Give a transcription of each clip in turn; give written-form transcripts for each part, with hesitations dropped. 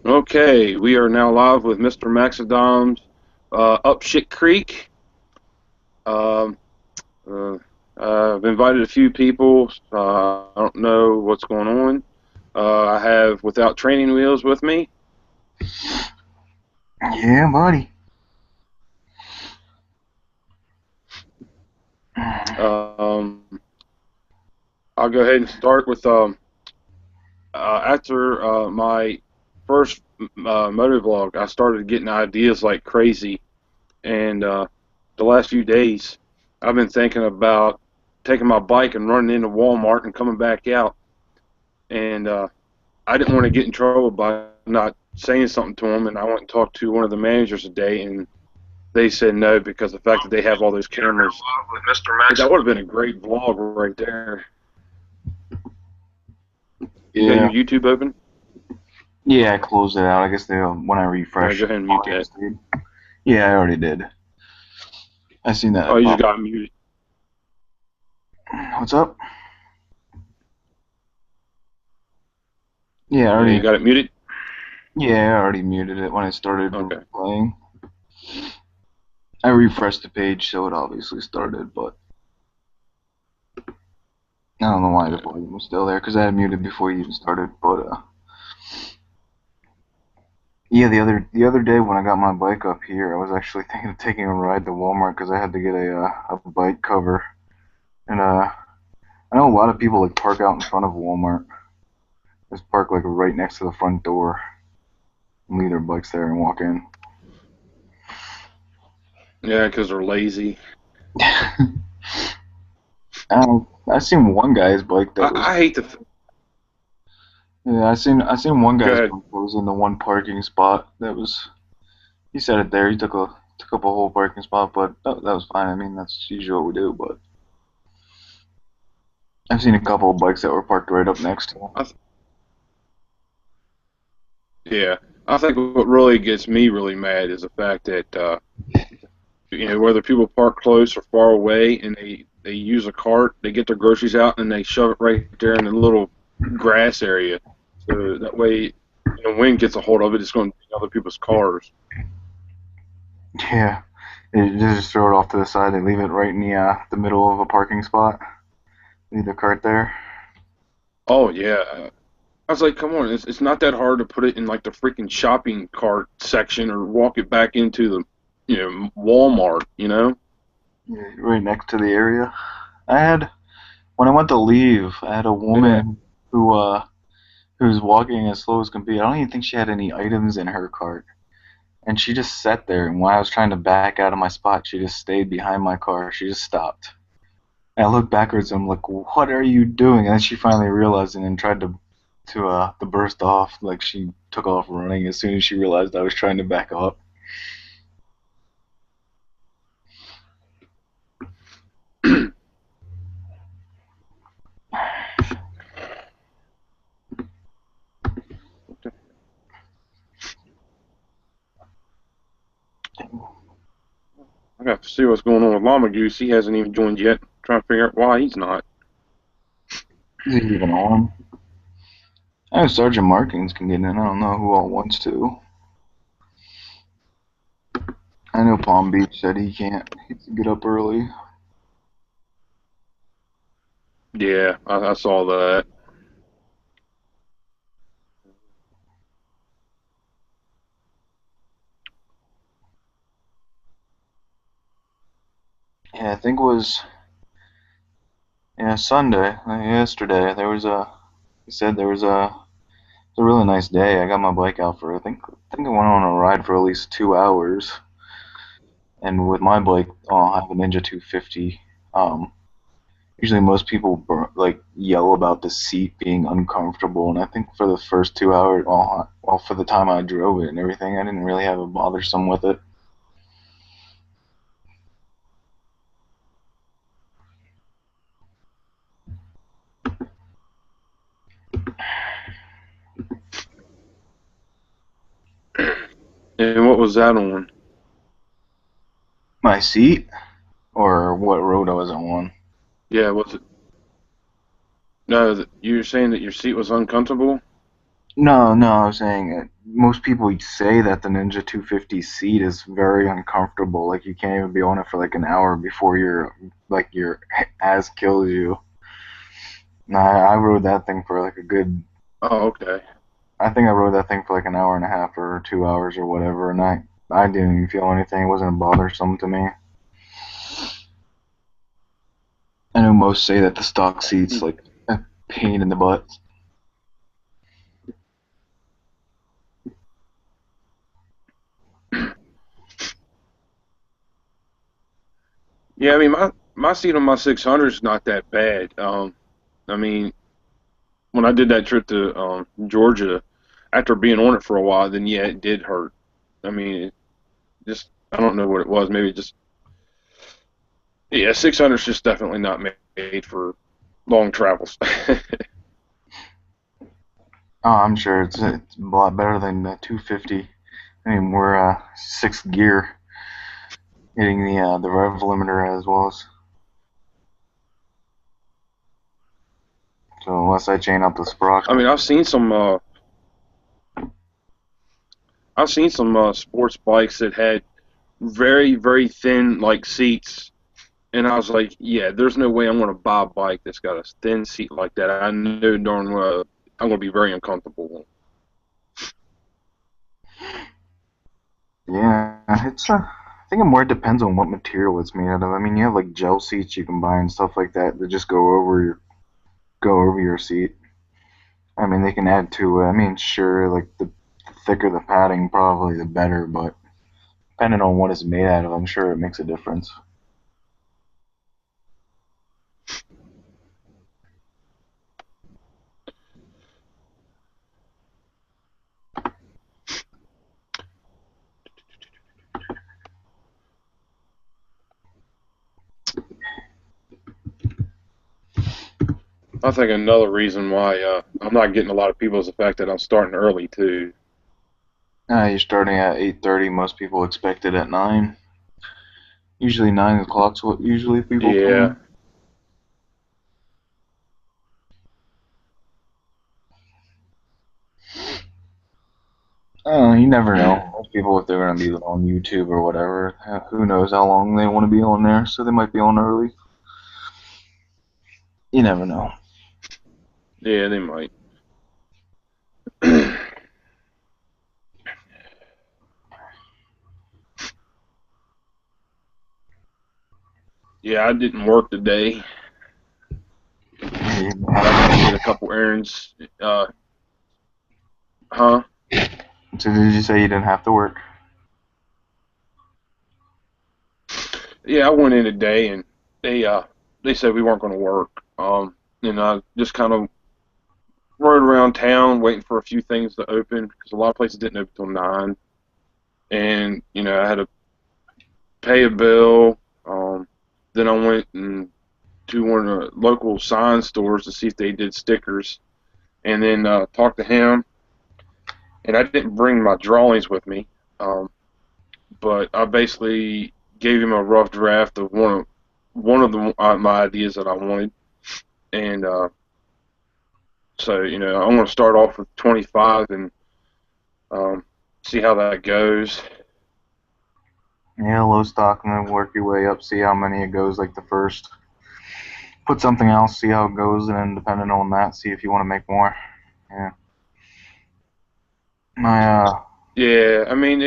Okay, we are now live with MrMaxodom's up Shit Creek. Um, uh, I've invited a few people. I don't know what's going on. I have Without Training Wheels with me. Yeah, buddy. Um, I'll go ahead and start with after my first motovlog, I started getting ideas like crazy, and the last few days, I've been thinking about taking my bike and running into Walmart and coming back out. And I didn't want to get in trouble by not saying something to them. And I went and talked to one of the managers today, and they said no because the fact that they have all those cameras. With Mr. That Max. would have been a great vlog right there. You got Yeah. your YouTube open? Yeah, I closed it out. I guess when I All right, refresh. go ahead and mute that. Yeah, I already did. I seen Oh, that you just pop. got muted. What's up? Yeah, I Yeah, already. you got it muted. Yeah, I already muted it when I started Okay. playing. I refreshed the page, so it obviously started, but I don't know why the volume was still there because I had muted before you even started. But yeah, the other day when I got my bike up here, I was actually thinking of taking a ride to Walmart because I had to get a bike cover, and I know a lot of people like park out in front of Walmart. Just park like right next to the front door and leave their bikes there and walk in. Yeah, because they're lazy. I seen one guy's bike that was. I hate the. Yeah, I seen one Go guy's ahead. bike that was in the one parking spot that was. He said it there. He took up a whole parking spot, but that was fine. I mean, that's usually what we do. But I've seen a couple of bikes that were parked right up next to him. I, yeah, I think what really gets me really mad is the fact that whether people park close or far away and they use a cart, they get their groceries out and they shove it right there in the little grass area, so that way, wind gets a hold of it, it's going to be other people's cars. Yeah, they just throw it off to the side. They leave it right in the middle of a parking spot. Leave the cart there. Oh yeah, I was like, come on, it's not that hard to put it in like the freaking shopping cart section or walk it back into the Walmart. Yeah, right next to the area. I had when I went to leave, I had a Yeah. woman who was walking as slow as can be. I don't even think she had any items in her cart. And she just sat there, and when I was trying to back out of my spot, she just stayed behind my car. She just stopped. And I looked backwards and I'm like, "What are you doing?" And then she finally realized and then tried to burst off. Like she took off running as soon as she realized I was trying to back up. I got to see what's going on with Llama Goose. He hasn't even joined yet. Trying to figure out why he's not. Is it even on? I know Sergeant Markins can get in. I don't know who all wants to. I know Palm Beach said he can't. He has to get up early. Yeah, I saw that. Yeah, I think it was Sunday, yesterday. He said there was a really nice day. I got my bike out for I think I went on a ride for at least 2 hours. And with my bike, I have a Ninja 250. Um, Usually most people like yell about the seat being uncomfortable, and I think for the first 2 hours, well, for the time I drove it and everything, I didn't really have a bothersome with it. And what was that on? My seat, or what road I was on. Yeah, was it? No, you were saying that your seat was uncomfortable. No, no, I was saying most people say that the Ninja 250 seat is very uncomfortable. Like you can't even be on it for like an hour before your ass kills you. No, I rode that thing for like a good. Oh, okay. I think I rode that thing for like an hour and a half or 2 hours or whatever, and I didn't even feel anything. It wasn't bothersome to me. I know most say that the stock seat's Hmm. like a pain in the butt. Yeah, I mean my seat on my 600 is not that bad. I mean when I did that trip to Georgia, after being on it for a while, then yeah, it did hurt. I mean, it just I don't know what it was. Maybe just yeah, 600 is just definitely not made for long travels. Oh, I'm sure it's a lot better than the 250. I mean, we're sixth gear, hitting the rev limiter as well as. So unless I chain up the I sprocket. mean, I've seen some sports bikes that had very thin like seats, and I was like, yeah, there's no way I'm going to buy a bike that's got a thin seat like that. I know darn well I'm going to be very uncomfortable. Yeah, it's I think it more depends on what material it's made out of. I mean, you have like gel seats you can buy and stuff like that that just go over your seat. I mean, they can add to it. I mean, sure, like the thicker the padding, probably the better, but depending on what it's made out of, I'm sure it makes a difference. I think another reason why I'm not getting a lot of people is the fact that I'm starting early too. You're starting at 8:30. Most people expect it at 9. Usually 9 o'clock's what usually people Yeah, come. You never know. Most people, if they're going to be on YouTube or whatever, who knows how long they want to be on there, so they might be on early. You never know. yeah, they might. Yeah, I didn't work today. I did a couple errands. Huh? So did you say you didn't have to work? Yeah, I went in today and they uh they said we weren't going to work. And I just kind of rode around town waiting for a few things to open because a lot of places didn't open till 9. And I had to pay a bill. Then I went to one of the local sign stores to see if they did stickers, and then talked to him. And I didn't bring my drawings with me, um, but I basically gave him a rough draft of one of my ideas that I wanted, and so I'm going to start off with 25 and um, see how that goes. Yeah, low stock and then work your way up, see how many it goes like the first. Put something else, see how it goes, and then depending on that, see if you want to make more. Yeah. My Yeah, I mean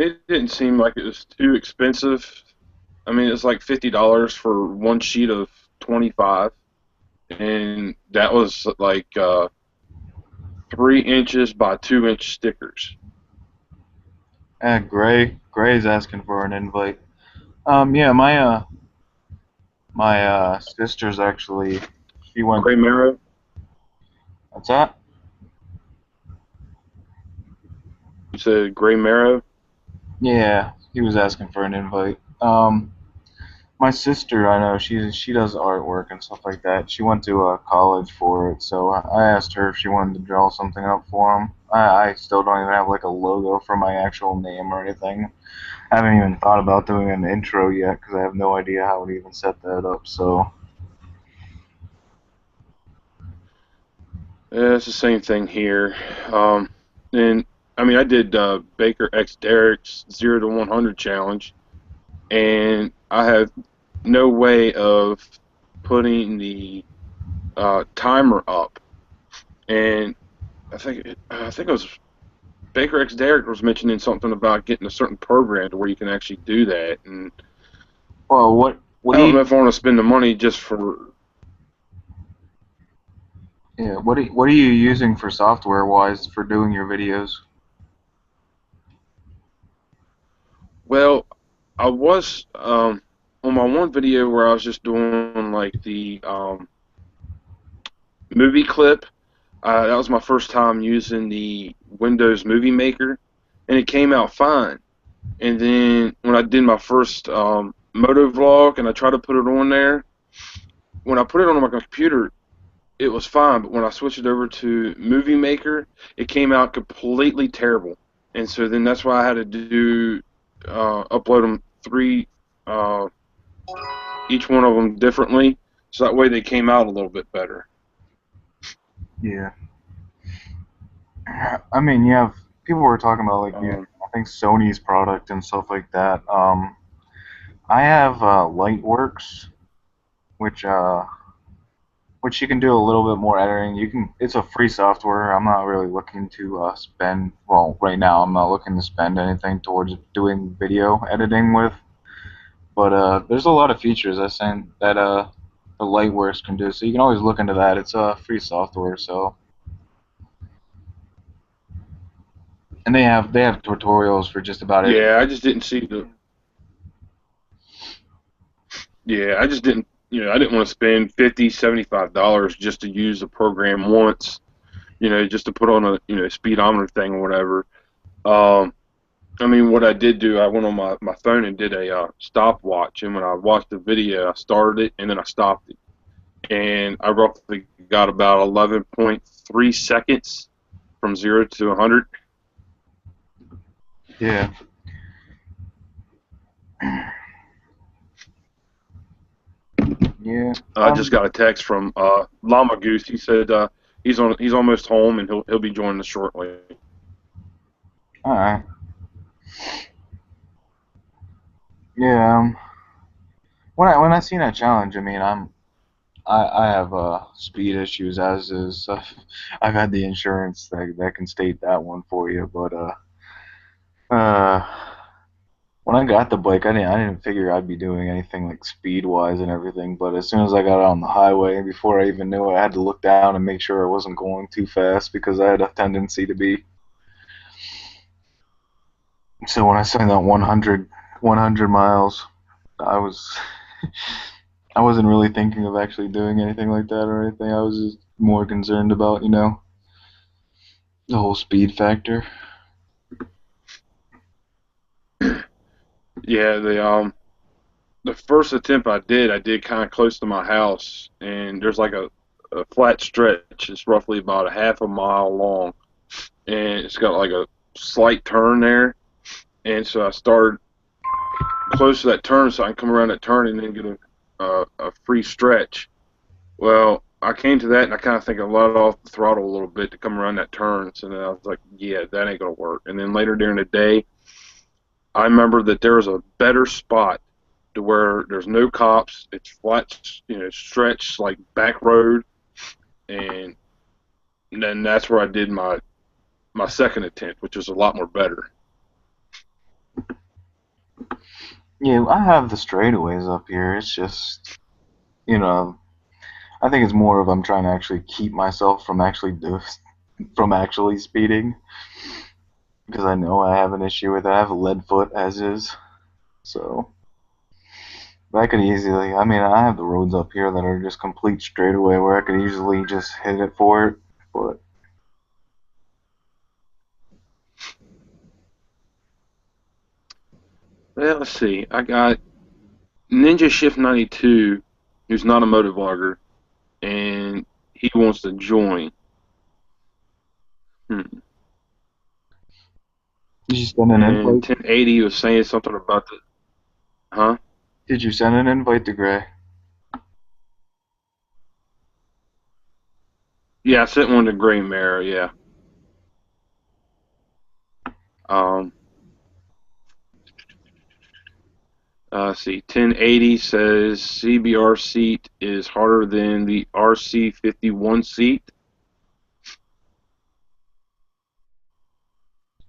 it didn't seem like it was too expensive. I mean, it's like $50 for one sheet of 25, and that was like 3 inches by 2 inch stickers. Gray's asking for an invite. Yeah, my sister's actually she went. Gray Marrow. What's that? You said Gray Marrow. Yeah, he was asking for an invite. My sister, I know she does artwork and stuff like that. She went to college for it, so I asked her if she wanted to draw something up for him. I still don't even have like a logo for my actual name or anything. I haven't even thought about doing an intro yet because I have no idea how to even set that up. So Yeah, it's the same thing here. Um, and I mean, I did Baker X Derek's 0 to 100 challenge, and I have no way of putting the timer up. And I think it was Baker X Derek was mentioning something about getting a certain program to where you can actually do that. And Well, what I do don't know you if I want to spend the money just for. yeah, what are you using for software wise for doing your videos? Well, I was on my one video where I was just doing like the movie clip. That was my first time using the Windows Movie Maker, and it came out fine. And then when I did my first moto vlog and I tried to put it on there, when I put it on my computer, it was fine. But when I switched it over to Movie Maker, it came out completely terrible. And so then that's why I had to do upload them three, uh, each one of them differently, so that way they came out a little bit better. Yeah. I mean, yeah, people were talking about like using, Um, I think Sony's product and stuff like that. I have Lightworks, which uh, which you can do a little bit more editing. You can, it's a free software. I'm not really looking to spend, well, right now I'm not looking to spend anything towards doing video editing with. But there's a lot of features I think that the Lightworks can do. So you can always look into that. It's free software, so and they have tutorials for just about everything. yeah, I just didn't see the. Yeah, I just didn't. I didn't want to spend $50, $75 just to use the program once. Just to put on a speedometer thing or whatever. Um, I mean, what I did do, I went on my phone and did a stopwatch, and when I watched the video, I started it and then I stopped it, and I roughly got about 11.3 seconds from 0 to 100. Yeah, yeah. I just got a text from Llama Goose. He said he's almost home and he'll be joining us shortly. All right. Yeah. When I seen that challenge, I mean, I have speed issues as is. I've had the insurance that can state that one for you, but uh, when I got the bike, I didn't figure I'd be doing anything like speed wise and everything. But as soon as I got out on the highway, before I even knew it, I had to look down and make sure I wasn't going too fast because I had a tendency to be. So when I signed that 100 miles, I was I wasn't really thinking of actually doing anything like that or anything. I was just more concerned about, the whole speed factor. Yeah, the first attempt I did kind of close to my house, and there's like a flat stretch. It's roughly about a half a mile long, and it's got like a slight turn there. And so I started close to that turn so I can come around that turn and then get a free stretch. Well, I came to that and I kind of think I let off the throttle a little bit to come around that turn. So then I was like, yeah, that ain't going to work. And then later during the day, I remember that there was a better spot to where there's no cops. It's flat, stretched like back road. And then that's where I did my second attempt, which was a lot more better. Yeah, I have the straightaways up here. It's just, you know, I think it's more of I'm trying to actually keep myself from actually speeding because I know I have an issue with it. I have a lead foot as is, so but I could easily. I mean, I have the roads up here that are just complete straightaway where I could easily just hit it for it, but Well, let's see. I got Ninja Shift 92, who's not a motovlogger, and he wants to join. Hmm. did you send an And invite? 1080 was saying something about the, huh? Did you send an invite to Gray? Yeah, I sent one to Gray Mare. Yeah. Um, see, 1080 says CBR seat is harder than the RC51 seat.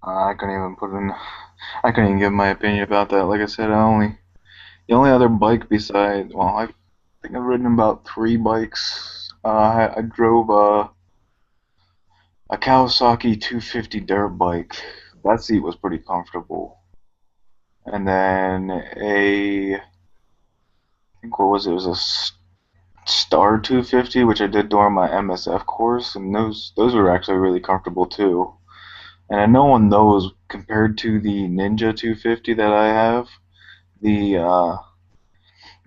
I couldn't even put in. I couldn't even give my opinion about that. Like I said, the only other bike besides, well, I think I've ridden about three bikes. I drove a Kawasaki 250 dirt bike. That seat was pretty comfortable. And then I think what was it? It was a Star 250, which I did during my MSF course, and those were actually really comfortable too. And no one knows compared to the Ninja 250 that I have, the uh,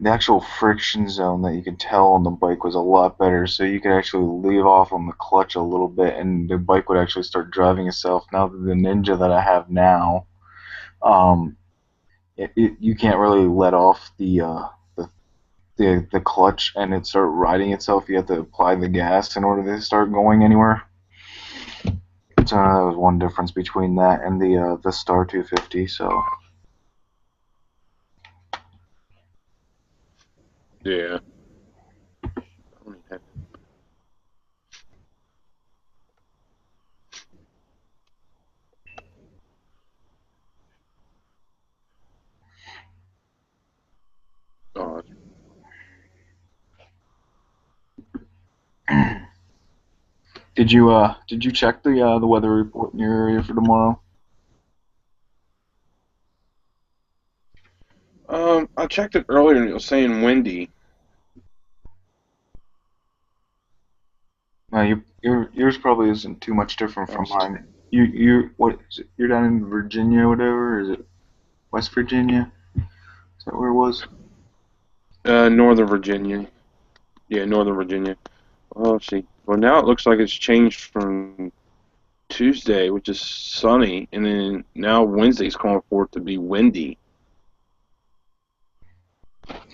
the actual friction zone that you could tell on the bike was a lot better. So you could actually leave off on the clutch a little bit, and the bike would actually start driving itself. Now the Ninja that I have now, um, you can't really let off the clutch and it start riding itself. You have to apply the gas in order to start going anywhere. So that was one difference between that and the Star 250. So Yeah. I don't even have uh, did you check the weather report in your area for tomorrow? I checked it earlier and it was saying windy. No, yours probably isn't too much different Oh, from mine. What is it? You're down in Virginia, whatever. Is it West Virginia? Is that where it was? Northern Virginia. Yeah, Northern Virginia. Oh, let's see. Well, now it looks like it's changed from Tuesday, which is sunny, and then now Wednesday's calling for it to be windy.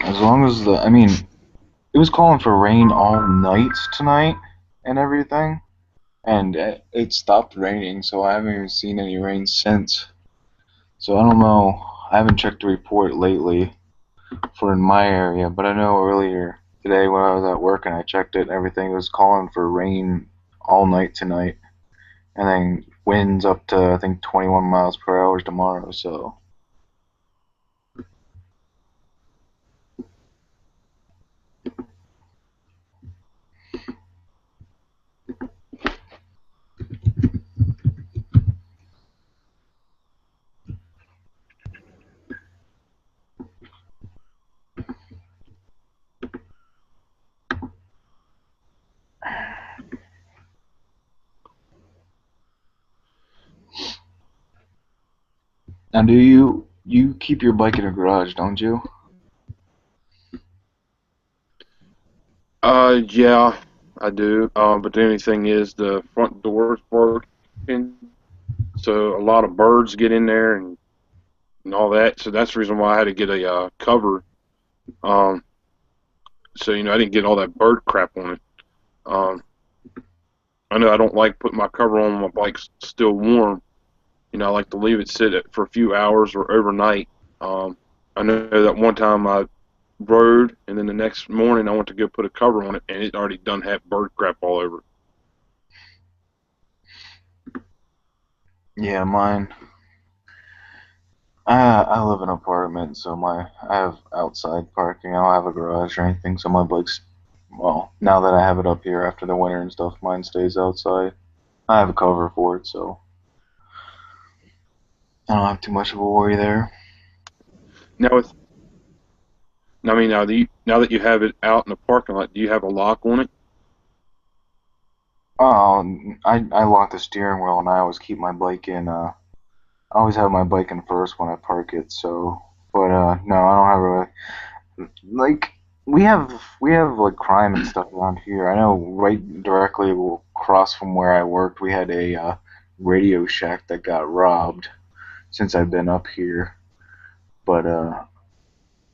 As long as I mean, it was calling for rain all night tonight and everything, and it stopped raining, so I haven't even seen any rain since. So I don't know. I haven't checked the report lately for in my area, but I know earlier today when I was at work and I checked it and everything, it was calling for rain all night tonight, and then winds up to I think 21 miles per hour tomorrow. So now, do you keep your bike in a garage, don't you? Yeah, I do. But the only thing is the front door's broken, so a lot of birds get in there and all that. So that's the reason why I had to get a cover. Um, so I didn't get all that bird crap on it. Um, I know I don't like putting my cover on when my bike's still warm. I like to leave it sit for a few hours or overnight. Um, I know that one time I rode, and then the next morning I went to go put a cover on it, and it already done had bird crap all over it. Yeah, mine. I live in an apartment, so I have outside parking. I don't have a garage or anything, so my bike's well. Now that I have it up here after the winter and stuff, mine stays outside. I have a cover for it, so I don't have too much of a worry there. Now, with I mean, now that you have it out in the parking lot, do you have a lock on it? I lock the steering wheel and I always keep my bike in. I always have my bike in first when I park it. So, but no, I don't have like we have like crime and stuff around here. I know right directly across from where I worked, we had a Radio Shack that got robbed since I've been up here. But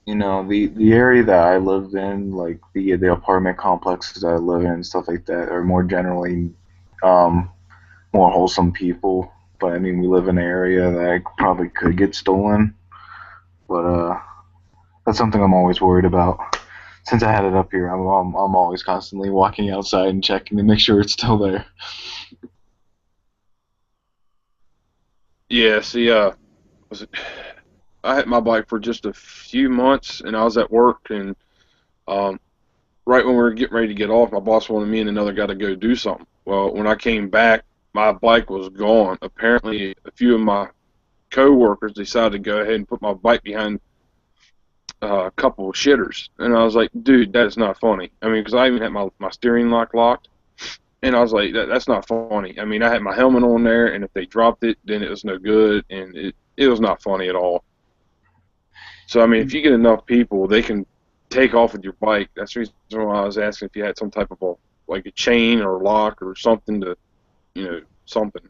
the area that I live in, like the apartment complexes I live in and stuff like that, are more generally um, more wholesome people. But I mean, we live in an area that probably could get stolen. But that's something I'm always worried about. Since I had it up here, I'm always constantly walking outside and checking to make sure it's still there. Yeah, see, was it, I had my bike for just a few months, and I was at work, and um, right when we were getting ready to get off, my boss wanted me and another guy to go do something. Well, when I came back, my bike was gone. Apparently, a few of my coworkers decided to go ahead and put my bike behind a couple of shitters, and I was like, dude, that is not funny. I mean, because I even had my steering lock locked, and I was like, that's not funny. I mean, I had my helmet on there, and if they dropped it, then it was no good, and it was not funny at all. So I mean, if you get enough people, they can take off with your bike. That's the reason why I was asking if you had some type of like a chain or lock or something to, something.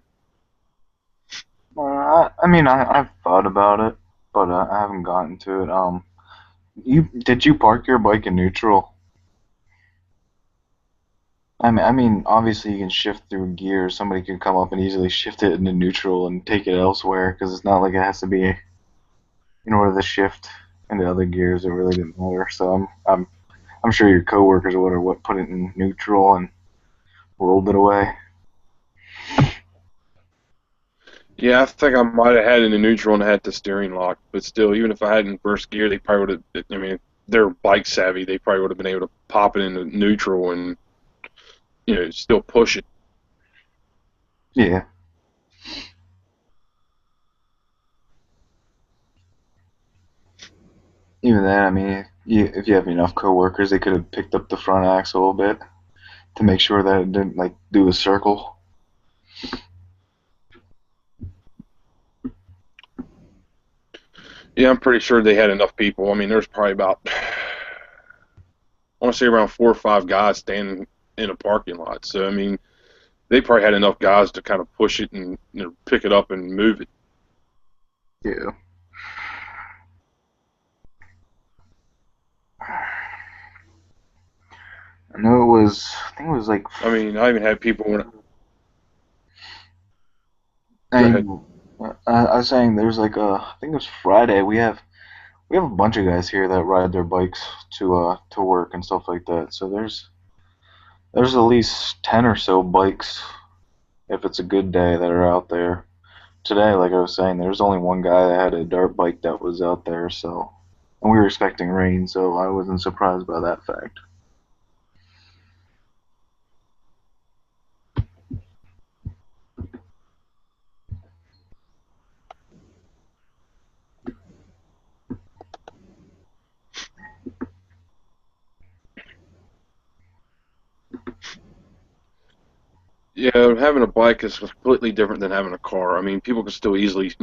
I mean, I've thought about it, but I haven't gotten to it. You did you park your bike in neutral? I mean, obviously you can shift through gears. Somebody can come up and easily shift it into neutral and take it elsewhere because it's not like it has to be in order to shift into other gears. It really didn't matter. So I'm sure your coworkers or whatever what put it in neutral and rolled it away. Yeah, I think I might have had it in neutral and had the steering lock, but still, even if I had it in first gear, they probably would have. I mean, they're bike savvy. They probably would have been able to pop it into neutral and still push it. Yeah. Even then, I mean, if you have enough coworkers, they could have picked up the front axle a bit to make sure that it didn't like do a circle. Yeah, I'm pretty sure they had enough people. I mean, there's probably about I want to say around 4 or 5 guys standing in a parking lot. So I mean, they probably had enough guys to kind of push it and pick it up and move it. Yeah. I know it was. I think it was like. I mean, I even had people when go I, ahead. I was saying there's like I think it was Friday. We have a bunch of guys here that ride their bikes to work and stuff like that. So there's at least 10 or so bikes if it's a good day that are out there. Today, like I was saying, there's only one guy that had a dirt bike that was out there. So and we were expecting rain, so I wasn't surprised by that fact. Yeah, having a bike is completely different than having a car. I mean, people can still easily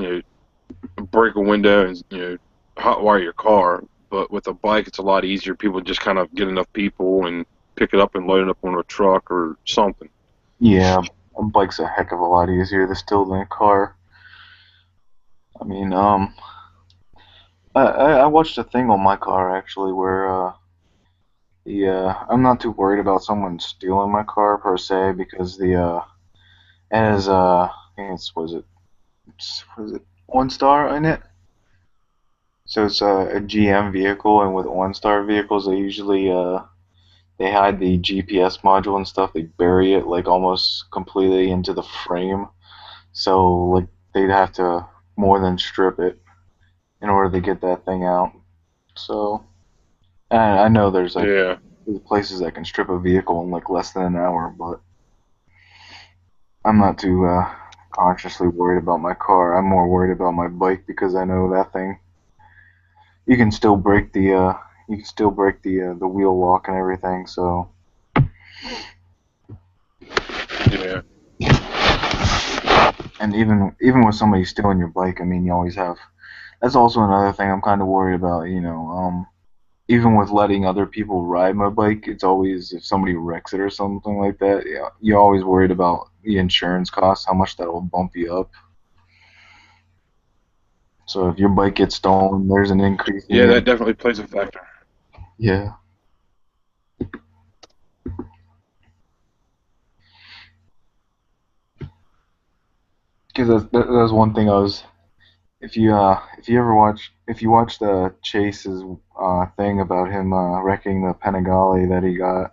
break a window and hotwire your car, but with a bike, it's a lot easier. People just kind of get enough people and pick it up and load it up on a truck or something. Yeah, a bike's a heck of a lot easier to steal than a car. I mean, I watched a thing on my car actually where I'm not too worried about someone stealing my car per se because it has I think was it OnStar in it? So it's a GM vehicle, and with OnStar vehicles, they usually they hide the GPS module and stuff. They bury it like almost completely into the frame, so like they'd have to more than strip it in order to get that thing out. So and I know Yeah. there's places that can strip a vehicle in like less than an hour, but I'm not too consciously worried about my car. I'm more worried about my bike because I know that thing. You can still break the wheel lock and everything. So Yeah. and even with somebody stealing your bike, I mean, you always have. That's also another thing I'm kind of worried about. Even with letting other people ride my bike, it's always if somebody wrecks it or something like that. Yeah, you're always worried about the insurance costs, how much that will bump you up. So if your bike gets stolen, there's an increase in Yeah, your that definitely plays a factor. yeah. Because that's one thing I was if you watch the Chase's thing about him wrecking the Panigale that he got,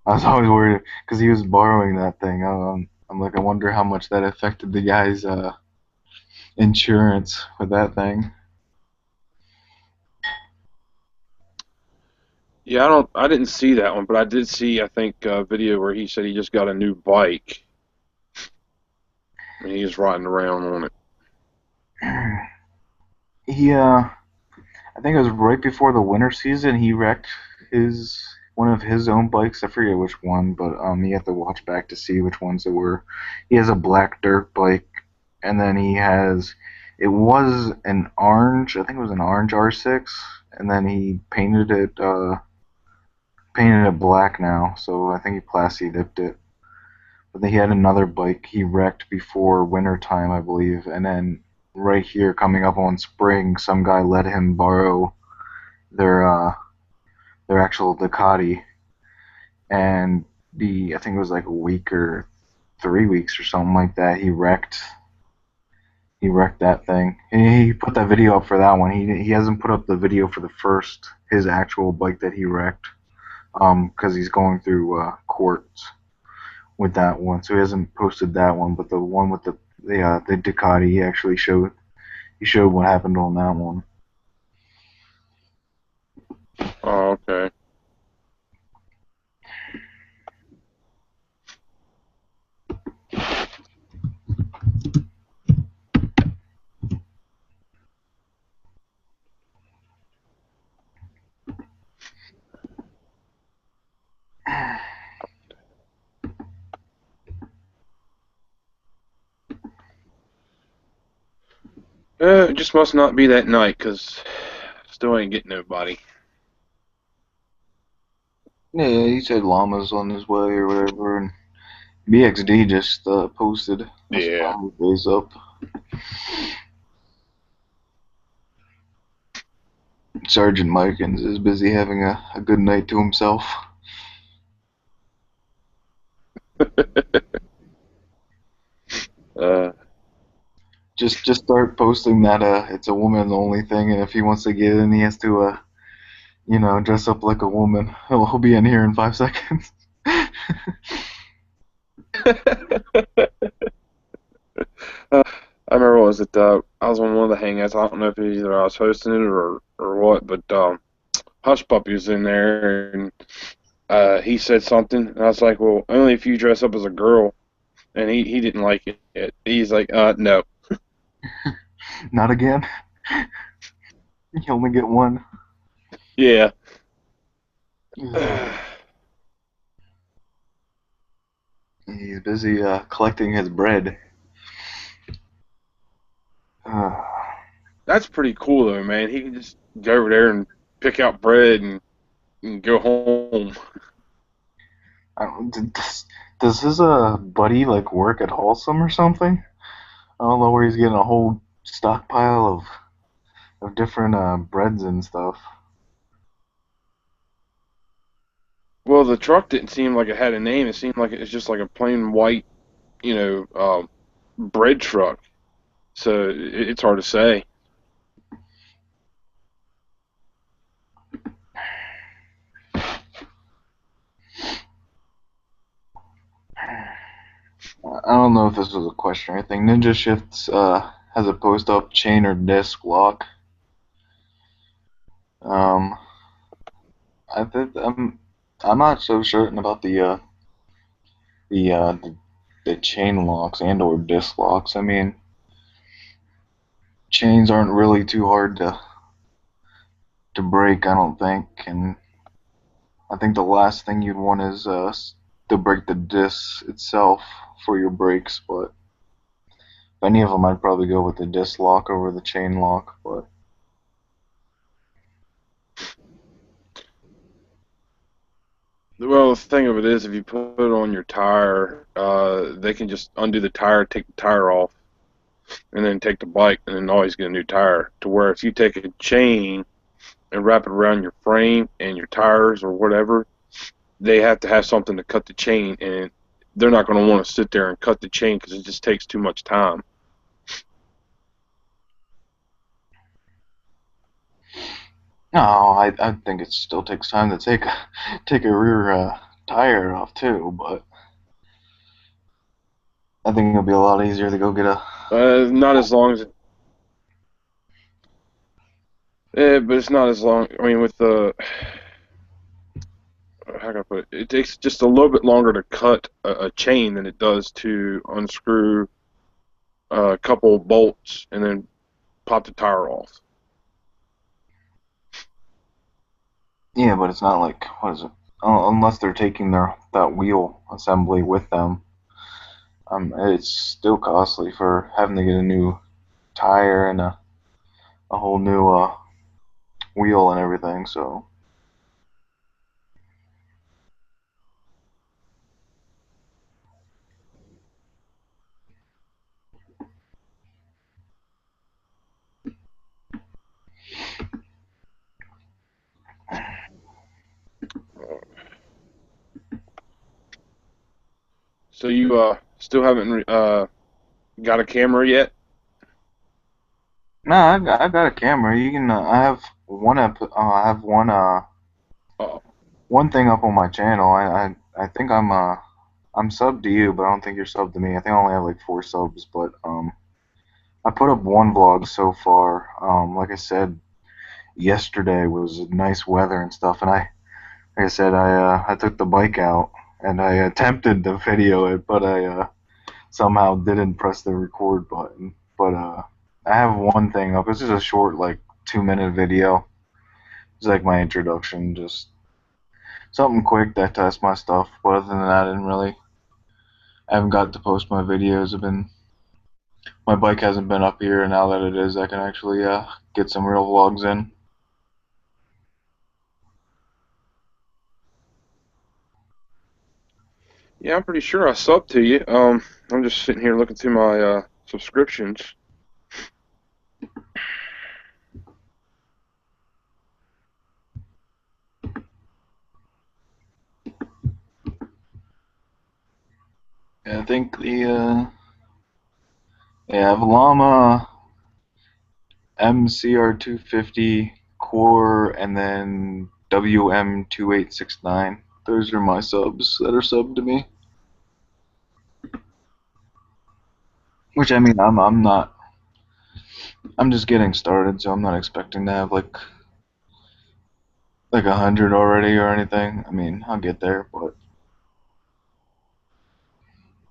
I was always worried because he was borrowing that thing. I'm like I wonder how much that affected the guy's insurance with that thing. Yeah, I didn't see that one, but I did see, I think, a video where he said he just got a new bike and he's riding around on it. He I think it was right before the winter season. He wrecked his one of his own bikes. I forget which one, but you have to watch back to see which ones it were. He has a black dirt bike, and then he has it was an orange. I think it was an orange R6, and then he painted it black now. So I think he plasti dipped it. But then he had another bike he wrecked before winter time, I believe, and then right here coming up on spring, some guy let him borrow their their actual Ducati, and the I think it was like a week or 3 weeks or something like that. He wrecked that thing. He put that video up for that one. He hasn't put up the video for the first his actual bike that he wrecked. Because he's going through courts with that one, so he hasn't posted that one. But the one with the Ducati, he actually showed what happened on that one. Oh, okay. It just must not be that night, 'cause still ain't getting nobody. Yeah, he said llama's on his way or whatever, and BXD just posted his Yeah. days up. Sergeant Mikins is busy having a good night to himself. uh, Just start posting that it's a woman only thing, and if he wants to get in, he has to dress up like a woman. He'll be in here in 5 seconds. I remember, was it, I was on one of the hangouts. I don't know if either I was hosting it or what, but Hush Puppy was in there, and he said something, and I was like, well, only if you dress up as a girl, and he didn't like it. He's like, no. Not again. You only get one. Yeah. He's busy collecting his bread. Uh, That's pretty cool though, man. He can just go over there and pick out bread and go home. does his buddy like work at Wholesome or something? I don't know where he's getting a whole stockpile of different breads and stuff. Well, the truck didn't seem like it had a name. It seemed like it was just like a plain white, bread truck. So it's hard to say. I don't know if this was a question or anything. Ninja Shifts has a post up chain or disc lock. Um, I think I'm not so certain about the uh the, the chain locks and or disc locks. I mean, chains aren't really too hard to break, I don't think, and I think the last thing you'd want is to break the disc itself for your brakes. But if any of them, I'd probably go with the disc lock over the chain lock. But Well, the thing of it is, if you put it on your tire, they can just undo the tire, take the tire off. and then take the bike and then always get a new tire. To where if you take a chain and wrap it around your frame and your tires or whatever, they have to have something to cut the chain, and they're not going to want to sit there and cut the chain because it just takes too much time. No, I think it still takes time to take a rear tire off too, but I think it'll be a lot easier to go get a. Not as long as, but it's not as long. I mean, with the how can I put it? It takes just a little bit longer to cut a chain than it does to unscrew a couple bolts and then pop the tire off. Yeah, but it's not like what is it? Unless they're taking that wheel assembly with them, it's still costly for having to get a new tire and a whole new wheel and everything. So So you still haven't got a camera yet? no, I got a camera. You can I have Oh, one thing up on my channel. I think I'm subbed to you, but I don't think you're subbed to me. I think I only have like 4 subs, but I put up one vlog so far. Like I said, yesterday was nice weather and stuff, and like I said, I took the bike out and I attempted to video it, but I somehow didn't press the record button. But I have one thing up. This is a short, like 2 minute video. It's like my introduction, just something quick that tests my stuff. But other than that, I haven't got to post my videos. My bike hasn't been up here, and now that it is, I can actually get some real vlogs in. yeah, I'm pretty sure I subbed to you. I'm just sitting here looking through my subscriptions. I think I have Llama MCR250 Core and then WM2869. Those are my subs that are subbed to me. Which I mean, I'm not. I'm just getting started, so I'm not expecting to have like 100 already or anything. I mean, I'll get there, but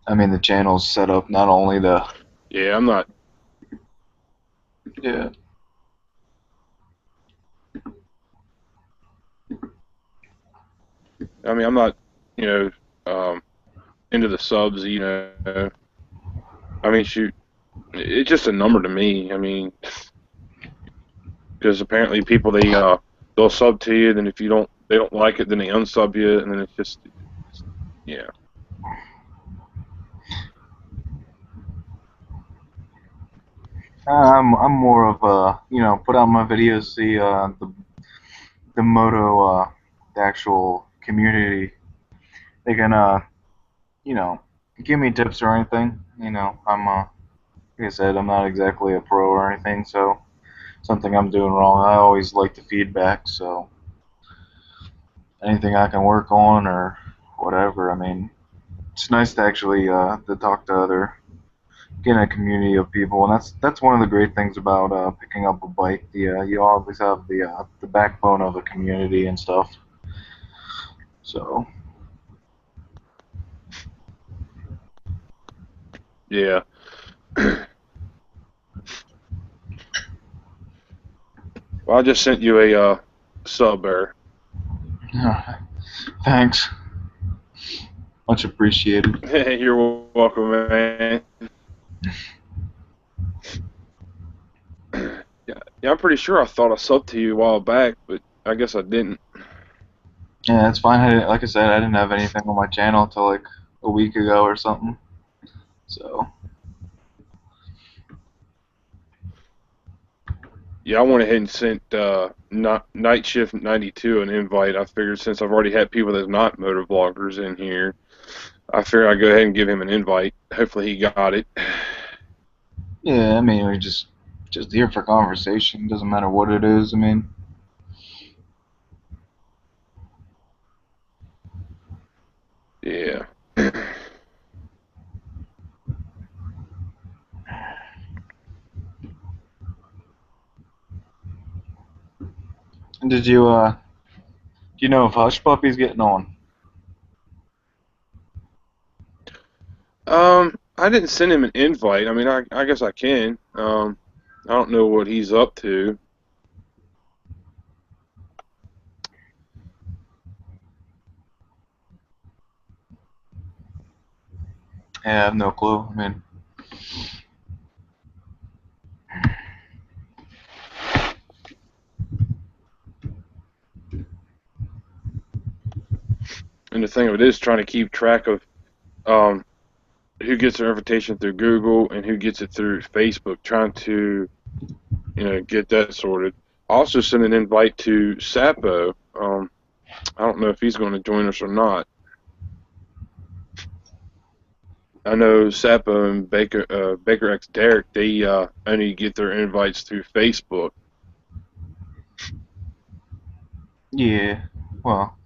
I mean the channel's set up not only to Yeah, I'm not. yeah. I mean, I'm not. You know, um, into the subs. You know, I mean, shoot, it's just a number to me. I mean, because apparently people they'll sub to you, then if you don't they don't like it, then they unsub you, and then it's just yeah. I'm more of a put out my videos, see the moto the actual community. They can you know give me tips or anything. I'm like I said, I'm not exactly a pro or anything, so something I'm doing wrong, I always like the feedback. So anything I can work on or whatever. I mean, it's nice to actually to talk to other get in a community of people, and that's one of the great things about picking up a bike. You always have the backbone of a community and stuff. So Yeah. Well, I just sent you a sub there. thanks, much appreciated. You're welcome, man. Yeah, I'm pretty sure I thought I subbed to you a while back, but I guess I didn't. Yeah, that's fine. Like I said, I didn't have anything on my channel until like a week ago or something. So Yeah, I went ahead and sent Night Shift 92 an invite. I figured since I've already had people that's not motovloggers in here, I figured I'd go ahead and give him an invite. Hopefully he got it. Yeah, I mean, we're just here for conversation. Doesn't matter what it is. I mean, Yeah. did you do you know if Hush Puppy's getting on? I didn't send him an invite. I mean, I guess I can. I don't know what he's up to. Yeah, I have no clue. I mean, And the thing of it is trying to keep track of um, who gets their invitation through Google and who gets it through Facebook, trying to, get that sorted. I also sent an invite to Sapo. I don't know if he's going to join us or not. I know Sapo and Baker X Derek, they only get their invites through Facebook. yeah. Well,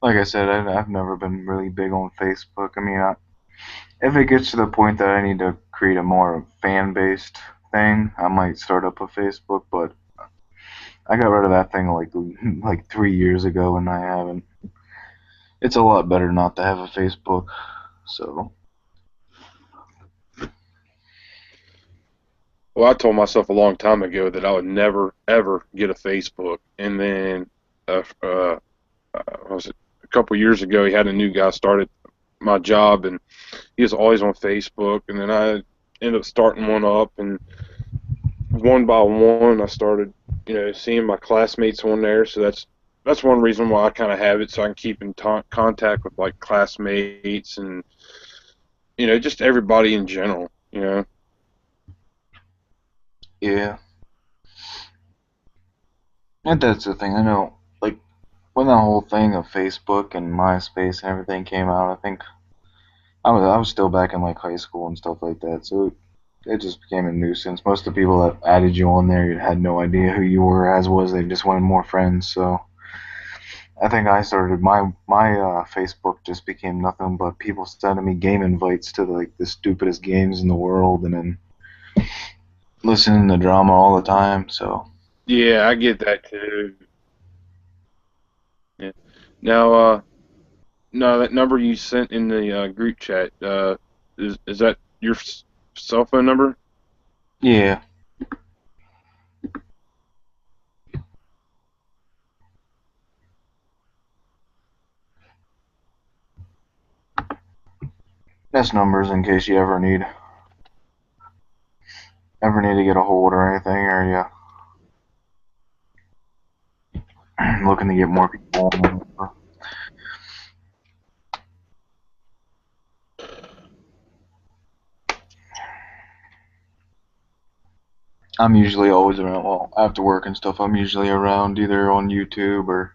like I said, I've never been really big on Facebook. I mean, if it gets to the point that I need to create a more fan-based thing, I might start up a Facebook. But I got rid of that thing like 3 years ago, and I haven't. It's a lot better not to have a Facebook. So Well, I told myself a long time ago that I would never ever get a Facebook, and then what was it, a couple years ago, he had a new guy started my job, and he was always on Facebook, and then I ended up starting one up, and one by one, I started, seeing my classmates on there. So that's one reason why I kind of have it, so I can keep in contact with like classmates and just everybody in general. yeah, and that's the thing. I know, like when the whole thing of Facebook and MySpace and everything came out, I think I was still back in like high school and stuff like that. So it just became a nuisance. Most of the people that added you on there had no idea who you were, as was they just wanted more friends. So I think I started my Facebook just became nothing but people sending me game invites to like the stupidest games in the world, and then listening to drama all the time. So Yeah, I get that too. Yeah. Now, no, that number you sent in the group chat, is that your cell phone number? yeah, that's numbers in case you ever need to get a hold or anything, or you looking to get more people on. I'm usually always around. Well, after work and stuff, I'm usually around either on YouTube or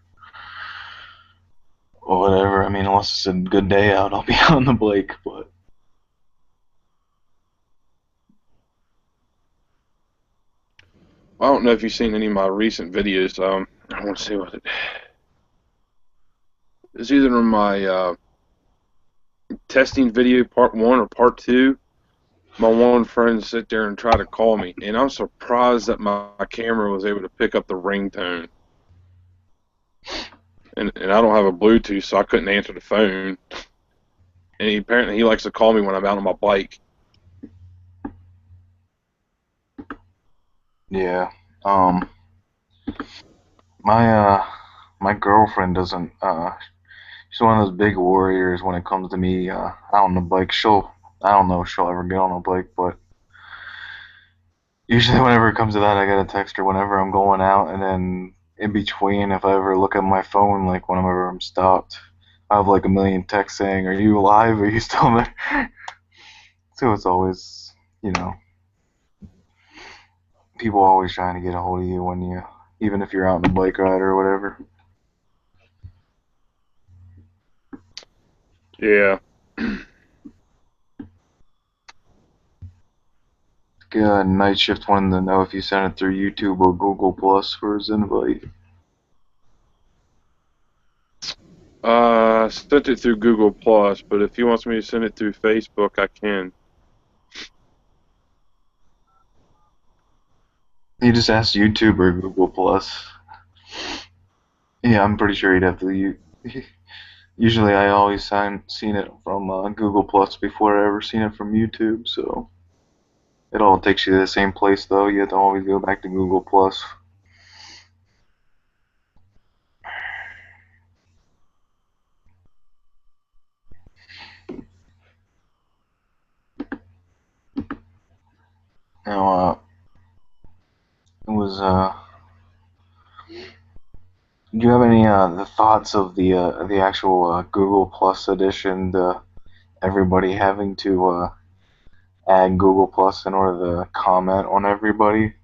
whatever. I mean, unless it's a good day out, I'll be on the bike. But I don't know if you've seen any of my recent videos. I want to see what it's either in my testing video part one or part two. My one friend sit there and try to call me, and I'm surprised that my camera was able to pick up the ringtone. And I don't have a Bluetooth, so I couldn't answer the phone. And apparently he likes to call me when I'm out on my bike. yeah, um, my my girlfriend doesn't. She's one of those big warriors when it comes to me out on the bike. I don't know if she'll ever get on a bike, but usually whenever it comes to that, I gotta text her whenever I'm going out, and then in between, if I ever look at my phone, like whenever I'm stopped, I have like a million texts saying, "Are you alive? Are you still there?" So it's always, you know, people always trying to get a hold of you when you, even if you're out on a bike ride or whatever. Yeah. God, night shift wanted to know if you sent it through YouTube or Google Plus for his invite. I sent it through Google Plus, but if he wants me to send it through Facebook, I can. He just asked YouTube or Google Plus. Yeah, I'm pretty sure he'd have to. Usually, I always seen it from Google Plus before I ever seen it from YouTube. So it all takes you to the same place, though. You have to always go back to Google Plus. Now, it was. Do you have any the thoughts of the actual Google Plus edition? Everybody having to add Google Plus in order to comment on everybody.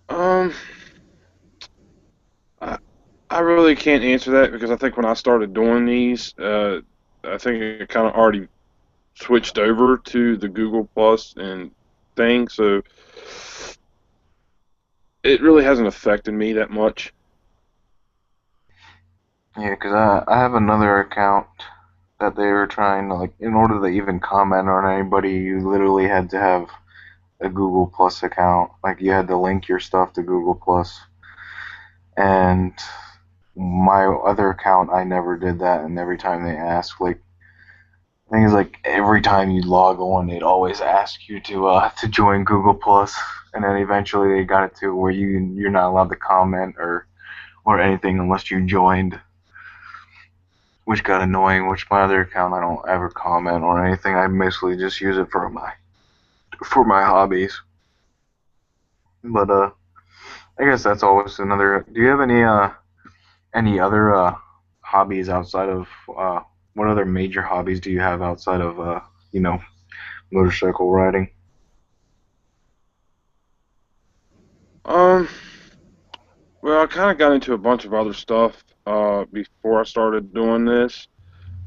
Um, I, I really can't answer that because I think when I started doing these, I think it kind of already switched over to the Google Plus and thing, so it really hasn't affected me that much. Yeah, because I have another account that they were trying to, like, in order to even comment on anybody, you literally had to have a Google Plus account. Like, you had to link your stuff to Google Plus. And my other account, I never did that. And every time they ask, like, I think it's like every time you log on, they'd always ask you to join Google Plus. And then eventually they got it to where you're not allowed to comment or anything unless you joined, which got annoying. Which my other account, I don't ever comment or anything. I basically just use it for my hobbies. But I guess that's always another. Do you have any other hobbies outside of what other major hobbies do you have outside of you know motorcycle riding? Um, well, I kind of got into a bunch of other stuff before I started doing this.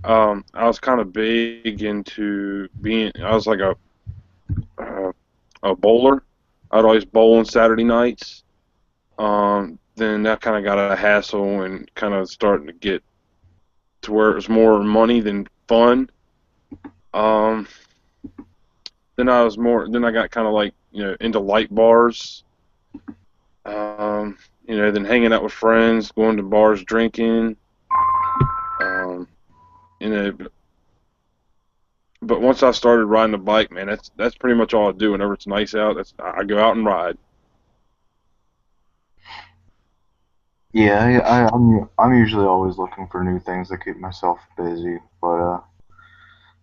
I was kind of big into being. I was like uh, a bowler. I'd always bowl on Saturday nights. Then that kind of got a hassle and kind of starting to get to where it was more money than fun. Um, then I was more. Then I got kind of like into light bars. Then hanging out with friends, going to bars, drinking. Um, you know, but once I started riding a bike, man, that's pretty much all I do. Whenever it's nice out, I go out and ride. Yeah, I'm usually always looking for new things to keep myself busy, but I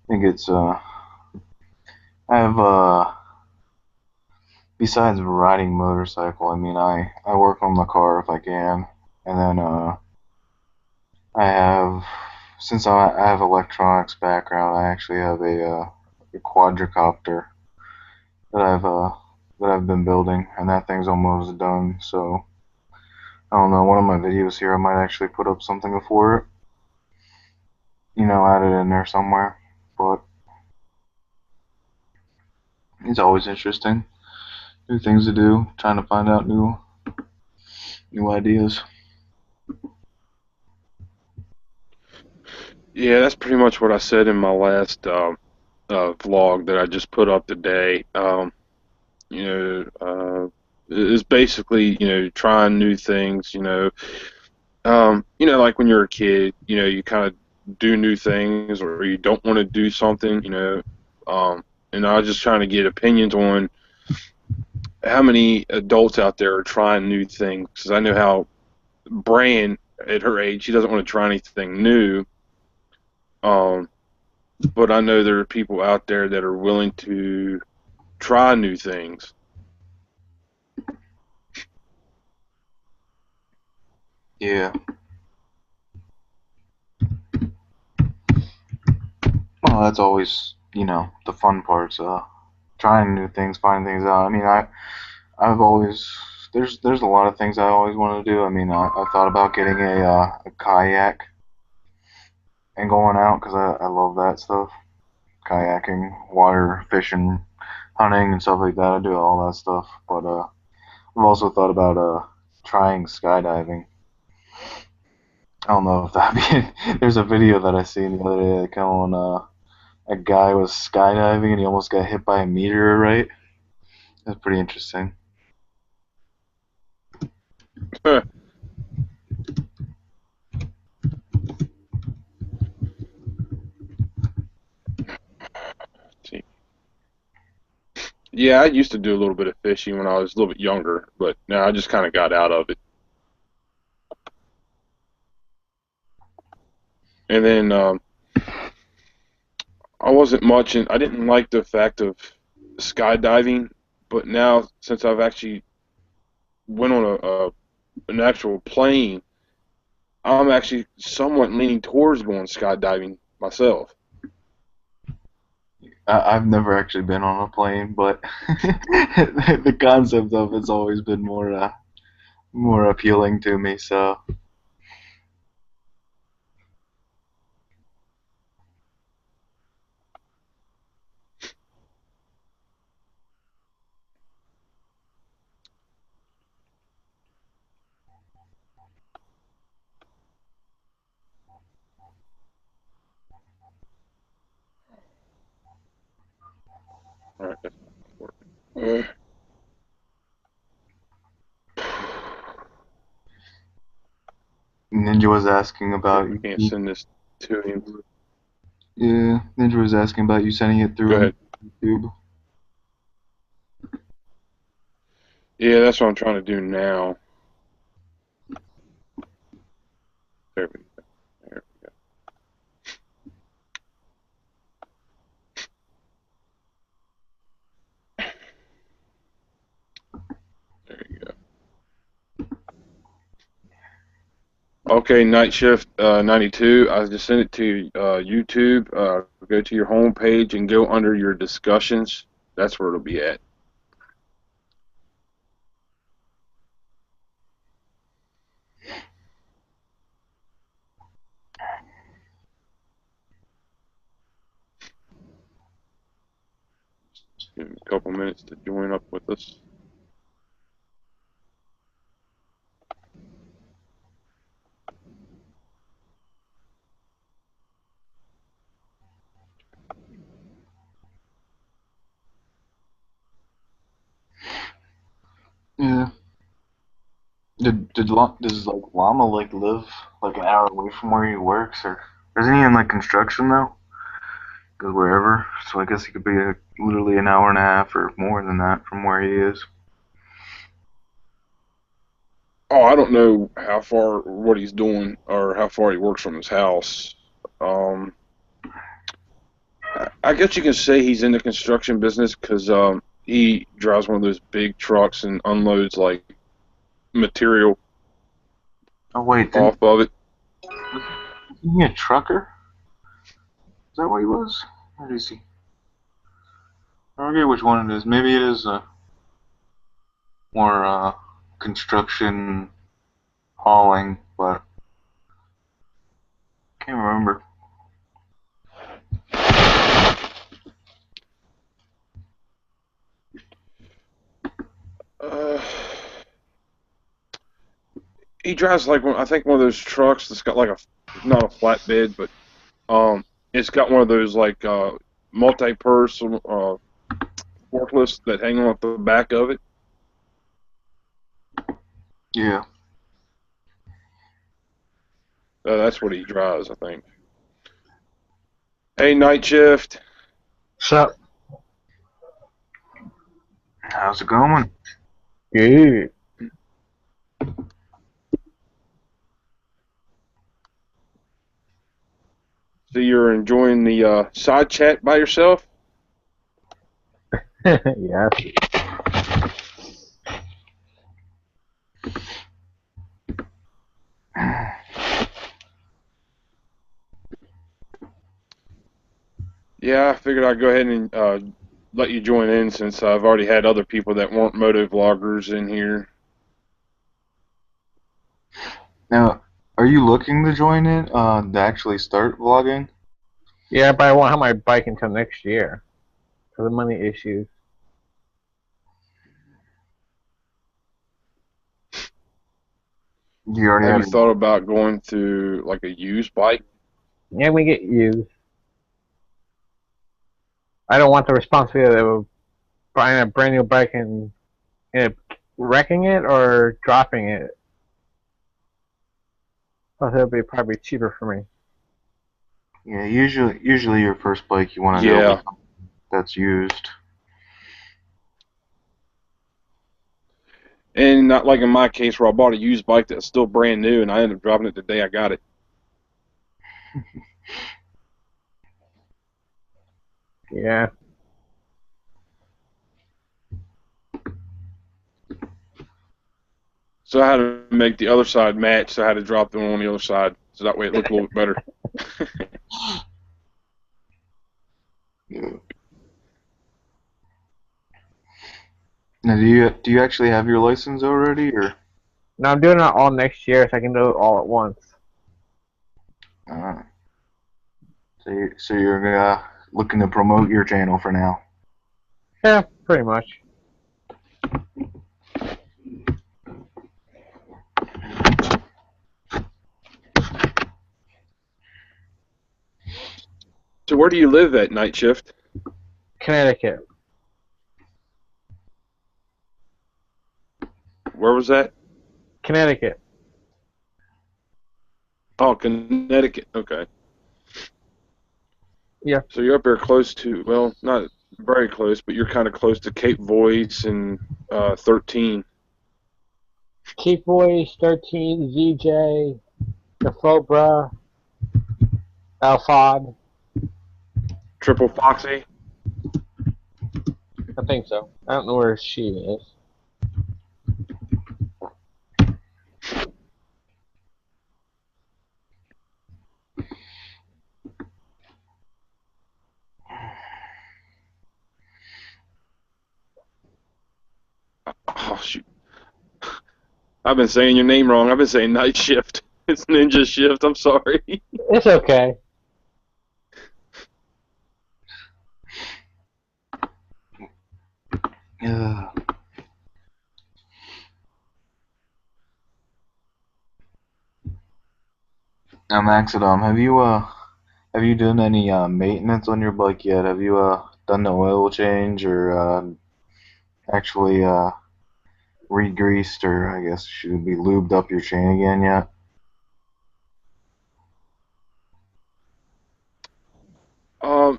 think it's I have besides riding motorcycle, I mean I work on the car if I can, and then I have since I have electronics background, I actually have a quadricopter that I've been building, and that thing's almost done. So I don't know. One of my videos here, I might actually put up something for it, add it in there somewhere. But it's always interesting, new things to do, trying to find out new ideas. Yeah, that's pretty much what I said in my last vlog that I just put up today. You know, it's basically trying new things. Like when you're a kid, you kind of do new things, or you don't want to do something. And I was just trying to get opinions on how many adults out there are trying new things. Because I know how Bran, at her age, she doesn't want to try anything new. Um, but I know there are people out there that are willing to try new things. Yeah. Well, that's always the fun parts. trying new things, finding things out. I mean, I've always there's a lot of things I always want to do. I mean, I thought about getting a kayak and going out because I love that stuff, kayaking, water fishing, hunting, and stuff like that. I do all that stuff, but I've also thought about trying skydiving. I don't know if that be. There's a video that I seen the other day, like on a guy was skydiving and he almost got hit by a meteorite. That's pretty interesting. See. Yeah, I used to do a little bit of fishing when I was a little bit younger, but now I just kind of got out of it. And then I wasn't much, and I didn't like the fact of skydiving. But now, since I've actually went on an actual plane, I'm actually somewhat leaning towards going skydiving myself. I've never actually been on a plane, but the concept of it's always been more appealing to me. So All right, that's not working. Ninja was asking See if about I can't send this to him. yeah, Ninja was asking about you sending it Go through on ahead. YouTube. Yeah, that's what I'm trying to do now. There we go. There we go. There you go. Okay, Night Shift 92. I just sent it to YouTube. Go to your home page and go under your discussions. That's where it'll be at. Just give him a couple minutes to join up with us. Yeah. Does like Llama like live like an hour away from where he works, or isn't he in like construction though? Goes wherever, so I guess he could be literally an hour and a half or more than that from where he is. Oh, I don't know how far what he's doing or how far he works from his house. Um, I guess you can say he's in the construction business because he drives one of those big trucks and unloads like material Oh wait, off of it. wasn't he a trucker? Is that what he was? Or is he? I forget which one it is. Maybe it is more construction hauling, but I can't remember. Uh, he drives like I think one of those trucks that's got like a not a flatbed, but it's got one of those like multi-person forklifts that hang on at the back of it. Yeah. That's what he drives, I think. Hey, Night Shift. So How's it going? good. So you're enjoying the side chat by yourself? Yeah. Yeah, I figured I'd go ahead and let you join in since I've already had other people that weren't moto vloggers in here. Now, are you looking to join in, to actually start vlogging? Yeah, but I won't have my bike until next year for the money issues. You already Have have you your. thought about going through like a used bike? Yeah, we get used. I don't want the responsibility of buying a brand new bike and wrecking it or dropping it. Plus, it'll be probably cheaper for me. Yeah, usually your first bike you want to go with Yeah. something that's used. And not like in my case where I bought a used bike that's still brand new and I ended up dropping it the day I got it. Yeah. So I had to make the other side match, so I had to drop the one on the other side. So that way it looked a little bit better. Yeah. Now, do you actually have your license already, or? Now I'm doing it all next year, so I can do it all at once. Uh, so you're looking to promote your channel for now. Yeah, pretty much. So where do you live at night shift? Connecticut. Where was that? Connecticut. Oh, Connecticut. Okay. Yeah. So you're up there close to, well, not very close, but you're kind of close to Cape Voice and 13. Keep Boys, 13, ZJ, the Fobra, Alphod. Triple Foxy. I think so. I don't know where she is. Oh, shoot. I've been saying your name wrong. I've been saying night shift. It's ninja shift. I'm sorry. It's okay. Yeah. Now, Maxodom, have you done any maintenance on your bike yet? Have you done the oil change or actually re-greased, or I guess should be lubed up your chain again yet?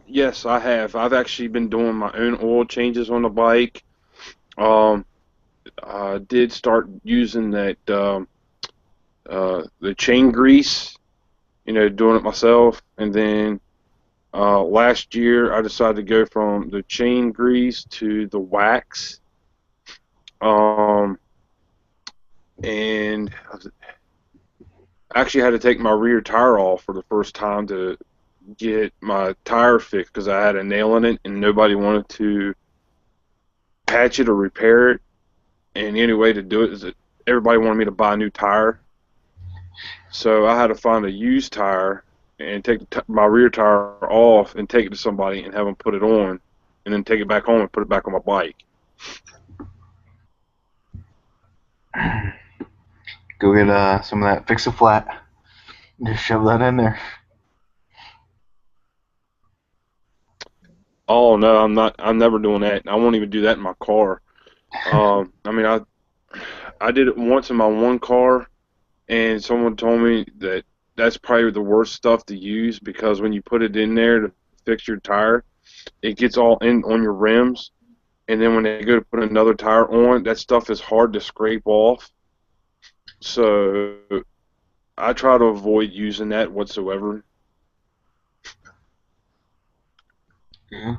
Yes, I have. I've actually been doing my own oil changes on the bike. Um, I did start using that the chain grease, doing it myself, and then last year I decided to go from the chain grease to the wax. Um, and I actually had to take my rear tire off for the first time to get my tire fixed because I had a nail in it and nobody wanted to patch it or repair it. And the only way to do it is that everybody wanted me to buy a new tire. So I had to find a used tire and take my rear tire off and take it to somebody and have them put it on, and then take it back home and put it back on my bike. Go get some of that Fix-A-Flat. Just shove that in there. Oh no, I'm not. I'm never doing that. I won't even do that in my car. I mean, I did it once in my one car, and someone told me that that's probably the worst stuff to use because when you put it in there to fix your tire, it gets all in on your rims, and then when they go to put another tire on, that stuff is hard to scrape off. So I try to avoid using that whatsoever. Yeah.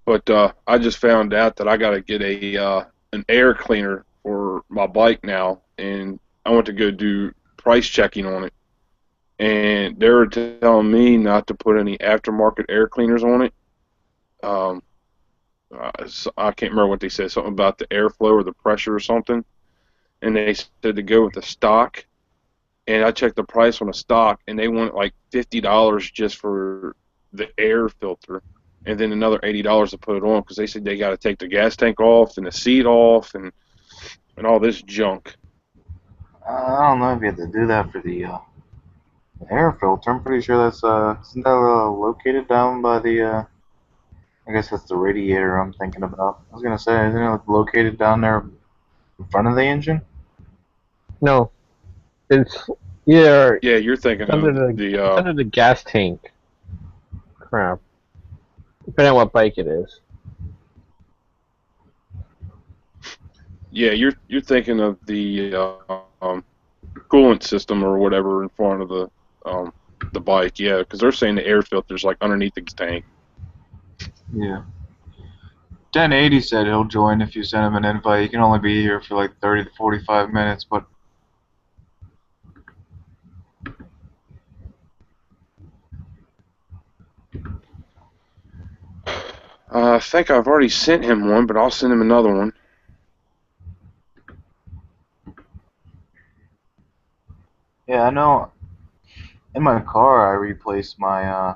But I just found out that I got to get an air cleaner for my bike now, and I went to go do price checking on it, and they were telling me not to put any aftermarket air cleaners on it. Um, I can't remember what they said, something about the airflow or the pressure or something, and they said to go with the stock. And I checked the price on the stock, and they want like $50 just for the air filter, and then another $80 to put it on because they said they got to take the gas tank off and the seat off and all this junk. I don't know if you have to do that for the air filter. I'm pretty sure that's isn't that located down by the I guess that's the radiator I'm thinking about. I was gonna say, isn't it located down there in front of the engine? No, it's either Yeah, you're thinking of the it's under the gas tank. Crap. Depending on what bike it is. yeah, you're thinking of the coolant system or whatever in front of the bike. Yeah, because they're saying the air filter's like underneath the tank. Yeah. 1080 said he'll join if you send him an invite. He can only be here for like 30 to 45 minutes, but I think I've already sent him one, but I'll send him another one. yeah, I know. In my car, I replaced my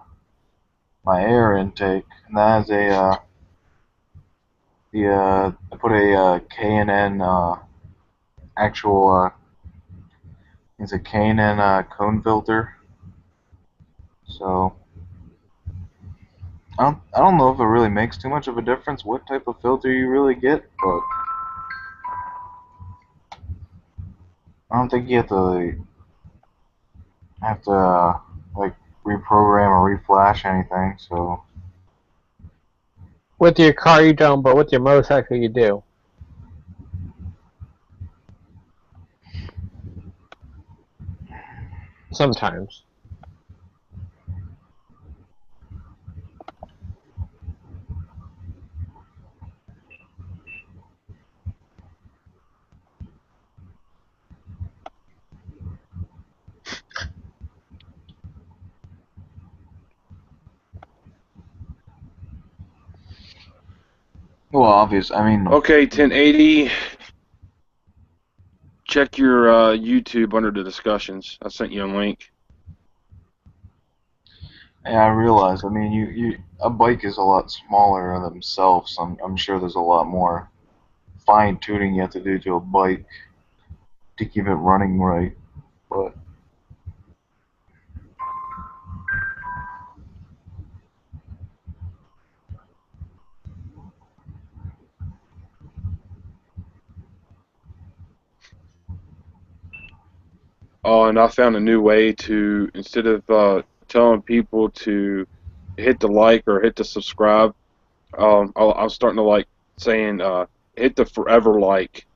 air intake, and that has a I put a K&N actual it's a K&N cone filter. So I don't know if it really makes too much of a difference what type of filter you really get, but I don't think you have to like reprogram or reflash anything. So With your car you don't, but with your motorcycle you do. Sometimes. well, obvious. I mean, Okay, 1080. Check your YouTube under the discussions. I sent you a link. yeah, I realize. I mean, you a bike is a lot smaller themselves. I'm sure there's a lot more fine tuning you have to do to a bike to keep it running right. But Oh, and I found a new way to, instead of telling people to hit the like or hit the subscribe, I'm starting to like saying hit the forever like.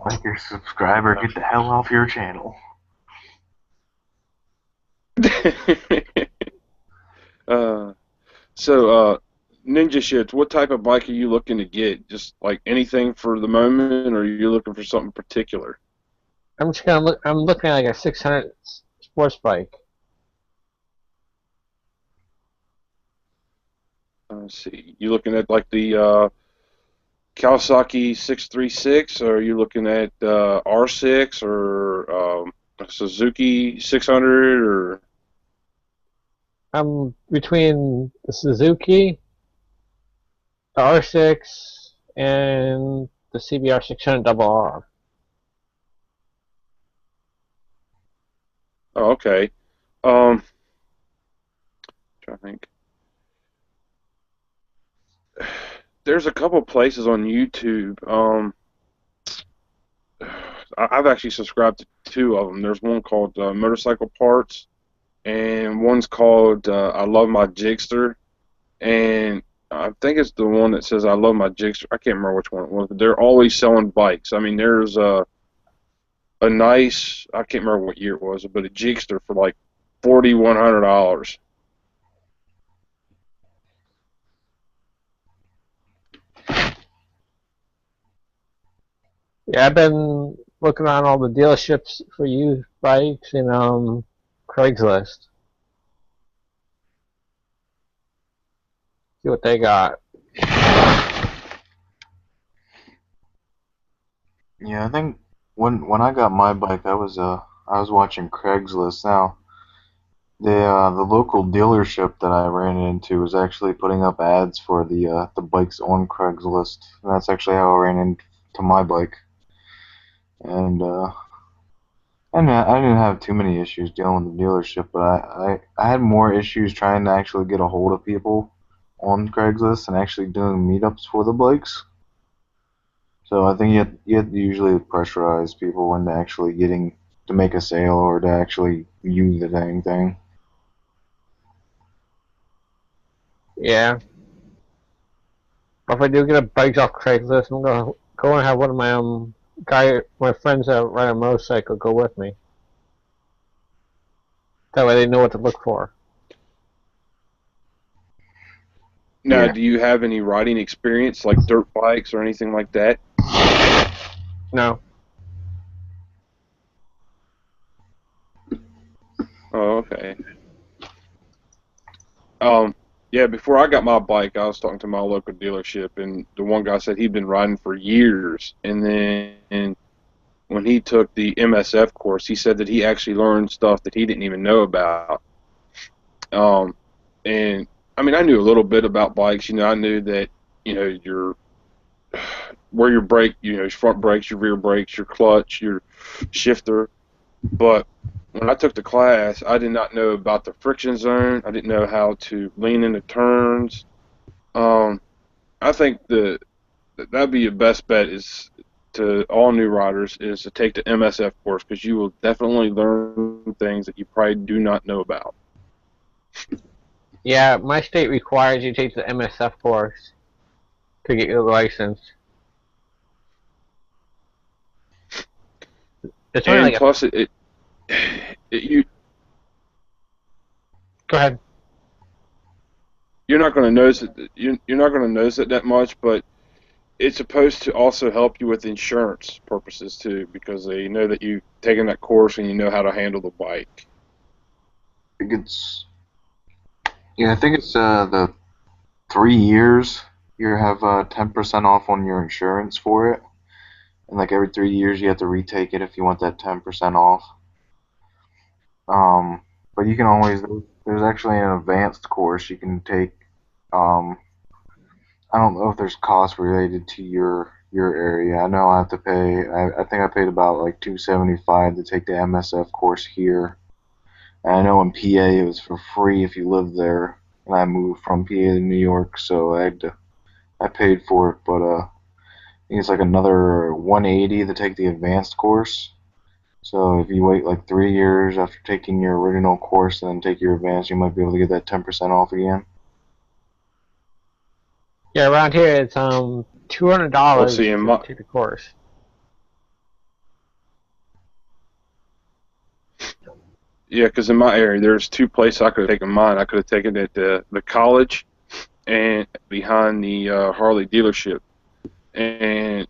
like your subscriber, get the hell off your channel. uh, so, Ninja Shits, what type of bike are you looking to get? Just like anything for the moment, or are you looking for something particular? I'm just gonna look. I'm looking at like a 600 sports bike. Let's see. You looking at like the Kawasaki 636, or are you looking at R6 or Suzuki 600, or I'm between the Suzuki, the R6, and the CBR 600 double R. oh, okay. Um, trying to think. There's a couple places on YouTube. I've actually subscribed to two of them. There's one called Motorcycle Parts, and one's called I Love My Jigster, and I think it's the one that says I Love My Jigster. I can't remember which one it was, but they're always selling bikes. I mean, there's a nice, I can't remember what year it was, but a Jigster for like $4,100. Yeah, I've been looking on all the dealerships for used bikes and Craigslist. See what they got. Yeah, I think when I got my bike, I was watching Craigslist. Now the local dealership that I ran into was actually putting up ads for the bikes on Craigslist. And that's actually how I ran into my bike. And I didn't have too many issues dealing with the dealership, but I had more issues trying to actually get a hold of people on Craigslist and actually doing meetups for the bikes. So I think you have to usually pressurize people into actually getting to make a sale or to actually use the dang thing. Yeah. But if I do get a bike off Craigslist, I'm gonna go and have one of my friends that ride a motorcycle go with me. That way they know what to look for. Now, Yeah. do you have any riding experience, like dirt bikes or anything like that? No. Oh, okay. Um, yeah, before I got my bike, I was talking to my local dealership, and the one guy said he'd been riding for years. And then when he took the MSF course, he said that he actually learned stuff that he didn't even know about. Um, and I mean, I knew a little bit about bikes. I knew that your where your brake, your front brakes, your rear brakes, your clutch, your shifter. But when I took the class, I did not know about the friction zone. I didn't know how to lean into turns. Um, I think that'd be your best bet is to all new riders is to take the MSF course because you will definitely learn things that you probably do not know about. Yeah, my state requires you take the MSF course to get your license. It's only And like a. plus, you Go ahead. you're not going to notice it. You're not going to notice it that much, but it's supposed to also help you with insurance purposes too, because they know that you've taken that course and you know how to handle the bike. I think it's yeah, I think it's the 3 years you have 10% off on your insurance for it. And like every 3 years you have to retake it if you want that 10% off. But you can always there's actually an advanced course you can take. Um, I don't know if there's costs related to your area. I know I have to pay. I think I paid about like 275 to take the MSF course here. And I know in PA it was for free if you lived there. And I moved from PA to New York, so I paid for it. But I think it's like another 180 to take the advanced course. So if you wait like 3 years after taking your original course and then take your advanced, you might be able to get that 10% off again. Yeah, around here it's Well, $200 see, in to my take the course. yeah, because in my area there's two places I could have taken mine. I could have taken it at the college and behind the Harley dealership. And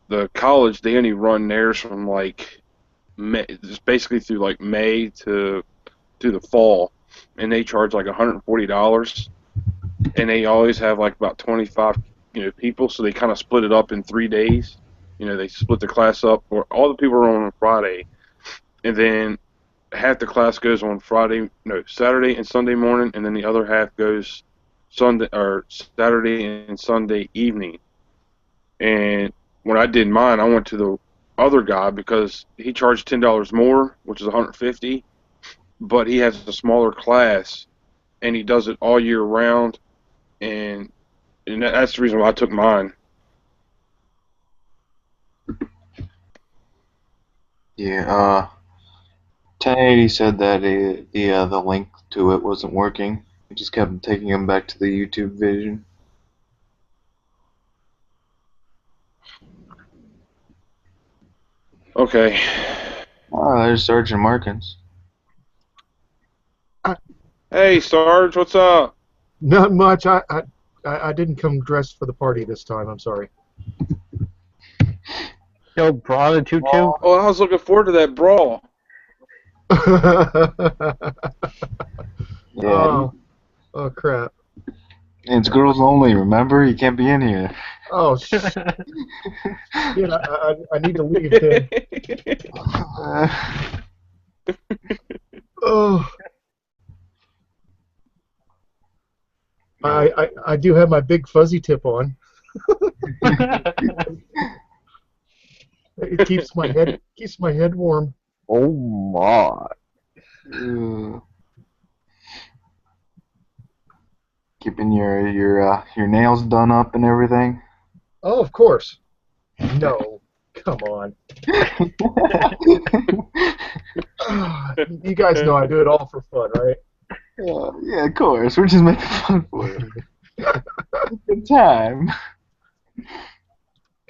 the college they only run theirs from like May, just basically through like May to the fall, and they charge like $140, and they always have like about 25 people, so they kind of split it up in 3 days. They split the class up, or all the people are on Friday, and then half the class goes on Friday, no, Saturday and Sunday morning, and then the other half goes Sunday or Saturday and Sunday evening. And when I did mine, I went to the other guy because he charged $10 more, which is 150, but he has a smaller class and he does it all year round, and that's the reason why I took mine. Yeah, 1080 said that the link to it wasn't working. It just kept taking him back to the YouTube vision. Okay, Oh, there's Sergeant Markins. Hey, Sarge, what's up? Not much. I didn't come dressed for the party this time. I'm sorry. Yo, bra the tutu. Oh, I was looking forward to that brawl. Yeah. Oh crap. It's girls only, remember? You can't be in here. Oh shit. I need to leave then. Oh. I do have my big fuzzy tip on. It keeps my head warm. Oh my. Keeping your nails done up and everything. Oh, of course. No. Come on. You guys know I do it all for fun, right? Yeah, of course. We're just making fun for it. Good time.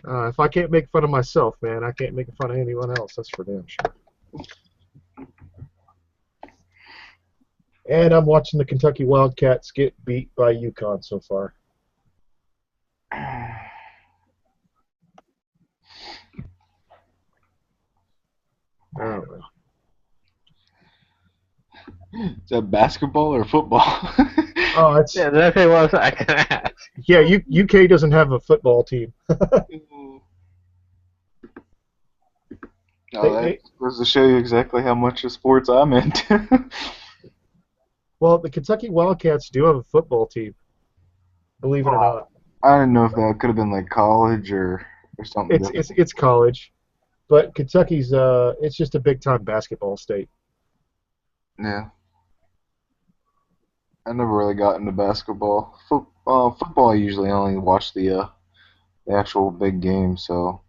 If I can't make fun of myself, man, I can't make fun of anyone else. That's for damn sure. And I'm watching the Kentucky Wildcats get beat by UConn so far. Oh, Is that basketball or football? oh, it's Yeah, that's what I was I can ask. yeah. UK doesn't have a football team. That goes to show you exactly how much of sports I'm into. Well, the Kentucky Wildcats do have a football team. Believe it or not, I didn't know if that could have been like college or something. it's college, but Kentucky's it's just a big time basketball state. Yeah. I never really got into basketball. Football, I usually only watch the actual big games. So.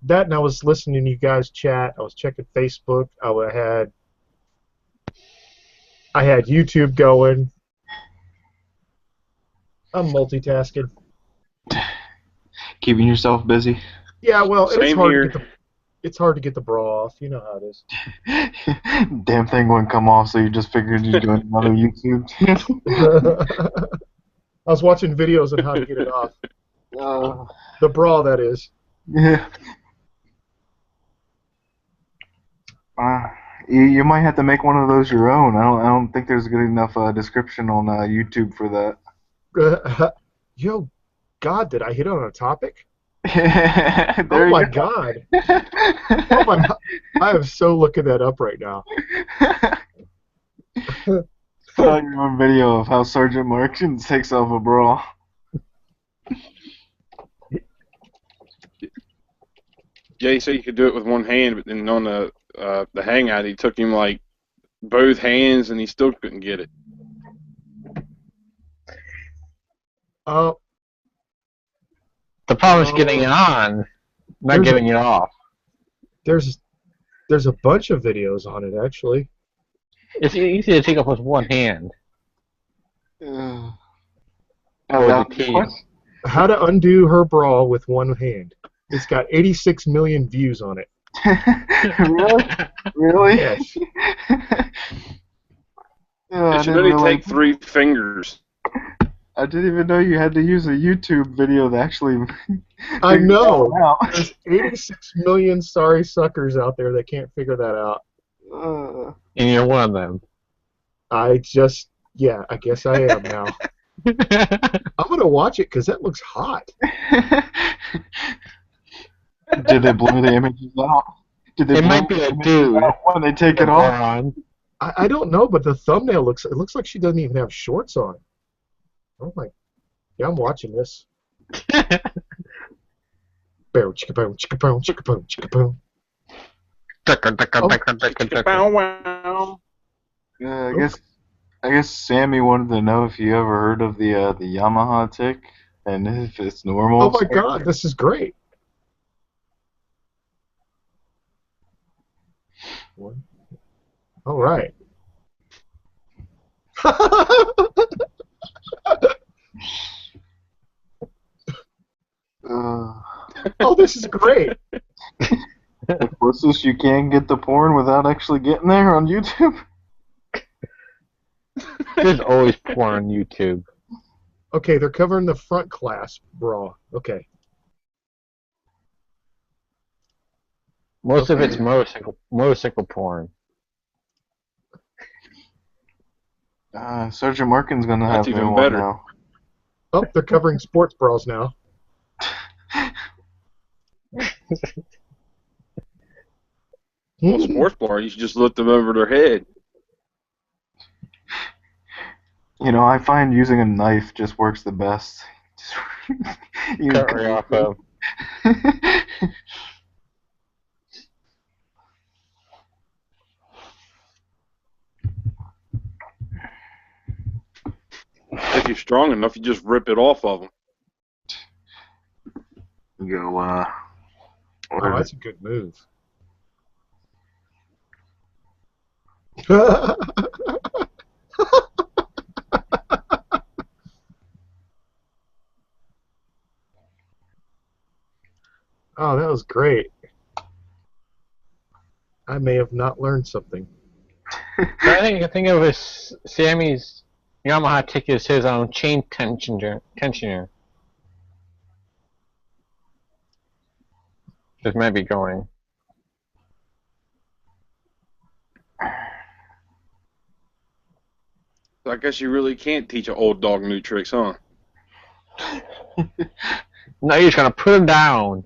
That and I was listening to you guys chat. I was checking Facebook. I had YouTube going. I'm multitasking. Keeping yourself busy. Yeah, well, and Same here. it's hard to get the bra off. You know how it is. Damn thing wouldn't come off, so you just figured you'd do another YouTube. I was watching videos on how to get it off. The bra, that is. Yeah. You might have to make one of those your own. I don't think there's good enough description on YouTube for that. Yo, God, did I hit on a topic? There Oh you my go. God! Oh my! I am so looking that up right now. Saw your own video of how Sergeant Markins takes off a bra. Jay said you could do it with one hand, but then on the hangout, he took him like both hands, and he still couldn't get it. The problem is getting it on, not getting it off. There's a bunch of videos on it actually. It's easy to take off with one hand. Oh, With the keys. How to undo her bra with one hand. It's got 86 million views on it. Really? Really? Yes. It should only take 3 fingers. I didn't even know you had to use a YouTube video to actually. I know. Out. There's 86 million sorry suckers out there that can't figure that out. And you're one of them. I guess I am now. I'm gonna watch it because that looks hot. Did they blur the images out? It might be a dude when they take it off. I don't know, but the thumbnail looks like she doesn't even have shorts on. Oh my! Yeah, I'm watching this. Boom, chicka boom, chicka boom, chicka boom, chicka boom. Bow wow. I guess Sammy wanted to know if you ever heard of the Yamaha tick and if it's normal. Oh my God, this is great. All right. Oh, this is great. The closest you can get to porn without actually getting there on YouTube. There's always porn on YouTube. Okay, they're covering the front clasp bra. Okay. Most of it's motorcycle porn. Sergeant Markin's gonna That's have even new better. one now. Oh, they're covering sports bras now. Well, sports bar, you should just lift them over their head. You know, I find using a knife just works the best. You Cut right off of. If you're strong enough, you just rip it off of them. Go, Oh, what is that's it? a good move. Oh, that was great. I may have not learned something. I think of his Sammy's Yamaha ticket is his chain tensioner. This might be going. So I guess you really can't teach an old dog new tricks, huh? No, you're just gonna put him down.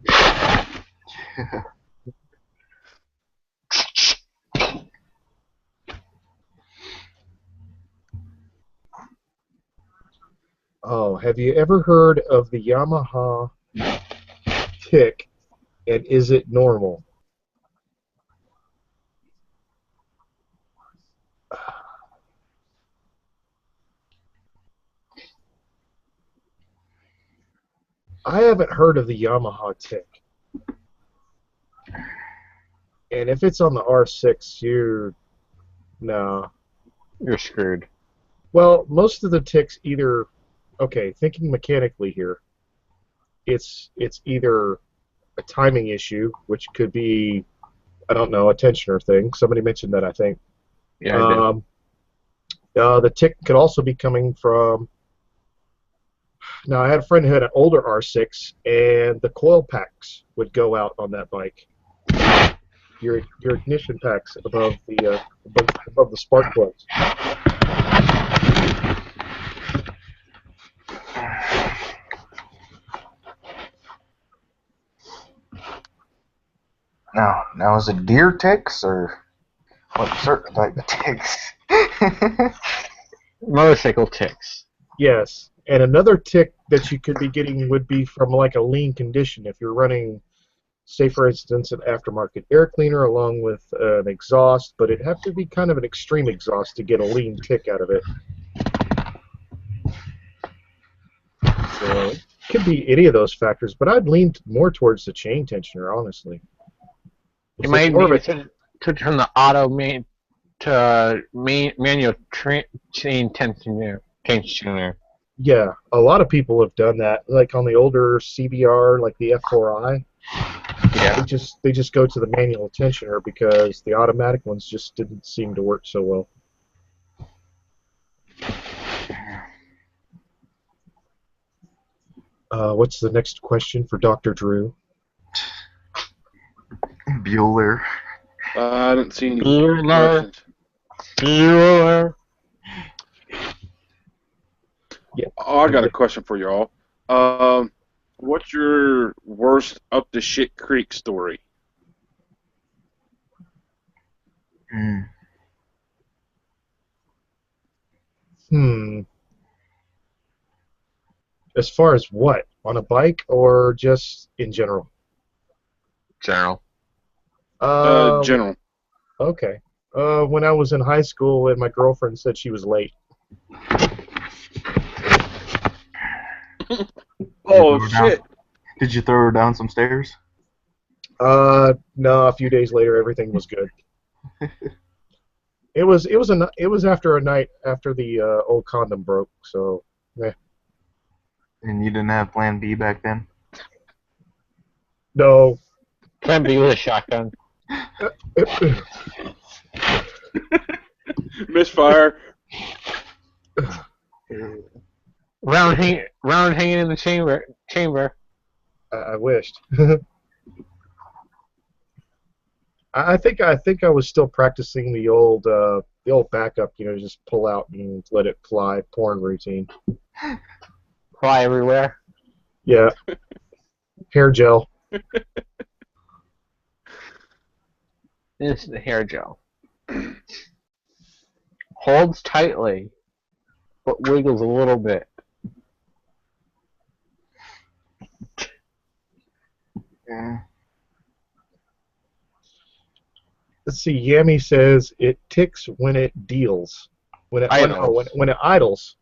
Oh, have you ever heard of the Yamaha tick, and is it normal? I haven't heard of the Yamaha tick. And if it's on the R6, no. You're screwed. Well, most of the ticks either, okay, thinking mechanically here, it's either a timing issue, which could be, I don't know, a tensioner thing. Somebody mentioned that, I think. Yeah, I did. The tick could also be coming from. Now, I had a friend who had an older R6, and the coil packs would go out on that bike. Your ignition packs above the spark plugs. Now is it deer ticks or what certain type of ticks? Motorcycle ticks. Yes, and another tick that you could be getting would be from like a lean condition if you're running, say for instance, an aftermarket air cleaner along with an exhaust, but it'd have to be kind of an extreme exhaust to get a lean tick out of it. So it could be any of those factors, but I'd lean more towards the chain tensioner, honestly. It might more of be a- to turn the auto manual chain tensioner. Yeah, a lot of people have done that, like on the older CBR, like the F4i. Yeah. They just go to the manual tensioner because the automatic ones just didn't seem to work so well. What's the next question for Dr. Drew? Bueller. I didn't see any Bueller. questions. Bueller. Yeah. Oh, I got a question for y'all. What's your worst up the shit creek story? As far as what? On a bike or just in general? General. General. Okay. When I was in high school and my girlfriend said she was late. Oh, shit. Did you throw her down some stairs? No, a few days later everything was good. It was after a night after the old condom broke, so And you didn't have Plan B back then? No. Can be with a shotgun. Misfire. Round hanging in the chamber. I wished. I think I was still practicing the old backup, just pull out and let it fly porn routine. Fly everywhere. Yeah. Hair gel. This is the hair gel. Holds tightly, but wiggles a little bit. Yeah. Let's see. Yami says it ticks when it deals. When it Idles. when it idles.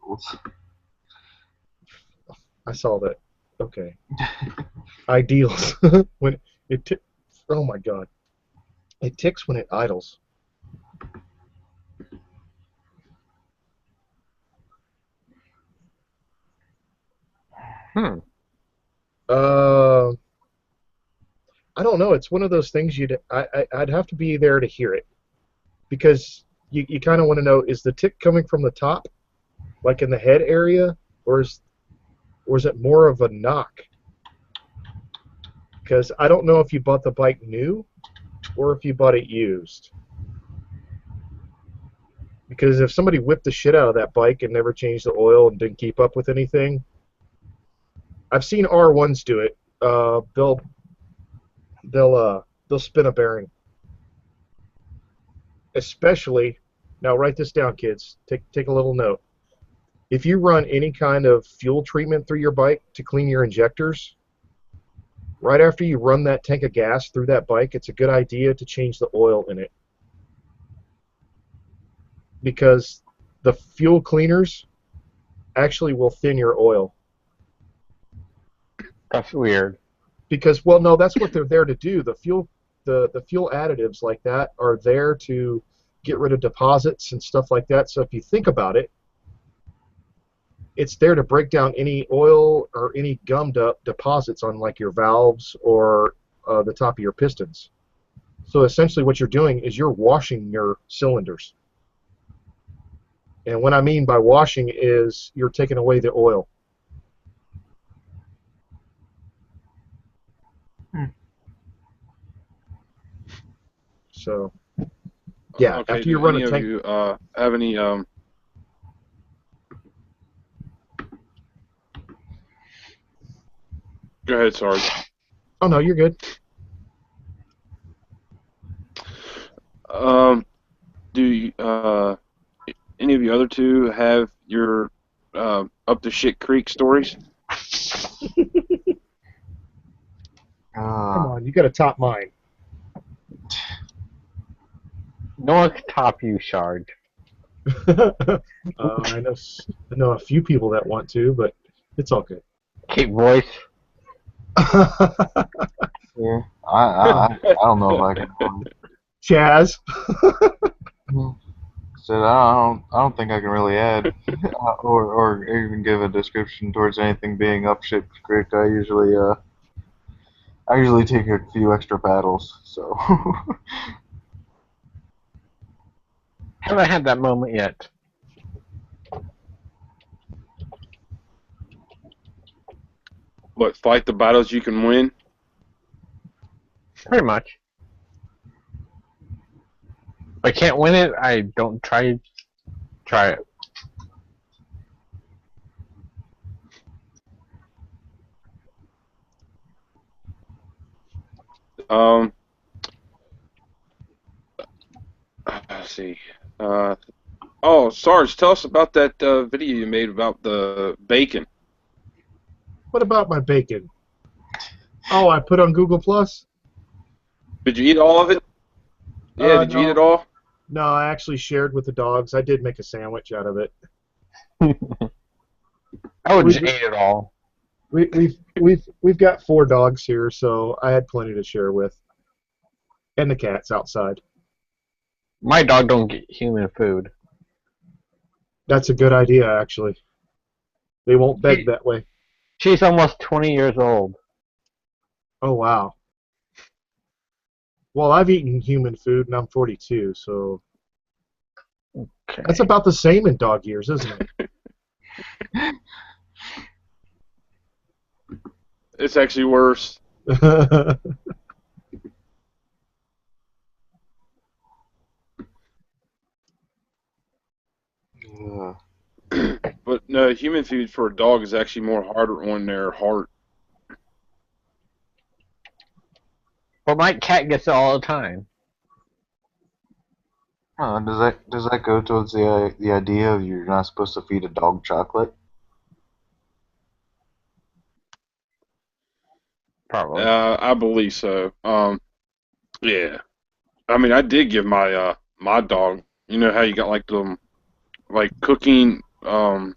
I saw that. Okay. Ideals. When it oh my god. It ticks when it idles. I don't know. It's one of those things I'd have to be there to hear it, because you kind of want to know, is the tick coming from the top, like in the head area, or is it more of a knock? Because I don't know if you bought the bike new or if you bought it used. Because if somebody whipped the shit out of that bike and never changed the oil and didn't keep up with anything, I've seen R1s do it. They'll spin a bearing. Especially, now write this down, kids. Take a little note. If you run any kind of fuel treatment through your bike to clean your injectors, right after you run that tank of gas through that bike, it's a good idea to change the oil in it. Because the fuel cleaners actually will thin your oil. That's weird. Because, well, no, that's what they're there to do. The fuel additives like that are there to get rid of deposits and stuff like that. So if you think about it, it's there to break down any oil or any gummed up deposits on like your valves or the top of your pistons. So essentially what you're doing is you're washing your cylinders. And what I mean by washing is you're taking away the oil. So, yeah, Okay, after you do run any a of tank... you have any Go ahead, Sarge. Oh, no, you're good. Do you, any of you other two have your up the shit creek stories? Come on, you got to top mine. No one can top you, Shard. I know a few people that want to, but it's all good. Keep voice. Yeah. I don't know if I can. Chaz. Said I don't think I can really add or even give a description towards anything being up shit creek. I usually take a few extra paddles. So. Haven't had that moment yet. What, fight the battles you can win? Pretty much. If I can't win it, I don't try it. Let's see. Oh, Sarge, tell us about that video you made about the bacon. What about my bacon? Oh, I put on Google Plus? Did you eat all of it? Yeah, did you eat No. it all? No, I actually shared with the dogs. I did make a sandwich out of it. I would just eat it all. We've got 4 dogs here, so I had plenty to share with, and the cats outside. My dog don't get human food. That's a good idea, actually. They won't beg that way. She's almost 20 years old. Oh wow! Well, I've eaten human food, and I'm 42, so Okay. that's about the same in dog years, isn't It's actually worse. it? Yeah. But no, human food for a dog is actually more harder on their heart. Well, my cat gets it all the time. Does that go towards the idea of you're not supposed to feed a dog chocolate? Probably. I believe so. Yeah. I mean, I did give my dog. You know how you got like them like cooking uh,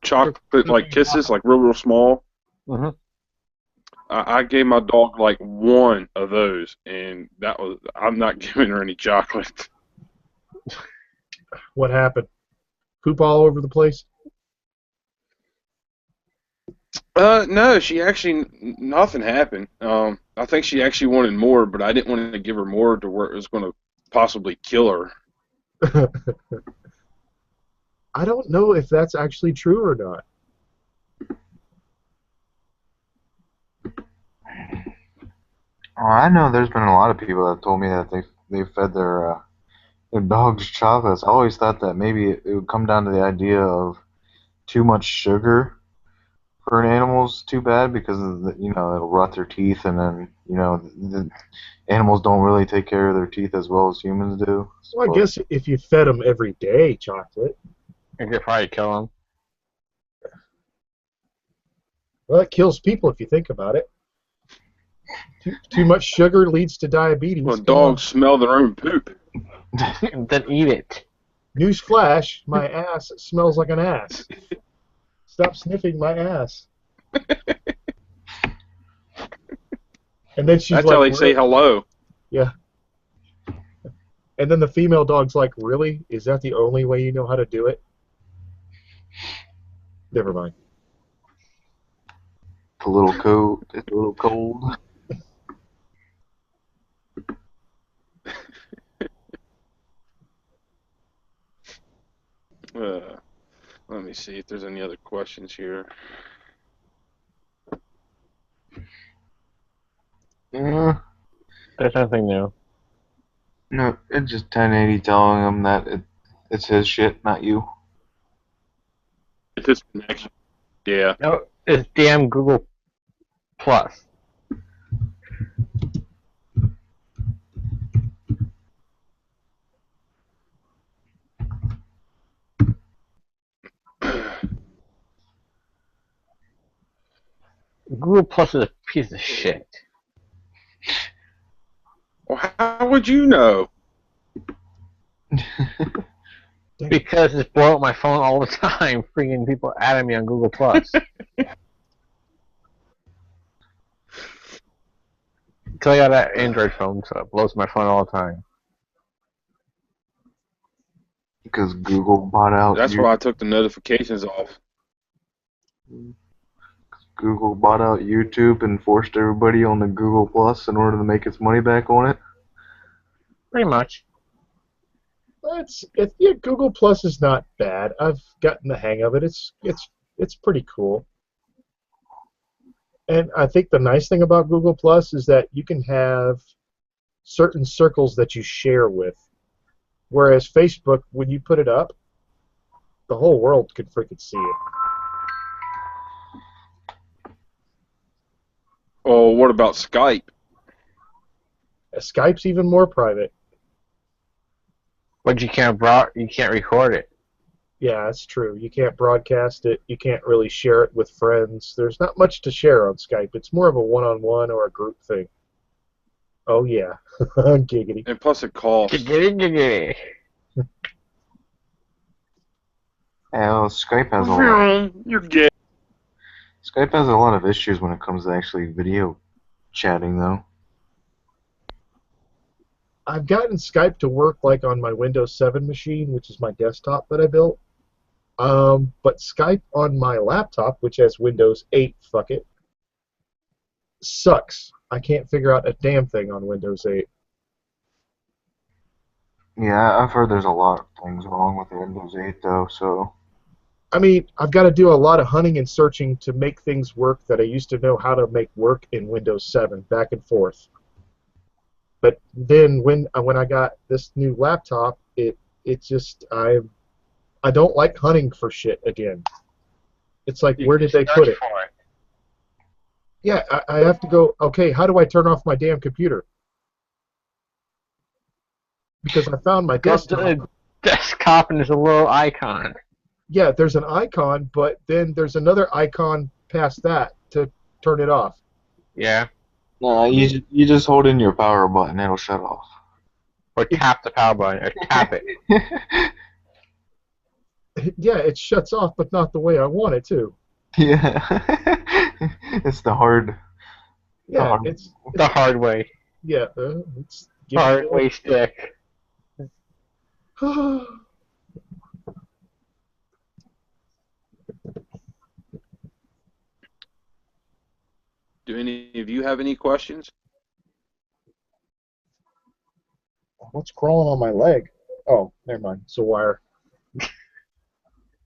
chocolate like kisses, like real small. Mm-hmm. I gave my dog like one of those, and that was I'm not giving her any chocolate. What happened? Poop all over the place? No, she actually nothing happened. I think she actually wanted more, but I didn't want to give her more to where it was going to possibly kill her. I don't know if that's actually true or not. Oh, I know there's been a lot of people that told me that they fed their dogs chocolates. I always thought that maybe it would come down to the idea of too much sugar for an animal's too bad because of it'll rot their teeth, and then the animals don't really take care of their teeth as well as humans do. Well, I But guess if you fed them every day chocolate, You could probably kill him. well, it kills people if you think about it. Too much sugar leads to diabetes. Well, Come on. dogs smell their own poop. Then eat it. Newsflash, my ass smells like an ass. Stop sniffing my ass. And then she's That's like, how they say hello. yeah. And then the female dog's like, really? Is that the only way you know how to do it? Never mind. it's a little cold. It's a little cold. Let me see if there's any other questions here. Yeah. There's nothing new. No, it's just 1080 telling him that it's his shit, not you. It's this connection. Yeah. No, it's damn Google Plus. Google Plus is a piece of shit. Well, how would you know? Because it's blowing up my phone all the time, freaking people adding me on Google Plus. Because I got an Android phone, so it blows my phone all the time. Because Google bought out That's why I took the notifications off. Google bought out YouTube and forced everybody on the Google Plus in order to make its money back on it. Pretty much. Yeah, Google Plus is not bad. I've gotten the hang of it. It's pretty cool. And I think the nice thing about Google Plus is that you can have certain circles that you share with. Whereas Facebook, when you put it up, the whole world could freaking see it. Oh, what about Skype? Skype's even more private. But you can't record it. Yeah, that's true. You can't broadcast it. You can't really share it with friends. There's not much to share on Skype. It's more of a one-on-one or a group thing. Oh, yeah. Giggity. And plus it costs. Giggity. Skype has a lot. You're gay. Skype has a lot of issues when it comes to actually video chatting, though. I've gotten Skype to work like on my Windows 7 machine, which is my desktop that I built. But Skype on my laptop, which has Windows 8, fuck it, sucks. I can't figure out a damn thing on Windows 8. Yeah, I've heard there's a lot of things wrong with Windows 8 though, so I mean, I've got to do a lot of hunting and searching to make things work that I used to know how to make work in Windows 7, back and forth. But then when I got this new laptop, it just I don't like hunting for shit again. It's like, where did they put it? Yeah, I have to go, okay, how do I turn off my damn computer? Because I found my Go to desktop. the desktop and there's a little icon. Yeah, there's an icon, but then there's another icon past that to turn it off. Yeah. no, you just hold in your power button, it'll shut off. Or tap the power button, or tap it. Yeah, it shuts off, but not the way I want it to. Yeah, it's the hard. Yeah, Oh. it's The hard way. yeah, it's Hard way stick. Do any of you have any questions? What's crawling on my leg? Oh, never mind. It's a wire.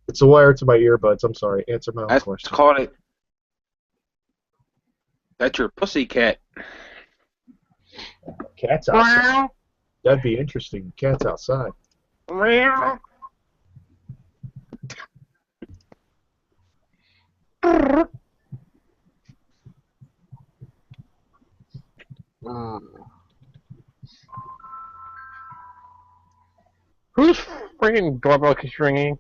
It's a wire to my earbuds. I'm sorry. Answer my own That's question. called it. That's your pussy cat. Cat's outside. That'd be interesting. Cat's outside. Whose freaking doorbell keeps ringing?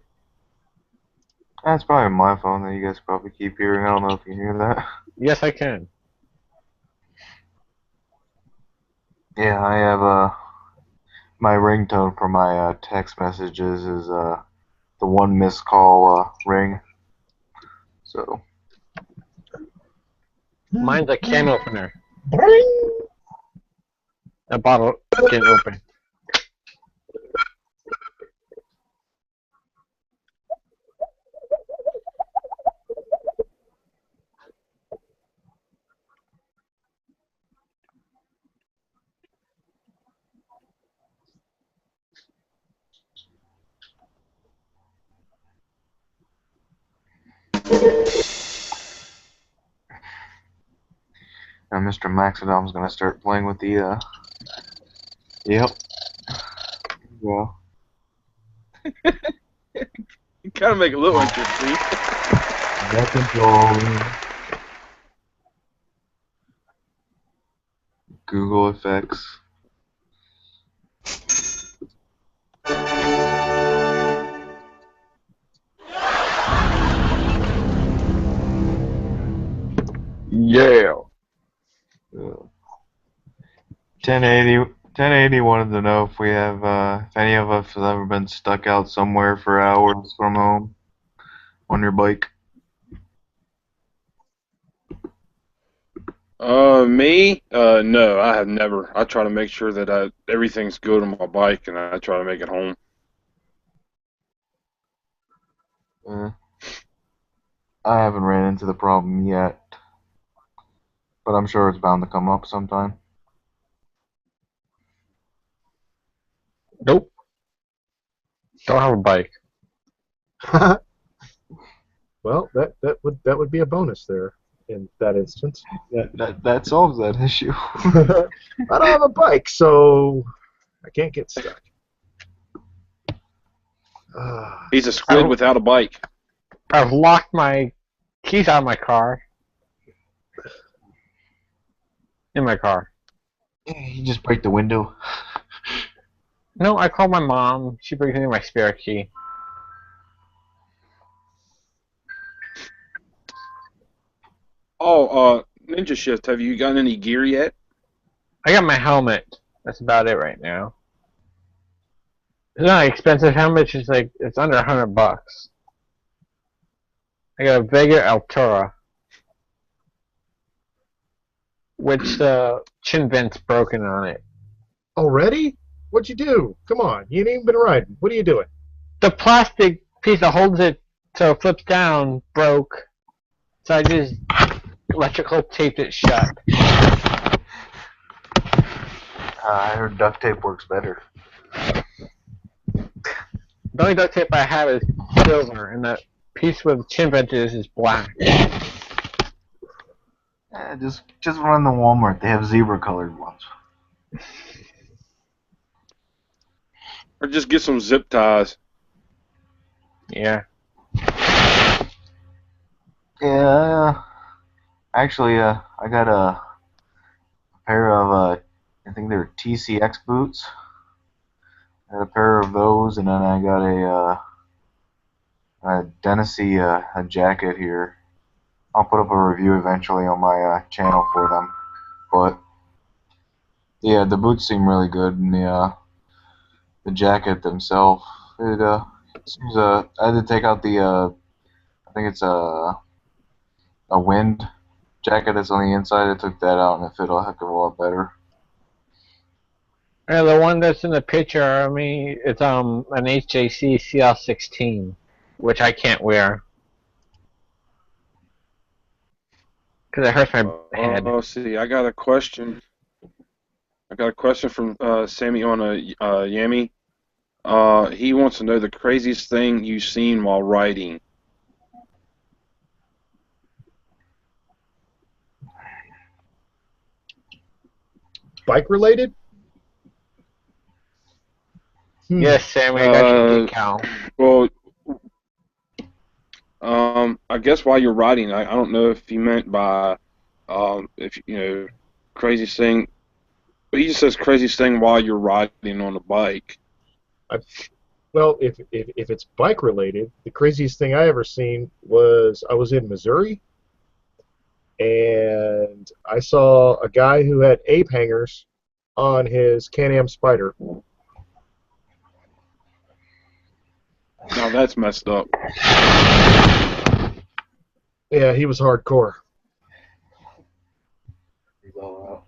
That's probably my phone that you guys probably keep hearing. I don't know if you hear that. Yes, I can. Yeah, I have my ringtone for my text messages is the one missed call ring. So Mine's a can opener. A bottle can open. now MrMaxodom's gonna start playing with the Yep. Well. You kind of make it a little interesting. Got control. Google effects. Yeah. 1080 wanted to know if we have, if any of us have ever been stuck out somewhere for hours from home on your bike. Me? No, I have never. I try to make sure that everything's good on my bike, and I try to make it home. I haven't ran into the problem yet, but I'm sure it's bound to come up sometime. Nope. Don't have a bike. Well, that would be a bonus there in that instance. That solves that issue. I don't have a bike, so I can't get stuck. He's a squid without a bike. I've locked my keys out of my car. In my car. You just break the window. No, I called my mom. She brings me my spare key. Oh, Ninja Shift, have you gotten any gear yet? I got my helmet. That's about it right now. It's not an expensive helmet. It's under $100. I got a Vega Altura, which the chin vent's broken on it. Already? What'd you do? Come on, you ain't even been riding. What are you doing? The plastic piece that holds it so it flips down broke, so I just electrical taped it shut. I heard duct tape works better. The only duct tape I have is silver, and the piece with chin benches is black. Just run the Walmart. They have zebra colored ones. Or just get some zip ties. Yeah. Yeah. Actually, I got a pair of I think they were TCX boots. I got a pair of those, and then I got a Dennessy a jacket here. I'll put up a review eventually on my channel for them. But yeah, the boots seem really good, and the jacket themselves. It seems I had to take out the I think it's a wind jacket that's on the inside. I took that out, and it fit a heck of a lot better. Yeah, the one that's in the picture, I mean, it's an HJC CL16, which I can't wear because it hurts my head. Oh, see, I got a question. I got a question from Sammy on a Yami. He wants to know the craziest thing you've seen while riding. Bike related? Yes, Sammy, I got your decal. Well, I guess while you're riding, I don't know if he meant by, if you know, craziest thing. But he just says craziest thing while you're riding on a bike. Well, if it's bike related, the craziest thing I ever seen was I was in Missouri, and I saw a guy who had ape hangers on his Can-Am Spider. Now that's messed up. Yeah, he was hardcore. He's all out.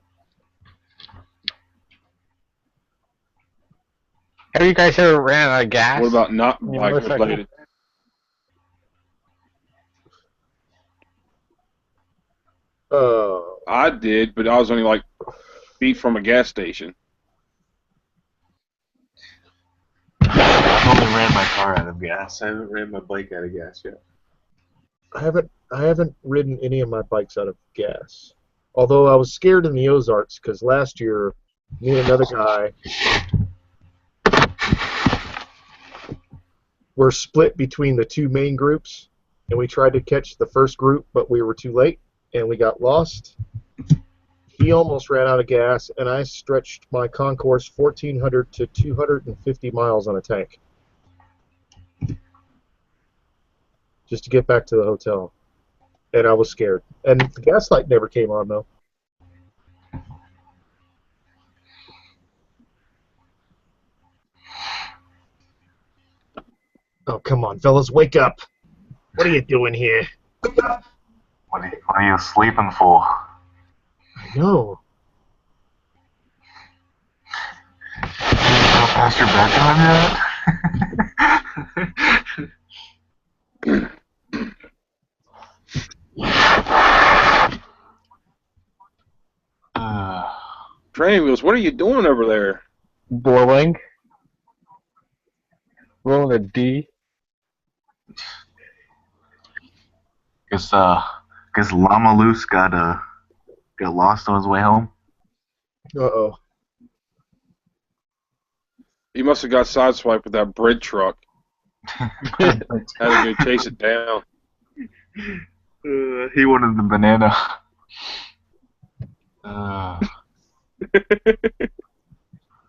Have you guys ever ran out of gas? What about not Yeah, bike motorcycle. related? I did, but I was only like feet from a gas station. I've only ran my car out of gas. I haven't ran my bike out of gas yet. I haven't ridden any of my bikes out of gas. Although I was scared in the Ozarks because last year, me and another guy were split between the two main groups, and we tried to catch the first group, but we were too late, and we got lost. He almost ran out of gas, and I stretched my concourse 1,400 to 250 miles on a tank just to get back to the hotel. And I was scared. And the gas light never came on, though. Oh, come on, fellas, wake up. What are you doing here? What are you sleeping for? I know. Not past your bedtime yet? Training wheels, what are you doing over there? Boiling. Rolling a D. Guess Llama Loose got lost on his way home. Uh-oh. He must have got sideswiped with that bread truck. Had to go chase it down. He wanted the banana.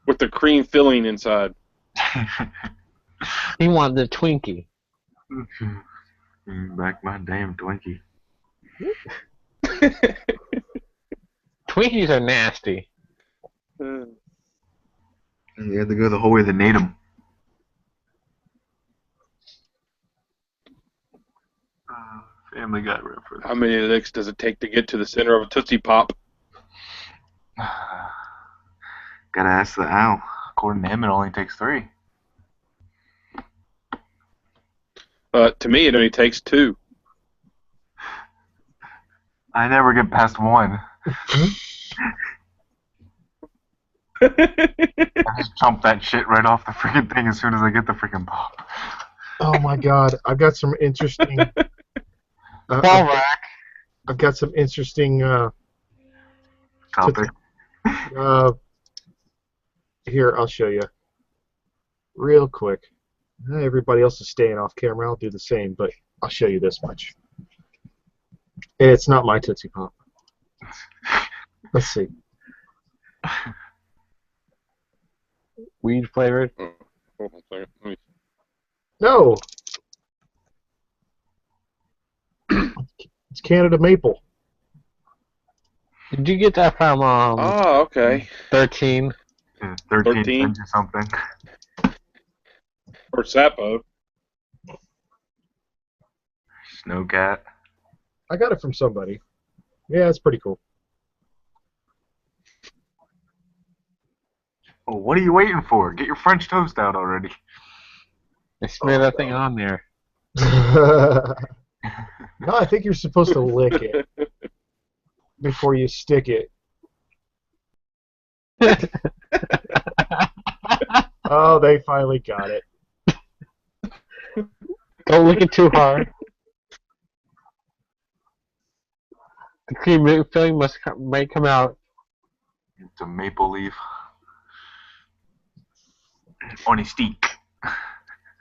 With the cream filling inside. He wanted the Twinkie. Back my damn Twinkie. Twinkies are nasty. You had to go the whole way to Natum. Family Guy reference. How many licks does it take to get to the center of a Tootsie Pop? Gotta ask the owl. According to him, it only takes 3. To me, it only takes 2. I never get past 1. I just jump that shit right off the freaking thing as soon as I get the freaking pop. Oh my God, I've got some interesting. Ball rack. I've got some interesting. Topic. Here, I'll show you. Real quick. Everybody else is staying off camera. I'll do the same, but I'll show you this much. It's not my Tootsie Pop. Let's see. Weed flavored. Oh, hold on a second. Let me... No! It's Canada Maple. Did you get that from Oh, okay. 13? 13 13? cents or something. Or Sapo. Snowcat. I got it from somebody. Yeah, it's pretty cool. Well, what are you waiting for? Get your French toast out already. They smear that thing on there. No, I think you're supposed to lick it before you stick it. Oh, they finally got it. Don't lick it too hard. The cream filling might come out. It's a maple leaf. On a stick.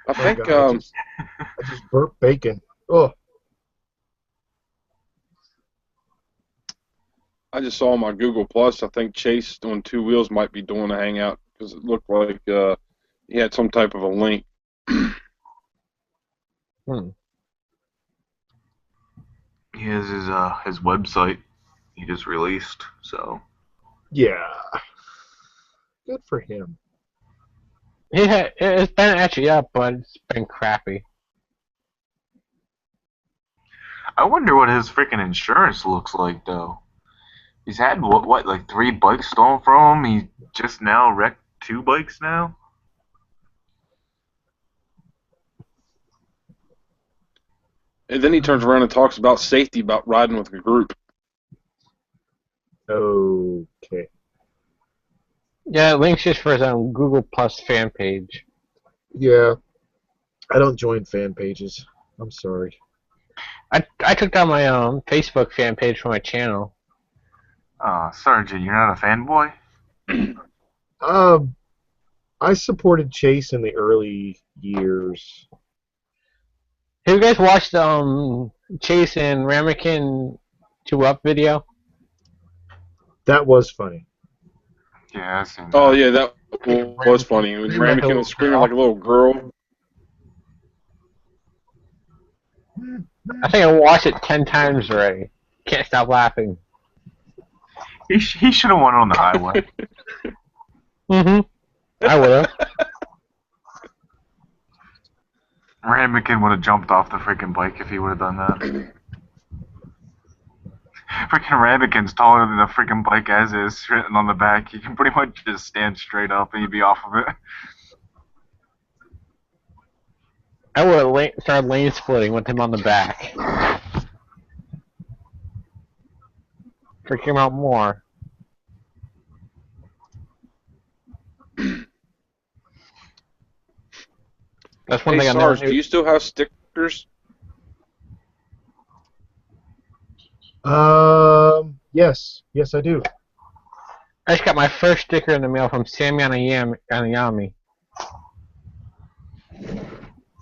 I think God, I just burped bacon. Oh, I just saw on my Google Plus. I think Chase on Two Wheels might be doing a hangout because it looked like he had some type of a link. He has his website he just released, so yeah. Good for him. It's been actually up, but it's been crappy. I wonder what his freaking insurance looks like though. He's had what like 3 bikes stolen from him. He just now wrecked 2 bikes now. And then he turns around and talks about safety, about riding with a group. Okay. Yeah, link's just for his own Google Plus fan page. Yeah. I don't join fan pages. I'm sorry. I took down my Facebook fan page for my channel. Sergeant, you're not a fanboy? I supported Chase in the early years. Have you guys watched Chase and Ramekin 2 Up video? That was funny. Yeah, I've seen that. Oh yeah, that was funny. When Ramekin was screaming like a little girl. I think I watched it 10 times already. Can't stop laughing. He should have won on the highway. I would have. Ramekin would have jumped off the freaking bike if he would have done that. Freaking Ramekin's taller than the freaking bike as is, sitting on the back. He can pretty much just stand straight up and he'd be off of it. I would have started lane splitting with him on the back. Freak him out more. That's one Hey thing I Sarge, never do you still have stickers? Yes, I do. I just got my first sticker in the mail from Sam Yanayami.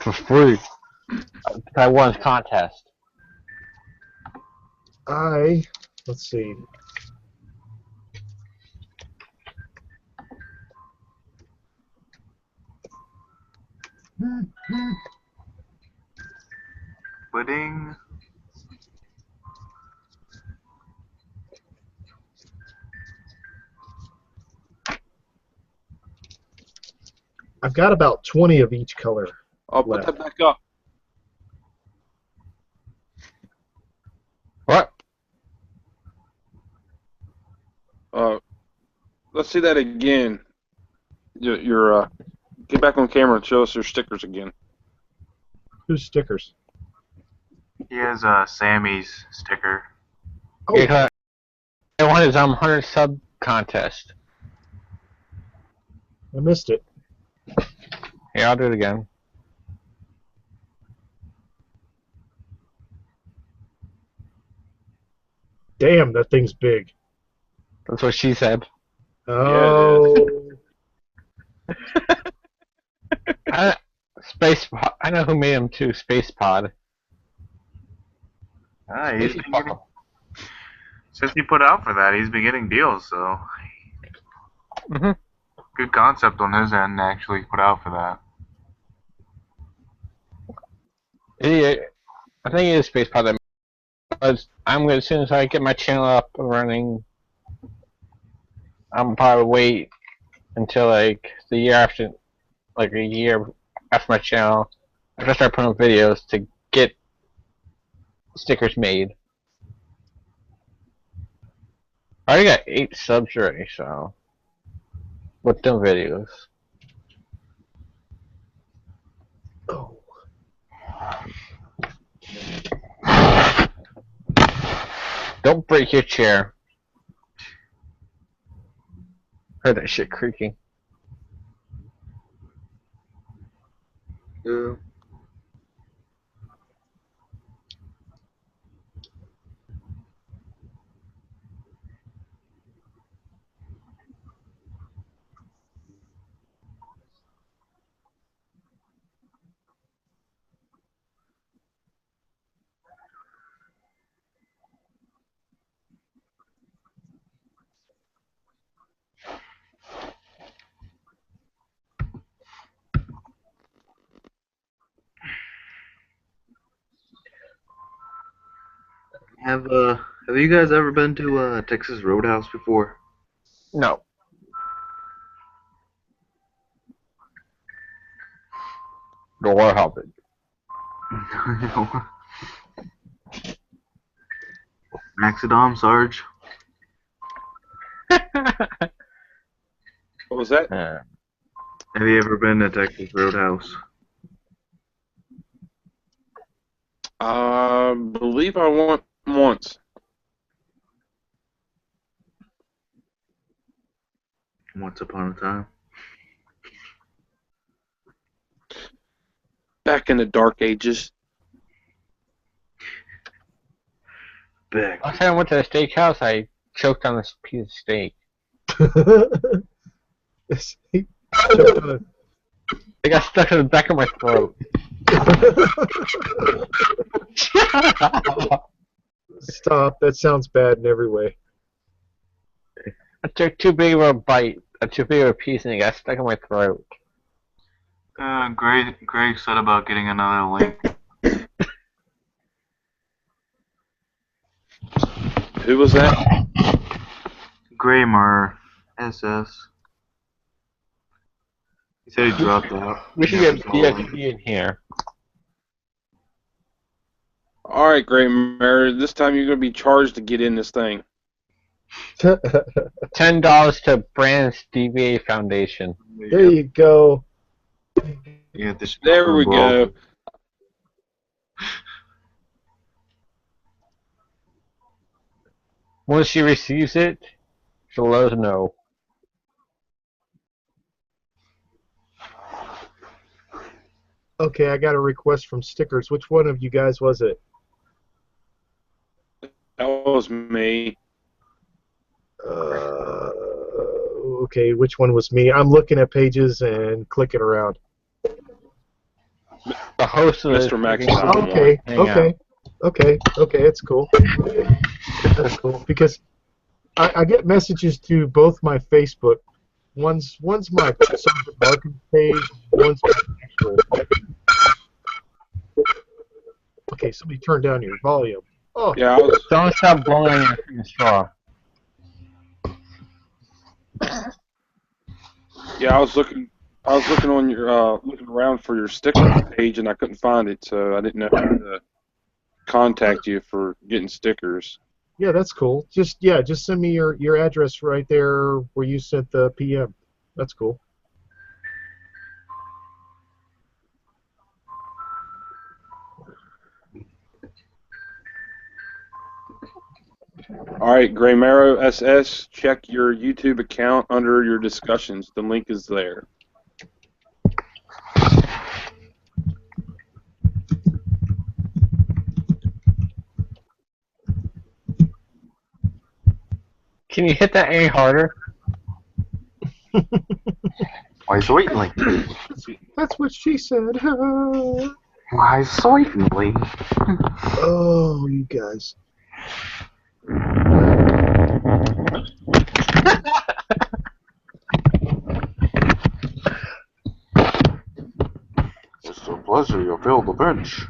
For free. I won his contest. Let's see. Pudding. I've got about 20 of each color. I'll put that back up. What? Let's see that again. Your get back on camera and show us your stickers again. Whose stickers? He has Sammy's sticker. Oh, Yeah, I won his 100 sub contest. I missed it. Here, I'll do it again. Damn, that thing's big. That's what she said. Oh. I know who made him too. Space Pod. Ah, he's Spacey been Pod. getting, since he put out for that, he's been getting deals. So Mhm. good concept on his end to actually put out for that. Yeah, I think it is Space Pod. I'm gonna, as soon as I get my channel up and running, I'm probably wait until like the year after, like a year after my channel, after I start putting up videos to get stickers made. I already got 8 subs already, so with them videos. Oh. Don't break your chair. Heard that shit creaking. Yeah. Have you guys ever been to Texas Roadhouse before? No. Door Hobbit. MrMaxodom's, Sarge. What was that? Have you ever been to Texas Roadhouse? I believe I went once. Once upon a time. Back in the dark ages. Back. Last time I went to the steakhouse, I choked on this piece of steak. He choked on It got stuck in the back of my throat. Stop. That sounds bad in every way. I took too big of a bite, too big of a piece, and it got stuck in my throat. Greg said about getting another link. Who was that? Graymer SS. He said he dropped out. We should Never get saw him. BFG in here. All right, Great Mary. This time you're gonna be charged to get in this thing. $10 to Brand's DBA Foundation. There you go. Yeah, this There we go. Once she receives it, she'll let us know. Okay, I got a request from stickers. Which one of you guys was it? That was me. Okay, which one was me? I'm looking at pages and clicking around. The host of Mr. Maxodom. Okay, Hang okay, it's cool. That's cool because I get messages to both my Facebook. One's my social marketing page. One's my actual. Okay, somebody turn down your volume. Oh, Yeah, Don't stop blowing your freaking straw. I was looking on your looking around for your sticker page and I couldn't find it, so I didn't know how to contact you for getting stickers. yeah, that's cool. Just send me your address right there where you sent the PM. That's cool. All right, Graymaro SS, check your YouTube account under your discussions. The link is there. Can you hit that any harder? Why certainly? That's what she said. Why certainly? Oh, you guys. It's a pleasure you filled the bench.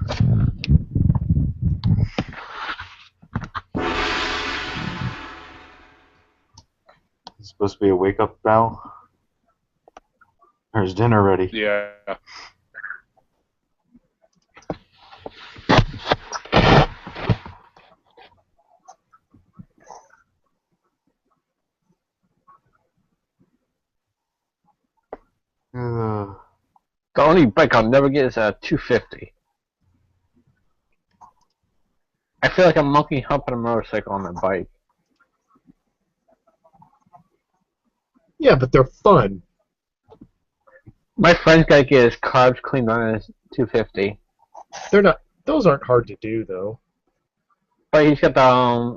It's supposed to be a wake-up now? Or is dinner ready? Yeah. The only bike I'll never get is a 250. I feel like a monkey humping a motorcycle on that bike. Yeah, but they're fun. My friend's got to get his carbs cleaned on his 250. They're not. Those aren't hard to do, though. But he's got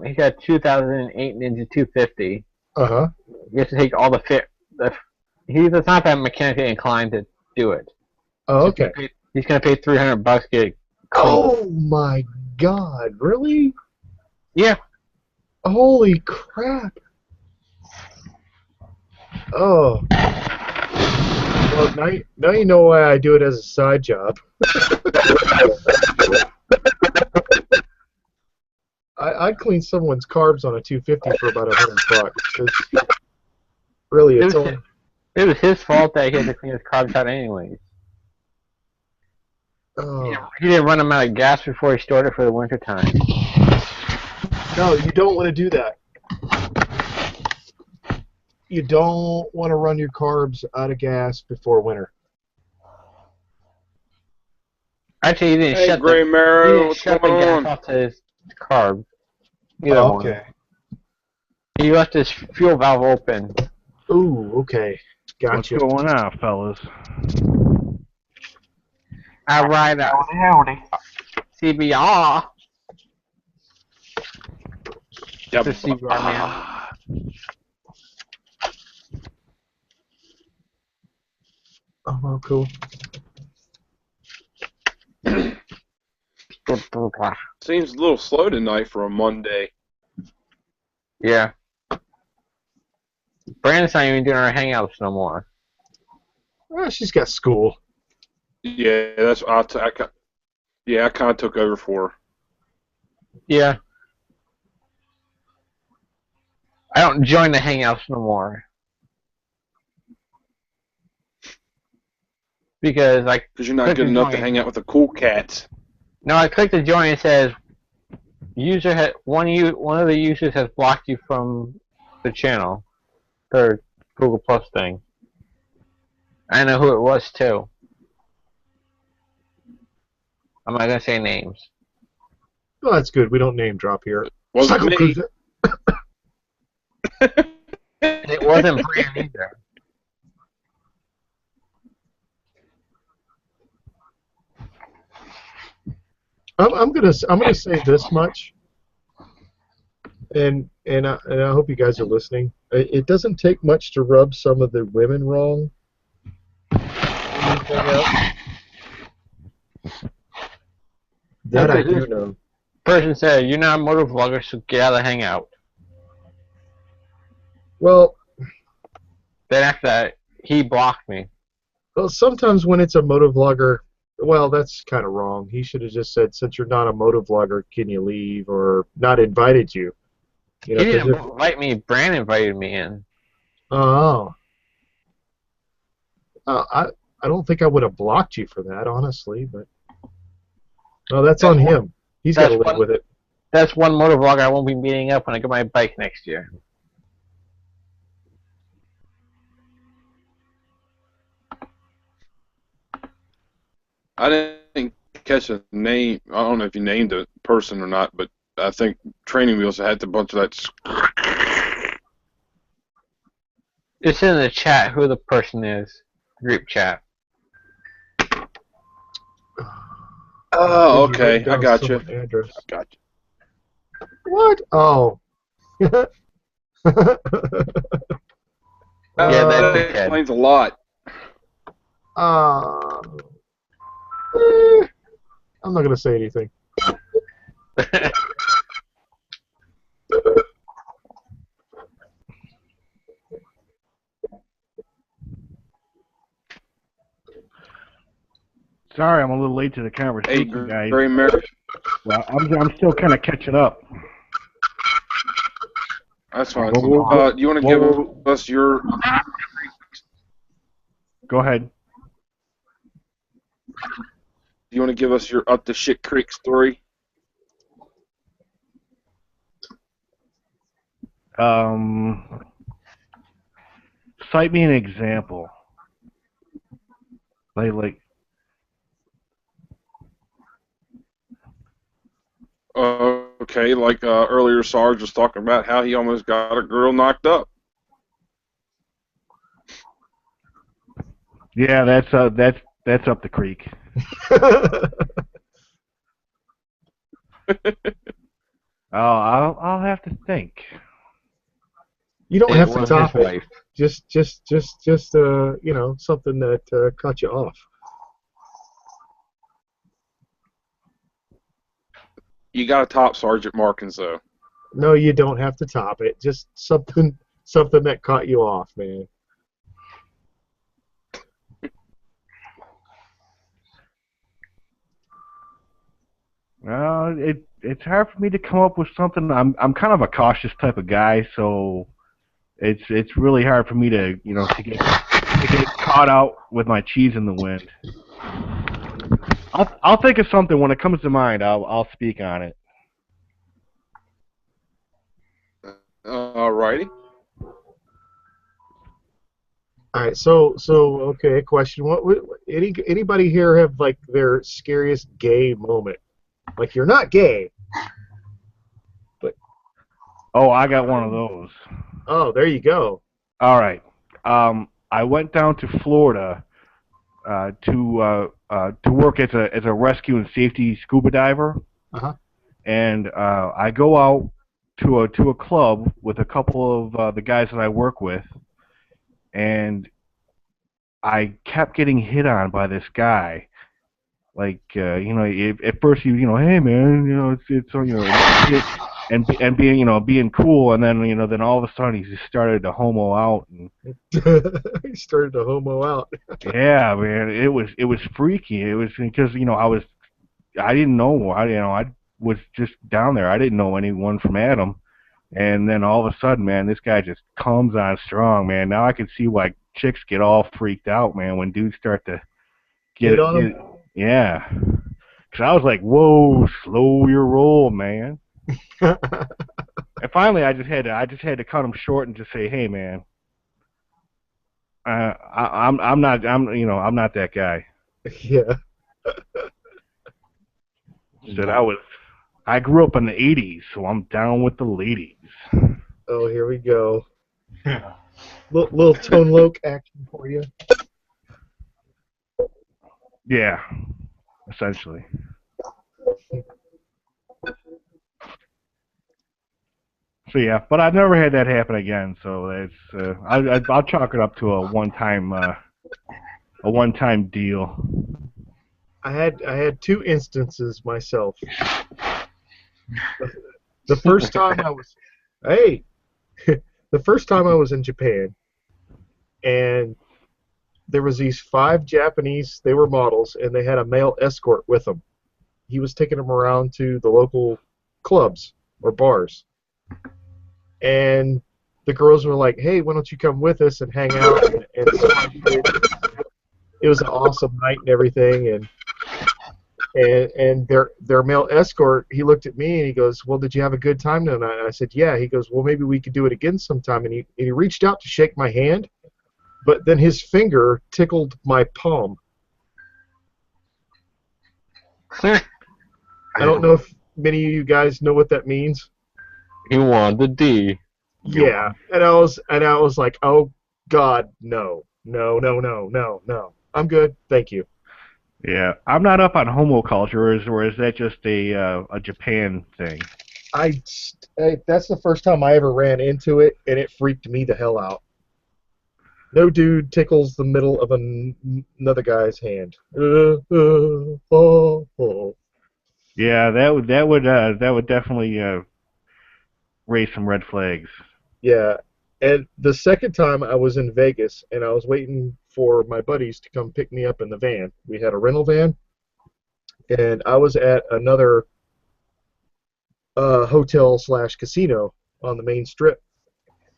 he's got 2008 Ninja 250. Uh huh. He has to take all the fit. He's not that mechanically inclined to do it. Oh, okay. He's gonna pay $300 to get it cleaned. Oh my God! Really? Yeah. Holy crap! Oh. Well, now you know why I do it as a side job. I'd clean someone's carbs on a 250 for about $100. Really, it's only. It was his fault that he had to clean his carbs out anyways. Oh. He didn't run him out of gas before he stored it for the winter time. No, you don't want to do that. You don't want to run your carbs out of gas before winter. Actually, he didn't Hey, shut Gray the, Marrow, he didn't what's shut the going gas on? off to his carbs. Either Oh, one. okay. He left his fuel valve open. Ooh, okay. What's Gotcha. going on, fellas? I ride a Howdy. CBR. Yep. The CBR man. Oh, well, cool. Seems a little slow tonight for a Monday. Yeah. Brandon's not even doing our hangouts no more. Well, she's got school. Yeah, that's I kind of took over for her. Yeah. I don't join the hangouts no more. Because Because you're not good enough to hang out with the cool cats. No, I clicked the join. It says one of the users has blocked you from the channel, their Google Plus thing. I know who it was too. I'm not gonna say names. Oh, that's good. We don't name drop here. Wasn't Cycle me. Cruiser. It wasn't Brand either. I'm gonna say this much, and I hope you guys are listening. It doesn't take much to rub some of the women wrong. That I do know. Person said, "You're not a motor vlogger, so get out of the hangout." Well, Then after that, he blocked me. well, sometimes when it's a motovlogger, well, that's kind of wrong. He should have just said, since you're not a motovlogger, can you leave, or not invited you. You know, He 'cause didn't if- invite me. Brand invited me in. Oh. I don't think I would have blocked you for that, honestly, but no, that's on him. He's got to live with it. That's one motor vlogger I won't be meeting up when I get my bike next year. I didn't catch a name. I don't know if you named the person or not, but I think training wheels had a bunch of that. It's in the chat who the person is. Group chat. Oh, You've written okay. I down got you. someone's address. I got you. What? Oh. Yeah, that's That Ted. explains a lot. Uh, I'm not gonna say anything. Sorry, I'm a little late to the Hey, conversation, guys. Gray Mary. Well, I'm still kind of catching up. That's fine. Whoa, whoa, whoa. Do you want to Whoa, give whoa. us your? Go ahead. Do you want to give us your up the shit creek story? Cite me an example. Like. Okay, like earlier, Sarge was talking about how he almost got a girl knocked up. Yeah, that's up the creek. Oh, I'll have to think. You don't It have to was top his it. wife. Just you know, something that cut you off. You got to top Sergeant Markins though. No, you don't have to top it. Just something that caught you off, man. It's hard for me to come up with something. I'm kind of a cautious type of guy, so it's really hard for me to to get caught out with my cheese in the wind. I'll think of something when it comes to mind. I'll speak on it. Alrighty. All right, so okay, question. What anybody here have like their scariest gay moment? Like you're not gay, but Oh, I got one of those. oh, there you go. All right. I went down to Florida to work as a rescue and safety scuba diver, Uh-huh. and I go out to a club with a couple of the guys that I work with, and I kept getting hit on by this guy. Like at first hey man, it's and being being cool, and then all of a sudden he just started to homo out, and He started to homo out. yeah, man, it was freaky. It was because I didn't know, I was just down there. I didn't know anyone from Adam, and then all of a sudden, man, this guy just comes on strong, man. Now I can see why chicks get all freaked out, man, when dudes start to Get on him. yeah. Cause I was like, whoa, slow your roll, man. And finally, I just had to cut him short and just say, hey, man, I'm not that guy. Yeah. Said I grew up in the '80s, so I'm down with the ladies. Oh, here we go. Little Tone Loc action for you. Yeah, essentially. So yeah, but I've never had that happen again. So it's I'll chalk it up to a one-time deal. I had two instances myself. The first time I was the first time I was in Japan, and there was these 5 Japanese, they were models, and they had a male escort with them. He was taking them around to the local clubs or bars. And the girls were like, hey, why don't you come with us and hang out? And so I did. It was an awesome night and everything. And their male escort, he looked at me and he goes, well, did you have a good time tonight? And I said, yeah. He goes, well, maybe we could do it again sometime. And he reached out to shake my hand, but then his finger tickled my palm. I don't know many of you guys know what that means? You want the D. Yeah, and I was like, oh God, no, no, no, no, no, no. I'm good, thank you. Yeah, I'm not up on homoculture, or is that just a Japan thing? That's the first time I ever ran into it, and it freaked me the hell out. No dude tickles the middle of another guy's hand. Oh. Yeah, that would definitely raise some red flags. Yeah, and the second time I was in Vegas, and I was waiting for my buddies to come pick me up in the van. We had a rental van, and I was at another hotel slash casino on the main strip.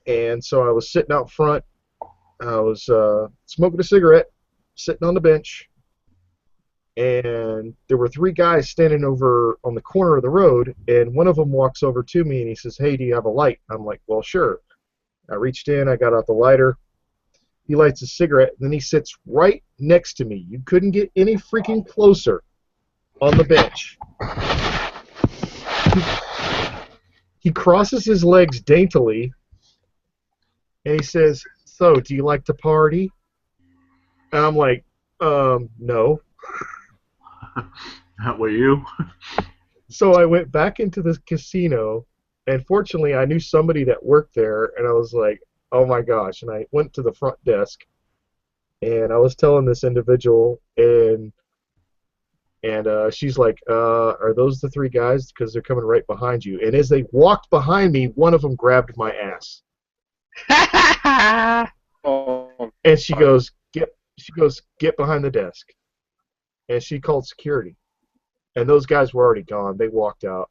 And so I was sitting out front. I was smoking a cigarette, sitting on the bench, and there were three guys standing over on the corner of the road. And one of them walks over to me and he says, "Hey, do you have a light?" I'm like, "Well, sure." I reached in, I got out the lighter. He lights a cigarette, and then he sits right next to me. You couldn't get any freaking closer on the bench. He crosses his legs daintily, and he says, "So, do you like to party?" And I'm like, no. That were you? So I went back into the casino, and fortunately I knew somebody that worked there, and I was like, oh my gosh. And I went to the front desk, and I was telling this individual, and she's like, are those the three guys? Because they're coming right behind you. And as they walked behind me, one of them grabbed my ass. Oh, And she goes, get behind the desk. And she called security. And those guys were already gone. They walked out.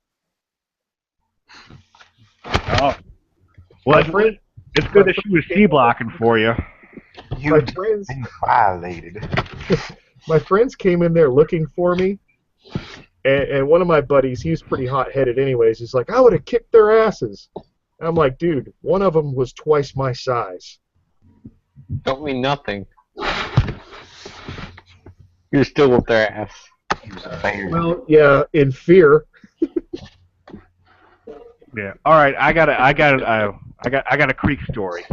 Oh, well, it's good that she was C-blocking for you. You've been violated. My friends came in there looking for me, and one of my buddies, he was pretty hot-headed anyways, he's like, I would have kicked their asses. And I'm like, dude, one of them was twice my size. Don't mean nothing. You're still with their ass. He was a bear. Well, yeah, in fear. Yeah. All right. I got a creek story.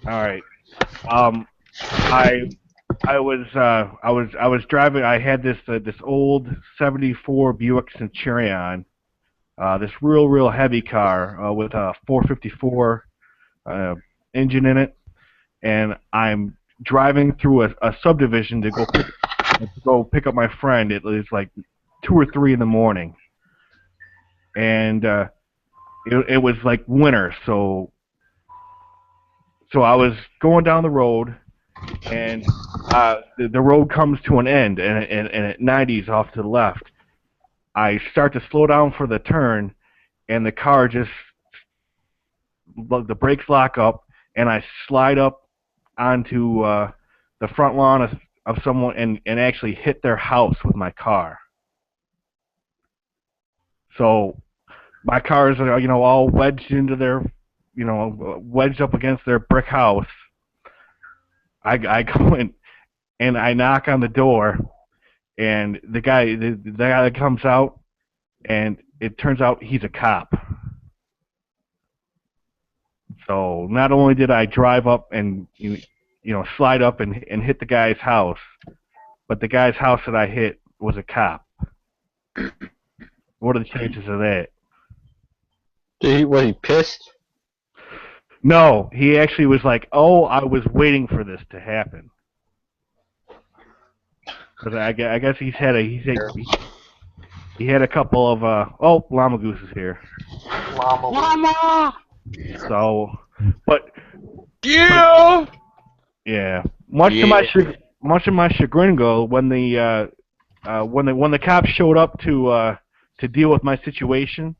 All right. I was driving. I had this old '74 Buick Centurion, this real heavy car with a 454 engine in it, and I'm driving through a subdivision to go pick up my friend. It was like 2 or 3 in the morning, and it was like winter, so I was going down the road, and the road comes to an end, and it 90s off to the left. I start to slow down for the turn, and the car the brakes lock up, and I slide up onto the front lawn of someone and actually hit their house with my car. So my cars are, all wedged into their, wedged up against their brick house. I go in and I knock on the door, and the guy that comes out, and it turns out he's a cop. So not only did I drive up and slide up and hit the guy's house, but the guy's house that I hit was a cop. What are the chances of that? Was he pissed? No, he actually was like, "Oh, I was waiting for this to happen." Because I guess he had a couple of oh, Llama Goose is here. Mama! So, but Yeah! yeah, much to my chagrin, when the cops showed up to deal with my situation,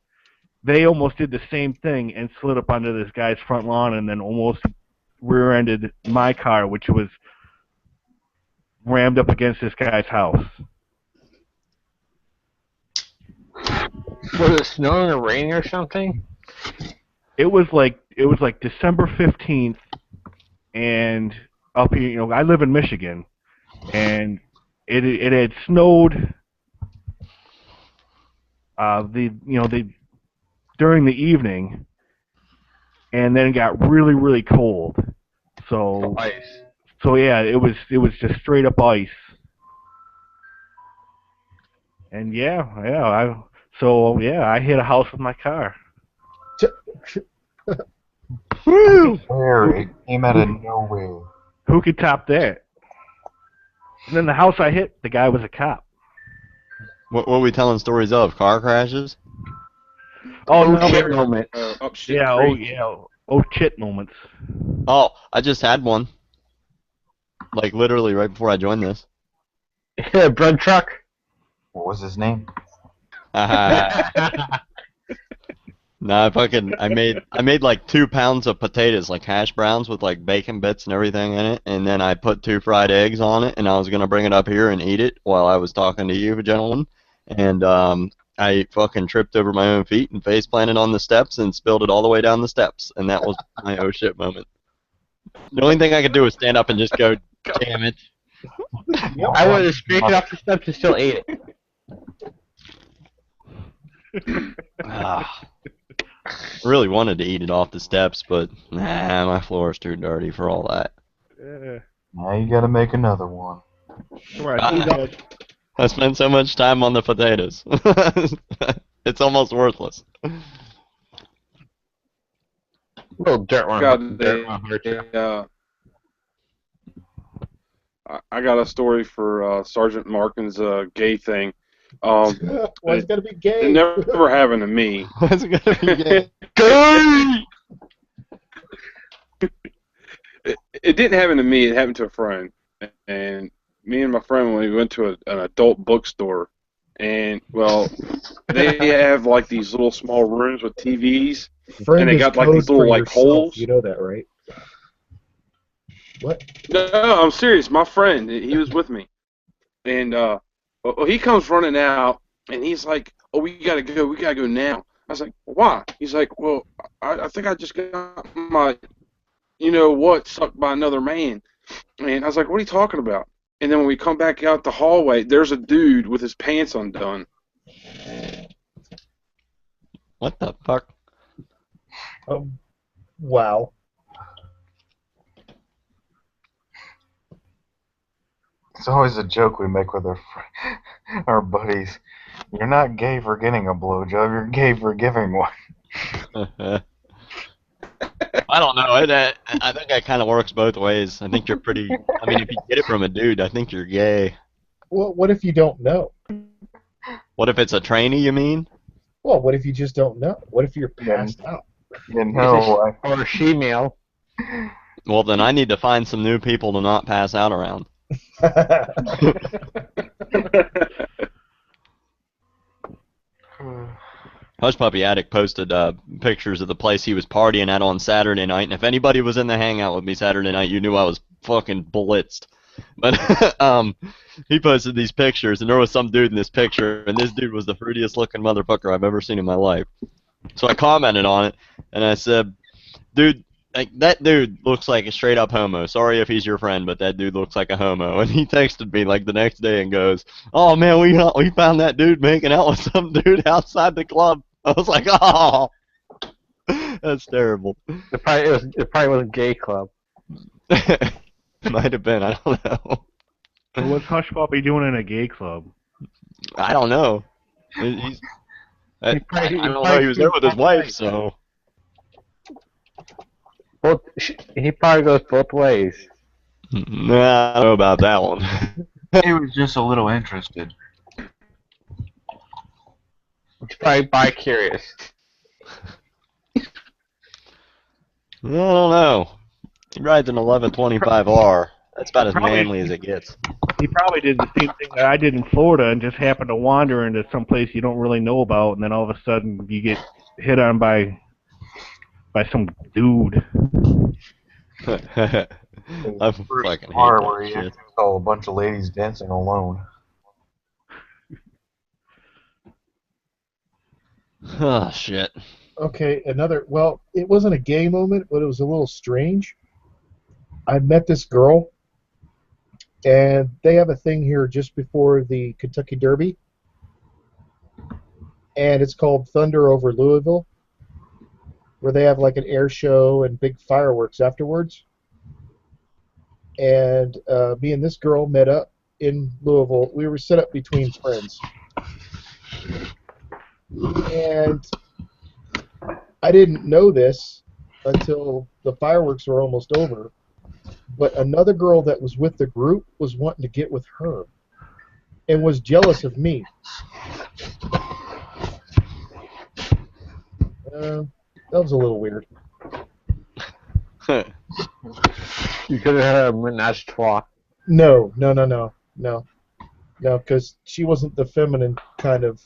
they almost did the same thing and slid up onto this guy's front lawn and then almost rear-ended my car, which was rammed up against this guy's house. Was it snowing or raining or something? It was like December 15th, and up here, I live in Michigan, and it had snowed during the evening, and then it got really, really cold. So Ice. so yeah, it was just straight up ice. And I hit a house with my car. Woo! Where it came out of nowhere. Who could top that? And then the house I hit, the guy was a cop. What were we telling stories of? Car crashes? Oh Oh, no, shit man. moment. Up shit Yeah, creek. oh shit moments. Oh, I just had one. Like literally right before I joined this. Yeah, bread truck. What was his name? Nah, I made like 2 pounds of potatoes, like hash browns with like bacon bits and everything in it, and then I put 2 fried eggs on it, and I was gonna bring it up here and eat it while I was talking to you, gentlemen, and I fucking tripped over my own feet and face planted on the steps and spilled it all the way down the steps, and that was my oh shit moment. The only thing I could do was stand up and just go, damn it. I would have scraped it off the steps and still ate it. Ah. I really wanted to eat it off the steps, but nah, my floor is too dirty for all that. Now you gotta make another one. I spent so much time on the potatoes. It's almost worthless. Little dirt one. God, Dirt one hurt you. I got a story for Sergeant Markin's gay thing. Why is it gotta be gay? It never happened to me. What's it gonna be gay? It didn't happen to me. It happened to a friend. And me and my friend, when we went to an adult bookstore, and well, they have like these little small rooms with TVs, Friend and they is got like code these little for like yourself. holes. You know that, right? What? No, I'm serious. My friend, he was with me, and well, he comes running out, and he's like, "Oh, we gotta go now." I was like, "Why?" He's like, "Well, I think I just got my, you know what, sucked by another man." And I was like, "What are you talking about?" And then when we come back out the hallway, there's a dude with his pants undone. What the fuck? Wow. It's always a joke we make with our buddies. You're not gay for getting a blowjob, you're gay for giving one. I don't know. I think that kind of works both ways. I think you're pretty. I mean, if you get it from a dude, I think you're gay. Well, what if you don't know? What if it's a trainee, you mean? Well, what if you just don't know? What if you're passed out? You know, Or she-male. Well, then I need to find some new people to not pass out around. Hush Puppy Addict posted pictures of the place he was partying at on Saturday night, and if anybody was in the hangout with me Saturday night, you knew I was fucking blitzed. But he posted these pictures, and there was some dude in this picture, and this dude was the fruitiest looking motherfucker I've ever seen in my life. So I commented on it, and I said, "Dude, like that dude looks like a straight up homo. Sorry if he's your friend, but that dude looks like a homo." And he texted me like the next day and goes, "Oh man, we found that dude making out with some dude outside the club." I was like, "Oh, that's terrible." It probably was a gay club. Might have been. I don't know. What's Hush Puppy doing in a gay club? I don't know. I don't know. He was there with his wife, so. Both, he probably goes both ways. Nah, I don't know about that one. he was just a little interested. He's probably bi-curious. I don't know. He rides an 1125R. That's about as manly as it gets. He probably did the same thing that I did in Florida and just happened to wander into some place you don't really know about, and then all of a sudden you get hit on by some dude. I fucking hate Where that you shit. saw a bunch of ladies dancing alone. Oh, shit. Okay, well, it wasn't a gay moment, but it was a little strange. I met this girl, and they have a thing here just before the Kentucky Derby. and it's called Thunder Over Louisville, where they have like an air show and big fireworks afterwards. And me and this girl met up in Louisville. We were set up between friends. And I didn't know this until the fireworks were almost over. But another girl that was with the group was wanting to get with her and was jealous of me. That was a little weird. You could have had a menage a trois. No, because she wasn't the feminine kind of.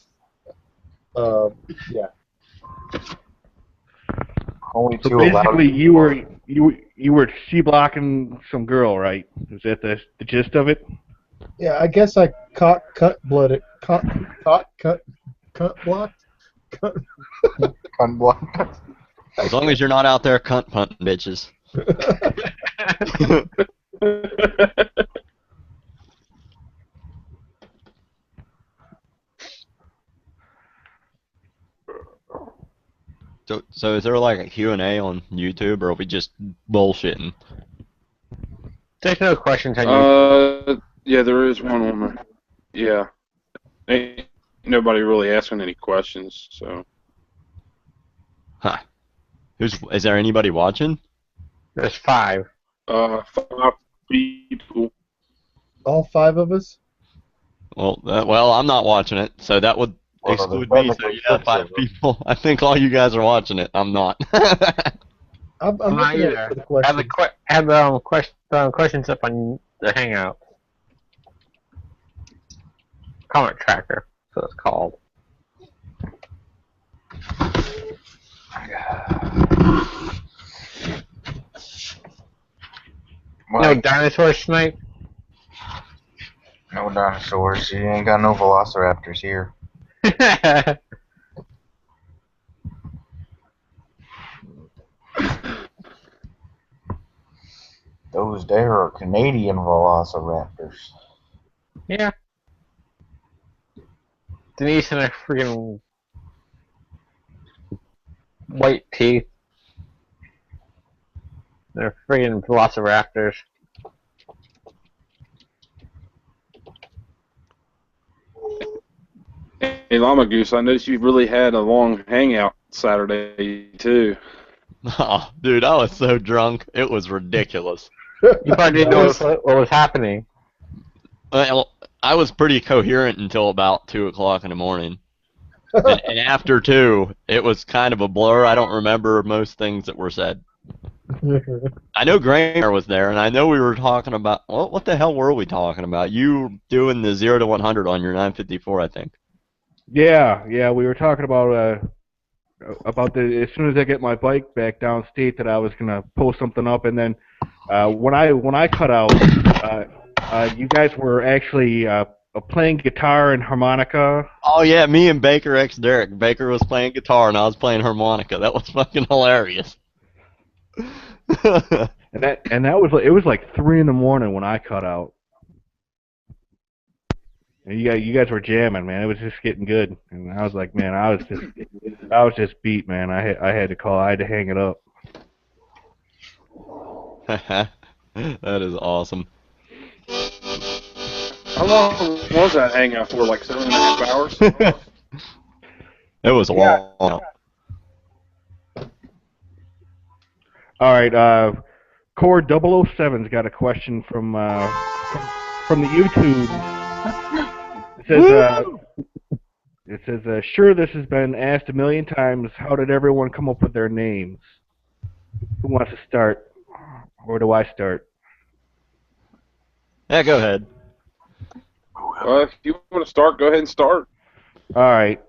Yeah. Only So two allowed. basically, you were C-blocking some girl, right? Is that the gist of it? Yeah, I guess I cut blocked. Unblocked. As long as you're not out there cunt punting bitches. So is there like a Q&A on YouTube, or are we just bullshitting? There's no questions on you. Yeah, there is one on there. Yeah. Ain't nobody really asking any questions, so. Huh. Is there anybody watching? There's 5. 5 people. All 5 of us? Well, I'm not watching it, so that would exclude me. So yeah, 5 people. I think all you guys are watching it. I'm not. I'm not looking either. at the questions. Have questions up on the Hangout. Comment tracker, so it's called. No dinosaurs tonight? No dinosaurs. You ain't got no velociraptors here. Those there are Canadian velociraptors. Yeah. Denise and her freaking white teeth. They're friggin' velociraptors. Hey, Llama Goose, I noticed you really had a long hangout Saturday, too. Oh, dude, I was so drunk. It was ridiculous. You probably didn't know what was happening. Well, I was pretty coherent until about 2 o'clock in the morning. And after 2, it was kind of a blur. I don't remember most things that were said. I know Granger was there, and I know we were talking about... What the hell were we talking about? You doing the 0 to 100 on your 954, I think. Yeah, we were talking about as soon as I get my bike back downstate that I was gonna post something up, and then when I cut out, you guys were actually playing guitar and harmonica. Oh yeah, me and Baker X Derek. Baker was playing guitar and I was playing harmonica. That was fucking hilarious. and that was it was like 3 in the morning when I cut out. And you guys were jamming, man. It was just getting good, and I was like, man, I was just beat, man. I had to call. I had to hang it up. That is awesome. How long was that hangout for? Like 7.5 hours? It was long. All right, Core 007's got a question from the YouTube. It says, sure, this has been asked a million times. How did everyone come up with their names? Who wants to start? Or do I start? Yeah, go ahead. If you want to start, go ahead and start. All right.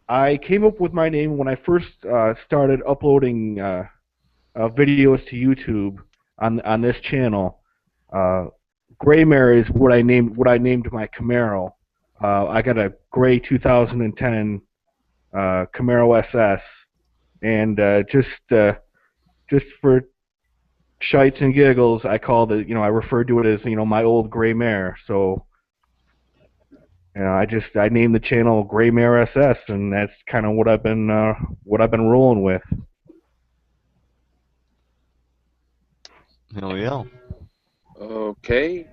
I came up with my name when I first started uploading videos to YouTube on this channel. Gray Mare is what I named my Camaro. I got a gray 2010 Camaro SS, and just for shites and giggles, I called it. I referred to it as my old Gray Mare. So I named the channel Gray Mare SS, and that's kind of what I've been rolling with. Hell yeah. Okay.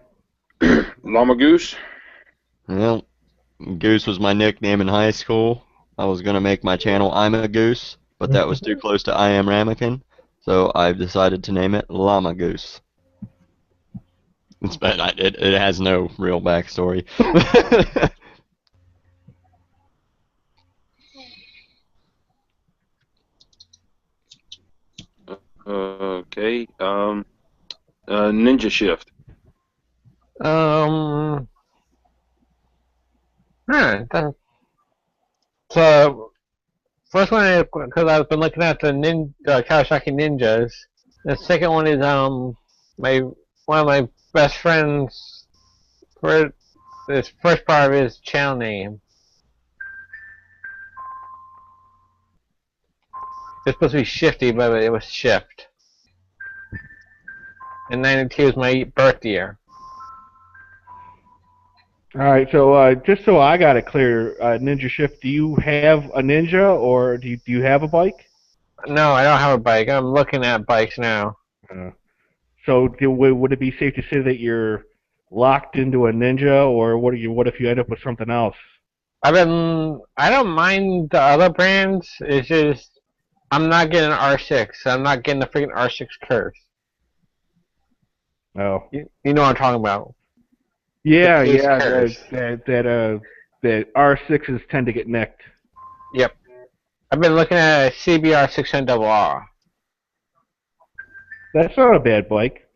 Llama Goose. Well, Goose was my nickname in high school. I was gonna make my channel I'm a Goose, but that was too close to I am Ramekin, so I've decided to name it Llama Goose. It has no real backstory. Okay. Ninja Shift. Huh, so first one is because I've been looking at the Kawasaki Ninjas. The second one is my one of my best friends for this first part of his channel name. It's supposed to be Shifty, but it was Shift. And 92 is my birth year. All right, so just so I got it clear, Ninja Shift, do you have a Ninja, or do you have a bike? No, I don't have a bike. I'm looking at bikes now. So would it be safe to say that you're locked into a Ninja, or what if you end up with something else? I don't mind the other brands. It's just I'm not getting an R6. I'm not getting the freaking R6 Curse. Oh. You know what I'm talking about. Yeah, The case yeah, Curse. that R6s tend to get nicked. Yep. I've been looking at a CBR 600RR. That's not a bad bike.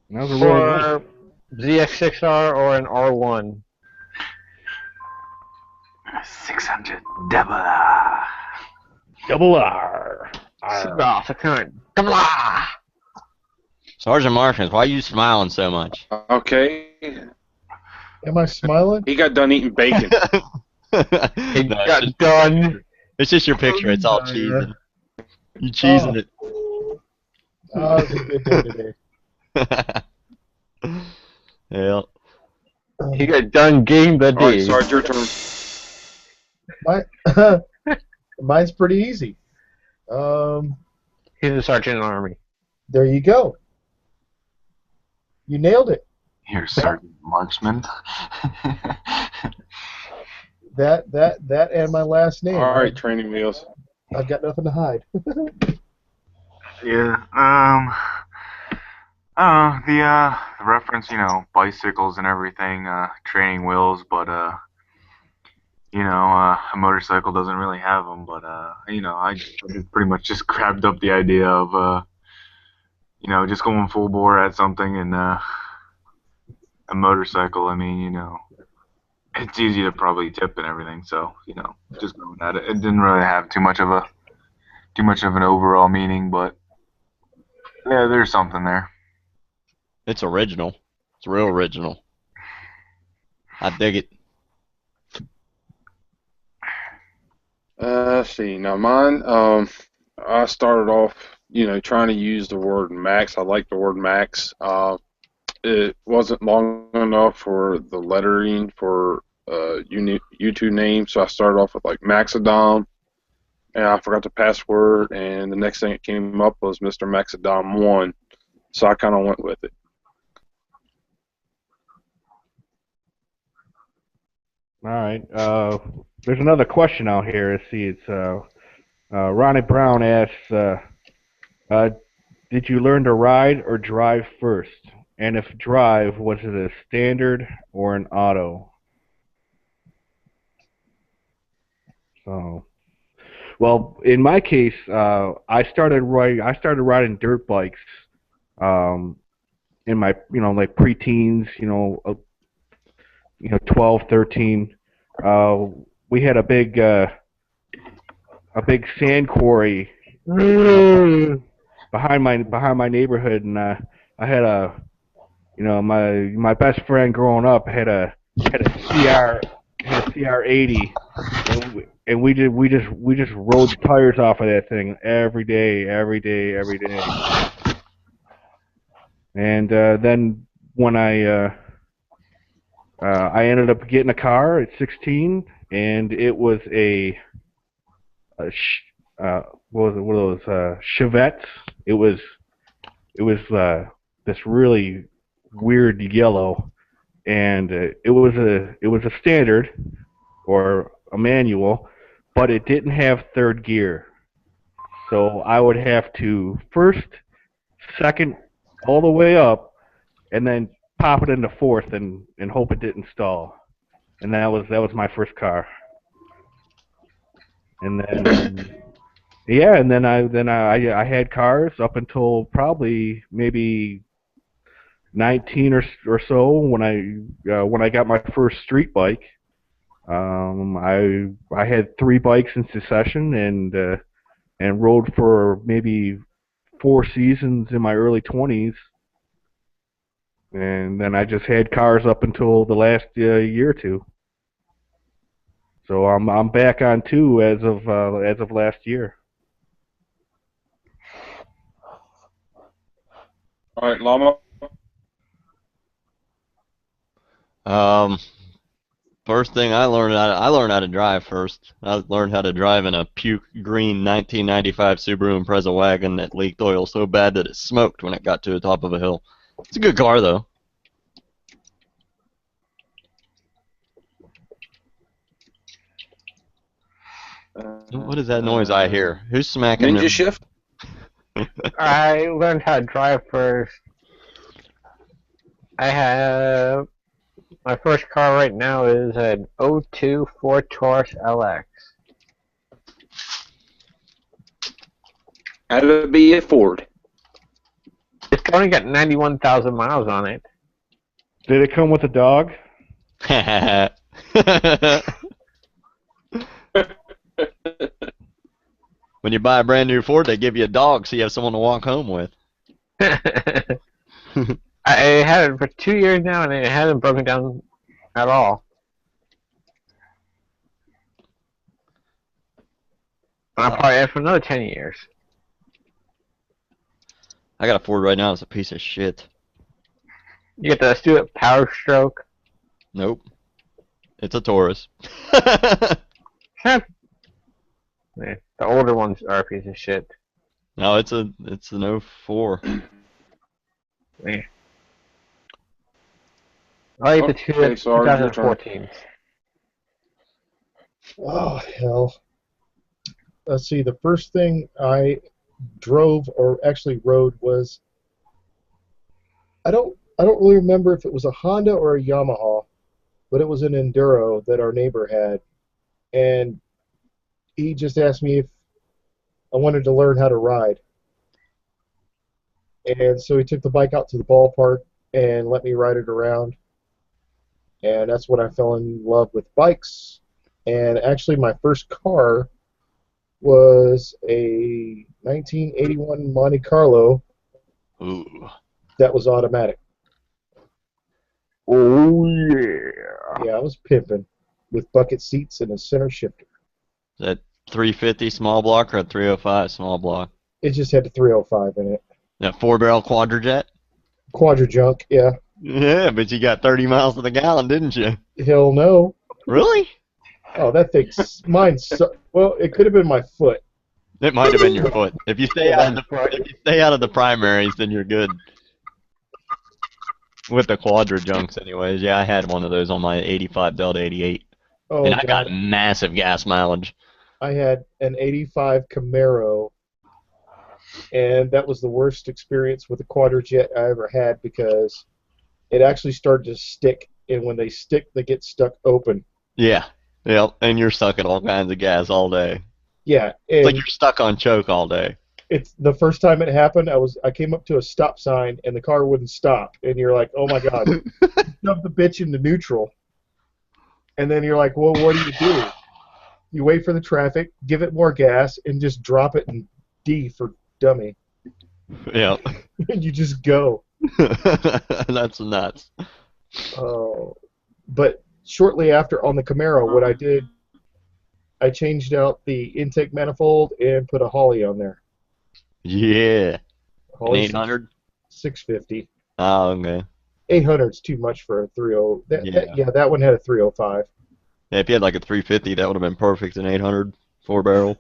That was a really nice. Or ZX6R or an R1. 600 double R. Double R. CBR 600 double R. Sergeant Martians, why are you smiling so much? Okay. Am I smiling? He got done eating bacon. It No, got done. it's just your picture. It's all cheesing. You cheesing it. Oh, it was a good day today. Yeah. He got done game the All right, day. Sarge, your turn. Mine's pretty easy. He's a sergeant in the army. There you go. You nailed it. Here, Sergeant Marksman. That and my last name. All right, training wheels. I've got nothing to hide. Yeah. I don't know, the reference, bicycles and everything, training wheels, but a motorcycle doesn't really have them. But I pretty much just grabbed up the idea of just going full bore at something, and a motorcycle. I mean, it's easy to probably tip and everything, so just going at it. It didn't really have too much of an overall meaning, but yeah, there's something there. It's original. It's real original. I dig it. Let's see. Now mine, I started off, trying to use the word max. I like the word max. It wasn't long enough for the lettering for YouTube name, so I started off with like Maxodom, and I forgot the password, and the next thing that came up was MrMaxodom1, so I kind of went with it. All right. There's another question out here. Let's see. It's Ronnie Brown asks, did you learn to ride or drive first? And if drive, was it a standard or an auto? So, well, in my case, I started riding dirt bikes in my like preteens, 12, 13. We had a big sand quarry behind my neighborhood, and I had my best friend growing up had a CR80, and we just rode the tires off of that thing every day. And then when I I ended up getting a car at 16, and it was a what was it? One of those Chevettes. It was this really weird yellow, and it was a standard or a manual, but it didn't have third gear. So I would have to first, second, all the way up, and then pop it into fourth and hope it didn't stall. And that was my first car. And then yeah, and then I had cars up until probably maybe 19 or so when I got my first street bike. I had 3 bikes in succession and rode for maybe 4 seasons in my early 20s, and then I just had cars up until the last year or two. So I'm back on 2 as of last year. All right, Llama. First thing I learned how to drive first. I learned how to drive in a puke green 1995 Subaru Impreza wagon that leaked oil so bad that it smoked when it got to the top of a hill. It's a good car though. What is that noise I hear? Who's smacking Ninja their... Shift? I learned how to drive first. I have my first car right now is an '02 Ford Taurus LX. Had to be a Ford. It's only got 91,000 miles on it. Did it come with a dog? When you buy a brand new Ford, they give you a dog so you have someone to walk home with. I had it for 2 years now, and it hasn't broken down at all. And I'll probably have it for another 10 years. I got a Ford right now. It's a piece of shit. You get the Stewart Power Stroke. Nope. It's a Taurus. Yeah, the older ones are a piece of shit. No, it's an '04. Yeah. I like the Okay, Sarge, your turn. 2014. Oh hell! Let's see. The first thing I drove or actually rode was I don't really remember if it was a Honda or a Yamaha, but it was an Enduro that our neighbor had, and he just asked me if I wanted to learn how to ride. And so he took the bike out to the ballpark and let me ride it around. And that's when I fell in love with bikes. And actually my first car was a 1981 Monte Carlo Ooh. that was automatic. Oh yeah. Yeah, I was pimping with bucket seats and a center shifter. Is that 350 small block or a 305 small block? It just had the 305 in it. That 4-barrel quadrajet? Quadra-junk, yeah. Yeah, but you got 30 miles to the gallon, didn't you? Hell no. Really? Oh, that thing's well, it could have been my foot. It might have been your foot. If you stay out of the primaries, then you're good. With the quadra junks, anyways. Yeah, I had one of those on my '85 Delta '88, Oh, and I God. got massive gas mileage. I had an 85 Camaro, and that was the worst experience with a quadrajet I ever had because it actually started to stick, and when they stick, they get stuck open. Yeah. Yep. And you're stuck at all kinds of gas all day. Yeah, It's like and you're stuck on choke all day. it's the first time it happened. I came up to a stop sign, and the car wouldn't stop, and you're like, oh my God, shove the bitch into neutral, and then you're like, well, what do? You wait for the traffic, give it more gas, and just drop it in D for dummy. Yep. And you just go. That's nuts. Oh, but shortly after on the Camaro, what I did, I changed out the intake manifold and put a Holly on there. Yeah. An Holly 800? 650. Oh, okay. 800's too much for a 30. Yeah. Yeah, that one had a 305. Yeah, if you had like a 350, that would have been perfect. An 800 4-barrel.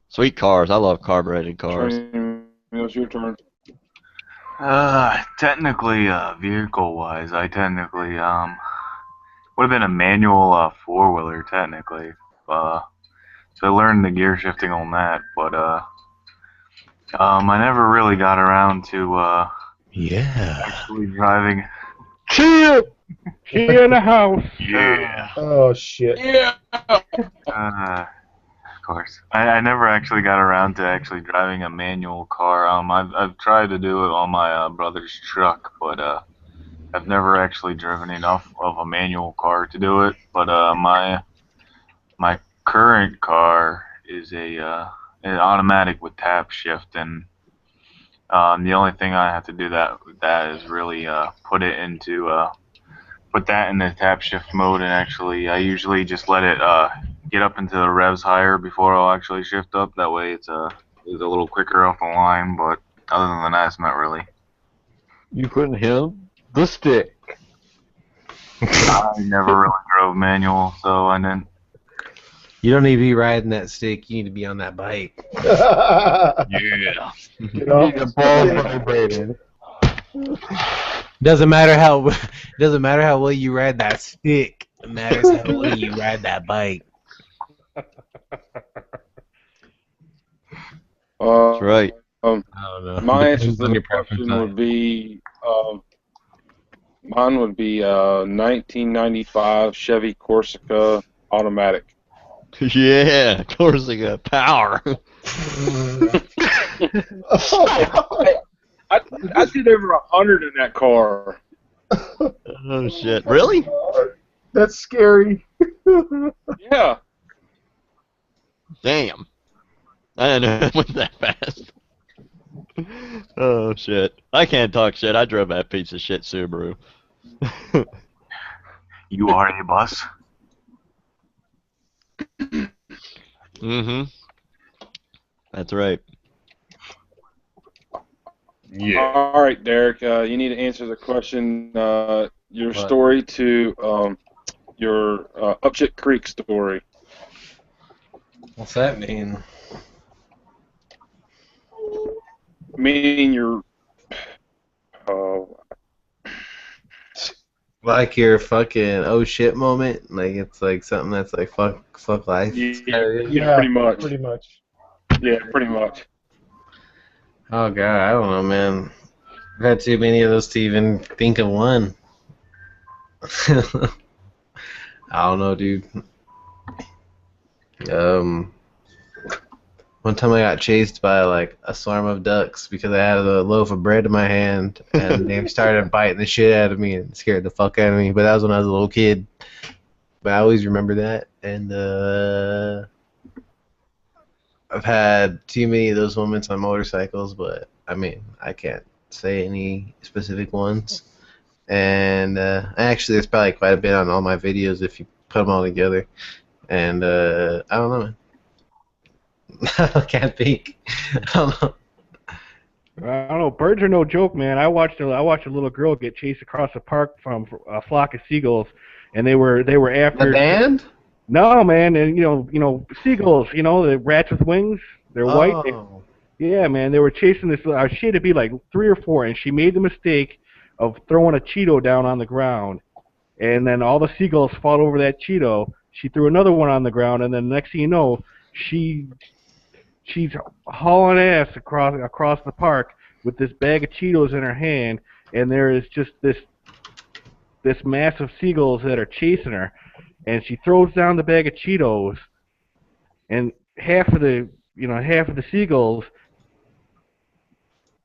Sweet cars. I love carbureted cars. Training wheels, your turn. Technically, vehicle-wise, I technically would have been a manual four-wheeler technically. So I learned the gear shifting on that, but I never really got around to Yeah. actually driving. Cheer! Cheer in the house. Yeah. Oh shit. Yeah. Of course. I never actually got around to actually driving a manual car. I've tried to do it on my brother's truck, but I've never actually driven enough of a manual car to do it. But my current car is an automatic with tap shift, and the only thing I have to do with that is really put that in the tap shift mode, and actually I usually just let it get up into the revs higher before I'll actually shift up. That way it's a little quicker off the line, but other than that, it's not really. You couldn't hit the stick. I never really drove manual, so I didn't. You don't need to be riding that stick. You need to be on that bike. Yeah. Get off The the ball stick. vibrated. Doesn't matter how well you ride that stick. It matters how well you ride that bike. That's right. I don't know. My answer Depends to on the your preference question on would it. be, mine would be 1995 Chevy Corsica automatic. Yeah, Corsica power. I did over 100 in that car. Oh shit! Really? That's scary. Yeah. Damn. I didn't know it went that fast. Oh shit! I can't talk shit. I drove that piece of shit Subaru. You are a bus. Mm-hmm. That's right. All right, Derek. You need to answer the question. Your What? story to your Upshit Creek story. What's that mean? Meaning your. Like your fucking oh shit moment? Like it's like something that's like fuck life. Yeah, pretty much. Pretty much. Yeah, pretty much. Oh god, I don't know, man. I've had too many of those to even think of one. I don't know, dude. One time I got chased by like a swarm of ducks because I had a loaf of bread in my hand and they started biting the shit out of me and scared the fuck out of me. But that was when I was a little kid. But I always remember that. And I've had too many of those moments on motorcycles, but I mean, I can't say any specific ones. And actually, there's probably quite a bit on all my videos if you put them all together. And I don't know, man. I can't think. I don't know. I don't know. Birds are no joke, man. I watched a little girl get chased across the park from a flock of seagulls, and they were after. The band? No, man, and you know seagulls. You know the rats with wings. They're white. Oh. Yeah, man. They were chasing this. She had to be like 3 or 4, and she made the mistake of throwing a Cheeto down on the ground, and then all the seagulls fought over that Cheeto. She threw another one on the ground, and then next thing you know, she's hauling ass across the park with this bag of Cheetos in her hand, and there is just this mass of seagulls that are chasing her, and she throws down the bag of Cheetos, and half of the seagulls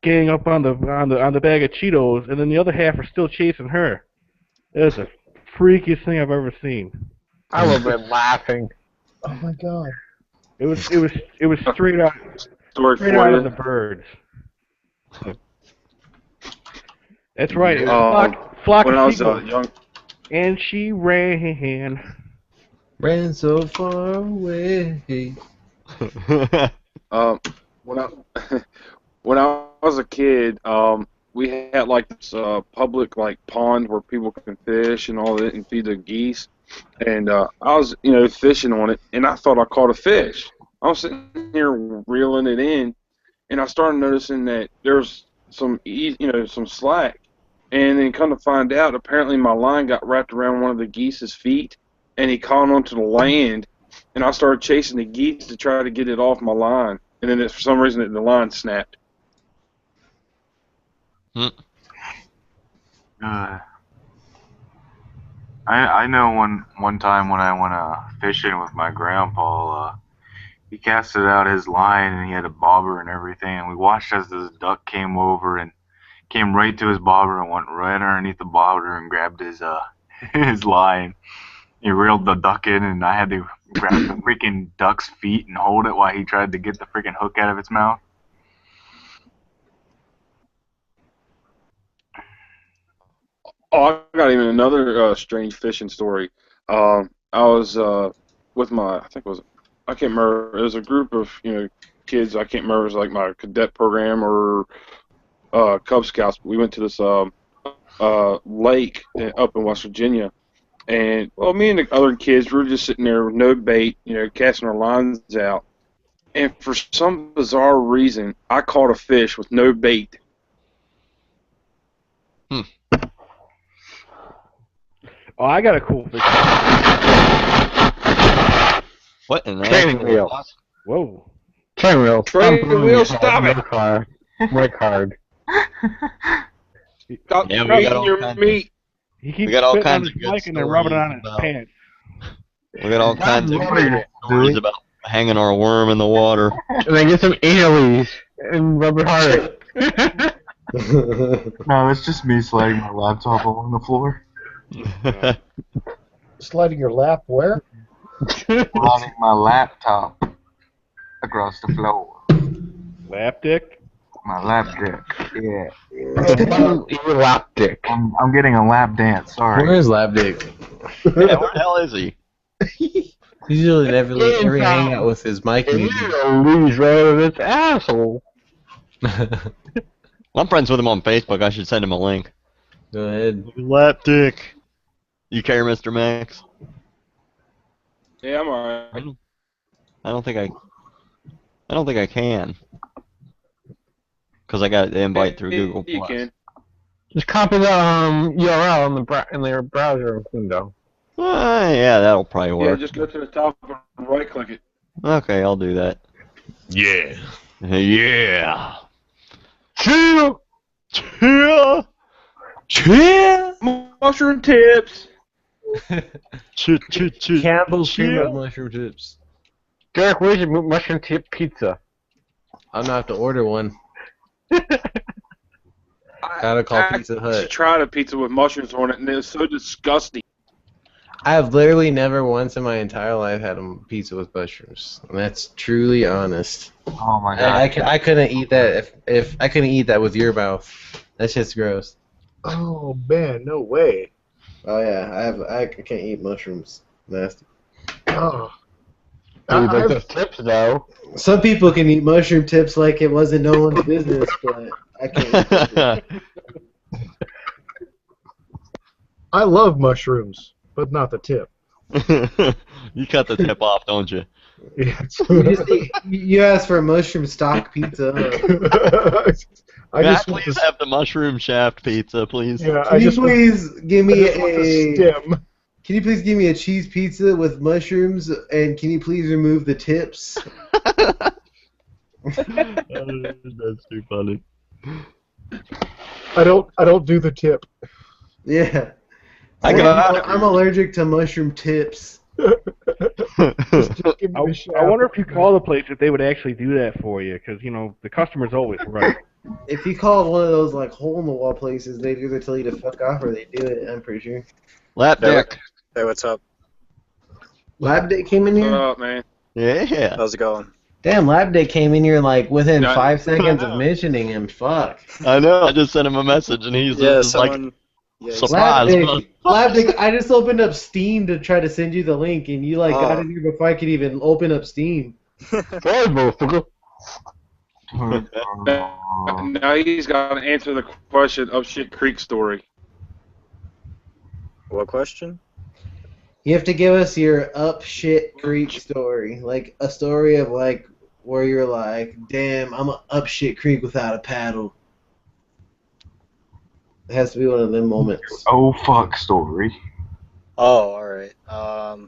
gang up on the bag of Cheetos, and then the other half are still chasing her. It was the freakiest thing I've ever seen. I would have been laughing. Oh my god. It was straight out Story straight for out you. of the birds. That's right. It was flock When of I was seagulls. young, And she ran. Ran so far away. when I when I was a kid, we had like this public like pond where people can fish and all that and feed the geese. And I was, fishing on it, and I thought I caught a fish. I was sitting here reeling it in, and I started noticing that there's some slack. And then come to find out, apparently my line got wrapped around one of the geese's feet, and he caught onto the land. And I started chasing the geese to try to get it off my line. And then for some reason the line snapped. I know one time when I went fishing with my grandpa, he casted out his line and he had a bobber and everything, and we watched as this duck came over and came right to his bobber and went right underneath the bobber and grabbed his his line. He reeled the duck in, and I had to grab the freaking duck's feet and hold it while he tried to get the freaking hook out of its mouth. Oh, I got even another strange fishing story. I was with I can't remember. It was a group of kids. I can't remember. It was like my cadet program or Cub Scouts. We went to this lake up in West Virginia, and well, me and the other kids we were just sitting there with no bait, casting our lines out. And for some bizarre reason, I caught a fish with no bait. Oh, I got a cool fish. What in the Training wheel. Whoa. Training wheel. Training wheel, stop it! Work hard. Stop Yeah, we eating got all your kinds meat. He keeps got all spitting on kinds his of good mic and then rubbing it on his stories pants. We got all kinds of loving it. stories about hanging our worm in the water. And then get some anchovies and rub it hard. No, it's just me sliding my laptop along the floor. Sliding your lap where? Sliding my laptop across the floor. Lap dick? My lap dick. Yeah. Your lap dick. I'm getting a lap dance. Sorry. Where is Lab Dick? Yeah, where the hell is he? He's usually never hang out with his mic. He's gonna lose right out of his asshole. I'm friends with him on Facebook. I should send him a link. Go ahead. Lap dick. You care, Mr. Max? Yeah, I'm alright. I don't think I can. Because I got the invite through Google+. You can. Just copy the URL in the browser window. Yeah, that'll probably Yeah, work. just go to the top and right-click it. Okay, I'll do that. Yeah. Yeah. Chill! Cheer! Cheer! Mushroom tips. Campbell's Cheer. peanut mushroom chips. Derek, where's your mushroom tip pizza? I'm gonna have to order one. Gotta call Pizza I Hut. tried a pizza with mushrooms on it, and it was so disgusting. I have literally never once in my entire life had a pizza with mushrooms, and that's truly honest. Oh my god. I couldn't eat that if I couldn't eat that with your mouth. That shit's gross. Oh man, no way. Oh yeah, I can't eat mushrooms. Nasty. Oh. Dude, like I've- those tips, though. Some people can eat mushroom tips like it wasn't no one's business, but I can't. Eat I love mushrooms, but not the tip. You cut the tip off, don't you? You asked for a mushroom stock pizza. I May I just want please to. have the mushroom shaft pizza, please? Yeah, Can you please give me a a? stem. Can you please give me a cheese pizza with mushrooms, and can you please remove the tips? That's too funny. I don't do the tip. Yeah. I'm allergic to mushroom tips. Just give me the shaft. I wonder if you call the place if they would actually do that for you, because the customer's always right. If you call one of those like hole in the wall places, they either tell you to fuck off or they do it. I'm pretty sure. Lap dick. Hey, what's up? Lab Day came in What's here. up, man? Yeah. How's it going? Damn, Lab Day came in here like within Yeah, 5 seconds of mentioning him. Fuck. I know. I just sent him a message, and he's Yeah, just like, someone. Yeah, surprise. Lab Day, I just opened up Steam to try to send you the link, and you got in here before I could even open up Steam. Sorry, motherfucker. Now he's got to answer the question of Shit Creek story. What question? You have to give us your up shit creek story, like a story of like where you're like, damn, I'm a up shit creek without a paddle. It has to be one of them moments. Oh fuck story. Oh, all right.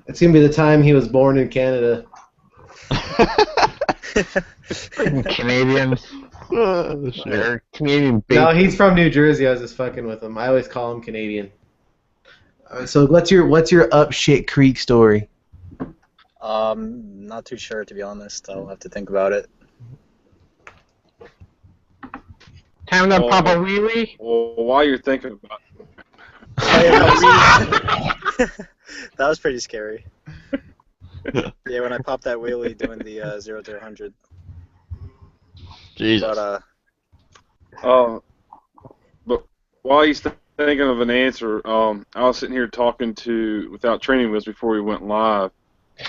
It's gonna be the time he was born in Canada. Canadians. Oh, shit. They're Canadian No, bacon. he's from New Jersey. I was just fucking with him. I always call him Canadian. So what's your up shit creek story? Not too sure, to be honest. I'll have to think about it. Time to pop a wheelie. Well, while you're thinking about That was pretty scary. Yeah, when I popped that wheelie doing the 0 to 100. Jesus. But while he's thinking of an answer, I was sitting here talking without training wheels before we went live,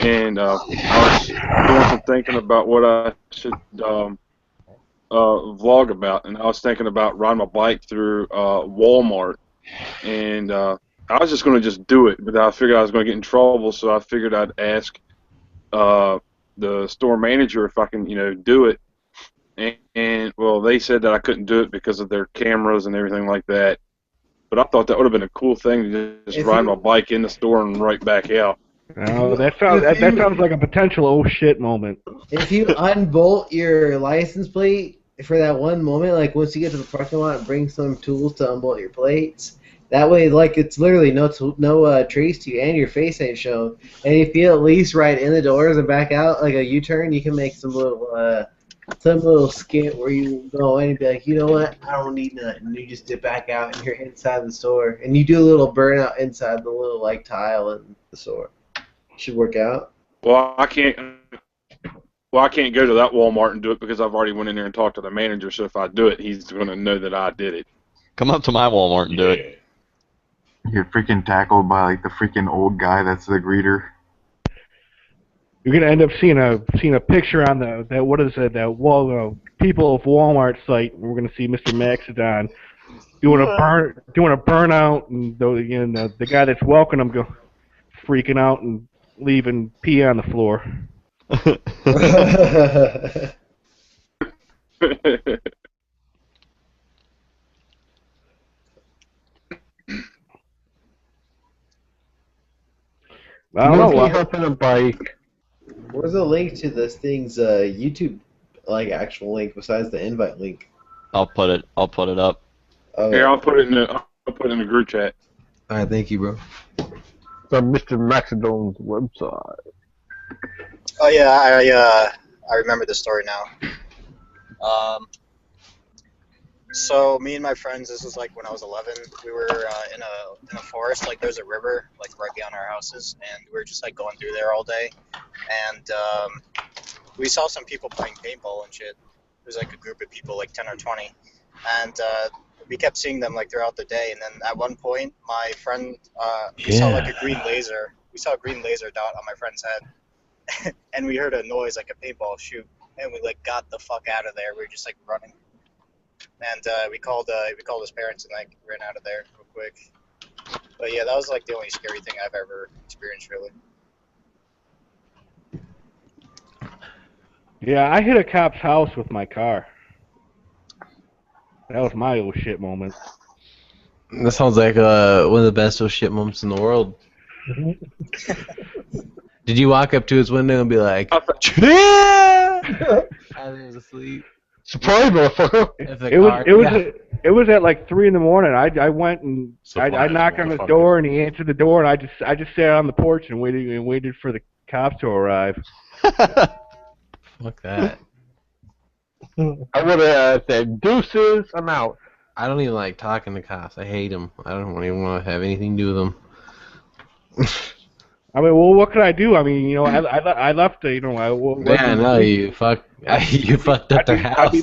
and I was doing some thinking about what I should vlog about, and I was thinking about riding my bike through Walmart, and I was just going to just do it, but I figured I was going to get in trouble, so I figured I'd ask the store manager if I can, do it. And well, they said that I couldn't do it because of their cameras and everything like that. But I thought that would have been a cool thing to just ride my bike in the store and right back out. No, that sounds like a potential oh shit moment. If you unbolt your license plate for that one moment, like once you get to the parking lot, bring some tools to unbolt your plates. That way, like it's literally no trace to you, and your face ain't shown. And if you at least ride in the doors and back out like a U-turn, you can make some little skit where you go in and be like, you know what, I don't need nothing. And you just dip back out and you're inside the store, and you do a little burnout inside the little like tile in the store. Should work out. Well, I can't go to that Walmart and do it because I've already went in there and talked to the manager. So if I do it, he's going to know that I did it. Come up to my Walmart and do it. You're freaking tackled by like the freaking old guy that's the greeter. You're gonna end up seeing a picture on that People of Walmart site. We're gonna see MrMaxodon doing a burnout, and the guy that's welcoming him freaking out and leaving pee on the floor. I don't know. Hopping a bike. Where's the link to this thing's YouTube, like actual link besides the invite link? I'll put it up. Here, I'll put it in the group chat. All right, thank you, bro. From MrMaxodom's website. Oh yeah, I remember the story now. So me and my friends, this was like when I was 11. We were in a forest. Like there's a river like right beyond our houses, and we were just like going through there all day. And we saw some people playing paintball and shit. It was like a group of people, like 10 or 20, and we kept seeing them like throughout the day. And then at one point, my friend we saw like a green laser. We saw a green laser dot on my friend's head, and we heard a noise like a paintball shoot, and we like got the fuck out of there. We were just like running. And we called his parents and like ran out of there real quick. But yeah, that was like the only scary thing I've ever experienced, really. Yeah, I hit a cop's house with my car. That was my oh shit moment. That sounds like one of the best oh shit moments in the world. Did you walk up to his window and be like, "Yeah"? As he was asleep. Surprise, motherfucker! It was at like 3 in the morning. I went and I knocked on his door and he answered the door, and I just sat on the porch and waited for the cops to arrive. Fuck that. I would have said, deuces, I'm out. I don't even like talking to cops. I hate them. I don't even want to have anything to do with them. I mean, well, what could I do? I mean, I left. No, you fucked up their house. I'd be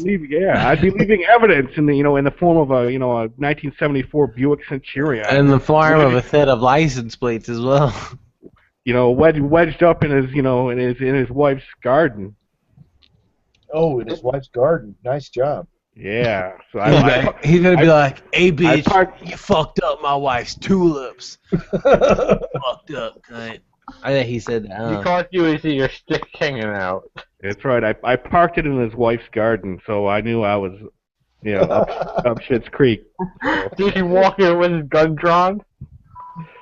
leaving evidence in the form of a 1974 Buick Centurion. In the form of a set of license plates as well. Wedged up in his wife's garden. Oh, in his wife's garden. Nice job. Yeah. So He's gonna be like, "Hey, I bitch, parked. you fucked up my wife's tulips. Fucked up, cunt." I think he said that. You Huh? caught you and see your stick hanging out. That's right. I parked it in his wife's garden, so I knew I was, up Schitt's Creek. So. Did he walk in with his gun drawn?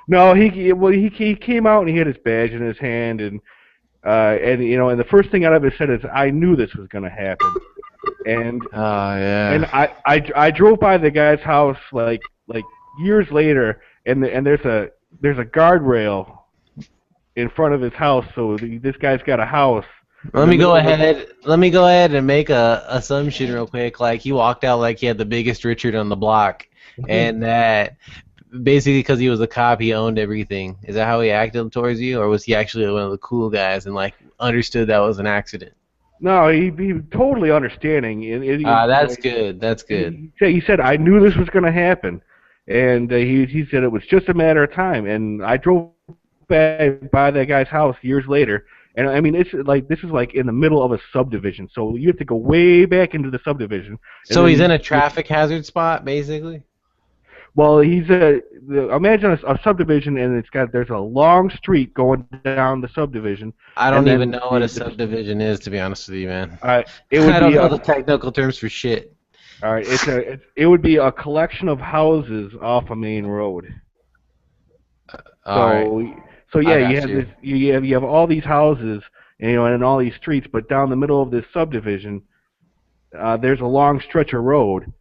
No, he came out and he had his badge in his hand, and the first thing out of it said is, "I knew this was gonna happen," and Oh yeah. and I drove by the guy's house like years later, and there's a guardrail in front of his house, so this guy's got a house. Let me go ahead and make a assumption real quick. Like he walked out like he had the biggest Richard on the block, and that basically because he was a cop, he owned everything. Is that how he acted towards you, or was he actually one of the cool guys and like understood that was an accident? No, he totally understanding. That's good. That's good. He said, "I knew this was going to happen," and he said it was just a matter of time. And I drove by that guy's house years later, and I mean, this is like in the middle of a subdivision, so you have to go way back into the subdivision. So he's in a traffic hazard spot, basically. Well, imagine a subdivision, and there's a long street going down the subdivision. I don't even know what a subdivision is, to be honest with you, man. It would I don't know the technical terms for shit. All right, it would be a collection of houses off a main road. So yeah, you have all these houses, and all these streets, but down the middle of this subdivision, there's a long stretch of road,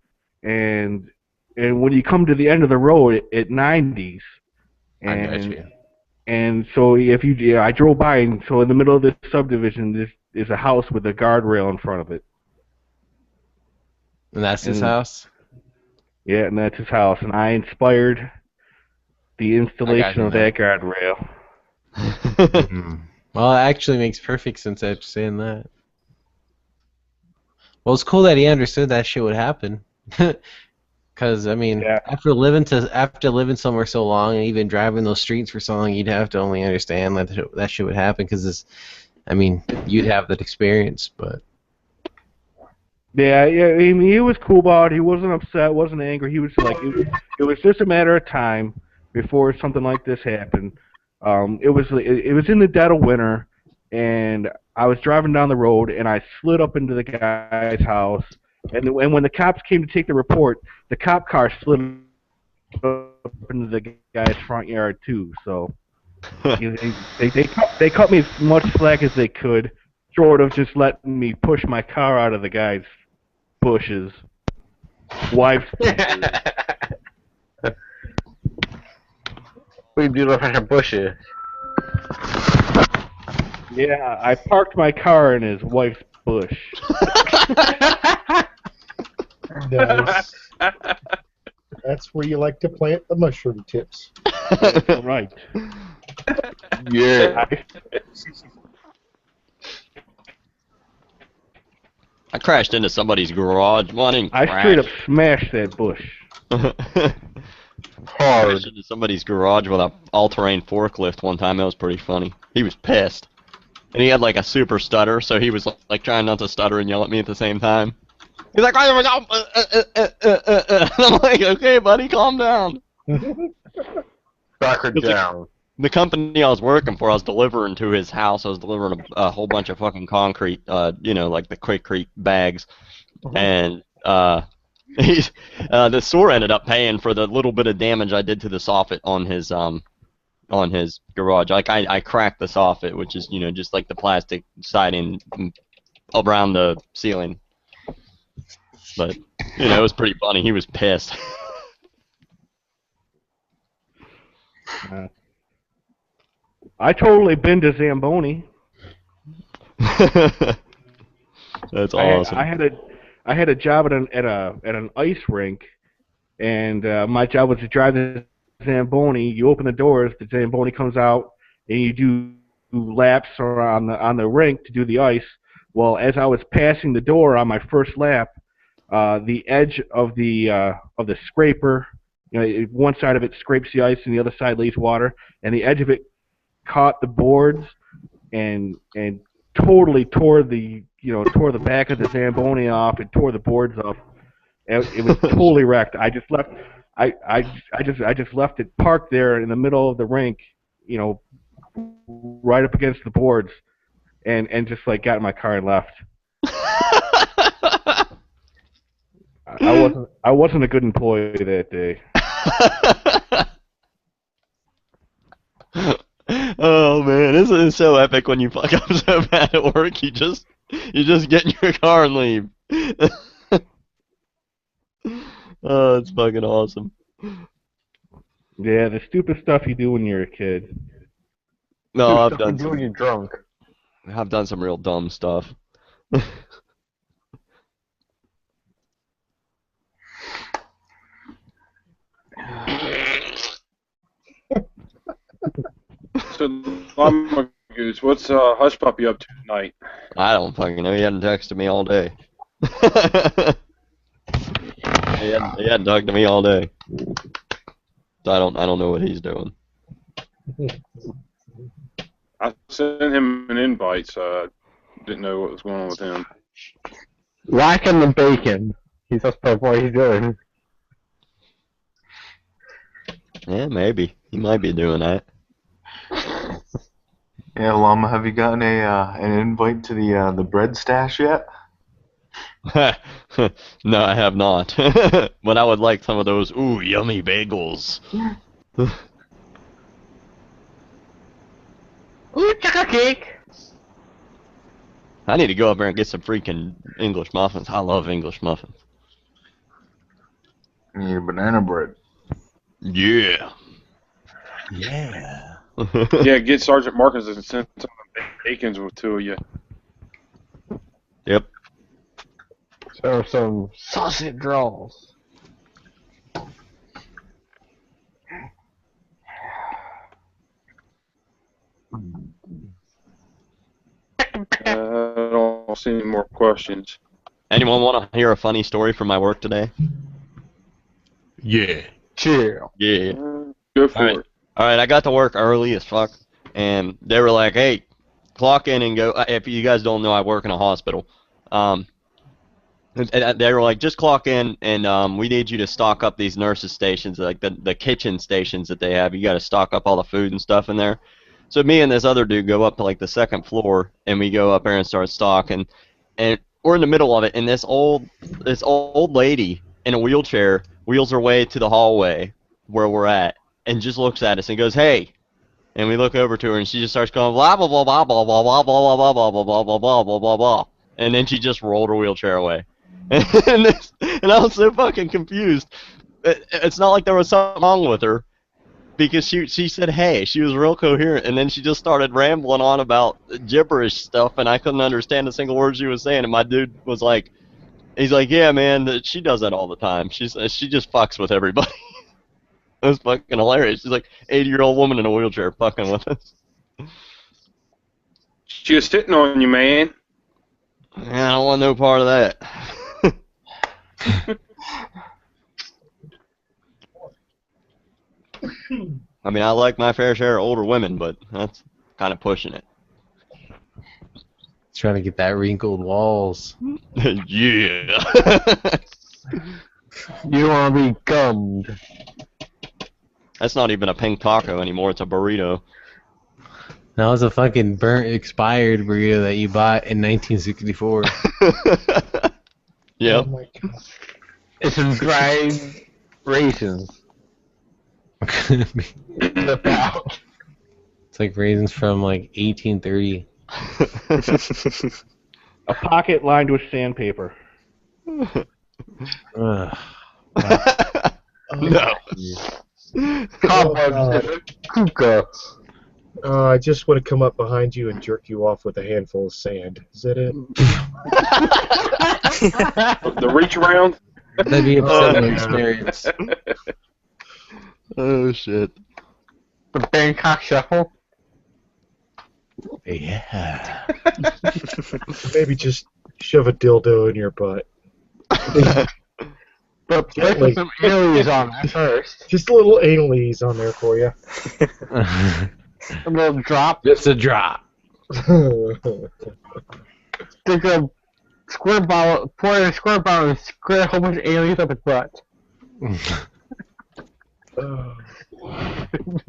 and when you come to the end of the road at 90s, and so I drove by, and so in the middle of this subdivision, this is a house with a guardrail in front of it. And that's his house? Yeah, and that's his house, and I inspired the installation of that guardrail. Well, it actually makes perfect sense after saying that. Well, it's cool that he understood that shit would happen. Because I mean, after living somewhere so long and even driving those streets for so long, you'd have to only understand that shit would happen. Because you'd have that experience, but. Yeah. I mean, he was cool about it. He wasn't upset, wasn't angry. He was like, it was just a matter of time before something like this happened. It was in the dead of winter, and I was driving down the road, and I slid up into the guy's house. And when the cops came to take the report, the cop car slid up into the guy's front yard too. So they cut me as much slack as they could, short of just letting me push my car out of the guy's bushes. Wife's bushes. We do look like a bushes. Yeah, I parked my car in his wife's bush. Nice. That's where you like to plant the mushroom tips. Right. Yeah. I crashed into somebody's garage. I straight up smashed that bush. Crashed into somebody's garage with an all-terrain forklift one time. That was pretty funny. He was pissed. And he had like a super stutter, so he was like trying not to stutter and yell at me at the same time. He's like, and I'm like, okay, buddy, calm down. Back her down. The company I was working for, I was delivering to his house. I was delivering a whole bunch of fucking concrete, like the Quikrete bags. And the store ended up paying for the little bit of damage I did to the soffit on his garage. Like I cracked the soffit, which is just like the plastic siding around the ceiling. But it was pretty funny. He was pissed. I totally been to Zamboni. That's awesome. I had a job at an ice rink, and my job was to drive the Zamboni. You open the doors, the Zamboni comes out, and you do laps around on the rink to do the ice. Well, as I was passing the door on my first lap, the edge of the scraper, one side of it scrapes the ice and the other side leaves water, and the edge of it caught the boards and totally tore the tore the back of the Zamboni off and tore the boards off. And it was totally wrecked. I just left. I just left it parked there in the middle of the rink, right up against the boards, and just like got in my car and left. I wasn't a good employee that day. Oh man, this is so epic when you fuck up so bad at work. You just get in your car and leave. Oh, it's fucking awesome. Yeah, the stupid stuff you do when you're a kid. No, I've What done do when you're some. drunk? I've done some real dumb stuff. So, Llama Goose, what's Hush Puppy up to tonight? I don't fucking know. He hadn't texted me all day. He hadn't talked to me all day. So I don't know what he's doing. I sent him an invite, so I didn't know what was going on with him. Whacking the bacon. That's what he's doing. Yeah, maybe he might be doing that. Yeah, Llama, have you gotten an invite to the bread stash yet? No, I have not. But I would like some of those yummy bagels. Ooh, chocolate cake. I need to go up there and get some freaking English muffins. I love English muffins. You need banana bread. Yeah. Yeah. Yeah, get Sergeant Markins and send some of the bacons with two of you. Yep. So some sausage rolls. I don't see any more questions. Anyone want to hear a funny story from my work today? Yeah. Chill. Yeah. Go for Alright. it. Alright, I got to work early as fuck, and they were like, hey, clock in and go. If you guys don't know, I work in a hospital. And they were like, just clock in, and we need you to stock up these nurses' stations, like the kitchen stations that they have. You got to stock up all the food and stuff in there. So me and this other dude go up to like the second floor, and we go up there and start stocking, and we're in the middle of it, and this old lady in a wheelchair wheels her way to the hallway where we're at, and just looks at us and goes, "Hey," and we look over to her, and she just starts going blah blah blah blah blah blah blah blah blah blah blah blah blah blah blah blah blah, and then she just rolled her wheelchair away, and I was so fucking confused. It's not like there was something wrong with her, because she said hey, she was real coherent, and then she just started rambling on about gibberish stuff, and I couldn't understand a single word she was saying, and my dude was like, he's like, yeah man, she does that all the time. She just fucks with everybody. It was fucking hilarious. She's like 80-year-old woman in a wheelchair fucking with us. She was sitting on you, man. Yeah, I don't want no part of that. I mean, I like my fair share of older women, but that's kind of pushing it. Trying to get that wrinkled walls. Yeah. You want to be gummed. That's not even a pink taco anymore. It's a burrito. That was a fucking burnt, expired burrito that you bought in 1964. Yep. Oh my god. It's some dried raisins. The pouch. It's like raisins from like 1830. A pocket lined with sandpaper. Ugh. No. Cobwebs in a kuka. I just want to come up behind you and jerk you off with a handful of sand. Is that it? The reach around? That'd be a similar experience. Oh shit. The Bangkok Shuffle. Yeah. Maybe just shove a dildo in your butt. But Gently. put some aliens on it first. Just a little anal ease on there for you. A little drop. Just a drop. Stick a squirt bottle, pour in a squirt bottle, and squirt a whole bunch of aliens up its butt.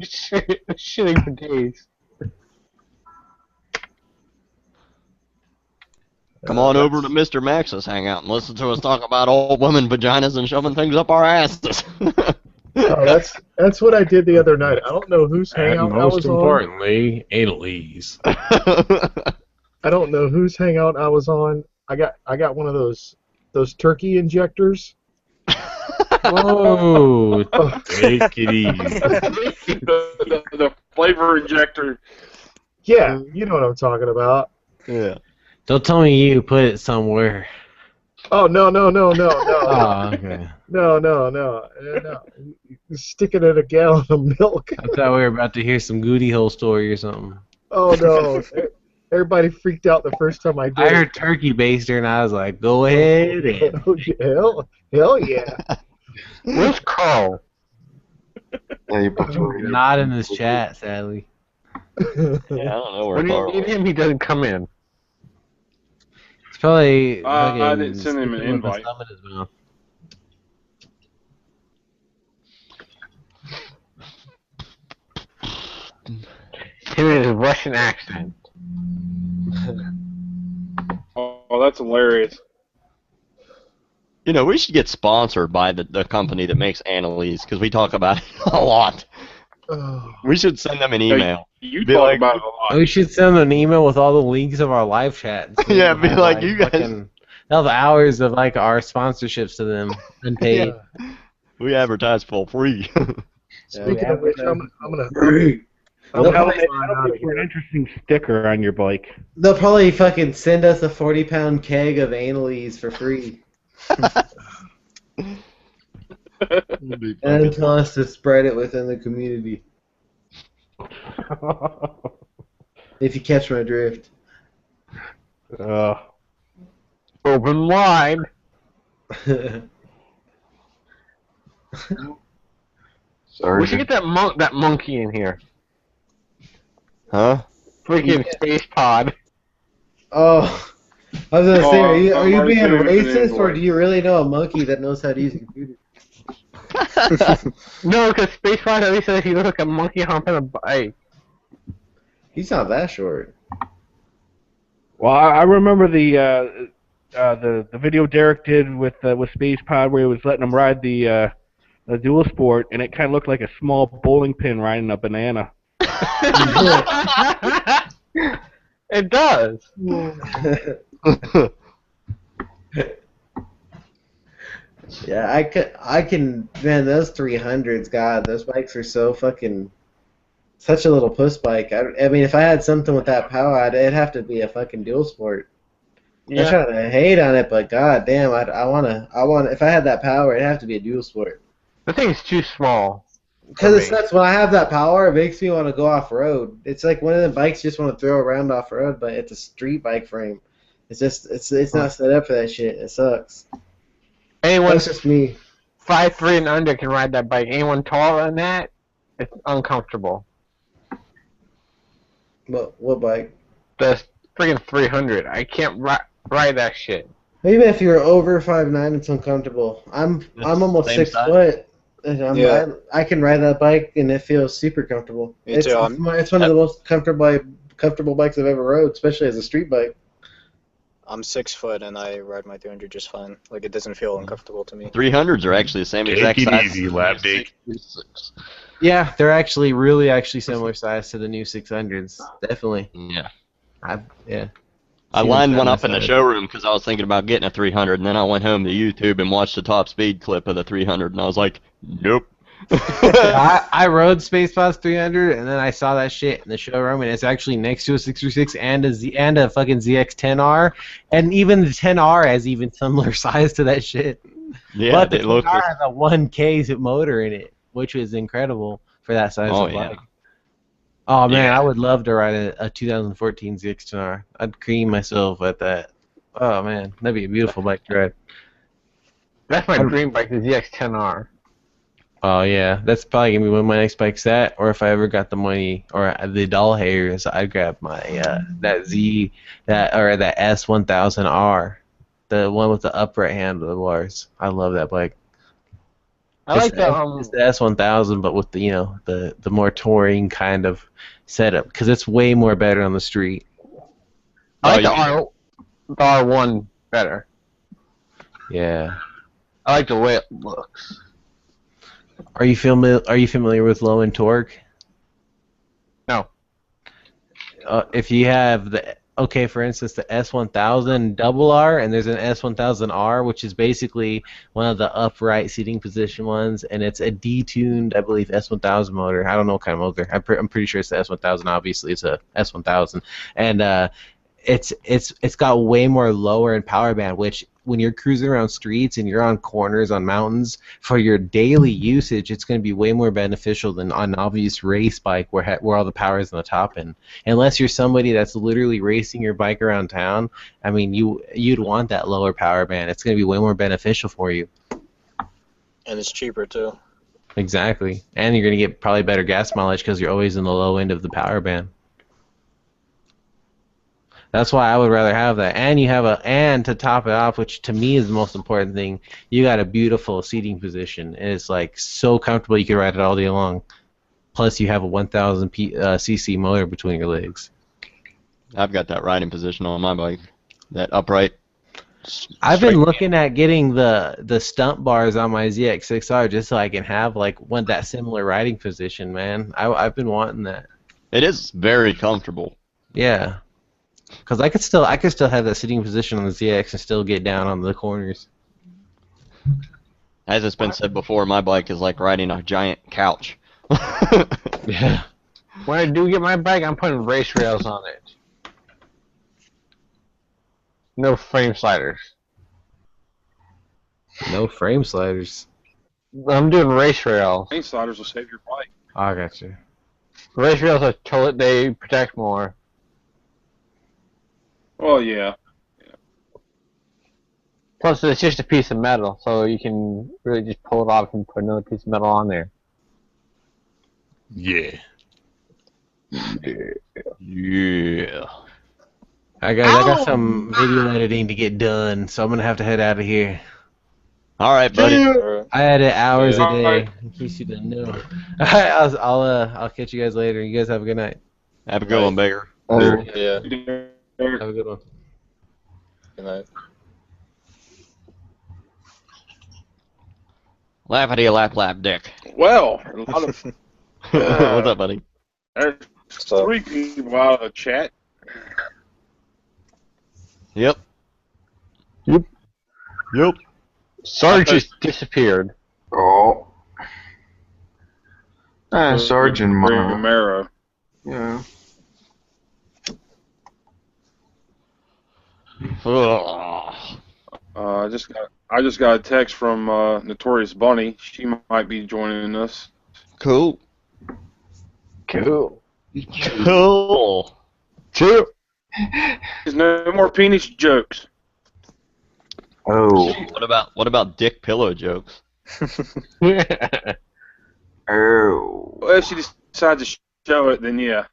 Shitting for days. Come on over to Mr. Max's hangout and listen to us talk about old women vaginas and shoving things up our asses. Oh, that's what I did the other night. I don't know whose And hangout I most was on. importantly, analese. I don't know whose hangout I was on. I got one of those turkey injectors. Whoa, take it easy. the flavor injector. Yeah, you know what I'm talking about. Yeah. Don't tell me you put it somewhere. Oh no. Oh, okay. No. You stick it in a gallon of milk. I thought we were about to hear some Goody Hole story or something. Oh no. Everybody freaked out the first time I did I it. heard turkey baster and I was like, go ahead. And... Hell yeah. Where's Carl? Yeah, you prefer Not in this chat, sadly. Yeah, I don't know where When you Carl need is. him, he doesn't come in. It's probably I didn't send him an sleeping with a invite. thumb in his mouth. Him and his Russian accent. Oh, that's hilarious. You know, we should get sponsored by the company that makes Annalise, because we talk about it a lot. Oh. We should send them an email. You Be talk like- about it a lot. We should send an email with all the links of our live chat. Yeah, be like, you guys- They'll have hours of like our sponsorships to them, unpaid. Yeah. We advertise for free. Speaking of which, I'm gonna That'll sign make out of for an here. interesting sticker on your bike. They'll probably fucking send us a 40-pound keg of Annalise for free. And tell us to spread it within the community. If you catch my drift. Open wide. Sorry. We should get that monkey in here. Huh? Freaking space pod. Oh, I was gonna say, are you I'm already being sending him an racist, or invite. do you really know a monkey that knows how to use a computer? No, because space pod at least says he looks like a monkey humping a bike. He's not that short. Well, I remember the video Derek did with Space Pod where he was letting him ride the dual sport, and it kind of looked like a small bowling pin riding a banana. It does. Yeah, I can, man, those 300s, God, those bikes are so fucking, such a little puss bike. I mean, if I had something with that power, it'd have to be a fucking dual sport. I'm Yeah. trying to hate on it, but god damn, I wanna, if I had that power, it'd have to be a dual sport. The thing's too small. Because For it's me. nuts, when I have that power, it makes me want to go off-road. It's like one of the bikes you just want to throw around off-road, but it's a street bike frame. It's just, it's not set up for that shit. It sucks. Anyone That's just me. 5'3" and under can ride that bike. Anyone taller than that, it's uncomfortable. What bike? The freaking 300. I can't ride that shit. Even if you're over 5'9", it's uncomfortable. I'm almost same 6 size? foot. And Yeah. I can ride that bike and it feels super comfortable. Me It's too. it's one of the most comfortable bikes I've ever rode, especially as a street bike. I'm 6 foot and I ride my 300 just fine. Like, it doesn't feel uncomfortable to me. 300s are actually the same Take exact it size. easy, lap dick. Yeah, they're actually similar size to the new 600s. Definitely. Yeah. Yeah. I See lined them one side up by in the side. showroom because I was thinking about getting a 300, and then I went home to YouTube and watched the top speed clip of the 300, and I was like, nope. I rode Spacepod's 300, and then I saw that shit in the showroom, and it's actually next to a 636 and a fucking ZX-10R, and even the 10R has even similar size to that shit. Yeah, But the it looked. 10R has a 1K motor in it, which was incredible for that size Oh, of yeah. bike. Oh man, Yeah. I would love to ride a 2014 ZX-10R. I'd cream myself at that. Oh man, that'd be a beautiful bike to ride. That's my dream bike, the ZX-10R. Oh yeah, that's probably gonna be when my next bike's at, or if I ever got the money or the doll hairs, I'd grab my that S1000R, the one with the upright handlebars. I love that bike. I like the It's the S1000, but with the more touring kind of setup, because it's way more better on the street. I like the R1 better. Yeah. I like the way it looks. Are you familiar with low end torque? No. If you have for instance, the S1000 double R, and there's an S1000R, which is basically one of the upright seating position ones, and it's a detuned, I believe, S1000 motor. I don't know what kind of motor. I'm pretty sure it's the S1000. Obviously, it's a S1000, and it's got way more lower in power band, which when you're cruising around streets and you're on corners on mountains for your daily usage, it's going to be way more beneficial than on an obvious race bike where all the power is on the top end. Unless you're somebody that's literally racing your bike around town, I mean, you'd want that lower power band. It's going to be way more beneficial for you. And it's cheaper too. Exactly, and you're going to get probably better gas mileage because you're always in the low end of the power band. That's why I would rather have that. And to top it off, which to me is the most important thing, you got a beautiful seating position. And it's like so comfortable you can ride it all day long. Plus you have a 1000 cc motor between your legs. I've got that riding position on my bike. That upright. I've been looking at getting the stump bars on my ZX6R just so I can have that similar riding position, man. I've been wanting that. It is very comfortable. Yeah. Because I could still have that sitting position on the ZX and still get down on the corners. As it's been said before, my bike is like riding a giant couch. Yeah. When I do get my bike, I'm putting race rails on it. No frame sliders. No frame sliders. I'm doing race rails. Lane sliders will save your bike. I got you. Race rails are they protect more. Oh yeah. Plus, it's just a piece of metal, so you can really just pull it off and put another piece of metal on there. Yeah. Yeah. Alright guys, I got some video editing to get done, so I'm gonna have to head out of here. Alright, buddy. I edit hours a Yeah. day, in case you didn't know. Alright, I'll catch you guys later. You guys have a good night. Have a good one, Baker. Yeah. Have a good one. Good night. Lappity lap lap dick. Well, a lot of What's up, buddy? there's 3 people out of the chat. Yep. Yep. Yep. Sarge just disappeared. Oh. Sergeant Romero. Yeah. Ugh. I just got a text from Notorious Bunny. She might be joining us. Cool. Cool. Cool. Two. There's no more penis jokes. Oh. What about dick pillow jokes? Oh. Well, if she decides to show it, then yeah.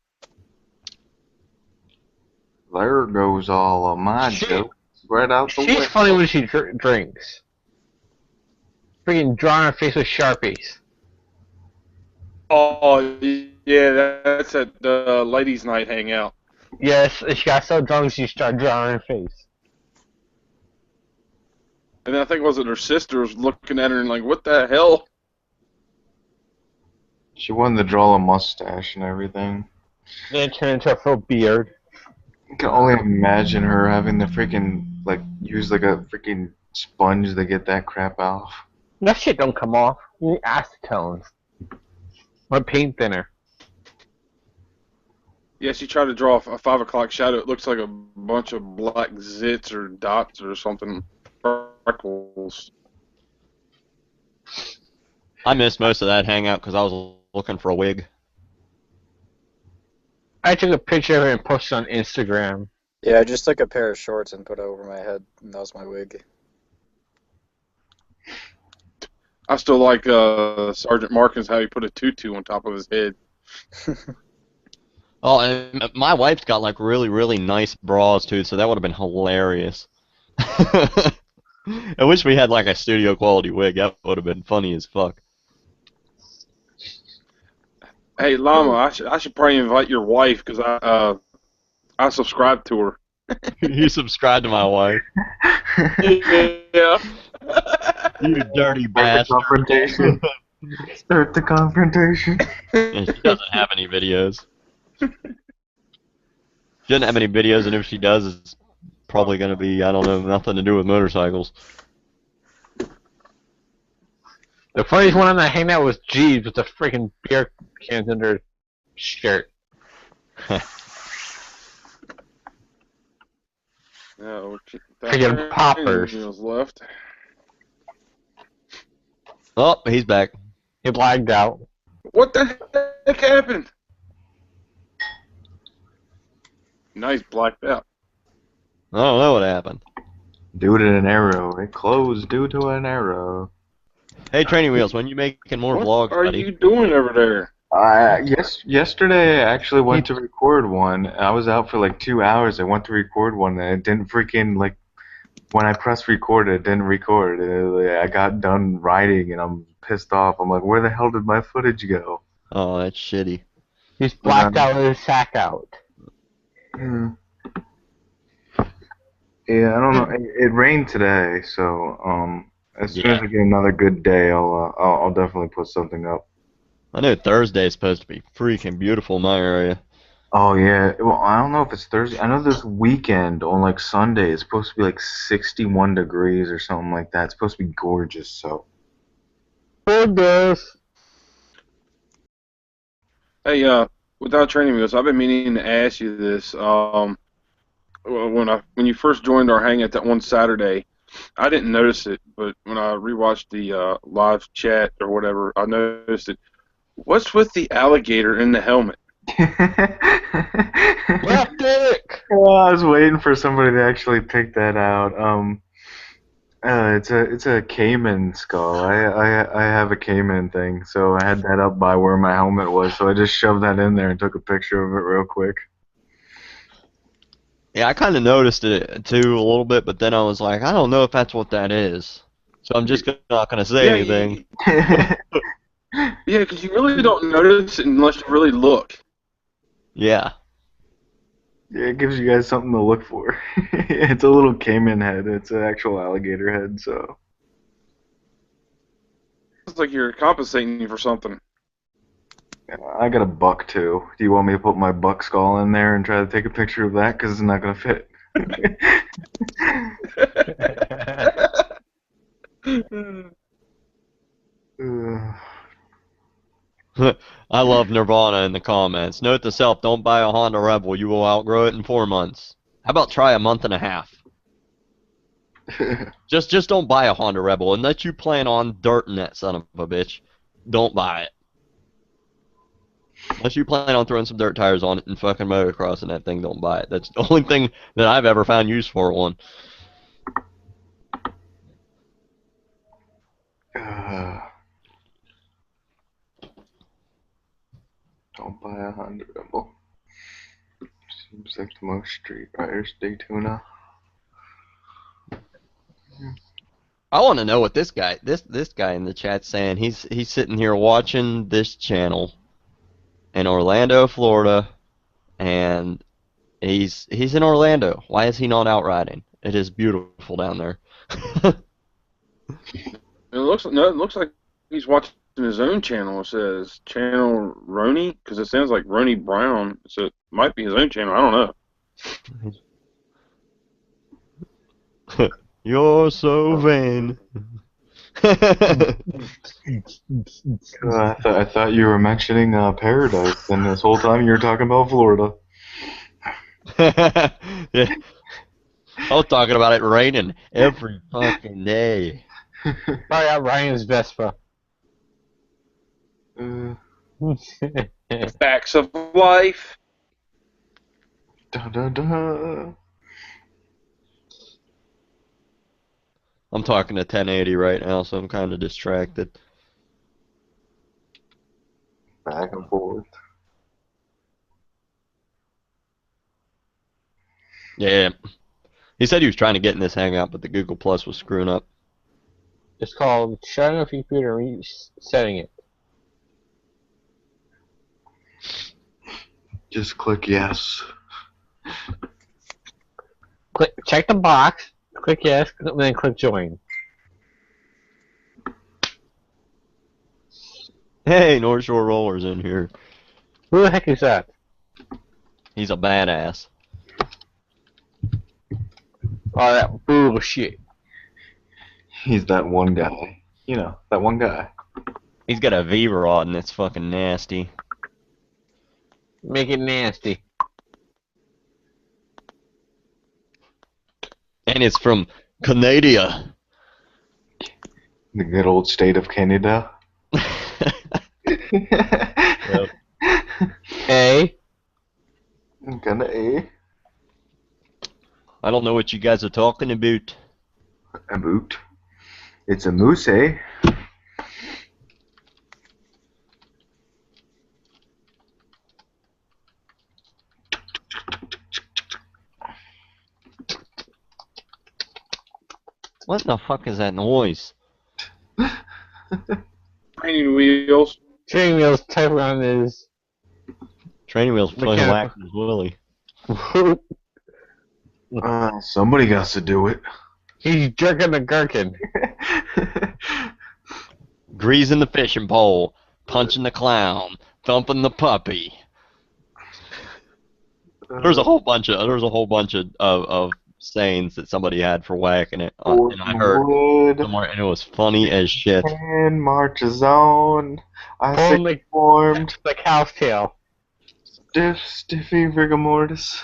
There goes all of my jokes right out the She's window. funny when she drinks. Freaking drawing her face with Sharpies. Oh, yeah, that's at the ladies' night hangout. Yes, she got so drunk she started drawing her face. And then I think it was her sister was looking at her and like, what the hell? She wanted to draw a mustache and everything. Then it turned into a full beard. I can only imagine her having to freaking, use a freaking sponge to get that crap off. That shit don't come off. You need acetone. Or paint thinner. Yeah, she tried to draw a 5 o'clock shadow. It looks like a bunch of black zits or dots or something. Freckles. I missed most of that hangout because I was looking for a wig. I took a picture of it and posted on Instagram. Yeah, I just took a pair of shorts and put it over my head, and that was my wig. I still like Sergeant Markins how he put a tutu on top of his head. Oh, and my wife's got like really, really nice bras too, so that would have been hilarious. I wish we had like a studio quality wig. That would have been funny as fuck. Hey, Llama, I should probably invite your wife because I subscribe to her. You subscribe to my wife. Yeah. You dirty Start the bastard. confrontation. Start the confrontation. And she doesn't have any videos. She doesn't have any videos, and if she does, it's probably going to be, I don't know, nothing to do with motorcycles. The funniest one on that hangout was Jeeves with the freaking beer cans under his shirt. No, Freaking poppers. Was left. Oh, he's back. He lagged out. What the heck happened? Nice blacked out. I don't know what happened. Due to an arrow. It closed due to an arrow. Hey, Training Wheels, when you making more What vlogs, are buddy? you doing over there? Yesterday I actually went to record one. I was out for like 2 hours. I went to record one and it didn't freaking, like, when I pressed record, it didn't record. I got done writing and I'm pissed off. I'm like, where the hell did my footage go? Oh, that's shitty. He's blacked out with his sack out. Hmm. Yeah, I don't know. It rained today, so as soon as I get another good day, I'll definitely put something up. I know Thursday is supposed to be freaking beautiful in my area. Oh yeah. Well, I don't know if it's Thursday. I know this weekend on like Sunday it's supposed to be like 61 degrees or something like that. It's supposed to be gorgeous. So. Goodness. Hey, without Training Wheels, I've been meaning to ask you this. When you first joined our hangout that one Saturday, I didn't notice it, but when I rewatched the live chat or whatever, I noticed it. What's with the alligator in the helmet? Left dick. Well, I was waiting for somebody to actually pick that out. It's a caiman skull. I have a caiman thing, so I had that up by where my helmet was, so I just shoved that in there and took a picture of it real quick. Yeah, I kind of noticed it too a little bit, but then I was like, I don't know if that's what that is. So I'm just not going to say anything. Yeah, because you really don't notice it unless you really look. Yeah. Yeah, it gives you guys something to look for. It's a little caiman head. It's an actual alligator head, so. It's like you're compensating for something. I got a buck too. Do you want me to put my buck skull in there and try to take a picture of that? Because it's not going to fit. I love Nirvana in the comments. Note to self, don't buy a Honda Rebel. You will outgrow it in 4 months. How about try a month and a half? Just don't buy a Honda Rebel. Unless you plan on dirting that son of a bitch, don't buy it. Unless you plan on throwing some dirt tires on it and fucking motocrossing that thing, don't buy it. That's the only thing that I've ever found use for one. Don't buy a Honda Rebel. Seems like the most Street Riders Daytona. I want to know what this guy in the chat's saying. He's sitting here watching this channel in Orlando, Florida, and he's in Orlando. Why is he not out riding? It is beautiful down there. It looks like he's watching his own channel. It says Channel Roni because it sounds like Roni Brown. So it might be his own channel. I don't know. You're so vain. I thought you were mentioning Paradise, and this whole time you were talking about Florida. Yeah. I was talking about it raining every fucking day. Probably out Ryan's Vespa. Facts of life. Da, da, da. I'm talking to 1080 right now, so I'm kind of distracted. Back and forth. Yeah. He said he was trying to get in this hangout, but the Google Plus was screwing up. It's called shutting off your computer and resetting it. Just click yes. Check the box, click yes, and then click join. Hey, North Shore Roller's in here. Who the heck is that? He's a badass. Oh, that bullshit. He's that one guy. You know, that one guy. He's got a V-Rod and it's fucking nasty. Make it nasty. And it's from Canada. The good old state of Canada. Yep. Hey. Canada. I don't know what you guys are talking about. A boot. It's a moose, eh? What the fuck is that noise? Training wheels. Training wheels type around his. Training wheels fucking Mechanical. whacking his willy. Somebody got to do it. He's jerking the gherkin. Greasing the fishing pole, punching the clown, thumping the puppy. There's a whole bunch of sayings that somebody had for whacking it, and I heard Wood somewhere, and it was funny as shit. and marches on. I Pull think formed the cow's tail. stiffy rigor mortis.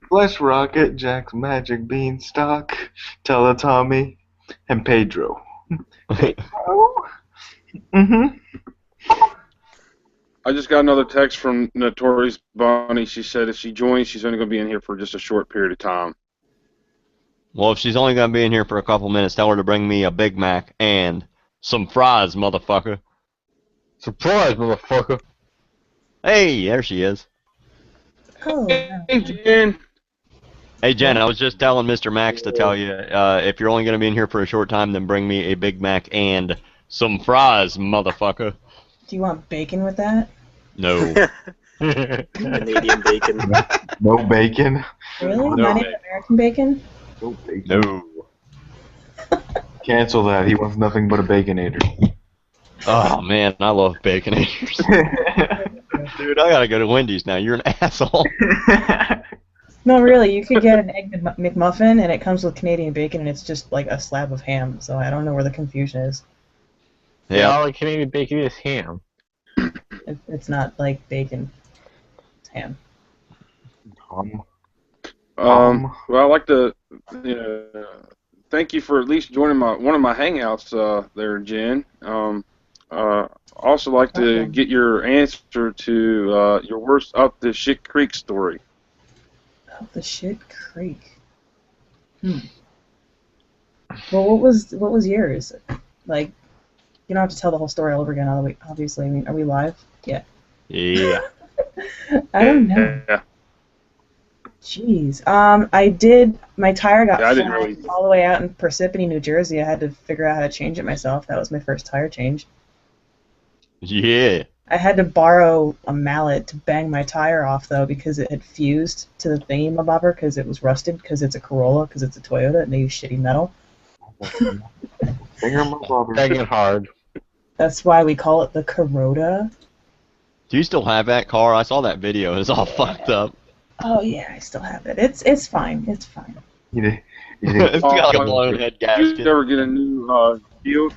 Flesh rocket, Jack's magic beanstalk, Teletubby, and Pedro. Mm-hmm. I just got another text from Notorious Bonnie. She said if she joins, she's only going to be in here for just a short period of time. Well, if she's only gonna be in here for a couple minutes, tell her to bring me a Big Mac and some fries, motherfucker. Surprise, motherfucker. Hey, there she is. Oh, Hey, Jen. Hey, Jen, I was just telling Mr. Max to tell you, if you're only gonna be in here for a short time, then bring me a Big Mac and some fries, motherfucker. do you want bacon with that? No. Canadian bacon. No bacon. Really? No Not even American bacon? No bacon. No. Cancel that. He wants nothing but a baconator. Oh, man, I love Baconators. Dude, I gotta go to Wendy's now. You're an asshole. No, really. You could get an egg McMuffin, and it comes with Canadian bacon, and it's just like a slab of ham. So I don't know where the confusion is. Yeah, Yeah. all the Canadian bacon is ham. It's not like bacon. It's ham. Well, I'd like to thank you for at least joining one of my hangouts there, Jen. Also like to Okay. get your answer to your worst up the shit creek story. Oh, the shit creek. Well, what was yours? Like, you don't have to tell the whole story all over again. Obviously, I mean, are we live? Yeah. Yeah. I don't know. Yeah. Jeez. I did. My tire got Yeah, I didn't flat really- all the way out in Parsippany, New Jersey. I had to figure out how to change it myself. That was my first tire change. Yeah. I had to borrow a mallet to bang my tire off though because it had fused to the thingamabobber because it was rusted because it's a Corolla because it's a Toyota and they use shitty metal. Banging hard. That's why we call it the Corota. Do you still have that car? I saw that video. It's all fucked up. Oh yeah, I still have it. It's fine. It's fine. It's got a blown head Did you gasket. ever get a new field?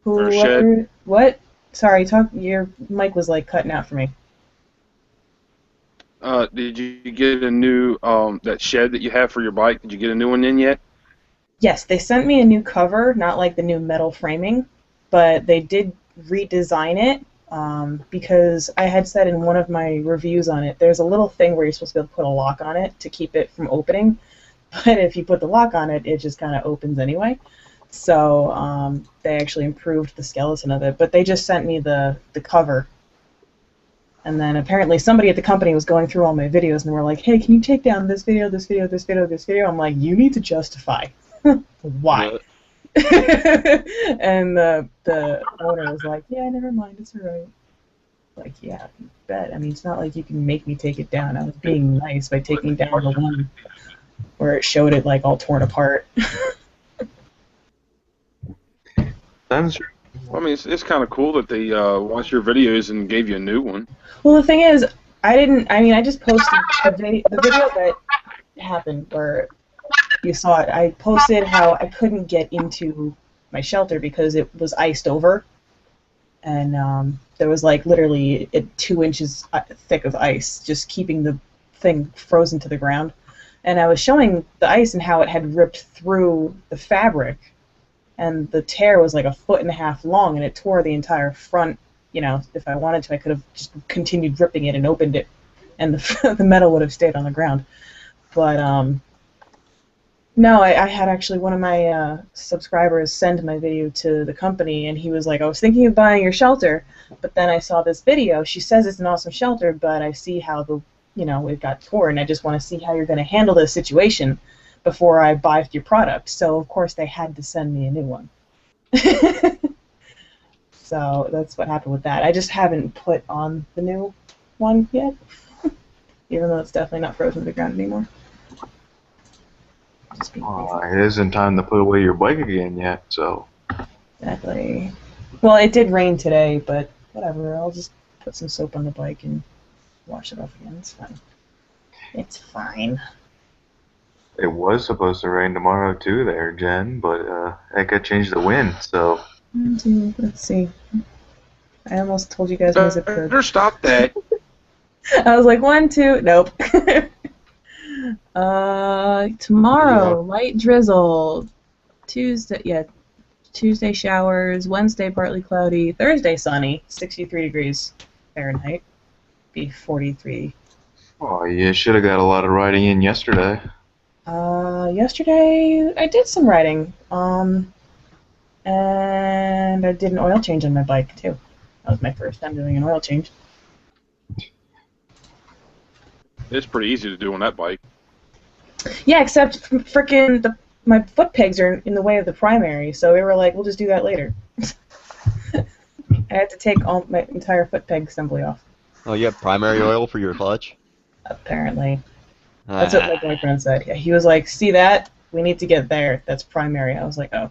Or shed? What? Sorry, your mic was like cutting out for me. Did you get a new that shed that you have for your bike? Did you get a new one in yet? Yes, they sent me a new cover, not like the new metal framing, but they did redesign it because I had said in one of my reviews on it, there's a little thing where you're supposed to be able to put a lock on it to keep it from opening, But if you put the lock on it, it just kind of opens anyway. So they actually improved the skeleton of it. But they just sent me the cover. And then apparently somebody at the company was going through all my videos and were like, hey, can you take down this video, this video, this video, this video? I'm like, you need to justify. Why? And the owner was like, yeah, never mind, it's alright. Like, yeah, you bet. I mean, it's not like you can make me take it down. I was being nice by taking down the one where it showed it, like, all torn apart. That's true. Well, I mean, it's kind of cool that they watched your videos and gave you a new one. Well, the thing is, I just posted the video that happened where you saw it. I posted how I couldn't get into my shelter because it was iced over. And there was, like, literally 2 inches thick of ice, just keeping the thing frozen to the ground. And I was showing the ice and how it had ripped through the fabric. And the tear was like 1.5 feet long, and it tore the entire front. You know, if I wanted to, I could have just continued ripping it and opened it, and the metal would have stayed on the ground. But no, I had actually one of my subscribers send my video to the company, and he was like, I was thinking of buying your shelter, but then I saw this video. She says it's an awesome shelter, but I see how it got torn. I just want to see how you're going to handle this situation before I buy your product. So, of course, they had to send me a new one. So that's what happened with that. I just haven't put on the new one yet, even though it's definitely not frozen to the ground anymore. Just being crazy. It isn't time to put away your bike again yet, so. Exactly. Well, it did rain today, but whatever. I'll just put some soap on the bike and wash it off again. It's fine. It's fine. It was supposed to rain tomorrow too there, Jen, but it got changed to wind, so. Let's see. I almost told you guys my zip code. Better stop that. I was like, 1, 2, nope. Tomorrow, light drizzle. Tuesday showers. Wednesday partly cloudy. Thursday sunny. 63 degrees Fahrenheit. Be 43. Oh, you should have got a lot of riding in yesterday. Yesterday I did some riding. And I did an oil change on my bike too. That was my first time doing an oil change. It's pretty easy to do on that bike. Yeah, except frickin' my foot pegs are in the way of the primary, so we were like, we'll just do that later. I had to take all my entire foot peg assembly off. Oh, you have primary oil for your clutch? Apparently. That's what my boyfriend said. Yeah, he was like, see that? We need to get there. That's primary. I was like, oh.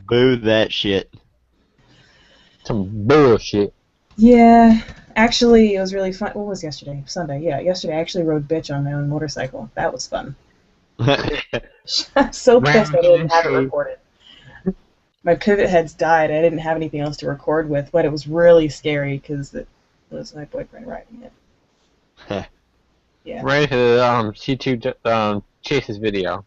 Boo that shit. Some bullshit. Yeah. Actually, it was really fun. What was yesterday? Sunday. Yeah, yesterday I actually rode bitch on my own motorcycle. That was fun. I'm so pissed I didn't have it recorded. My pivot heads died. I didn't have anything else to record with, but it was really scary because it was my boyfriend riding it. Yeah. Ready for the C2 Chase's video.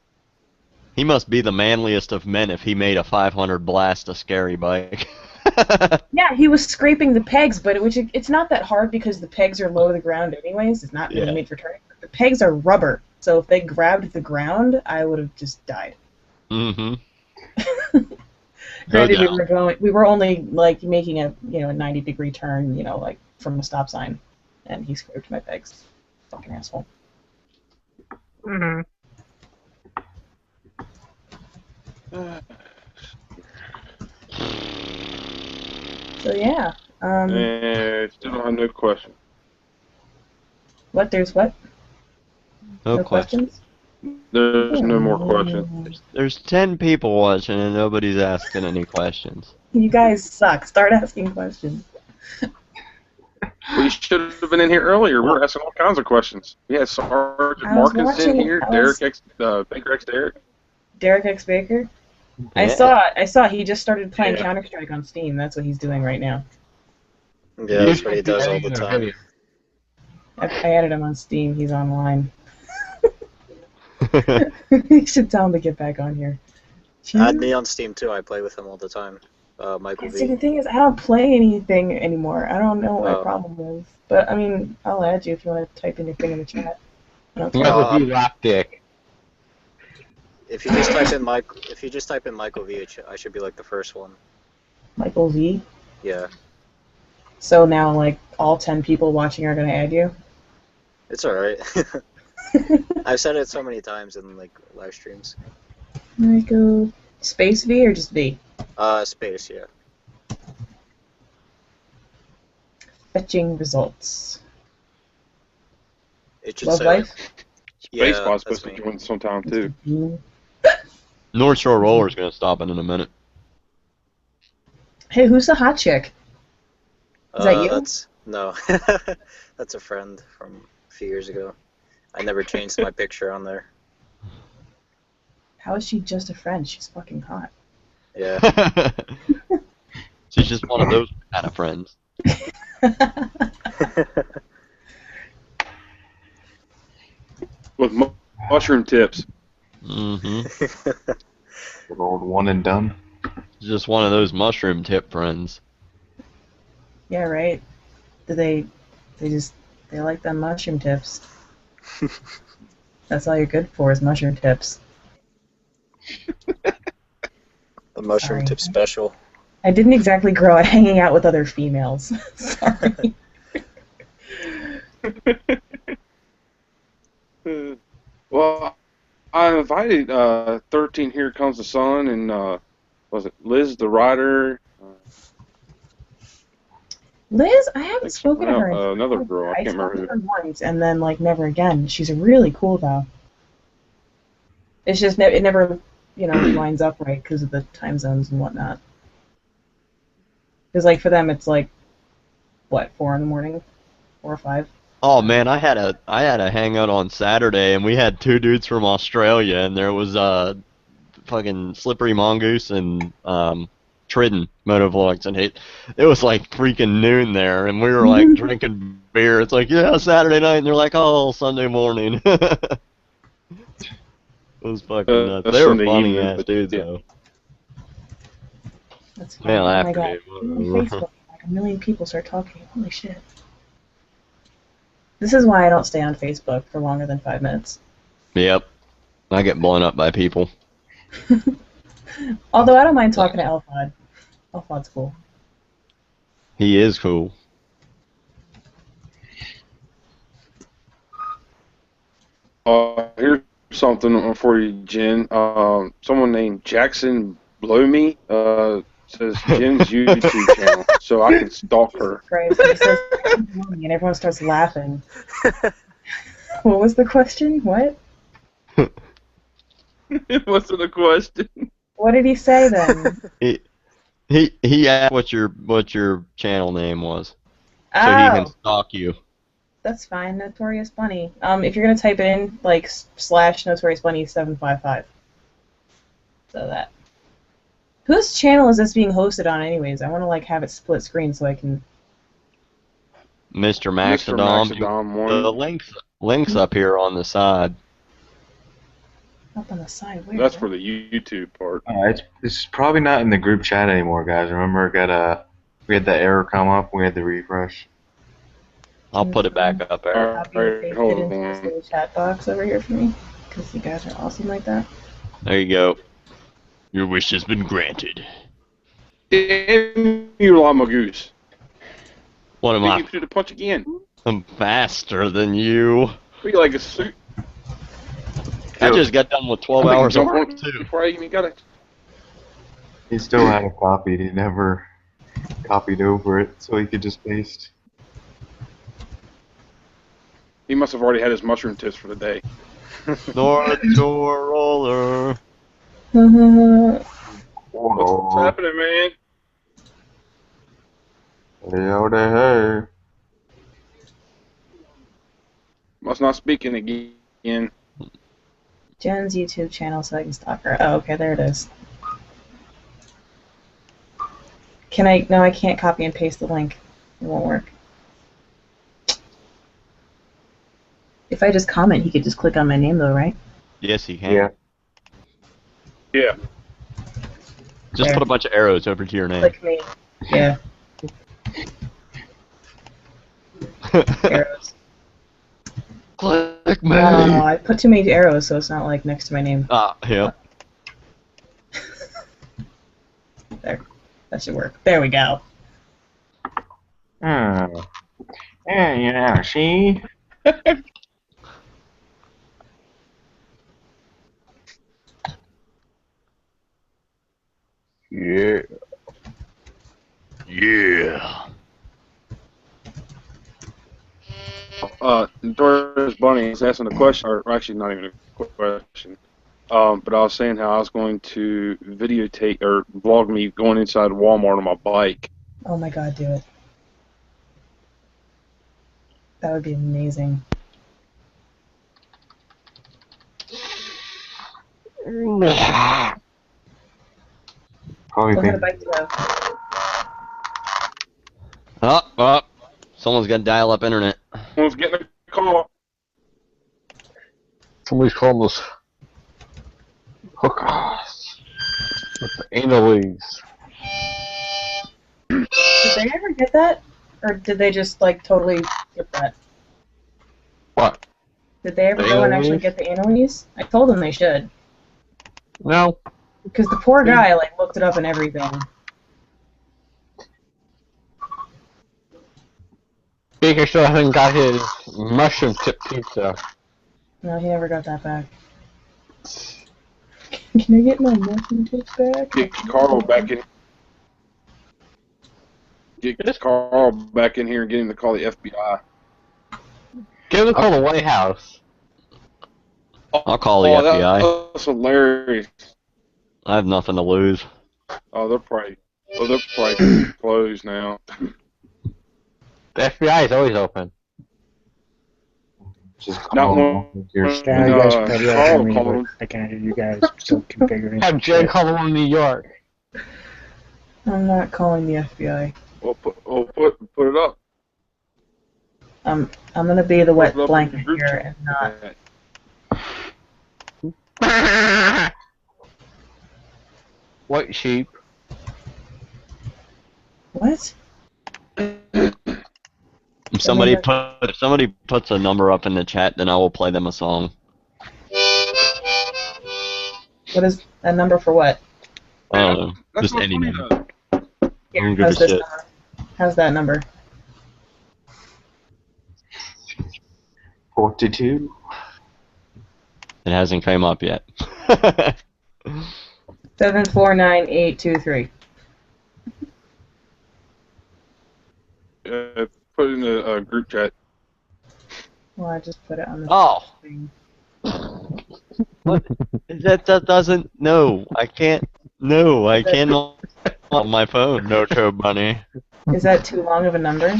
He must be the manliest of men if he made a 500 blast a scary bike. Yeah, he was scraping the pegs, but it's not that hard because the pegs are low to the ground anyways. It's not really made for turning. The pegs are rubber, so if they grabbed the ground, I would have just died. Mm-hmm. Granted, we were only like making a 90-degree turn, like from a stop sign, and he scraped my pegs. Fucking asshole. Mm-hmm. So yeah. Still don't have no question. What? There's what? No questions? There's no more questions. There's 10 people watching and nobody's asking any questions. You guys suck. Start asking questions. We should have been in here earlier. We were asking all kinds of questions. We had Sergeant Marcus in here, Baker X Derek. Derek X Baker? Yeah. I saw he just started playing Counter-Strike on Steam. That's what he's doing right now. Yeah, that's what he does all the time. I added him on Steam. He's online. You should tell him to get back on here. Add me on Steam too. I play with him all the time. Michael See, V. the thing is, I don't play anything anymore. I don't know what my problem is. But, I mean, I'll add you if you want to type in your thing in the chat. I don't What care. would you laugh dick? If you just type in Michael V, I should be like the first one. Michael V. Yeah, So now, like, all 10 people watching are gonna add you. it's alright. I've said it so many times in like live streams. Michael space V or just V? Space, yeah. Fetching results. It should Love say life. yeah, Spacebot's that's supposed to me. join sometime too. North Shore Roller's gonna stop in a minute. Hey, who's the hot chick? Is that you? No, that's a friend from a few years ago. I never changed my picture on there. How is she just a friend? She's fucking hot. Yeah. She's just one of those kind of friends. With mushroom tips. Mm-hmm. Good old one and done. Just one of those mushroom tip friends. Yeah, right. Do they like them mushroom tips. That's all you're good for is mushroom tips. The mushroom Sorry. tip special. I didn't exactly grow out hanging out with other females. Sorry. Well, I invited 13 Here Comes the Sun and was it Liz the writer? Liz, I haven't spoken to her. In another girl. I can't spoke remember to who. her once and then like never again. She's really cool though. It's just it never lines up right because of the time zones and whatnot. Because like for them it's like what 4 in the morning, 4 or 5. Oh man, I had a hangout on Saturday and we had two dudes from Australia and there was fucking Slippery Mongoose and Tridden Motovlogs, and it was like freaking noon there and we were like drinking beer. It's like, yeah, Saturday night, and they're like, oh, Sunday morning. It was fucking nuts. They were Sunday funny evening, ass but dudes yeah. though. That's funny. Yeah, Oh my afternoon. god. On Facebook, like a million people start talking. Holy shit. This is why I don't stay on Facebook for longer than 5 minutes. Yep. I get blown up by people. Although I don't mind talking to Elfod. Elfod's cool. He is cool. Here's something for you, Jen. Someone named Jackson Blowme says Jen's YouTube channel, so I can stalk her. Christ, he says, and everyone starts laughing. What was the question? What? It wasn't a question. What did he say then? He asked what your channel name was, so he can Oh, stalk you. that's fine. Notorious Bunny. If you're gonna type in like / Notorious Bunny 755. So that. Whose channel is this being hosted on, anyways? I want to like have it split screen so I can. MrMaxodom. Maxodom The one. links up here on the side. Up on the side. Where? That's for the YouTube part. It's probably not in the group chat anymore, guys. Remember, we had that error come up. We had the refresh. I'll put it back up there. Copy and paste it hold into this on. little chat box over here for me, because you guys are awesome like that. There you go. Your wish has been granted. Damn you, Llama Goose. What am Beat I? you to the punch again. I'm faster than you. Be like a suit. I just got done with 12 hours of work too. Before I even got it. He still had it copied. He never copied over it, so he could just paste. He must have already had his mushroom tips for the day. North Shore Roller. What's happening, man? Hey. Must not speaking again. Jen's YouTube channel so I can stalk her. Oh, okay, there it is. Can I? No, I can't copy and paste the link. It won't work. If I just comment, he could just click on my name, though, right? Yes, he can. Yeah. Yeah. Just There. put a bunch of arrows over to your name. Click me. Yeah. Arrows. Click. No, I put too many arrows, so it's not like next to my name. Ah, yep. There, that should work. There we go. Yeah, yeah, see? Yeah. Yeah. Doris Bunny is asking a question, or actually not even a question. But I was saying how I was going to videotape or vlog me going inside Walmart on my bike. Oh my god, do it. That would be amazing. Probably What kind think of bike do you have? Oh, someone's got dial-up internet. Someone's getting a call. Somebody's calling us hookers with the anal-leagues. Did they ever get that? Or did they just, like, totally get that? What? Did they ever The go and actually anal-leagues? get the analese? I told them they should. No. Because the poor guy, like, looked it up and everything. Baker still hasn't got his mushroom tip pizza. No, he never got that back. Can I get my mushroom tips back? Get Carl back in. Get Carl back in here and get him to call the FBI. Give him a call the White House. I'll call the FBI. That's hilarious. I have nothing to lose. They're probably closed now. The FBI is always open. just Not call one. them your Yeah, you guys Uh, probably Carl hear me, called but him. I can't hear you guys. I'm still configuring. Have Jen call him in New York. I'm not calling the FBI. Well, put it up. I'm gonna be the wet Put it up in blanket the group here chat. and not. White sheep. What? If somebody puts a number up in the chat, then I will play them a song. What is a number for what? I don't know. That's Just what any Bunny number. does. I don't give a How's this shit. number? How's that number? 42. It hasn't come up yet. 749823. Put it in the group chat. Well, I just put it on the Oh. thing. What? That doesn't. No, I can't. No, I cannot on my phone. No code bunny. Is that too long of a number?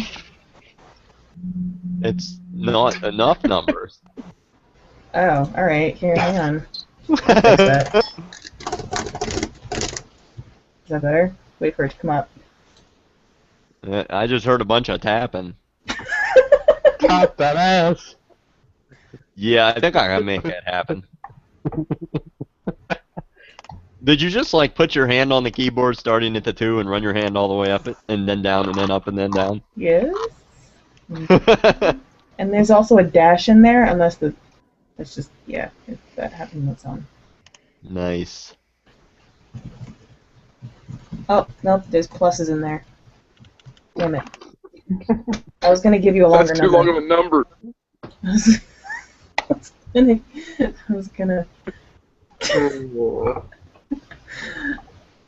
It's not enough numbers. Oh, alright. Here, hang on. I'll fix that. Is that better? Wait for it to come up. I just heard a bunch of tapping. Tap that ass. Yeah, I think I can make that happen. Did you just like put your hand on the keyboard starting at the 2 and run your hand all the way up it and then down and then up and then down? Yes. And there's also a dash in there, unless that's just, yeah, if that happens on its own. Nice. Oh, nope, there's pluses in there. Damn it. I was gonna give you a longer That's too number. long of a number. I was gonna.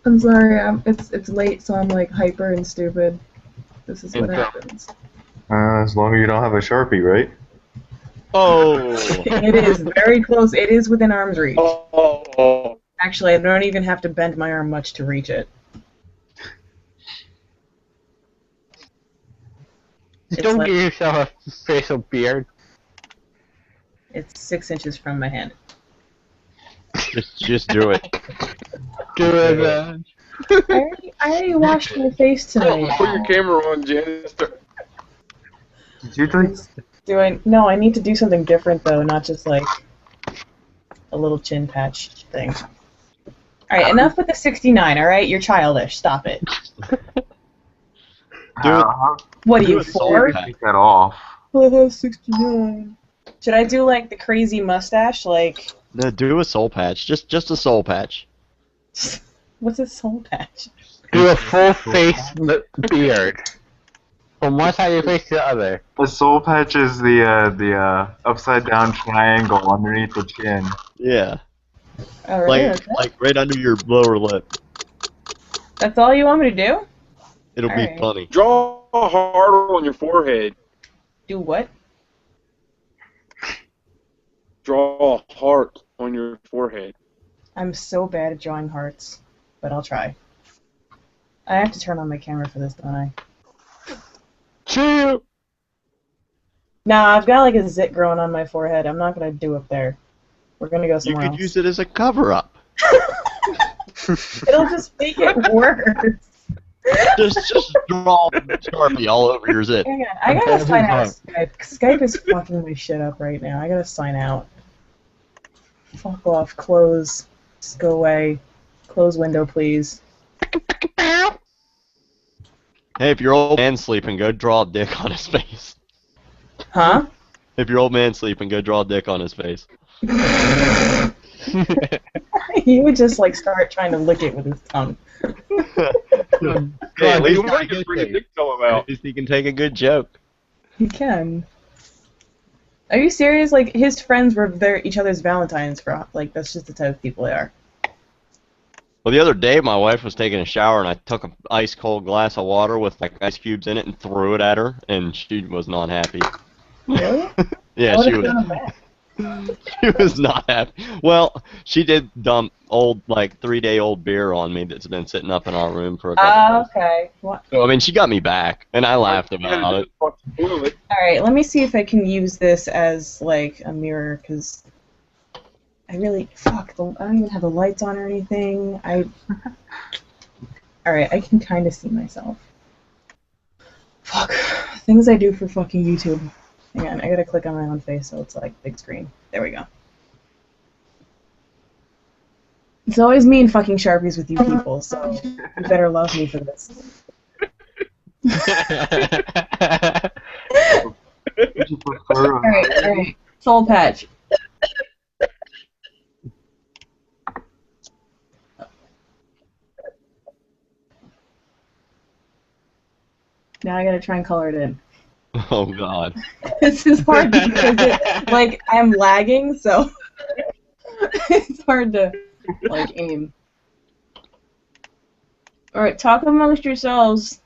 I'm sorry. It's late, so I'm like hyper and stupid. This is what happens. As long as you don't have a Sharpie, right? Oh. It is very close. It is within arm's reach. Oh. Actually, I don't even have to bend my arm much to reach it. It's Don't like- give yourself a facial beard. It's 6 inches from my hand. Just do it. Do it, man. I already washed my face tonight. Put your camera on, Jen. Did you drink? No, I need to do something different though, not just like a little chin patch thing. Alright, enough with the 69, alright? You're childish. Stop it. Do it. What are Do you, it 4? soul Take that off. Oh, 69. Should I do like the crazy mustache? Like, No, do a soul patch. Just a soul patch. what's a soul patch? Do a full face beard. From one side of your face to the other. The soul patch is the upside down triangle underneath the chin. Yeah. Oh, really? Okay. Like right under your lower lip. That's all you want me to do? It'll be Alright. funny. Draw a heart on your forehead. Do what? Draw a heart on your forehead. I'm so bad at drawing hearts, but I'll try. I have to turn on my camera for this, don't I? Chew! Nah, I've got like a zit growing on my forehead. I'm not gonna do up there. We're gonna go You somewhere could else. use it as a cover-up. It'll just make it worse. just draw Sharpie all over your zit. Hang on, I gotta sign out of Skype. Skype is fucking my shit up right now. I gotta sign out. Fuck off. Close. Just go away. Close window, please. Hey, if your old man's sleeping, go draw a dick on his face. Huh? If your old man's sleeping, go draw a dick on his face. He would just like start trying to lick it with his tongue. Hey, at least I can bring a dick to him out. at least he can take a good joke. He can. Are you serious? Like his friends were each other's Valentines for like that's just the type of people they are. Well, the other day, my wife was taking a shower, and I took an ice cold glass of water with like ice cubes in it and threw it at her, and she was not happy. Really? Yeah, I she would've was. done that. She was not happy. Well, she did dump old, like 3-day-old beer on me that's been sitting up in our room for a couple days. Okay. What? So I mean, she got me back, and I laughed about it. All right. Let me see if I can use this as like a mirror, because I really I don't even have the lights on or anything. All right. I can kind of see myself. Fuck. Things I do for fucking YouTube. Hang on. I gotta click on my own face so it's like big screen. There we go. It's always me and fucking Sharpies with you people, so you better love me for this. Would you prefer All right. Soul patch. Now I gotta try and color it in. Oh God. This is hard because like I'm lagging, so it's hard to like aim. All right, talk amongst yourselves.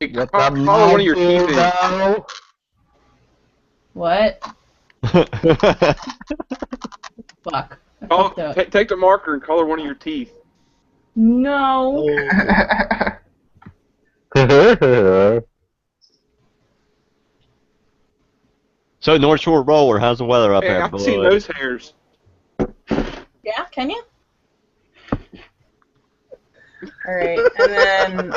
Color one of your teeth in. What? Fuck. I fucked up. Take the marker and color one of your teeth. No. So North Shore Roller, how's the weather up Hey, there? I can see nose hairs. Yeah, can you? All right, and then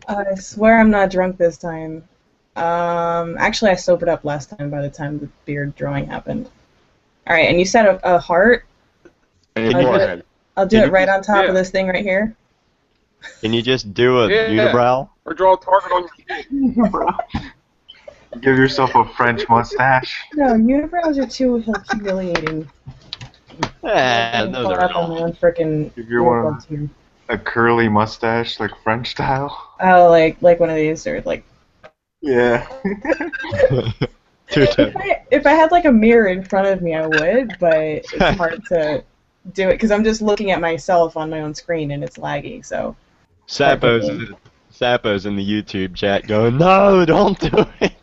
I swear I'm not drunk this time. Actually, I sobered up last time by the time the beard drawing happened. All right, and you said a heart. I'll do it right on top of this thing right here. Can you just do a unibrow? Or draw a target on your teeth. Give yourself a French mustache. No, unibrows are too humiliating. Those are Up on my own frickin' If you want earbuds here. a curly mustache, like French style. Oh, like one of these, or like. Yeah. If I had like a mirror in front of me, I would, but it's hard to do it because I'm just looking at myself on my own screen and it's laggy. So. Sapo's in the YouTube chat going, no, don't do it.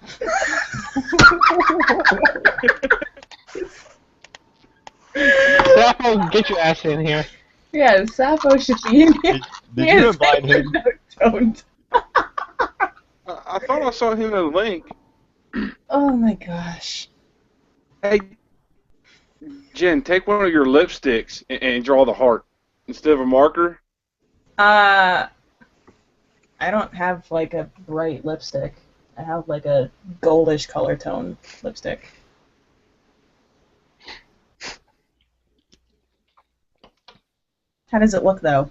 Sapo, get your ass in here. Yeah, Sapo should be in here. Did you invite him? No, don't. I thought I saw him in a link. Oh my gosh. Hey, Jen, take one of your lipsticks and draw the heart instead of a marker. I don't have like a bright lipstick. I have like a goldish color tone lipstick. How does it look though?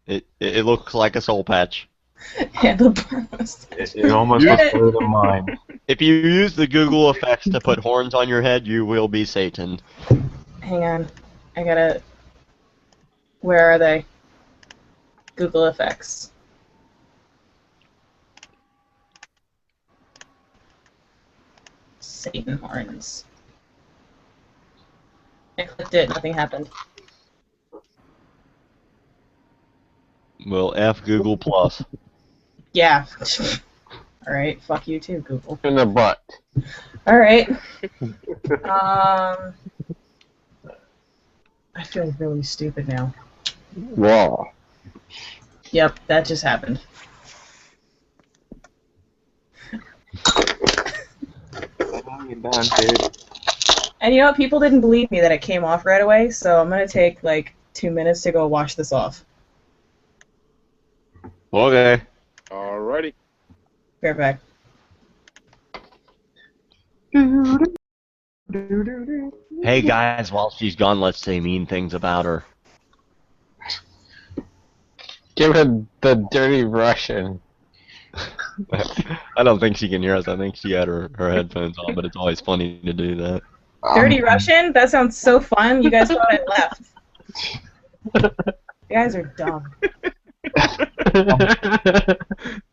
It looks like a soul patch. Handlebars. It almost looks better than mine. If you use the Google effects to put horns on your head, you will be Satan. Hang on. I gotta... Where are they? Google effects. Satan horns. I clicked it, nothing happened. Well, F Google Plus. Yeah. Alright, fuck you too, Google. In the butt. Alright. I feel really stupid now. Raw. Yep, that just happened. And you know what? People didn't believe me that it came off right away, so I'm gonna take like 2 minutes to go wash this off. Okay. Alrighty. Be right back. Hey guys, while she's gone, let's say mean things about her. Give her the dirty Russian. I don't think she can hear us. I think she had her headphones on, but it's always funny to do that. Dirty Russian? That sounds so fun. You guys thought I left. You guys are dumb.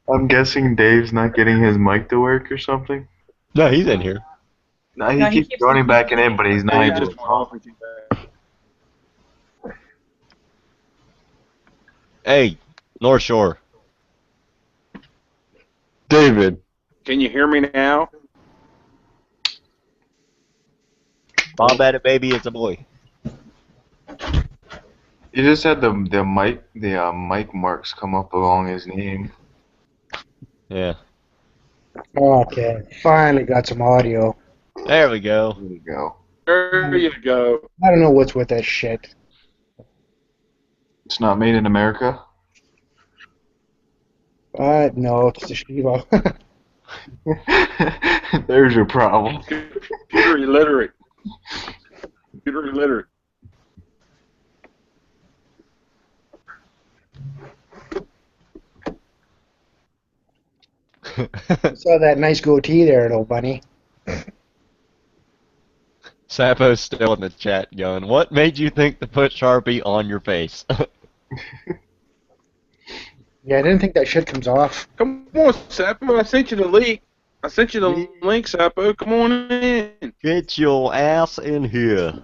I'm guessing Dave's not getting his mic to work or something. No, he's in here. No, he keeps joining back in, but he's not able to talk. Hey, North Shore. David. Can you hear me now? Bob had a baby, it's a boy. He just had the mic marks come up along his name. Yeah. Okay, finally got some audio. There we go. There you go. There you go. I don't know what's with that shit. It's not made in America. No, it's the Shiva. There's your problem. Computer illiterate. Computer illiterate. Saw that nice goatee there, little bunny. Sapo's still in the chat going, what made you think to put Sharpie on your face? Yeah, I didn't think that shit comes off. Come on, Sapo. I sent you the link. I sent you the link, Sapo. Come on in. Get your ass in here.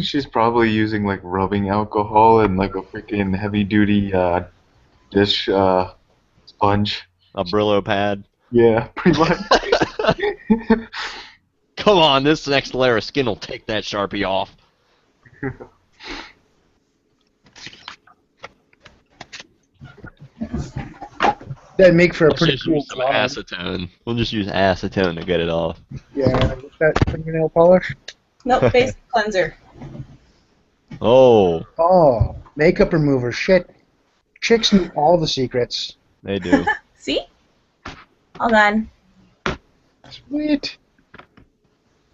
She's probably using like rubbing alcohol and like a freaking heavy duty dish sponge. A Brillo pad. Yeah, pretty much. Come on, this next layer of skin will take that Sharpie off. That'd make for a Let's pretty just cool use some cloud. acetone. We'll just use acetone to get it off. Yeah, is that fingernail polish? Nope, basic cleanser. Oh, Oh, makeup remover. Shit. Chicks know all the secrets. they do. See? All done. Sweet.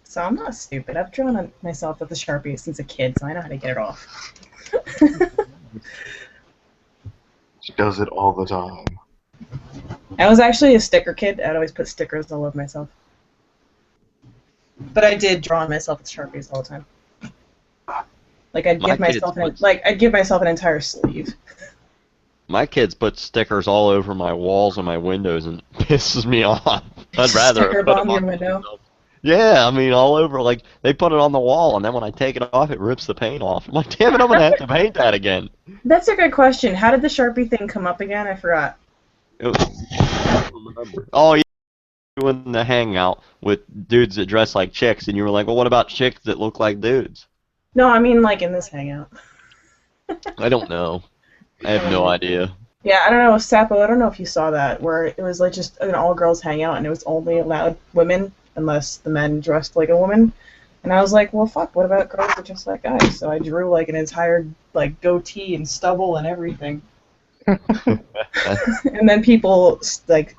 So I'm not stupid. I've drawn on myself with a Sharpie since a kid, so I know how to get it off. She does it all the time. I was actually a sticker kid. I'd always put stickers all over myself. But I did draw on myself with Sharpies all the time. Like I'd give myself an entire sleeve. My kids put stickers all over my walls and my windows, and it pisses me off. I'd rather Sticker put bomb them your on window. myself. Yeah, I mean, all over. Like, they put it on the wall, and then when I take it off, it rips the paint off. I'm like, damn it, I'm going to have to paint that again. That's a good question. How did the Sharpie thing come up again? I forgot. It was, I don't remember. Oh, yeah. Doing the hangout with dudes that dress like chicks, and you were like, well, what about chicks that look like dudes? No, I mean like in this hangout. I don't know. I have no idea. Yeah, I don't know, Sapo, I don't know if you saw that, where it was like just an all-girls hangout, and it was only allowed women, unless the men dressed like a woman. And I was like, well, fuck, what about girls that dress like guys? So I drew like an entire like goatee and stubble and everything. And then people like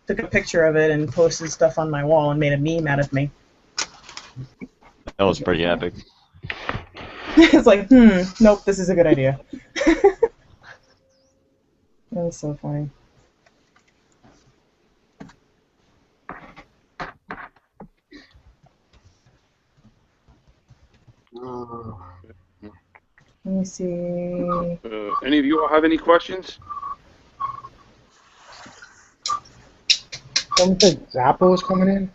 took a picture of it and posted stuff on my wall and made a meme out of me. That was pretty epic. It's like, nope, this is a good idea. That was so funny. Let me see. Any of you all have any questions? Someone said Zappa was coming in.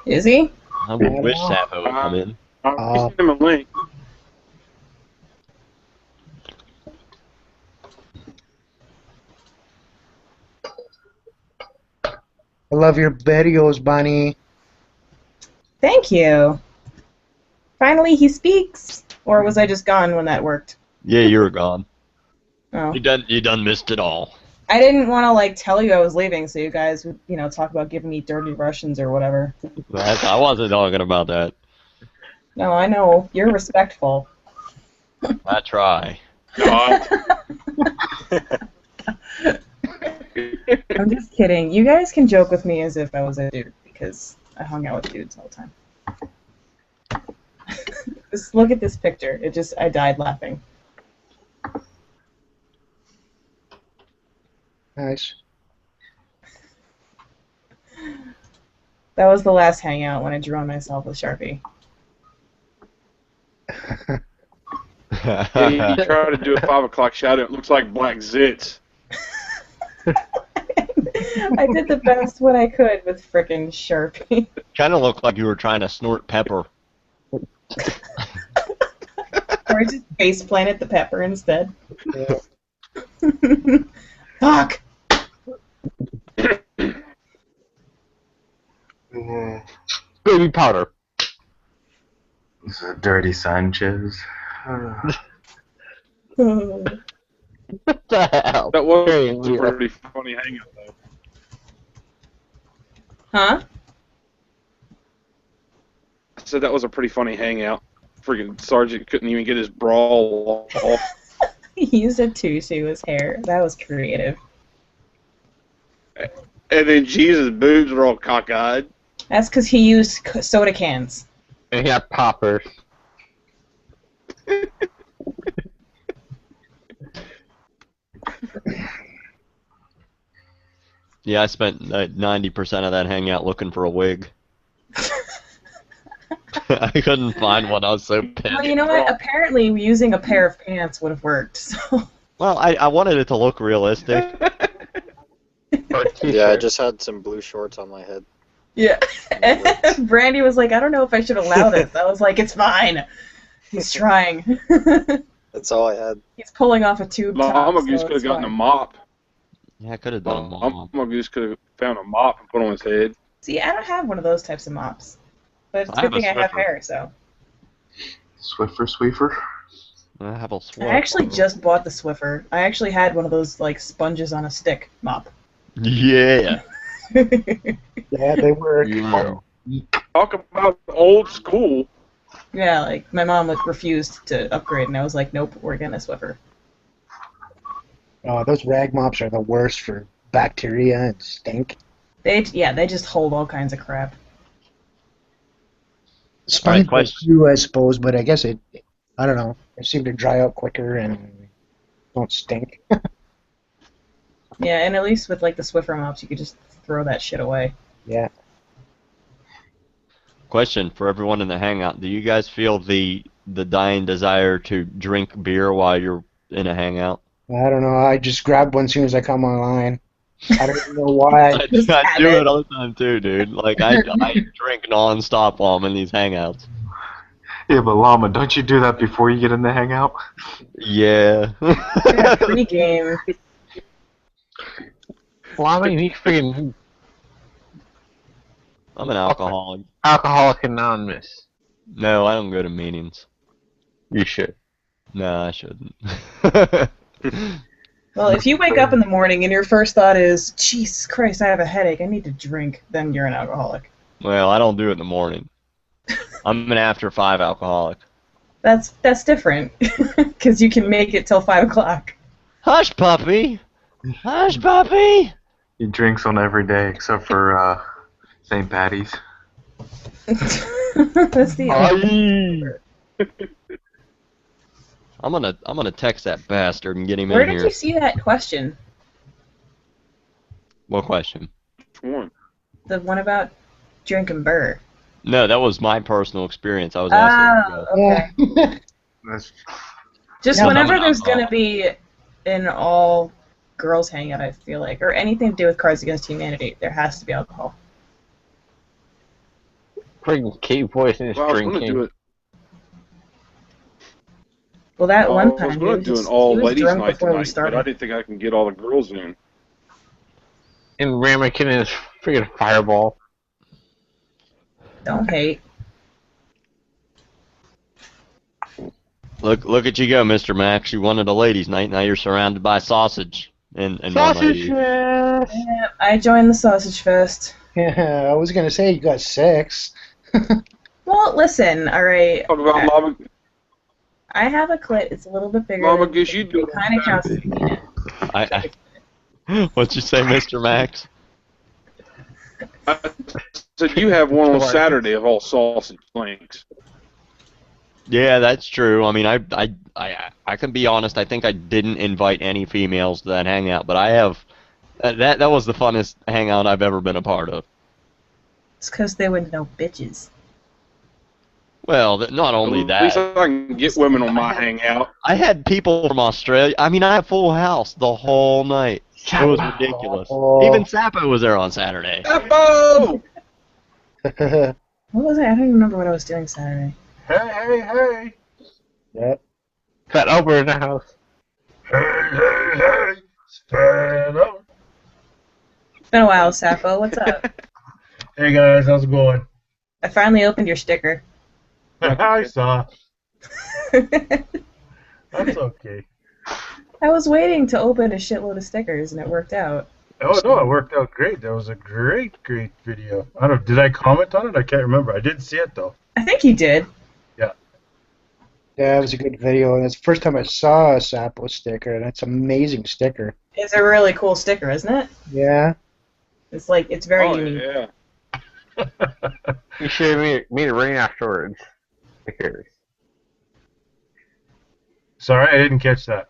Is he? I wish Sappho would come in. I'll send him a link. I love your videos, Bunny. Thank you. Finally, he speaks. Or was I just gone when that worked? Yeah, you were gone. Oh. You done missed it all. I didn't want to like tell you I was leaving, so you guys would, talk about giving me dirty Russians or whatever. I wasn't talking about that. No, I know you're respectful. I try. I'm just kidding. You guys can joke with me as if I was a dude because I hung out with dudes all the time. Just look at this picture. I died laughing. Nice. That was the last hangout when I drew on myself with Sharpie. Yeah, you try to do a 5 o'clock shadow. It looks like black zits. I did the best what I could with frickin' Sharpie. Kind of looked like you were trying to snort pepper. Or I just face planted the pepper instead. Yeah. Fuck! Baby powder. This is a dirty Sanchez. What the hell? That was Very a weird. pretty funny hangout, though. Huh? I said that was a pretty funny hangout. Freaking Sergeant couldn't even get his brawl off. He used a tutu his hair. That was creative. And then Jesus' boobs were all cockeyed. That's because he used soda cans. And he had poppers. Yeah, I spent 90% of that hangout looking for a wig. I couldn't find one. I was so pissed. Well, you know what? Apparently, using a pair of pants would have worked. So. Well, I wanted it to look realistic. Yeah, I just had some blue shorts on my head. Yeah. Brandy was like, I don't know if I should allow this. I was like, it's fine. He's trying. That's all I had. He's pulling off a tube top. Mama So Goose could have it's gotten a fine. mop. Yeah, I could have done a mop. Mama Goose could have found a mop and put on his head. See, I don't have one of those types of mops. But it's a I good have a thing I have Swiffer. hair, so. Swiffer, Sweefer. I have a I swap. actually just bought the Swiffer. I actually had one of those, like, sponges on a stick mop. Yeah. Yeah, they work. Yeah. Talk about old school. Yeah, like, my mom refused to upgrade, and I was like, nope, we're getting a Swiffer. Those rag mops are the worst for bacteria and stink. They just hold all kinds of crap. Sponge question. too, I suppose, but I guess I don't know. They seem to dry out quicker and don't stink. Yeah, and at least with, like, the Swiffer mops, you could just throw that shit away. Yeah. Question for everyone in the hangout: do you guys feel the dying desire to drink beer while you're in a hangout? I don't know. I just grabbed one as soon as I come online. I don't even know why. I do it all the time too, dude. Like I drink nonstop while I'm in these hangouts. Yeah, but Llama, don't you do that before you get in the hangout? Yeah. Yeah, pre-game. Well, I mean, he's freaking I'm an alcoholic. Alcoholic Anonymous. No, I don't go to meetings. You should. No, I shouldn't. Well, if you wake up in the morning and your first thought is, Jesus Christ, I have a headache, I need to drink, then you're an alcoholic. Well, I don't do it in the morning. I'm an after 5 alcoholic. That's different, because you can make it till 5 o'clock. Hush, puppy. Hush, puppy. He drinks on every day except for St. Patty's. That's the I'm gonna text that bastard and get him Where in did here. you see that question? What question? Which one? The one about drinking beer. No, that was my personal experience. I was asking. Okay. That's Just Yeah, whenever I'm there's alcohol. gonna be an all girls hangout, I feel like, or anything to do with Cards Against Humanity, there has to be alcohol. Freaking Kate voice and his Well, I was going to do drinking. it. Well, that one I was time going to do an all he was ladies drunk night before we tonight, but I started. didn't think I can get all the girls in. And ramekin and his freaking fireball. Don't hate. Look at you go, Mr. Max. You wanted a ladies' night. Now you're surrounded by sausage and one Sausage lady. fest! Yeah, I joined the sausage fest. Yeah, I was gonna say you got 6. Well, listen, all right. Talk about Mama. I have a clit. It's a little bit bigger. Mama than gives you do it kind of counts as a penis. What'd you say, Mr. Max? I said you have one on Saturday of all sausage links. Yeah, that's true. I mean, I can be honest. I think I didn't invite any females to that hangout, but I have. That was the funnest hangout I've ever been a part of. It's because they were no bitches. Well, not only At least that, I can get women on my hangout. I had people from Australia. I mean, I had a full house the whole night. It was ridiculous. Even Sapo was there on Saturday. Sapo! What was I? I don't even remember what I was doing Saturday. Hey! Yep. Fat over in the house. Hey! Stand up. It's been a while, Sappho. What's up? Hey guys, how's it going? I finally opened your sticker. I saw. I That's okay. was waiting to open a shitload of stickers, and it worked out. Oh no, it worked out great. That was a great video. I don't. Did I comment on it? I can't remember. I did see it though. I think you did. Yeah, it was a good video, and it's the first time I saw a Sapo sticker, and it's an amazing sticker. It's a really cool sticker, isn't it? Yeah. It's like, it's very unique. Yeah. You should meet a ring afterwards. Stickers. Sorry, I didn't catch that.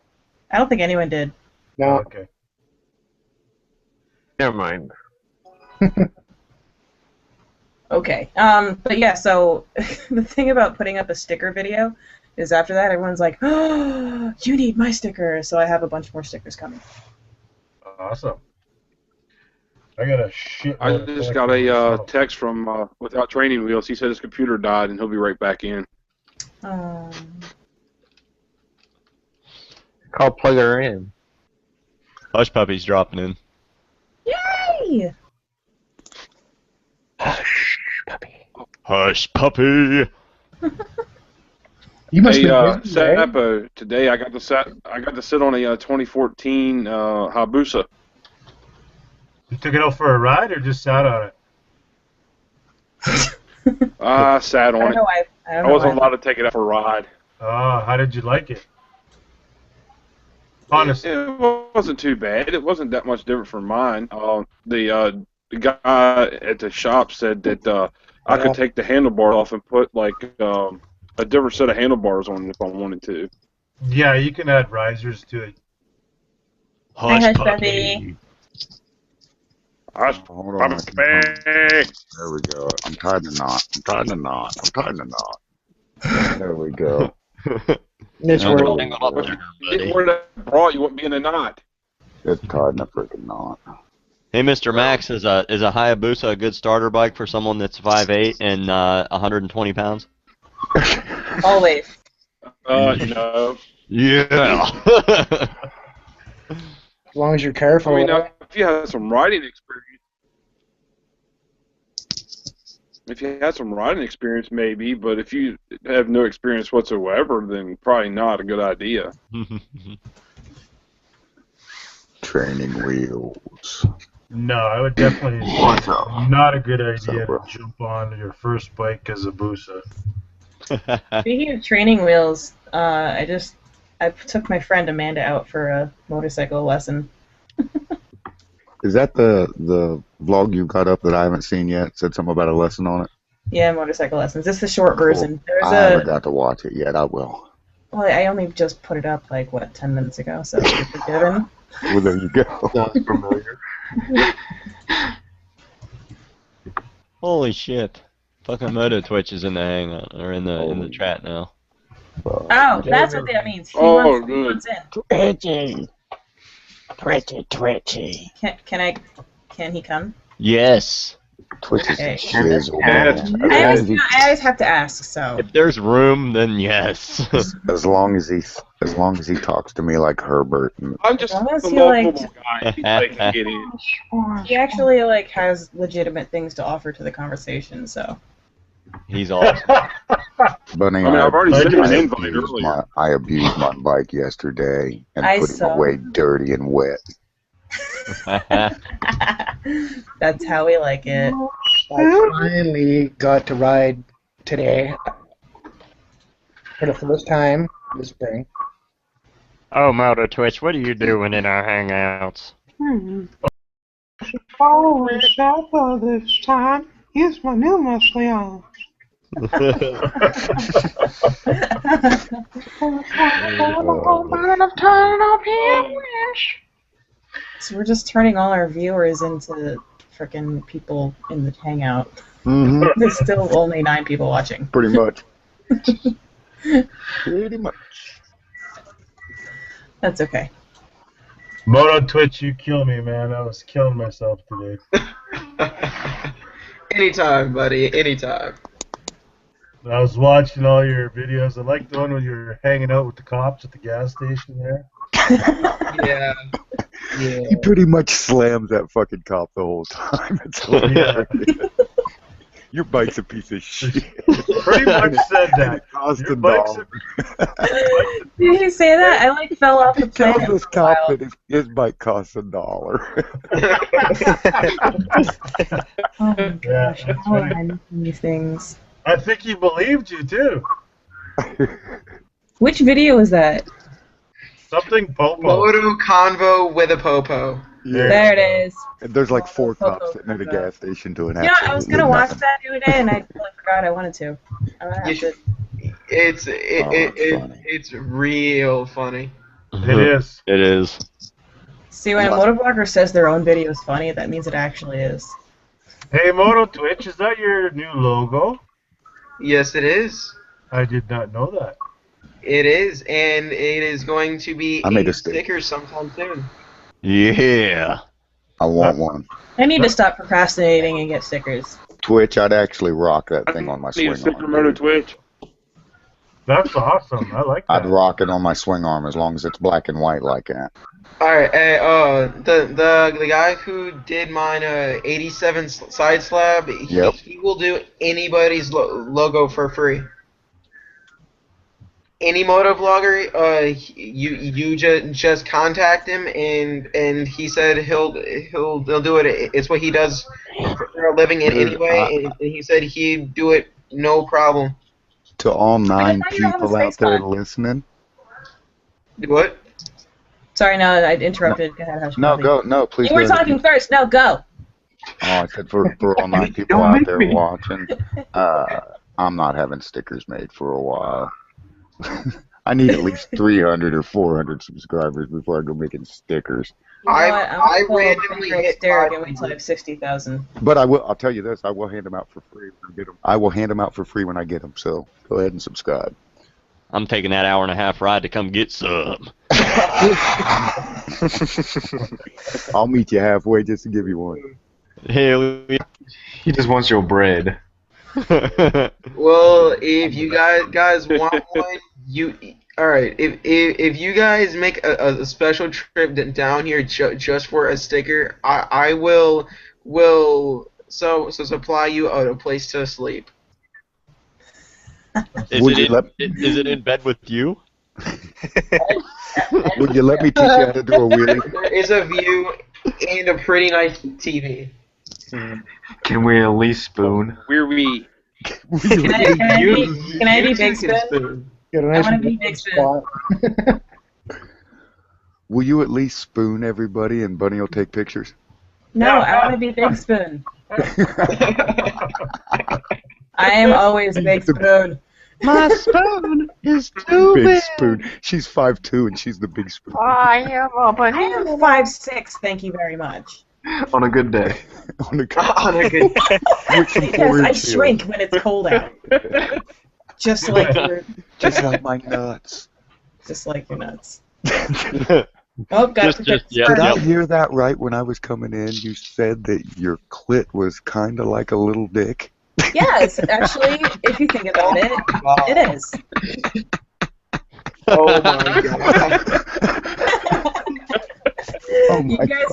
I don't think anyone did. No. Okay. Never mind. Okay. But yeah, so the thing about putting up a sticker video is after that everyone's like, oh, you need my sticker. So I have a bunch more stickers coming. Awesome. I got a shit. I just got a text from Without Training Wheels. He said his computer died and he'll be right back in. Call plug her in. Hush Puppy's dropping in. Yay! Hush, puppy. Hush Puppy. You must Hey, be busy, right? Sapo, today I got to sit on a 2014 Hayabusa. You took it out for a ride or just sat on it? I sat on it. I I wasn't allowed to take it out for a ride. Oh, how did you like it? Honestly. It wasn't too bad. It wasn't that much different from mine. The guy at the shop said that I could take the handlebar off and put like a different set of handlebars on it if I wanted to. Yeah, you can add risers to it. Hush Puppy. Hush Hold on. Puppy. There we go. I'm tied in a knot. There we go. This Don't world. hang up there, You buddy. didn't wear that bra, you wouldn't be in a knot. It's tied in a freaking knot. Hey, Mr. Max, is a Hayabusa a good starter bike for someone that's 5'8" and 120 pounds? Always. No. Yeah. As long as you're careful. I mean, now, if you had some riding experience, maybe. But if you have no experience whatsoever, then probably not a good idea. Training wheels. No, I would definitely What's up? not a good idea bro? to jump on your first bike as a Busa. Speaking of training wheels, I took my friend Amanda out for a motorcycle lesson. Is that the vlog you got up that I haven't seen yet? Said something about a lesson on it? Yeah, motorcycle lessons. It's the short version. There's I haven't got to watch it yet. I will. Well, I only just put it up, 10 minutes ago, so you're forgiven. Well, there you go. Sounds familiar. Holy shit. Fucking Moto Twitch is in the hangout or in the chat now. Oh, that's what that means. He Oh, wants in. Twitchy. Twitchy. Can he come? Yes. Twitch is the Okay. shizzle, Yes. man. I always have to ask, so. If there's room, then yes. As long as he talks to me like Herbert. I'm just As long as a he, like, lovable guy. They can get in. He actually, like, has legitimate things to offer to the conversation, so. He's awesome. Bunny, I mean, I've already sent him an invite abused earlier. I abused my bike yesterday and I put him saw. away dirty and wet. That's how we like it. I finally got to ride today for the first time this spring. Oh, Moto Twitch, what are you doing in our hangouts? Following Shoppa this time. Here's my new monthly on. So we're just turning all our viewers into frickin' people in the hangout. Mm-hmm. There's still only 9 people watching. Pretty much. Pretty much. That's okay. Moto Twitch, you kill me, man. I was killing myself today. Anytime, buddy. Anytime. I was watching all your videos. I like the one where you're hanging out with the cops at the gas station there. Yeah. He pretty much slams that fucking cop the whole time. It's hilarious. Your bike's a piece of shit. Pretty much said that. It cost Your a bike's dollar. Did he say that? I like fell off the He tells planet. this cop that his bike costs $1. Oh my gosh, Yeah, how am I missing these things? I think he believed you too. Which video was that? Something popo. Moto convo with a popo. Yeah. There it is. And there's like 4 Popo cops sitting at a convo. gas station doing Yeah, I was absolutely gonna watch nothing. that the other day and I totally forgot I wanted to. I'm gonna have to. It's funny. it's real funny. It is. It is. See, when a motovlogger says their own video is funny, that means it actually is. Hey, Moto Twitch, is that your new logo? Yes, it is. I did not know that. It is, and it is going to be I made a a stick. sticker sometime soon. Yeah. I want one. I need to stop procrastinating and get stickers. Twitch, I'd actually rock that thing on my Need swing a sticker arm. Moto Twitch. That's awesome. I like that. I'd rock it on my swing arm as long as it's black and white like that. All right, hey, the guy who did mine 87 side slab, Yep. he will do anybody's logo for free. Any motovlogger, you just contact him and he said he'll do it. It's what he does for a living in Dude, anyway, and he said he'd do it no problem. To all 9 thought you were on the people out space there pod. listening, What? Sorry, no, I interrupted. Go ahead, Hush no, Puppy. go, no, please. You were go ahead. talking first. No, go. Oh, I said for all 9 people out there watching, I'm not having stickers made for a while. I need at least 300 or 400 subscribers before I go making stickers. You know what? I'm I gonna pull up randomly Derek hit Derek 500. and wait till I have 60,000. But I'll tell you this, I will hand them out for free when I get them. I will hand them out for free when I get them, so go ahead and subscribe. I'm taking that hour-and-a-half ride to come get some. I'll meet you halfway just to give you one. Hell yeah. He just wants your bread. Well, if you guys want one, all right. If you guys make a special trip down here just for a sticker, I will supply you a place to sleep. Is it in bed with you? Would you let me teach you how to do a wheelie? There is a view and a pretty nice TV. Can we at least spoon? We're we. Can I be Big Spoon? Get a I nice want to be Big Spoon. spot. Will you at least spoon everybody and Bunny will take pictures? No, I want to be Big Spoon. I am always Big Spoon. My spoon is too Big big. spoon. She's 5'2" and she's the big spoon. I am a I am 5'6", thank you very much. On a good day. On a On a good with some Yes, porridge I here. shrink when it's cold out. Just like your Just like my nuts. just like your nuts. Oh, got to protect the yep, Did I sperm. hear that right when I was coming in? You said that your clit was kind of like a little dick. Yes, actually, if you think about it, it is. Oh my god. Oh You my guys,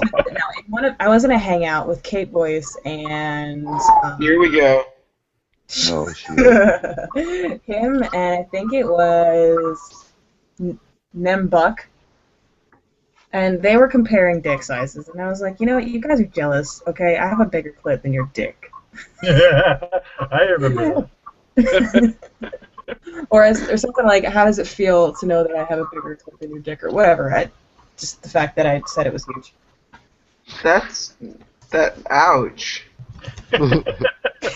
no, I was in a hangout with Kate Boyce and Here we go. Oh shit. him, and I think it was Nembuck, and they were comparing dick sizes, and I was like, you know what, you guys are jealous, okay? I have a bigger clit than your dick. I remember that. or something like, how does it feel to know that I have a bigger clit than your dick, or whatever. Just the fact that I said it was huge. Ouch.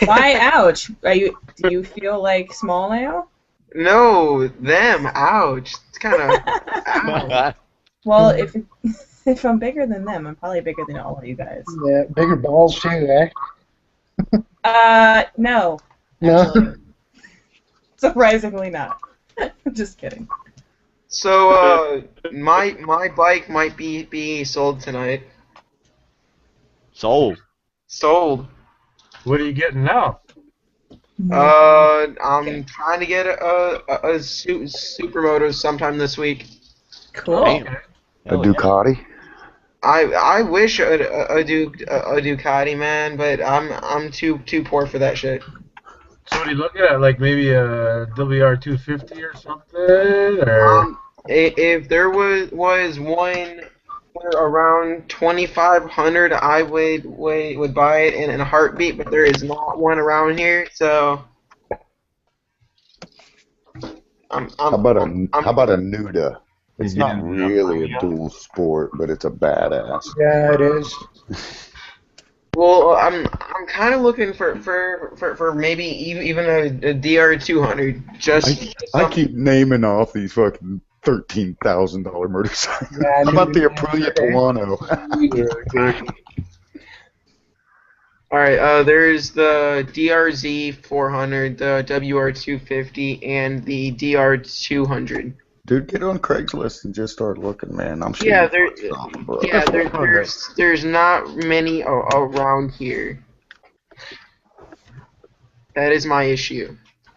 Why ouch? Do you feel like small now? No, them, ouch. It's kind of, ouch. Well, if I'm bigger than them, I'm probably bigger than all of you guys. Yeah, bigger balls too, eh? No. No. Actually. Surprisingly not. Just kidding. So, my bike might be sold tonight. Sold. Sold. What are you getting now? I'm trying to get a supermoto sometime this week. Cool. Damn. A Ducati? I wish a Ducati, man, but I'm too poor for that shit. So what are you looking at? Like maybe a WR250 or something? Or If there was one for around 2,500, I would buy it in a heartbeat, but there is not one around here, so How about a Nuda? It's not really a dual sport, but it's a badass. Yeah, it is. well, I'm kind of looking for maybe even a DR200. I keep naming off these fucking $13,000 motorcycles. Yeah, How about the Aprilia Tuono? All right, there's the DRZ 400, the WR250, and the DR200. Dude, get on Craigslist and just start looking, man. I'm sure. Yeah, bro. there's not many around here. That is my issue.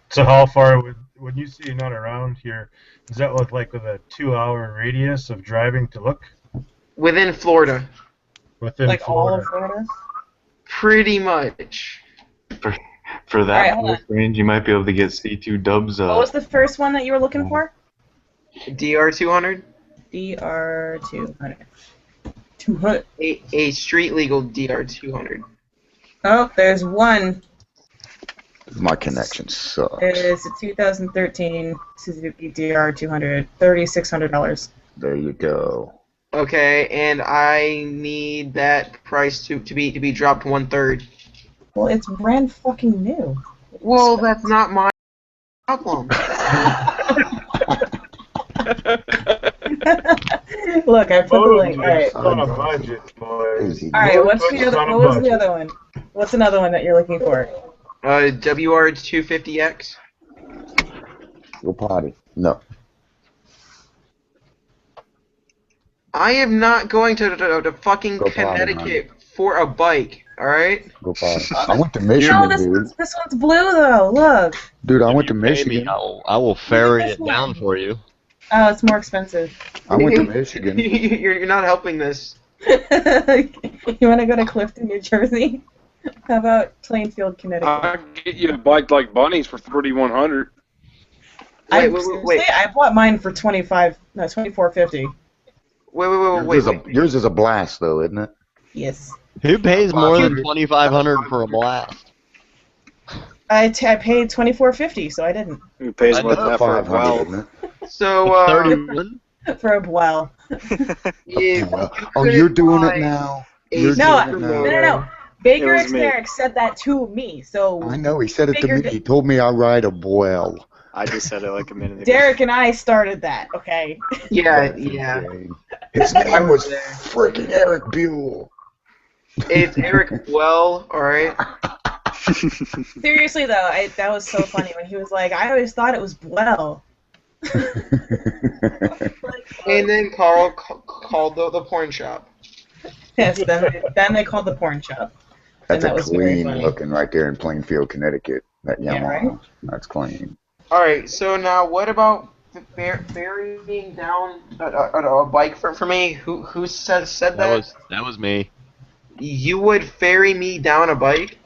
so how far when you say not around here, does that look like with a 2-hour radius of driving to look? Within Florida. Within like Florida. all of Florida? Pretty much. For that Alright, hold price range, you might be able to get C2 Dubs. What was the first one that you were looking for? DR200? DR200. 200. A street legal DR200. Oh, there's one. My connection sucks. It's a 2013 Suzuki DR200, $3,600. There you go. Okay, and I need that price to be dropped 1/3. Well, it's brand fucking new. Well, that's not my problem. Look, I put the link. All right. On a budget, boys. All right. What's the other? On a What was the budget. other one? What's another one that you're looking for? WR250X. Go potty. No. I am not going to fucking Go potty, Connecticut for a bike. All right. Go potty. I went to Michigan, dude. This one's blue though. Look. Dude, I went to Pay me, Michigan. I will ferry it down for you. Oh, it's more expensive. I went to Michigan. You're not helping this. You want to go to Clifton, New Jersey? How about Plainfield, Connecticut? I get you a bike like Bunny's for $3,100. Wait. I bought mine for $24.50. Wait. Yours is a blast, though, isn't it? Yes. Who pays more than $2,500 for a blast? I paid $24.50, so I didn't. Who pays more than that for a $500, well? isn't it? So 31. For a well. Oh, you're doing it now. You're No, doing it no, now. no. Baker It was X me. Derek said that to me, so I know, he said it to Baker me. He told me I ride a well. I just said it like a minute ago. Derek and I started that, okay? Yeah. His name was freaking Eric Buell. It's Eric Well, alright? Seriously though, that was so funny when he was like, I always thought it was Buell. And then Carl called the porn shop. Yes, then they called the porn shop. That's that a was very clean funny. looking right there in Plainfield, Connecticut. That Yamaha. Yeah, right? That's clean. Alright, so now what about ferrying down a bike for me? Who said that? That was me. You would ferry me down a bike?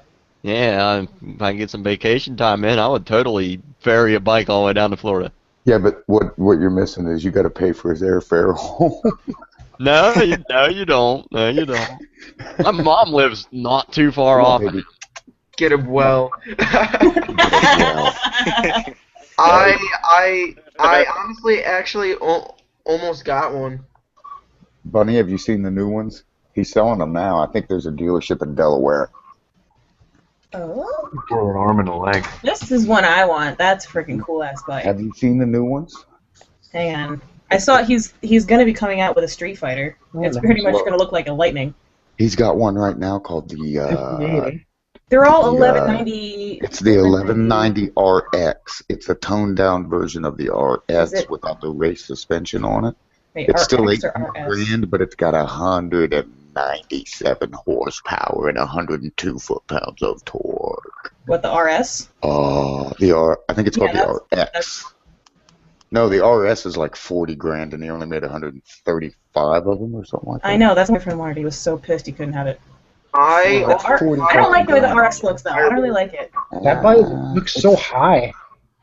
Yeah, if I can get some vacation time in, I would totally ferry a bike all the way down to Florida. Yeah, but what you're missing is you got to pay for his airfare home. No, you don't. No, you don't. My mom lives not too far off. Get a well. I honestly actually almost got one. Bunny, have you seen the new ones? He's selling them now. I think there's a dealership in Delaware. Oh. For an arm and a leg. This is one I want. That's a freaking cool ass bike. Have you seen the new ones? Hang on. I saw he's going to be coming out with a Street Fighter. It's pretty much going to look like a Lightning. He's got one right now called the. They're all 1190. It's the 1190 RX. It's a toned down version of the RS without the race suspension on it. Wait, It's still RX 8 or RS? grand, but it's got 197 horsepower and 102 foot-pounds of torque. What, the RS? I think it's called the RX. No, the RS is like 40 grand, and they only made 135 of them or something like that. I know, that's my friend wanted. He was so pissed he couldn't have it. I don't like the way the RS looks, though. I don't really like it. That bike looks so high.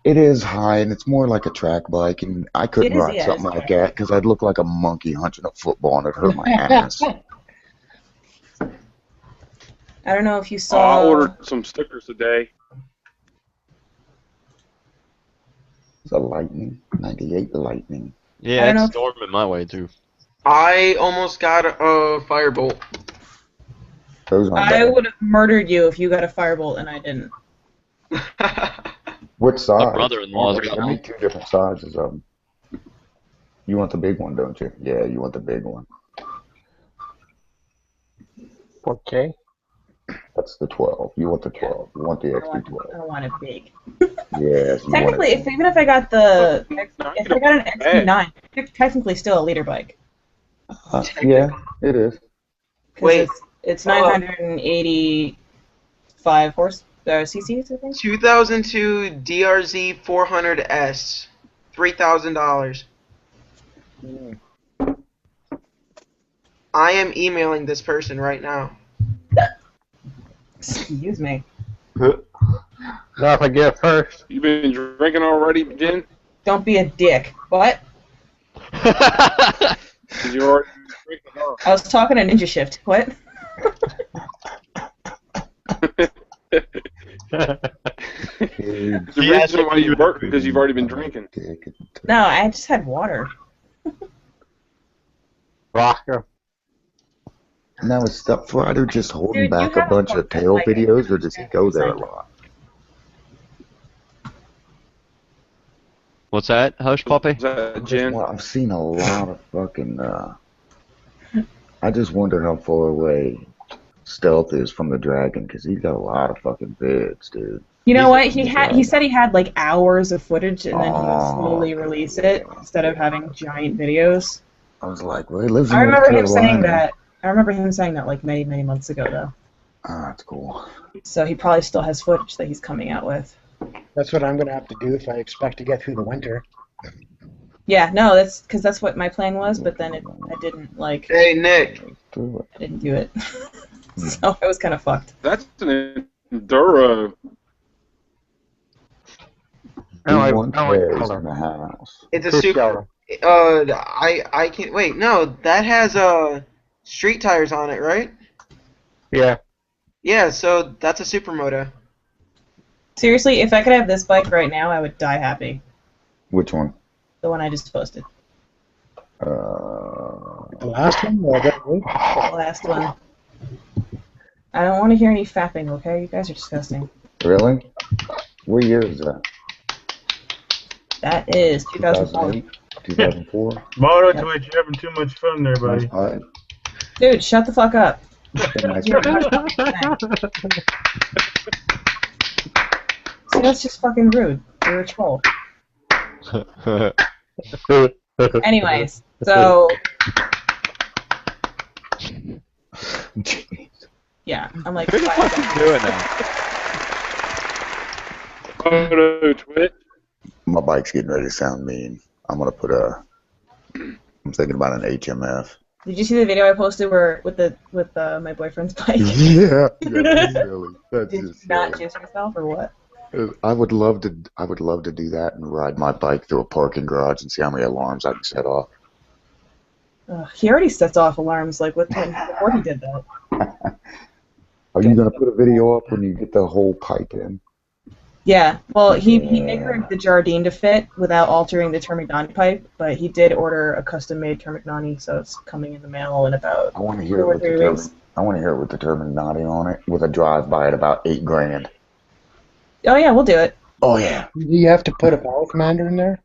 It is high, and it's more like a track bike, and I couldn't It is, ride yeah, something it's like that because I'd look like a monkey hunching a football, and it hurt my ass. I don't know if you I saw... ordered some stickers today. It's a Lightning, 98 Lightning. Yeah, it's storming my way too. I almost got a firebolt. Those aren't I bad. would have murdered you if you got a firebolt and I didn't. What size? My brother-in-law's got I one. need 2 different sizes of them. You want the big one, don't you? Yeah, you want the big one. Okay. That's the 12. You want the 12. You want the I XP12. don't want it big. Yes. You Technically, want even if I got the... If I got an XP9, it's technically still a leader bike. yeah, it is. Wait. It's 985 cc's, I think? 2002 DRZ 400S. $3,000. I am emailing this person right now. Excuse me. Not if I get it first. You been drinking already, Jen? Don't be a dick. What? Did you already drinking? Huh? I was talking to Ninja Shift. What? The reason why you work because you've already been drinking. No, I just had water. Rocker. Now, is Stepfather just holding Dude, back you a have bunch a of tail like, videos, or does he go there a lot? What's that, Hush Puppy? Is that Jen? Well, I've seen a lot of fucking. I just wonder how far away Stealth is from the Dragon, because he's got a lot of fucking vids, dude. You know what? He said he had like hours of footage and then he would slowly release it instead of having giant videos. I was like, well, he lives in I remember North him saying Carolina. that. I remember him saying that like many, many months ago, though. Oh, that's cool. So he probably still has footage that he's coming out with. That's what I'm going to have to do if I expect to get through the winter. Yeah, no, that's because that's what my plan was, but then I didn't like. Hey, Nick. I didn't do it, so I was kind of fucked. That's an Enduro. Who wants hairs in the house? It's a super. I can't wait. No, that has street tires on it, right? Yeah. Yeah, so that's a supermoto. Seriously, if I could have this bike right now, I would die happy. Which one? The one I just posted. The last one? Or The last one. I don't want to hear any fapping, okay? You guys are disgusting. Really? What year is that? That is 2004. 2004? Moto Twitch, you're having too much fun there, buddy. Dude, shut the fuck up. You're 100%. See, that's just fucking rude. You're a troll. Anyways, so yeah, I'm like, Who the fuck is doing that? Photo twit. My bike's getting ready to sound mean. I'm gonna put I'm thinking about an HMF. did you see the video I posted where with my boyfriend's bike? Yeah, that's silly. That's Did you just not silly. jizz yourself or what? I would love to. I would love to do that and ride my bike through a parking garage and see how many alarms I can set off. He already sets off alarms like before he did that. Are you gonna put a video up when you get the whole pipe in? Yeah, well, he niggered the Jardine to fit without altering the Termignani pipe, but he did order a custom-made Termignani, so it's coming in the mail in about I want to 2 hear or it with 3 the weeks. I want to hear it with the Terminati on it with a drive-by at about $8,000. Oh yeah, we'll do it. Oh yeah. Do you have to put a power commander in there?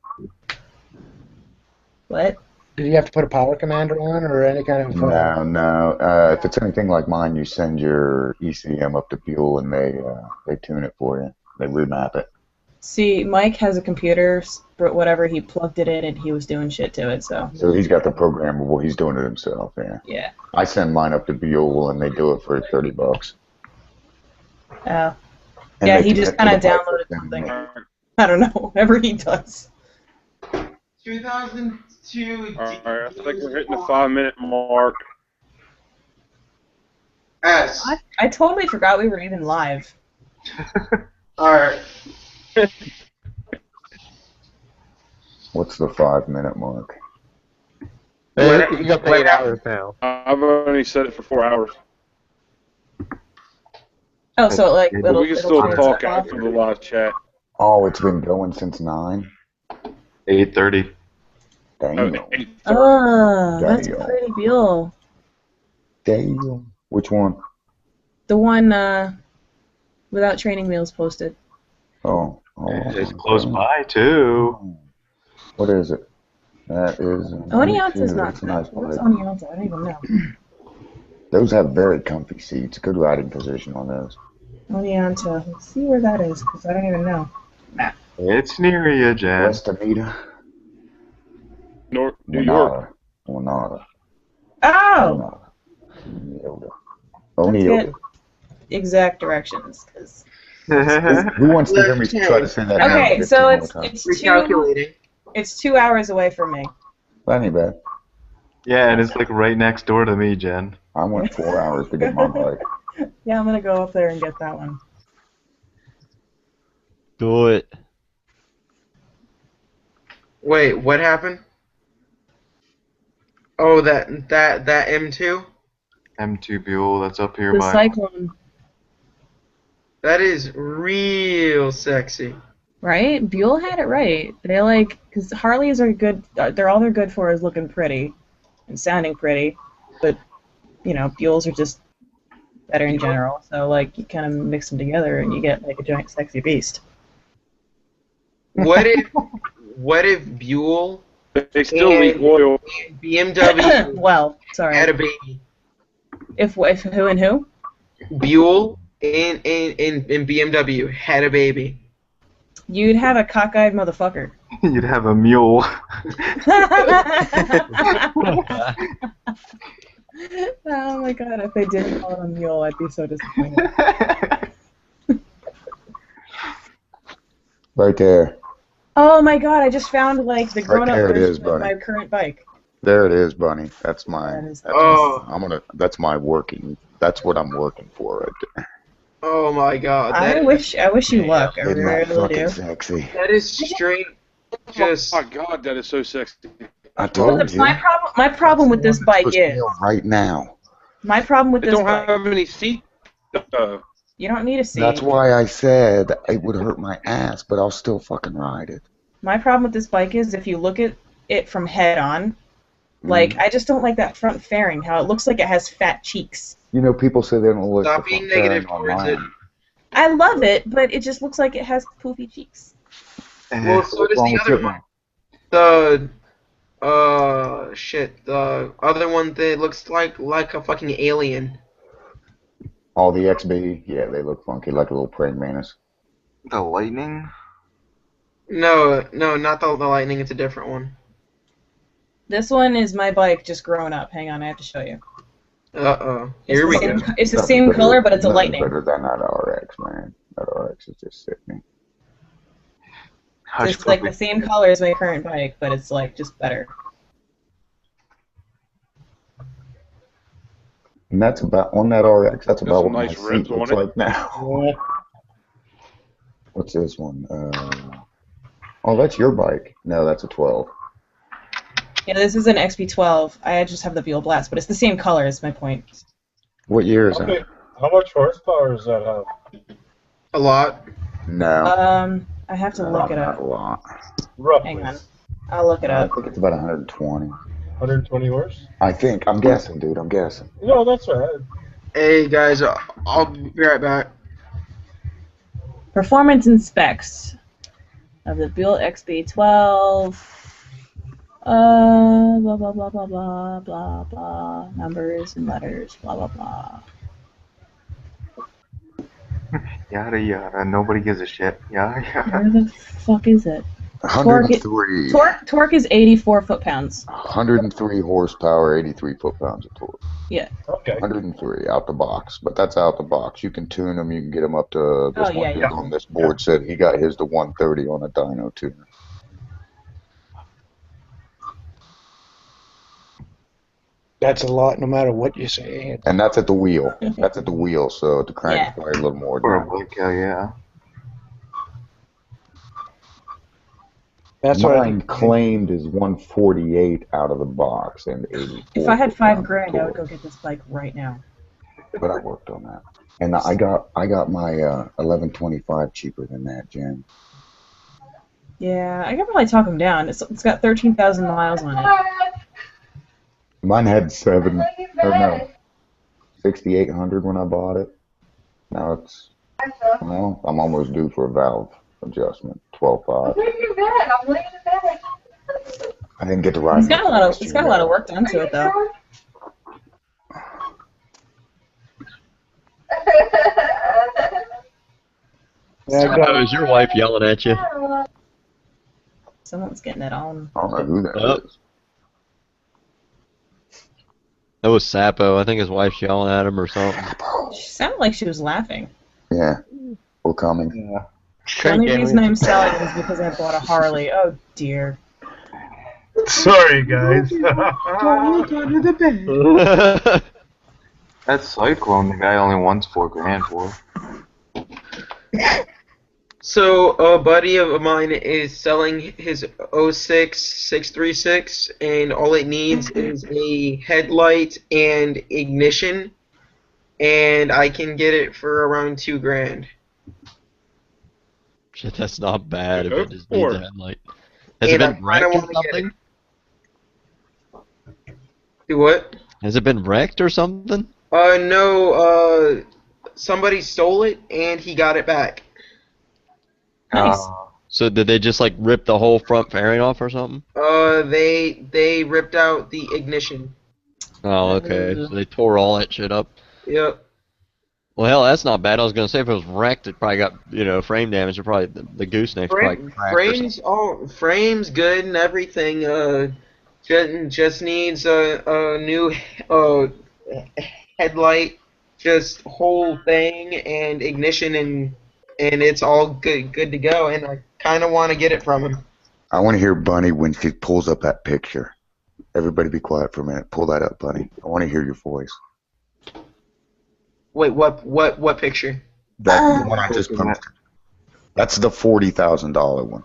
What? Do you have to put a power commander on or any kind of? No. If it's anything like mine, you send your ECM up to Buell and they tune it for you. They remap it. See, Mike has a computer, but whatever, he plugged it in and he was doing shit to it, so. So he's got the programmable. He's doing it himself. Yeah. Yeah. I send mine up to Buell and they do it for $30. Oh. And Yeah, they he tune just it to kind of the pipe downloaded and something. I don't know, whatever he does. 2002. Alright, I think we're hitting the 5-minute mark. S. I totally forgot we were even live. Alright. What's the 5-minute mark? You got the 8 hours now. I've only set it for 4 hours. Oh, so like But it'll we can it'll still turn talk itself off? after the live chat. Oh, it's been going since 9? 8:30. Damn. Oh, that's Damn. pretty Buell. Damn. Which one? The one without training wheels posted. Oh. It's close by too. What is it? That is. Oneonta's not That's a nice What's bike. Oneonta? I don't even know. Those have very comfy seats. Good riding position on those. Oneonta. Let's see where that is, because I don't even know. Nah. It's near you, Jen. West Anita. New York. Winona. Oh! O'Neill. Let's get exact directions, because... Who wants to hear me try to say that? Okay, name so 15 it's more times? it's 2 hours away from me. That ain't bad. Yeah, and it's like right next door to me, Jen. I went 4 hours to get my bike. Yeah, I'm gonna go up there and get that one. Do it. Wait, what happened? Oh, that M2? M2 Buell, that's up here The by. Cyclone, That is real sexy. right? Buell had it right. They like, because Harleys are good. They're good for is looking pretty and sounding pretty, but you know, Buells are just better in general. So like, you kind of mix them together and you get like a giant sexy beast. What if Buell They still leak oil. BMW Well, sorry. had a baby? If who and who? Buell and BMW had a baby. You'd have a cockeyed motherfucker. You'd have a mule. Oh my god, if they didn't call it a mule, I'd be so disappointed. Right there. Oh my god, I just found like the Right grown-up there it is, version of buddy. my current bike. There it is, Bunny. That's my. That is That's my working. That's what I'm working for right there. Oh my god. I wish you luck. I Isn't that really fucking do. sexy? That is straight. Just. Oh my god, that is so sexy. I told But you. my problem with this bike Push is me on right now. my problem with They this don't bike. have any seat. You don't need a seat. That's why I said it would hurt my ass, but I'll still fucking ride it. My problem with this bike is if you look at it from head on, like I just don't like that front fairing. How it looks like it has fat cheeks. You know, people say they don't look. Stop the being front negative fairing towards it. online. I love it, but it just looks like it has poofy cheeks. Well, so does wrong the with other it, one. man? The other one that looks like a fucking alien. All the XB, yeah, they look funky, like a little praying mantis. The lightning? No, not the lightning. It's a different one. This one is my bike just grown up. Hang on, I have to show you. Uh-oh. Here we go. It's the same color, but it's a lightning. Better than that RX, man. That RX is just sickening. It's like the same color as my current bike, but it's like just better. And that's about, on that RX, that's about what nice my rims seat looks on it. like now. What's this one? Oh, that's your bike. No, that's a 12. Yeah, this is an XP12. I just have the Beal Blast, but it's the same color, is my point. What year is Okay, that? how much horsepower does that have? A lot. No. I have to look it not up. a lot. Roughly. Hang on. I'll look it I up. think it's about 120. 120 horse? I think. I'm guessing, dude. I'm guessing. No, that's right. Hey guys, I'll be right back. Performance and specs of the Beal XB12. Blah blah blah blah blah blah blah. Numbers and letters. Blah blah blah. Yada yada. Nobody gives a shit. Yada yada. Where the fuck is it? 103. Torque is 84 foot-pounds. 103 horsepower, 83 foot-pounds of torque. Yeah. Okay. 103 out the box, but that's out the box. You can tune them. You can get them up to this one dude on this board said he got his to 130 on a dyno tuner. That's a lot, no matter what you say. And that's at the wheel. That's at the wheel, so at the crank Yeah. is probably a little more For a than that. bike, hell yeah. That's what I Mine claimed is 148 out of the box and 84. If I had $5 grand, I torque. would go get this bike right now. But I worked on that. And I got my 1125 cheaper than that, Jen. Yeah, I could probably talk them down. It's got 13,000 miles on it. Mine had 6,800 when I bought it. Now it's, well, I'm almost due for a valve adjustment, 12.5. I didn't get to ride. It's got a lot of work done to it though. Oh, is your wife yelling at you? Someone's getting it on. I don't know who that is. That was Sapo. I think his wife's yelling at him or something. She sounded like she was laughing. Yeah, we're coming. Yeah. The only reason I'm selling it is because I bought a Harley. Oh dear. Sorry, guys. Don't look under the bed. That Cyclone, the guy only wants $4 grand for. So a buddy of mine is selling his 06 636, and all it needs is a headlight and ignition, and I can get it for around $2 grand. Shit, that's not bad if Go it just for needs it. a headlight. Has it And I been kinda wrecked or wanna get something? Do what? Has it been wrecked or something? No, somebody stole it and he got it back. Nice. So did they just like rip the whole front fairing off or something? They ripped out the ignition. Oh, okay. So they tore all that shit up. Yep. Well, hell, that's not bad. I was gonna say if it was wrecked, it probably got frame damage. Or probably the gooseneck's probably cracked or something. Frames good and everything. Just needs a new headlight, just whole thing and ignition and it's all good to go. And I kind of want to get it from him. I want to hear Bunny when she pulls up that picture. Everybody be quiet for a minute. Pull that up, Bunny. I want to hear your voice. Wait, what picture? That's the one I just posted. That's the $40,000 one.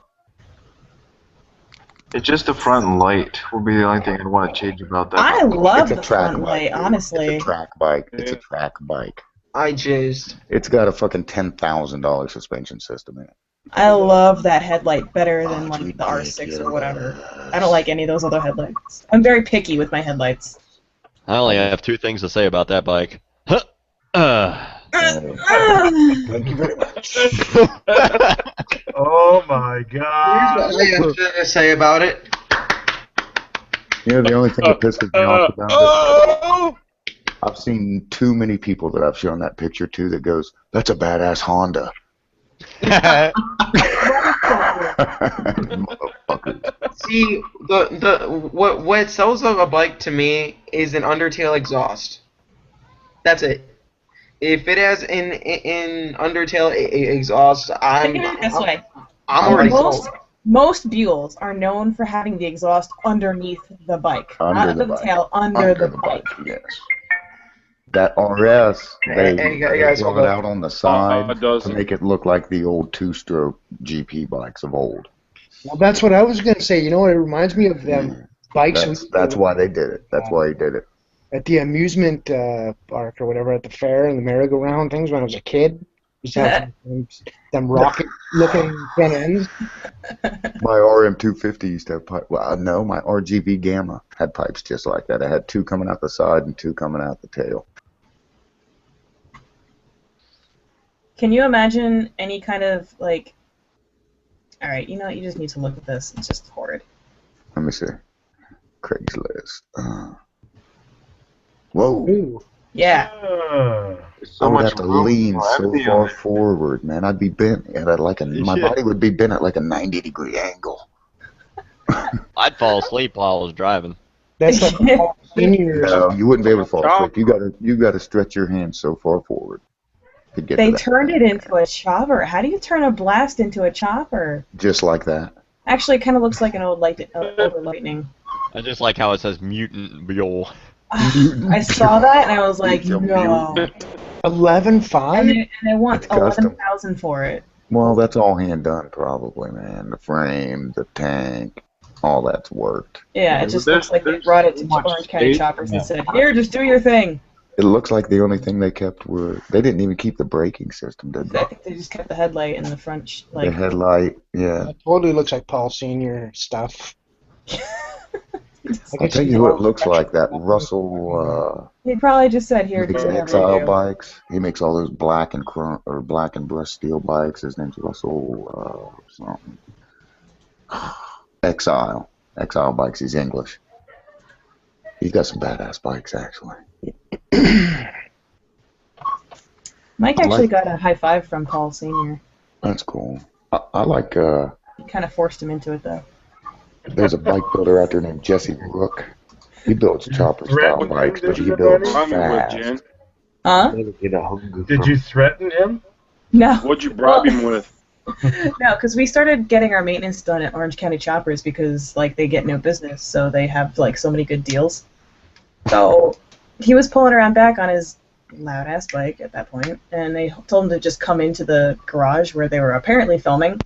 It's just the front light would be the only thing I'd want to change about that. I love It's a the track front bike, light, dude. honestly. It's a track bike. It's a track bike. I jizzed. It's got a fucking $10,000 suspension system in it. I love that headlight better than like the ridiculous. R6 or whatever. I don't like any of those other headlights. I'm very picky with my headlights. I only have two things to say about that bike. Thank you very much. Oh my Here's god. what I have to say about it. You know, the only thing that pisses me off about it, I've seen too many people that I've shown that picture to that goes, "That's a badass Honda." See, what sells a bike to me is an Undertale exhaust. That's it. If it has an Undertale exhaust, Think I'm of it this way. already sold. Most Buells are known for having the exhaust underneath the bike, Under not the the bike. tail, under the bike. Yes. That RS, they Hey, guys, blow hold it up. out on the side it does. to make it look like the old two-stroke GP bikes of old. Well, that's what I was going to say. You know what? It reminds me of them bikes. That's why they did it. That's why he did it. At the amusement park or whatever, at the fair and the merry-go-round things when I was a kid. Used to have them rocket-looking front ends. My RM250 used to have pipes. Well, no, my RGB Gamma had pipes just like that. I had two coming out the side and two coming out the tail. Can you imagine any kind of, like... Alright, you know what? You just need to look at this. It's just horrid. Let me see. Craigslist. Whoa. Ooh. Yeah. I would have to lean so far forward, man. I'd be bent at my body would be bent at like a 90-degree angle. I'd fall asleep while I was driving. That's like No, you wouldn't be able to fall asleep. You gotta stretch your hands so far forward to get They to that. turned it into a chopper. How do you turn a blast into a chopper? Just like that. Actually, it kind of looks like an older Lightning. I just like how it says Mutant Mule. I saw that and I was like, no. 11.5? And they want It's custom. 11,000 for it. Well, that's all hand done, probably, man. The frame, the tank, all that's worked. Yeah, it just looks like they brought it to Orange County Choppers and said, here, just do your thing. It looks like the only thing they kept they didn't even keep the braking system, did they? I think they just kept the headlight in the front. The headlight, yeah. It totally looks like Paul Sr. stuff. I'll tell you who it looks like, that Russell, He probably just said, here, do makes whatever Exile you do. bikes. He makes all those black and brushed steel bikes. His name's Russell, something. Exile bikes, he's English. He's got some badass bikes, actually. Mike actually got a high five from Paul Sr. That's cool. I like, He kind of forced him into it, though. there's a bike builder out there named Jesse Rook. He builds chopper-style bikes, but he builds fast. Huh? Did you threaten him? No. What'd you bribe him with? No, because we started getting our maintenance done at Orange County Choppers because, like, they get no business, so they have, like, so many good deals. So he was pulling around back on his loud-ass bike at that point, and they told him to just come into the garage where they were apparently filming,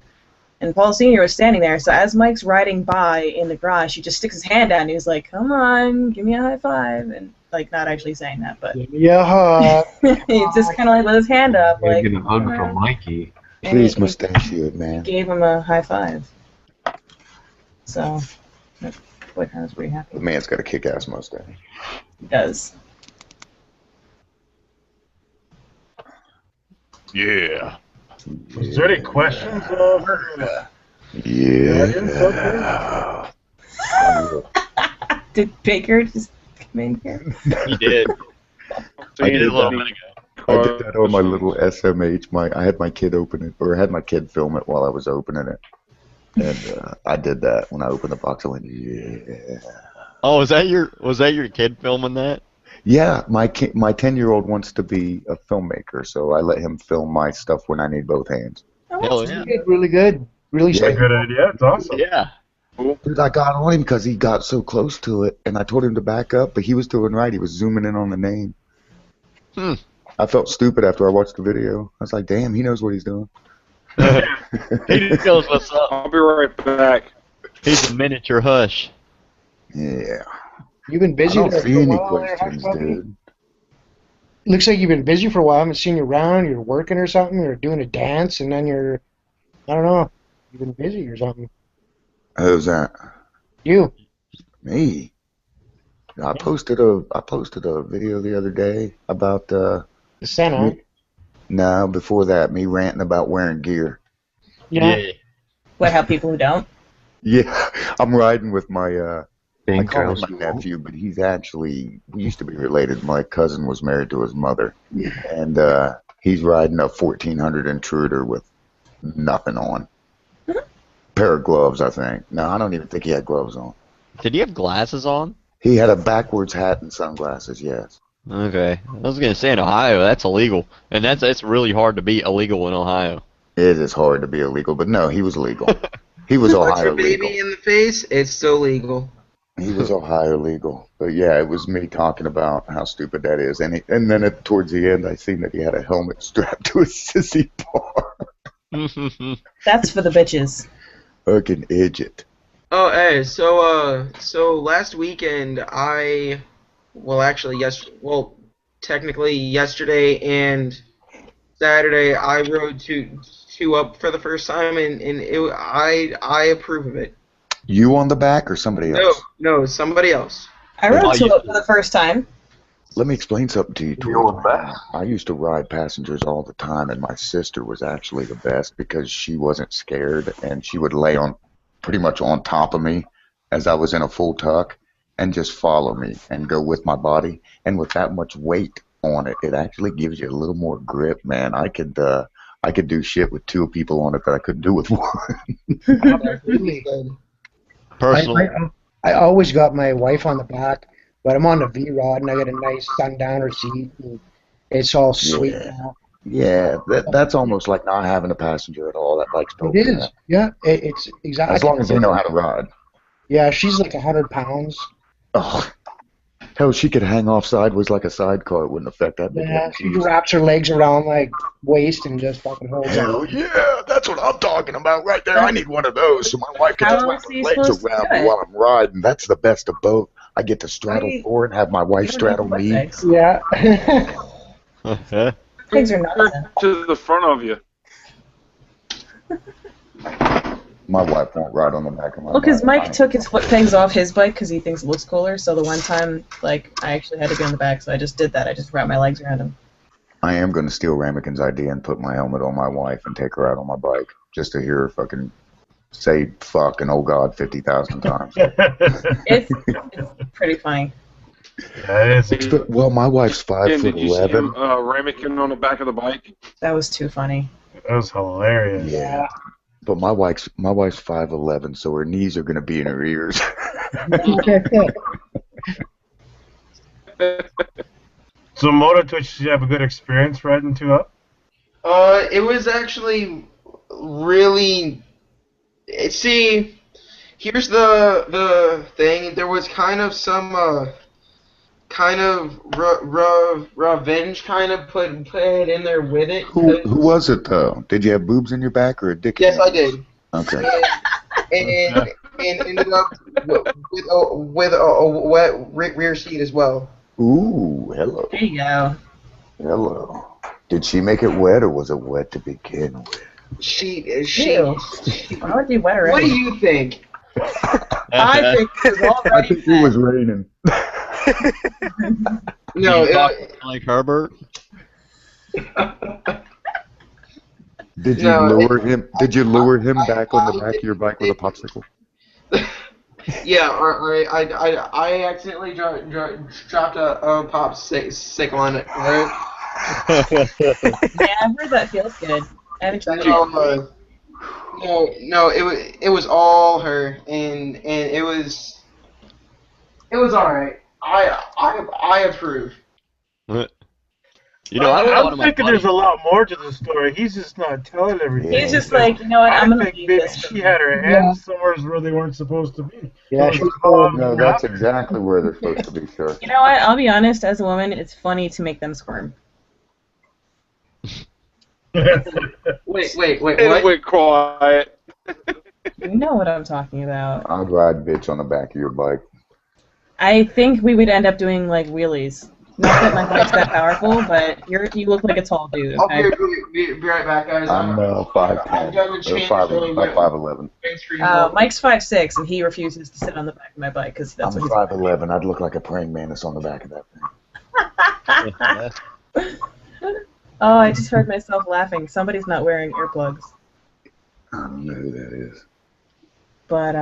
and Paul Sr. was standing there, so as Mike's riding by in the garage, he just sticks his hand out, and he's like, come on, give me a high five, and, like, not actually saying that, but... Yeah. He just kind of, like, with his hand up, like... Get a hug from Mikey. Please mustachio it, man. Gave him a high five. So, that boyfriend was pretty happy. The man's got a kick-ass mustache. He does. Yeah. Is there any questions? Yeah. Did Baker just come in here? He did. I He did did a little that. bit ago. I did that on my little SMH. I had my kid open it, or I had my kid film it while I was opening it. And I did that when I opened the box. I went, yeah. Oh, was that your kid filming that? Yeah, my 10-year-old wants to be a filmmaker, so I let him film my stuff when I need both hands. Hell yeah. Really good. Really That's a good idea. It's awesome. Yeah. Dude, I got on him because he got so close to it, and I told him to back up, but he was doing right. He was zooming in on the name. I felt stupid after I watched the video. I was like, damn, he knows what he's doing. He knows what's up. I'll be right back. He's a miniature Hush. Yeah. You've been busy I don't there see for a any while there, questions, huh, Bucky? dude. Looks like you've been busy for a while. I haven't seen you around. You're working or something. You're doing a dance, and then you're, I don't know, you've been busy or something. Who's that? You. Me. I posted a video the other day about The Senna. no, before that, me ranting about wearing gear. Yeah. What, how people who don't? Yeah, I'm riding with my I call him my nephew, but he's actually, we used to be related. My cousin was married to his mother, and he's riding a 1400 Intruder with nothing on. Pair of gloves, I think. No, I don't even think he had gloves on. Did he have glasses on? He had a backwards hat and sunglasses, yes. Okay. I was gonna say in Ohio that's illegal, and it's really hard to be illegal in Ohio. It is hard to be illegal, but no, he was legal. He was Punch Ohio your baby legal. in the face, it's still legal. He was Ohio legal. But yeah, it was me talking about how stupid that is. And then towards the end, I seen that he had a helmet strapped to his sissy bar. That's for the bitches. Fucking idiot. Oh, hey, so last weekend technically yesterday and Saturday I rode two up for the first time, and I approve of it. You on the back or somebody else? No, somebody else. I rode two up for the first time. Let me explain something to you, George. I used to ride passengers all the time, and my sister was actually the best because she wasn't scared, and she would lay on pretty much on top of me as I was in a full tuck and just follow me and go with my body. And with that much weight on it, it actually gives you a little more grip, man. I could do shit with two people on it that I couldn't do with one. Personally, I always got my wife on the back, but I'm on the V-Rod and I got a nice sundowner seat and it's all sweet now. Yeah, that's almost like not having a passenger at all. That bike's built It for is, that. yeah, it's exactly. As long as they know how to ride. Yeah, she's like 100 pounds. Oh, hell, she could hang off sideways like a sidecar. It wouldn't affect that. Yeah, she wraps her legs around like waist and just fucking holds Hell on. yeah, that's what I'm talking about right there. I need one of those so my wife can How just wrap else her are you legs supposed to around do me it? while I'm riding. That's the best of both. I get to straddle forward and have my wife straddle me. Yeah. Pigs are nuts. To the front of you. My wife won't ride on the back of my Well, because bike. Mike took his foot pegs off his bike because he thinks it looks cooler. So the one time, like, I actually had to be on the back, so I just did that. I just wrapped my legs around him. I am going to steal Ramekins' idea and put my helmet on my wife and take her out on my bike just to hear her fucking say fuck and oh god 50,000 times. It's pretty funny. Well, my wife's Ken, did you see 5'11". him ramming on the back of the bike? That was too funny. That was hilarious. Yeah. But my wife's 5'11", so her knees are going to be in her ears. So Moto Twitch, did you have a good experience riding two up? It was actually really. See, here's the thing. There was kind of some revenge kind of put in there with it. Who was it though? Did you have boobs in your back or a dick? Yes, I did. Okay. And ended up with a wet rear seat as well. Ooh, hello. There you go. Hello. Did she make it wet or was it wet to begin with? She. Ew. Why would you wet already? What do you think? I think it was all I right. think it was raining. No, like Herbert. Did you No, lure him? Did you lure him back on the back of your bike with a popsicle? Yeah, I accidentally dropped a popsicle on it. Right? Yeah, I've heard that feels good. I haven't tried it. No, it was all her, and it was all right. I approve. You know, I don't know. I'm thinking there's a lot more to the story. He's just not telling everything. He's just like, you know what, I'm I gonna think leave maybe this. she had her hands somewhere where they weren't supposed to be. Yeah, So she's No, that's exactly where they're supposed to be, sure. You know what? I'll be honest. As a woman, it's funny to make them squirm. Wait, And what? it went quiet. You know what I'm talking about. I'd ride bitch on the back of your bike. I think we would end up doing like wheelies. Not that my bike's that powerful, but you look like a tall dude. I'll Okay? be right back, guys. I'm 5'10", 5'11". Mike's 5'6", and he refuses to sit on the back of my bike because that's I'm what 5'11". I'd look like a praying mantis on the back of that thing. Oh, I just heard myself laughing. Somebody's not wearing earplugs. I don't know who that is. But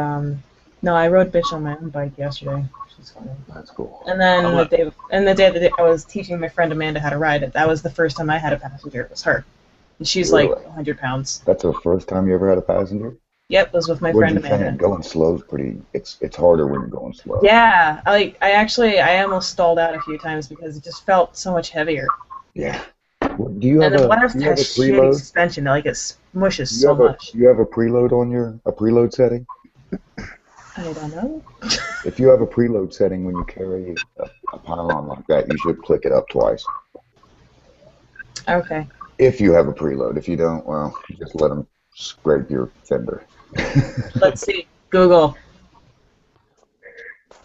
No, I rode bitch on my own bike yesterday. Which is funny. That's cool. And then the day I was teaching my friend Amanda how to ride it, that was the first time I had a passenger. It was her. And she's Really? like 100 pounds. That's the first time you ever had a passenger? Yep, it was with my What'd friend you think? Amanda. Going slow is pretty. It's harder when you're going slow. Yeah, I almost stalled out a few times because it just felt so much heavier. Yeah. Do you have And then a one has do you have a shitty preload? suspension, like it smushes Do you so have much. do you have a preload on a preload setting? I don't know. If you have a preload setting when you carry a pylon like that, you should click it up twice. Okay. If you have a preload. If you don't, well, just let them scrape your fender. Let's see. Google.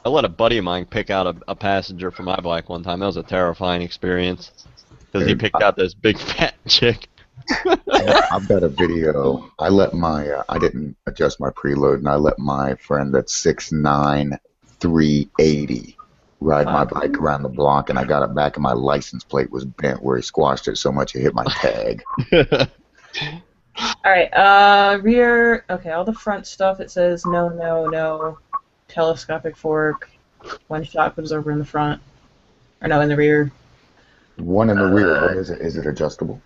I let a buddy of mine pick out a passenger for my bike one time. That was a terrifying experience because he picked out this big fat chick. I've got a video. I let my I didn't adjust my preload, and I let my friend that's 6'9", 380 ride my bike around the block, and I got it back, and my license plate was bent where he squashed it so much it hit my tag. Alright, rear, okay, all the front stuff, it says no, telescopic fork, one shock absorber in the front, or no, in the rear. One in the rear, what is it? Is it adjustable?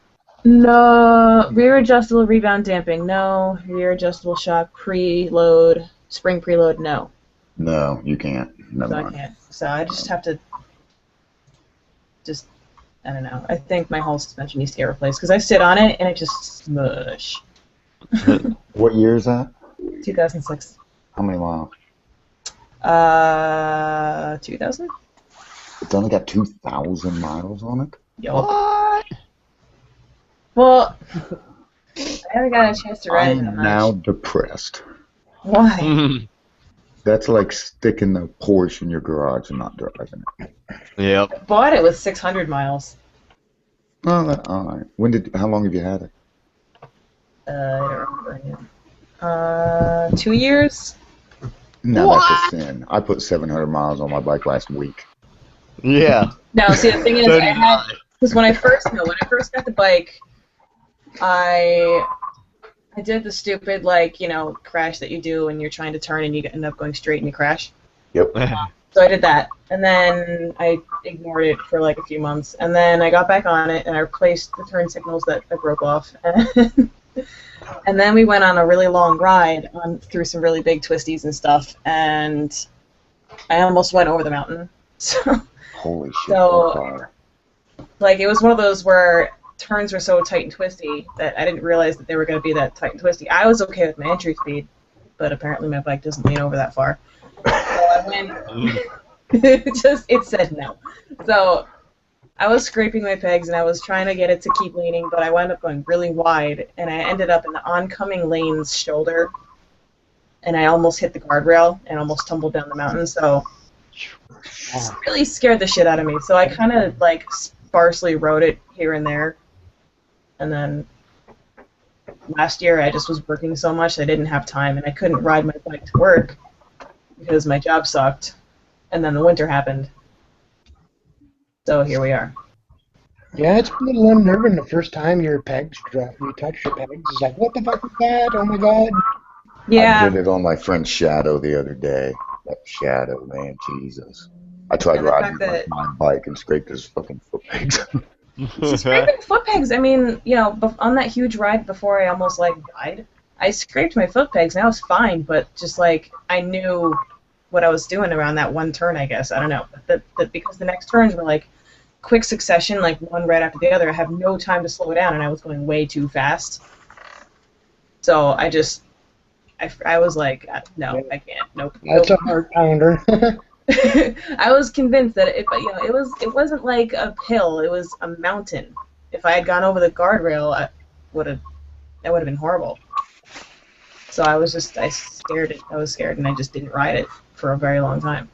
No, rear adjustable rebound damping, no, rear adjustable shock preload, spring preload, no. No, you can't. Never So I mind. can't, so I just have to, I don't know, I think my whole suspension needs to get replaced, because I sit on it and it just smush. What year is that? 2006. How many miles? 2000? It's only got 2,000 miles on it? Yup. Well, I haven't got a chance to I ride it that am much. now depressed. Why? That's like sticking the Porsche in your garage and not driving it. Yep. I bought it with 600 miles. Oh, all right. How long have you had it? I don't remember. 2 years? No, that's a sin. I put 700 miles on my bike last week. Yeah. No, see, the thing is, because when I first got the bike, I did the stupid, crash that you do when you're trying to turn and you end up going straight and you crash. Yep. So I did that, and then I ignored it for like a few months, and then I got back on it, and I replaced the turn signals that I broke off, and then we went on a really long ride through some really big twisties and stuff, and I almost went over the mountain. So, Holy shit! So, it was one of those where turns were so tight and twisty that I didn't realize that they were going to be that tight and twisty. I was okay with my entry speed, but apparently my bike doesn't lean over that far. So I went. It said no. So I was scraping my pegs and I was trying to get it to keep leaning, but I wound up going really wide, and I ended up in the oncoming lane's shoulder, and I almost hit the guardrail and almost tumbled down the mountain. So it really scared the shit out of me. So I kind of sparsely rode it here and there, and then last year I just was working so much I didn't have time, and I couldn't ride my bike to work because my job sucked, and then the winter happened. So here we are. Yeah, it's a little unnerving the first time your pegs drop. You touch your pegs. It's like, what the fuck is that? Oh my god. Yeah. I did it on my friend's Shadow the other day. That Shadow, man, Jesus. I tried riding my bike and scraped his fucking foot pegs. Scraping foot pegs, I mean, on that huge ride before I almost died, I scraped my foot pegs and I was fine, but just I knew what I was doing around that one turn, I guess. I don't know. But because the next turns were quick succession, one right after the other, I have no time to slow down, and I was going way too fast. So I was like, no, I can't. Nope. That's a heart pounder. I was convinced that it wasn't like a hill, it was a mountain. If I had gone over the guardrail, that would have been horrible. So I was scared, and I just didn't ride it for a very long time.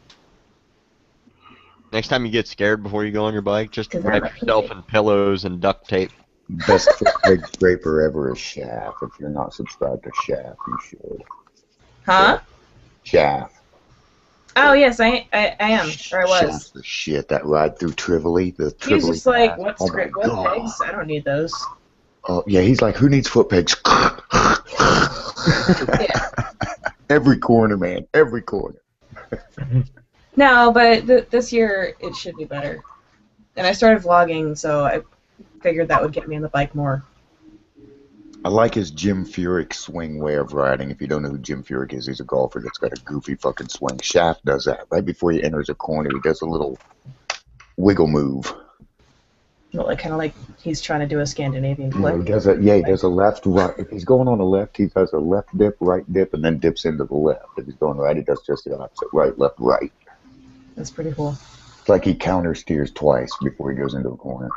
Next time you get scared before you go on your bike, just wrap yourself in pillows and duct tape. Best foot peg scraper ever is Shaft. If you're not subscribed to Shaft, you should. Huh? Shaft. Oh yes, I am, or I was. Shaft's the shit. That ride through Tivoli, the He was Tivoli. just like, path. what God. pegs? I don't need those. Oh yeah, he's like, who needs foot pegs? Yeah. Every corner, man. Every corner. No, but this year it should be better. And I started vlogging, so I figured that would get me on the bike more. I like his Jim Furyk swing way of riding. If you don't know who Jim Furyk is, he's a golfer that's got a goofy fucking swing. Shaft does that. Right before he enters a corner, he does a little wiggle move. Well, like kind of like he's trying to do a Scandinavian Yeah, flip. he does he does a left, right. If he's going on the left, he does a left dip, right dip, and then dips into the left. If he's going right, he does just the opposite. Right, left, right. That's pretty cool. It's like he counter steers twice before he goes into a corner.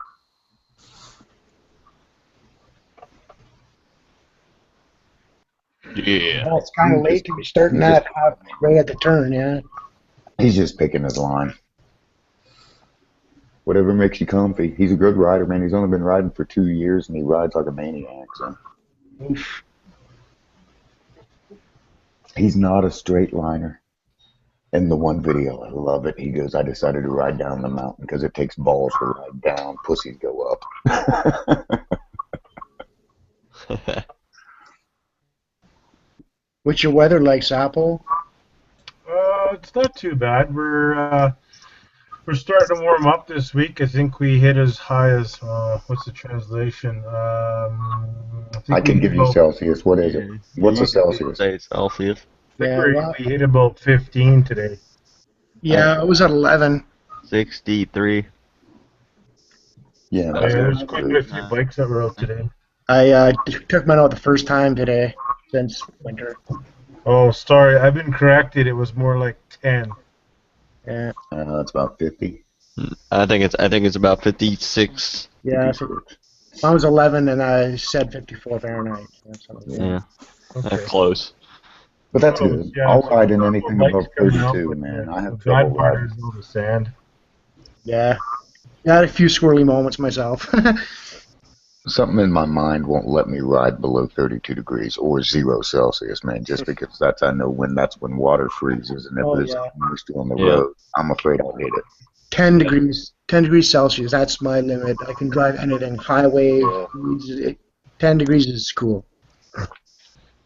Yeah. Well, it's kind of late to be starting that right at the turn, yeah. He's just picking his line. Whatever makes you comfy. He's a good rider, man. He's only been riding for 2 years, and he rides like a maniac. So. Oof. He's not a straight liner. In the one video, I love it. He goes, I decided to ride down the mountain because it takes balls to ride down. Pussies go up. What's your weather like, Sapo? It's not too bad. We're starting to warm up this week. I think we hit as high as what's the translation? I can give you Celsius. What is it? What's a Celsius? Say Celsius. I think we hit about 15 today. Yeah, I was at 11. 63. Yeah, there's quite a few bikes that were out today. I took mine out the first time today since winter. Oh, sorry, I've been corrected. It was more like 10. Yeah. That's about 50. I think it's about 56. Yeah, so mine was 11, and I said 54 Fahrenheit. Yeah. Okay. That's close. But that's good. Yeah, I'll ride in anything bikes above coming up 32, with man. the- I have the trouble bad part riding. is all the sand. Yeah. I had a few squirrely moments myself. Something in my mind won't let me ride below 32 degrees or 0 Celsius, man, just because I know that's when water freezes, and if Oh, there's yeah. moisture on the Yeah. road, I'm afraid I'll hit it. 10 degrees Celsius, that's my limit. I can drive anything. Highway, Yeah. 10 degrees is cool.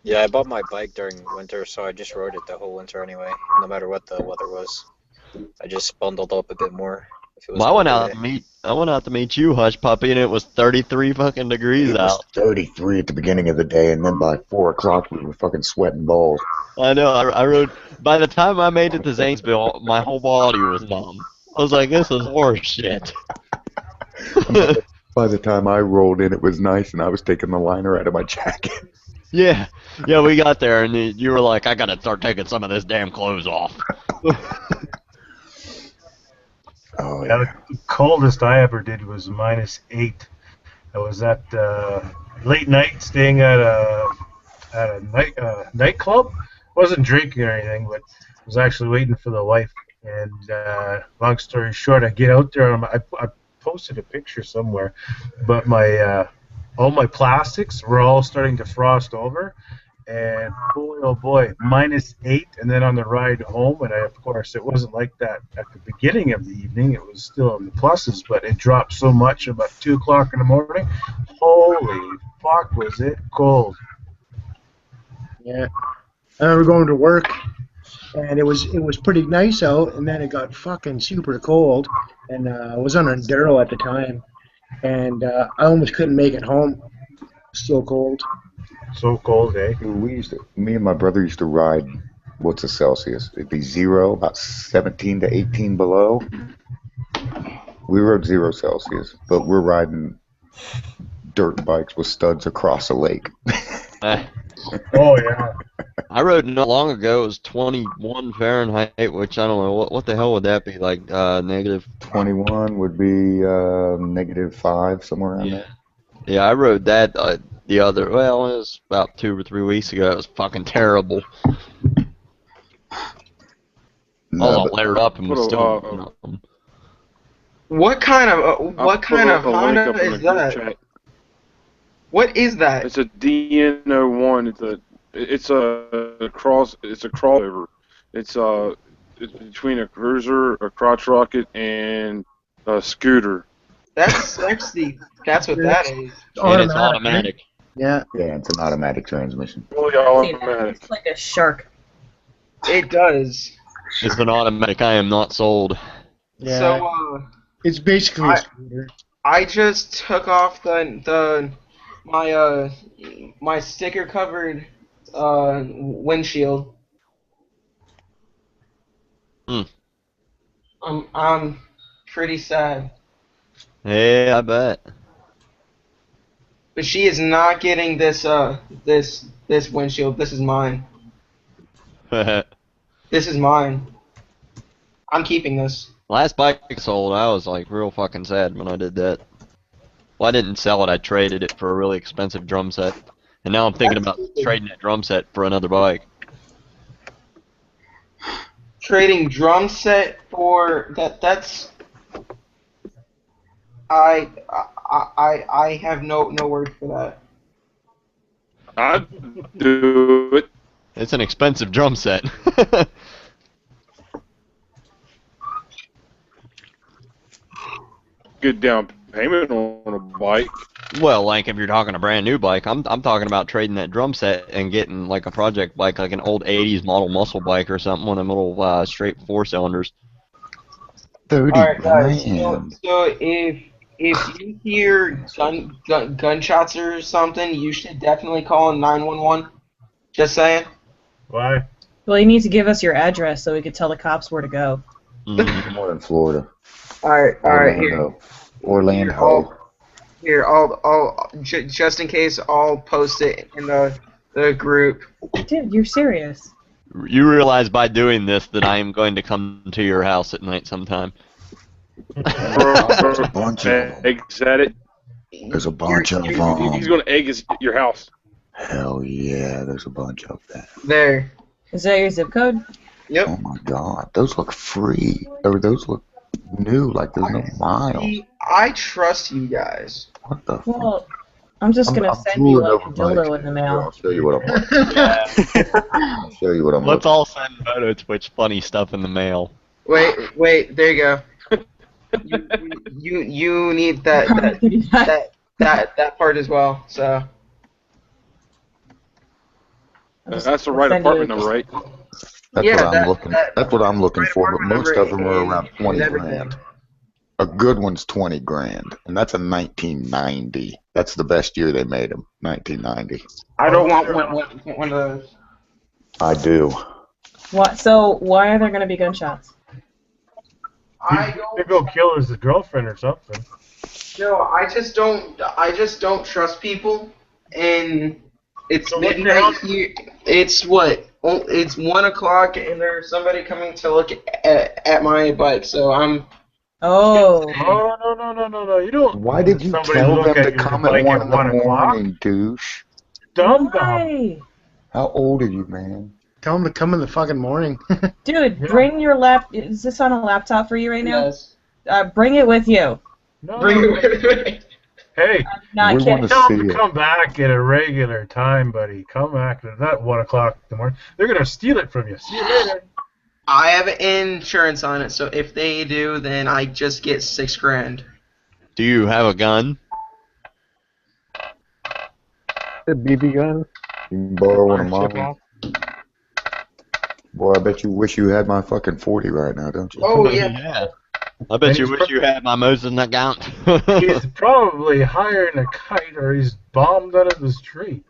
Yeah, I bought my bike during winter, so I just rode it the whole winter anyway, no matter what the weather was. I just bundled up a bit more. If it was Well, I went colder out day. to meet you, Hush Puppy, and it was 33 fucking degrees It was out. 33 at the beginning of the day, and then by 4 o'clock we were fucking sweating balls. I know. I rode. By the time I made it to Zanesville, my whole body was numb. I was like, "This is horse shit." By the time I rolled in, it was nice, and I was taking the liner out of my jacket. Yeah, we got there, and you were like, "I gotta start taking some of this damn clothes off." Oh, Yeah, the coldest I ever did was -8. I was at late night staying at a nightclub. Wasn't drinking or anything, but was actually waiting for the wife. And long story short, I get out there. I posted a picture somewhere, but my all my plastics were all starting to frost over. And boy, oh boy, -8, and then on the ride home, and of course, it wasn't like that at the beginning of the evening. It was still in the pluses, but it dropped so much about 2 o'clock in the morning. Holy fuck, was it cold? Yeah. I remember going to work, and it was pretty nice out, and then it got fucking super cold, and I was on Enduro at the time, and I almost couldn't make it home. So cold. So cold, eh? Me and my brother used to ride, what's a Celsius? It'd be 0, about 17 to 18 below. We rode 0 Celsius, but we're riding dirt bikes with studs across a lake. Oh, yeah. I rode not long ago. It was 21 Fahrenheit, which I don't know what the hell would that be like. Negative 21 would be -5, somewhere around there. Yeah, I rode that the other. Well, it was about 2 or 3 weeks ago. It was fucking terrible. I was all layered up and was still. What kind of a link Honda up in the is group that? chat. What is that? It's a DN01. It's a crossover. It's between a cruiser, a crotch rocket, and a scooter. That's sexy. That's what that is. And it's automatic. Yeah. Yeah, it's an automatic transmission. Fully See, automatic. it's like a shark. It does. It's an automatic. I am not sold. Yeah. So It's basically a scooter. I just took off my sticker covered windshield. Hmm. I'm pretty sad. Yeah, I bet. But she is not getting this windshield. This is mine. This is mine. I'm keeping this. Last bike I sold, I was like real fucking sad when I did that. Well, I didn't sell it. I traded it for a really expensive drum set, and now I'm thinking about trading that drum set for another bike. Trading drum set for that's I have no word for that. I'd do it. It's an expensive drum set. Good down payment on a bike. Well, like if you're talking a brand new bike, I'm talking about trading that drum set and getting like a project bike, like an old '80s model muscle bike or something, one of them little straight 4-cylinders. 30 Alright, guys. grand. So if you hear gunshots or something, you should definitely call 911. Just saying. Why? Well, you need to give us your address so we could tell the cops where to go. More in Florida. Alright, here. Orlando. Here, I'll just in case, I'll post it in the group. Dude, you're serious. You realize by doing this that I am going to come to your house at night sometime. There's a bunch of them. Eggs at it. There's a bunch of them. He's gonna egg your house. Hell yeah, there's a bunch of them. There. Is that your zip code? Yep. Oh my god, those look free. Or those look new, like there's no miles. I trust you guys. What the fuck? Well, I'm just gonna send you like a dildo in the mail. I'll show you what I'm looking. I'll show you what I'm Let's looking. all send Photo Twitch funny stuff in the mail. Wait, there you go. You need that part as well. So That's the right apartment number, right? That's Yeah, what I'm looking. That's what I'm looking for. But most of them are around 20 everything. grand. A good one's 20 grand, and that's a 1990. That's the best year they made them. 1990. I don't want one of those. I do. What? So why are there gonna be gunshots? Maybe he'll kill his girlfriend or something. No, I just don't trust people, and it's So what's midnight your- here. It's what? Oh, it's 1 o'clock, and there's somebody coming to look at my bike. So I'm. Oh. Oh, no. You don't. Why did you Somebody tell look them at to your come bike at 1 at in the 1 o'clock? morning, douche? Dumb. Why? How old are you, man? Tell them to come in the fucking morning. Dude, bring your Is this on a laptop for you right now? Yes. Bring it with you. No. Bring it with me. Hey, Not We kidding. wanna tell see them to it. come back at a regular time, buddy. Come back at not 1 o'clock in the morning. They're gonna steal it from you. See you later. I have insurance on it, so if they do, then I just get $6 grand. Do you have a gun? The BB gun. You can borrow one of mine. Boy, I bet you wish you had my fucking 40 right now, don't you? Oh yeah. Yeah. I bet you wish you had my Moses account. He's probably hiring a kite or he's bombed out of his tree.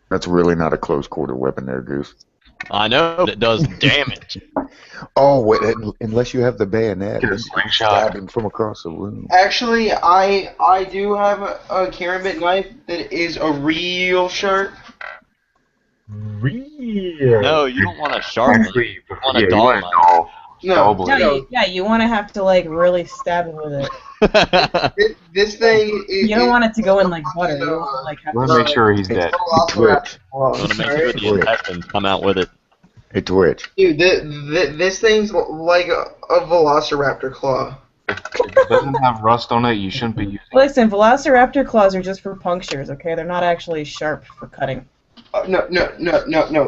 That's really not a close quarter weapon there, Goose. I know it does damage. Oh, wait, unless you have the bayonet, Get a then you can slingshot. stab him from across the room. Actually, I do have a karambit knife that is a real sharp. Real. No, you don't want a sharp one. Actually, You want a you dull want one. a dull. No, Dull blade. You want to have to like really stab it with it. This thing is. You don't want it to go in like butter. You don't want to like have Want to. to make sure he's dead. Twitch. I want to make sure the intestines come out with it. Hey, Twitch. Dude, this thing's like a velociraptor claw. If it doesn't have rust on it, you shouldn't be using it. Listen, Velociraptor claws are just for punctures, okay? They're not actually sharp for cutting. No.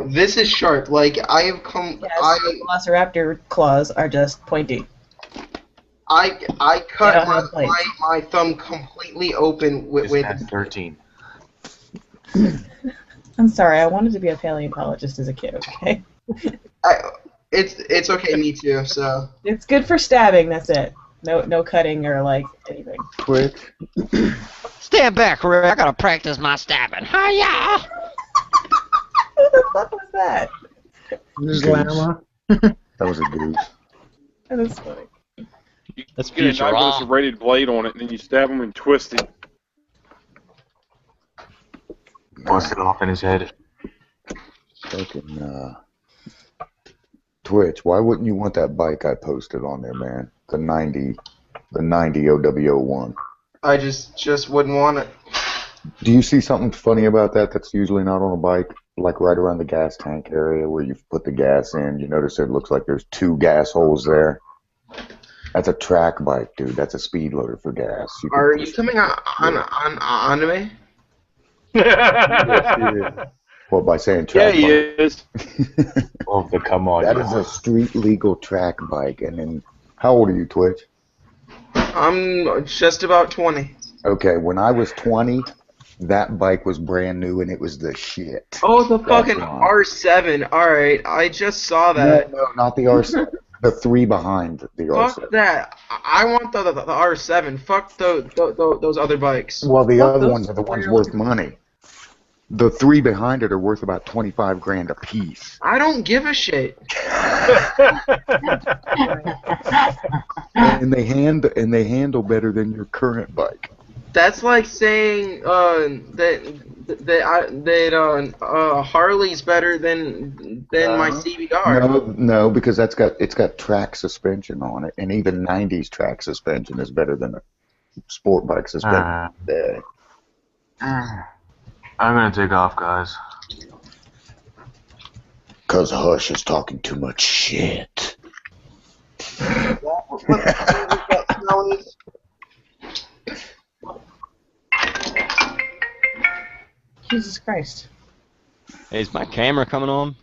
This is sharp. Like I have come. Yes, Velociraptor claws are just pointy. I They cut don't have blades. my thumb completely open with. It's 13. I'm sorry, I wanted to be a paleontologist as a kid, okay? It's okay, me too. So It's good for stabbing. That's it. No cutting or like anything. Twitch. Stand back, Rick. I gotta practice my stabbing. Hiya! Who the fuck was that? This is Goose. Llama. That was a goose. That is funny. That's Get a knife with a serrated blade on it, and then you stab him and twist it. Bust it off in his head. Fucking, Twitch, why wouldn't you want that bike I posted on there, man? The 90 OW01. I just wouldn't want it. Do you see something funny about that that's usually not on a bike? Like right around the gas tank area where you've put the gas in, you notice it looks like there's 2 gas holes there. That's a track bike, dude. That's a speed loader for gas. Are you coming on me? Well, by saying Yeah, track he bike. is. Oh, the come on. That is a street legal track bike. And then, how old are you, Twitch? I'm just about 20. Okay, when I was 20, that bike was brand new and it was the shit. Oh, the fucking That's wrong. R7. Alright, I just saw that. No, not the R7. The 3 behind the R7. Fuck that. I want the R7. Fuck those other bikes. Well, the Fuck other those ones are the ones weird- worth money. The 3 behind it are worth about 25 grand a piece. I don't give a shit. And they handle better than your current bike. That's like saying that Harley's better than my CBR. No, because it's got track suspension on it, and even 90s track suspension is better than a sport bike suspension today. I'm gonna take off, guys. Cause Hush is talking too much shit. Jesus Christ. Hey, is my camera coming on?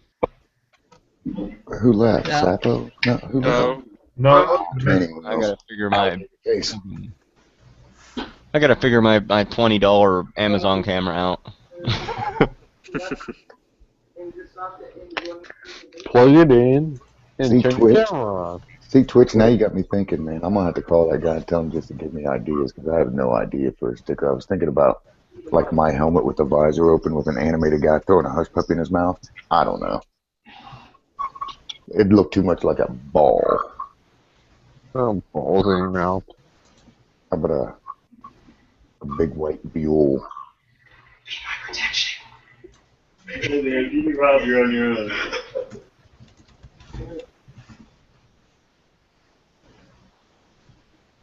Who left? No. Sapo? No, who left? No. Anyone I else? gotta figure my Case. my $20 Amazon camera out. Plug it in and See turn the Twitch? camera on. See Twitch, now you got me thinking, man. I'm gonna have to call that guy and tell him just to give me ideas, because I have no idea for a sticker. I was thinking about like my helmet with the visor open with an animated guy throwing a hush puppy in his mouth. I don't know. It'd look too much like a ball. Oh, balls in your mouth. How about a big white mule?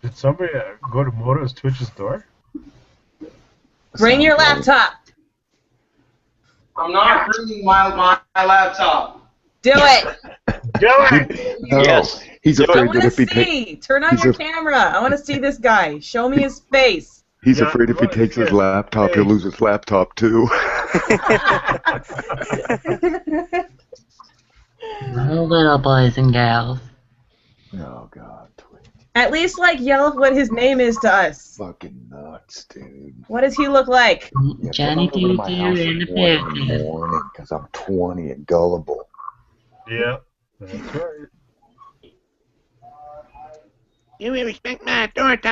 Did somebody go to Moto's Twitch's door? Bring your laptop. I'm not bringing my laptop. Do it. Do it. No, Yes. he's I afraid want that to if he takes see. Turn on he's your a- camera. I want to see this guy. Show me his face. he's Yeah, afraid if he what? takes his Yeah. laptop, he'll lose his laptop too. Well, little boys and girls. Oh God, Twitch, At least, like, yell what his name is to us. fucking nuts, dude. What does he look like? Yeah, Johnny come over to my Doo house Doo at and the 1 in the Bearcat. morning, because I'm 20 and gullible. Yeah, that's right. You will respect my authority.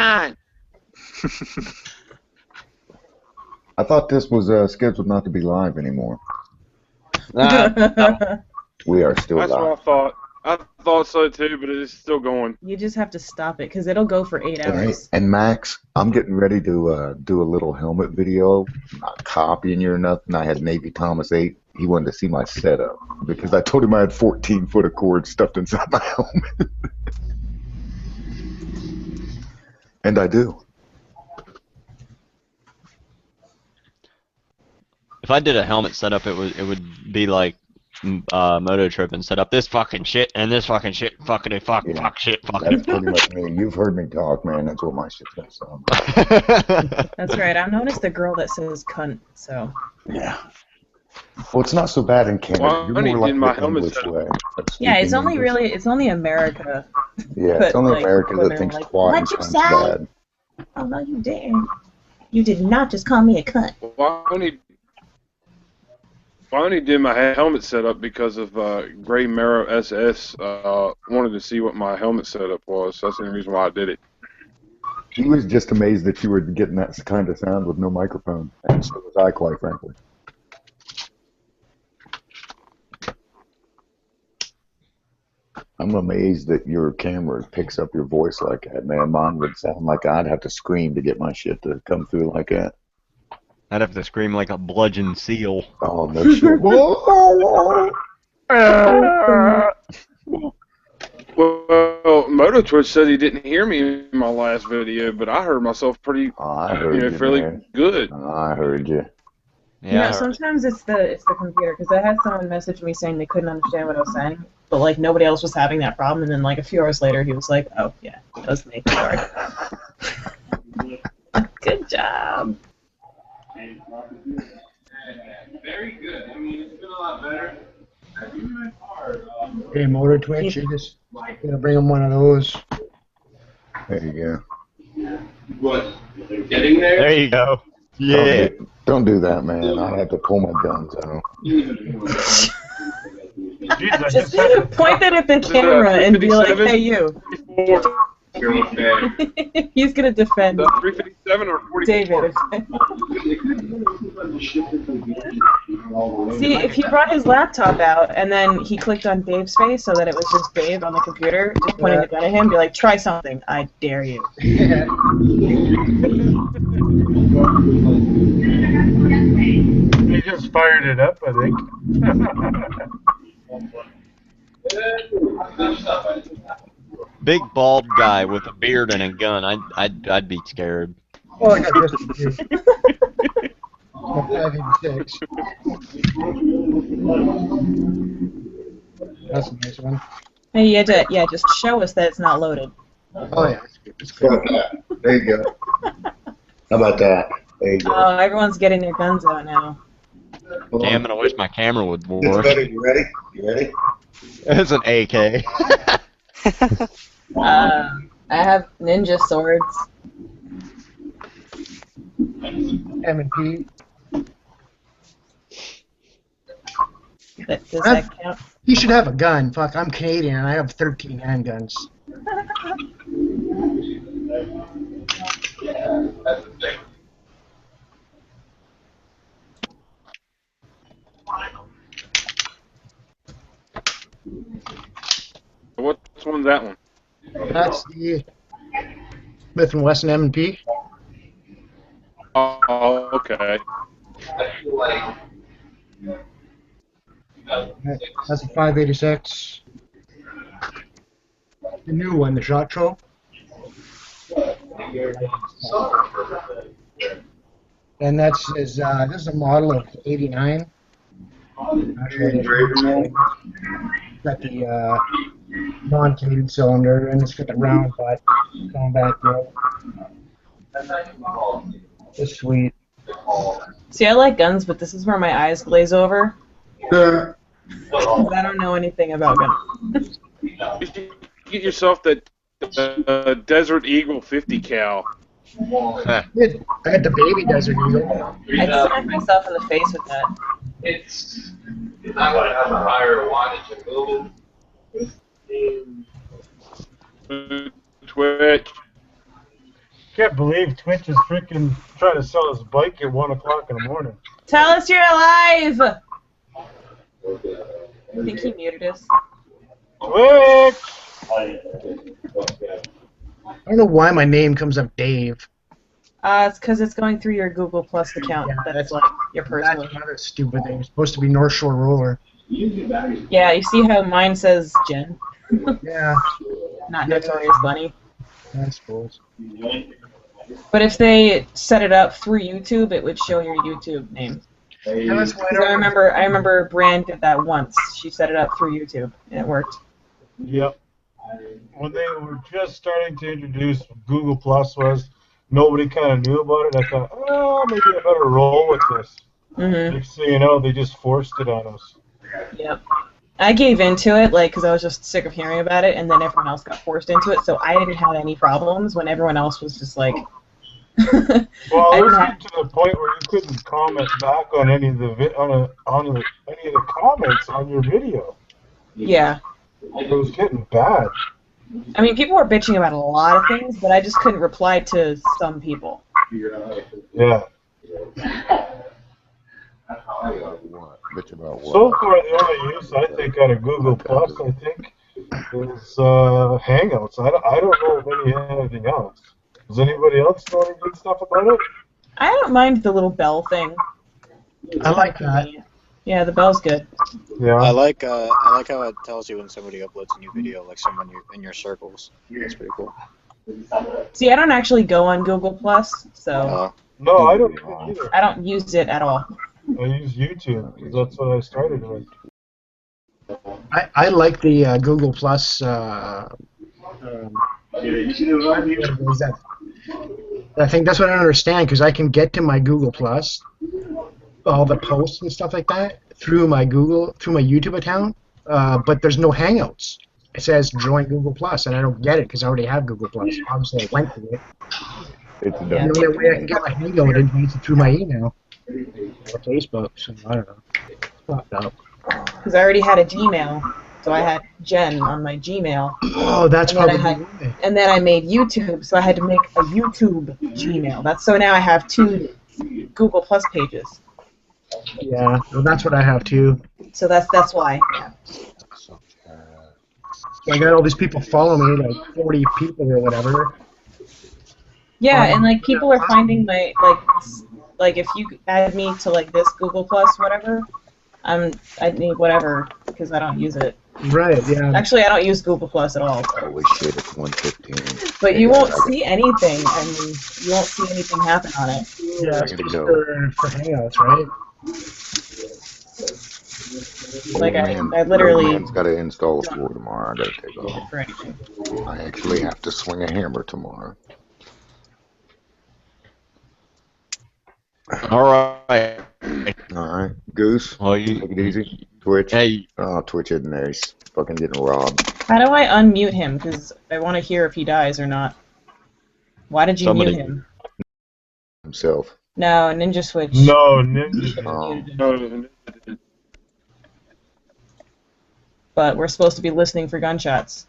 I thought this was scheduled not to be live anymore. We are still That's what I live. thought. I thought so too, but it's still going. You just have to stop it because it'll go for 8 hours. And Max, I'm getting ready to do a little helmet video. I'm not copying you or nothing. I had Navy Thomas 8. He wanted to see my setup because I told him I had 14 foot of cord stuffed inside my helmet. And I do. If I did a helmet setup, it would be like Moto Trip and set up this fucking shit and this fucking shit, fuckity fuck, Yeah. fuck shit, That's fuckity. pretty much me. You've heard me talk, man. That's what my shit's gonna sound like. That's right. I'm known as the girl that says cunt, so. Yeah. Well, it's not so bad in Canada. Well, You're I need more to like get my the helmet English set up. way. of Yeah, it's speaking only English. it's only America. Yeah, but, it's only like, America women that are thinks like, twat "What you sounds say?" bad. Oh, no, you didn't. You did not just call me a cunt. Well, I need I only did my helmet setup because of Gray Marrow SS. Wanted to see what my helmet setup was. That's the only reason why I did it. He was just amazed that you were getting that kind of sound with no microphone, and so was I, quite frankly. I'm amazed that your camera picks up your voice like that, man. Mine would sound like I'd have to scream to get my shit to come through like that. I'd have to scream like a bludgeon seal. Oh, no shit. Well, Moto Twitch said he didn't hear me in my last video, but I heard myself pretty, I heard you, fairly man. good. I heard you. You know, sometimes it's the computer, because I had someone message me saying they couldn't understand what I was saying, but like nobody else was having that problem, and then like a few hours later he was like, "Oh yeah, that was me. Sorry." Good job. Very good. I mean, it's been a lot better. Hey, Motor Twitch, you just gonna bring him one of those. There you go. What? Getting there? There you go. Yeah. Don't do that, man. I have to pull my guns out. Just point that at the camera and be like, "Hey, you." He's gonna defend 357 or 44? David. See, if he brought his laptop out and then he clicked on Dave's face so that it was just Dave on the computer, just pointing the gun at him, be like, "Try something. I dare you." He just fired it up, I think. Big bald guy with a beard and a gun. I'd be scared. Oh, I got this one too. My 586. That's a nice one. Hey, you had to, just show us that it's not loaded. Oh yeah, it's good. There you go. How about that? There you go. Oh, everyone's getting their guns out now. Damn it, I wish my camera would work. You ready? You ready? It's an AK. I have ninja swords. M&P. Does that count? You should have a gun. Fuck, I'm Canadian and I have 13 handguns. Which one's that one? That's the Smith & Wesson M&P. Oh, okay. That's a 586. The new one, the shot trope. And this is a model of '89. Got the non-cleated cylinder, and it's got the round butt combat grill. It's sweet. See, I like guns, but this is where my eyes glaze over. I don't know anything about guns. You should get yourself that Desert Eagle 50 cal. I got the baby Desert Eagle. I'd smack myself in the face with that. It's not going to have a higher wattage and Twitch. Can't believe Twitch is freaking trying to sell his bike at 1 o'clock in the morning. Tell us you're alive! I think he muted us. Twitch! I don't know why my name comes up Dave. It's because it's going through your Google Plus account. Yeah, that's like your personal. That's another stupid thing. It's supposed to be North Shore Roller. Yeah, you see how mine says Jen? Yeah. Not Notorious Bunny. I suppose. But if they set it up through YouTube, it would show your YouTube name. Yeah, that's why 'Cause I remember Brand did that once. She set it up through YouTube, and it worked. Yep. When they were just starting to introduce Google Plus nobody kind of knew about it. I thought, oh, maybe I better roll with this. Mm-hmm. Next thing you know, they just forced it on us. Yep. I gave into it, because I was just sick of hearing about it, and then everyone else got forced into it, so I didn't have any problems when everyone else was just like, Well, I it was didn't have, getting to the point where you couldn't comment back on any of the any of the comments on your video. yeah. It was getting bad. I mean, people were bitching about a lot of things, but I just couldn't reply to some people. Yeah. Bitch about what? So far, the only use I think out of Google Plus, I think, is Hangouts. I don't know of anything else. Does anybody else know any good stuff about it? I don't mind the little bell thing. It's I kind like of that. convenient. Yeah, the bell's good. Yeah. I like how it tells you when somebody uploads a new video, like someone in your circles. That's pretty cool. See, I don't actually go on Google Plus, so No, I don't even either. I don't use it at all. I use YouTube because that's what I started with. I like the Google Plus. What is that? I think that's what I don't understand because I can get to my Google Plus, all the posts and stuff like that through my YouTube account, but there's no Hangouts. It says join Google Plus, and I don't get it because I already have Google Plus. Obviously, I went to it. It's And done. the only way I can get my Hangout is through my email or Facebook. So I don't know. It's fucked up. Because I already had a Gmail, so I had Jen on my Gmail. Oh, that's and then probably why. And then I made YouTube, so I had to make a YouTube Gmail. So now I have 2 Google Plus pages. Yeah, well, that's what I have too. So that's why. Yeah. So I got all these people following me, like 40 people or whatever. Yeah, and like people are finding my like if you add me to like this Google Plus whatever, I need whatever because I don't use it. Right. Yeah. Actually, I don't use Google Plus at all. Holy shit! It's 1:15. But you won't see anything. I mean, you won't see anything happen on it. Yeah, I it's gotta just go. for Hangouts, right? Like Old I literally Old man's got to install a floor tomorrow. I gotta take off. for anything. I actually have to swing a hammer tomorrow. All right. All right, Goose. Well, take it easy. Twitch. Hey. Oh, Twitch isn't there. He's fucking getting robbed How do I unmute him? Because I want to hear if he dies or not. Why did you mute him? himself. No, Ninja Switch. No, Ninja. Oh. But we're supposed to be listening for gunshots.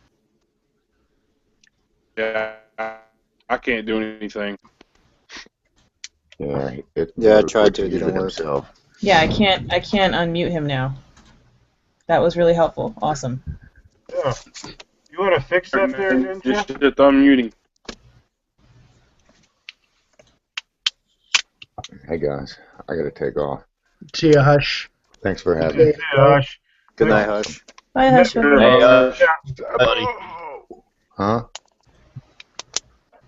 Yeah, I can't do anything. Yeah, I tried to. It use didn't work. himself. Yeah, I can't unmute him now. That was really helpful. Awesome. Yeah. You want to fix that there, Ninja? Just hit unmuting. Hey guys, I gotta take off. See ya, Hush. Thanks for having me. Yeah, Hush. Good night, Hush. Bye, Hush. Hey, buddy. Huh?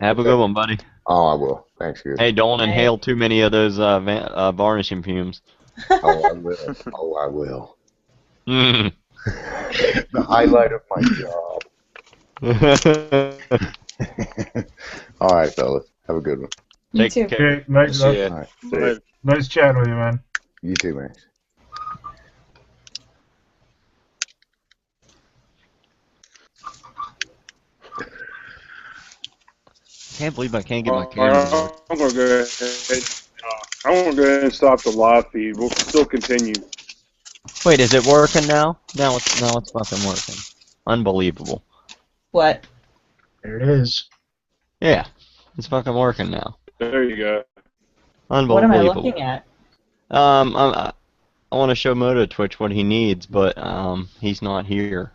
Have a good one, buddy. Oh, I will. Thanks, Goose. Hey, don't inhale too many of those varnishing fumes. Oh, I will. Oh, I will. Mm. The highlight of my job. All right, fellas. Have a good one. You too. Okay, nice, See ya. All right, see ya. nice chatting with you, man. You too, man. Can't believe I can't get my camera. I'm gonna go ahead. I'm gonna go ahead and stop the live feed. We'll still continue. Wait, is it working now? Now it's fucking working. Unbelievable. What? There it is. Yeah, it's fucking working now. There you go. Unbelievable. What am I looking at? I want to show Moto Twitch what he needs, but he's not here.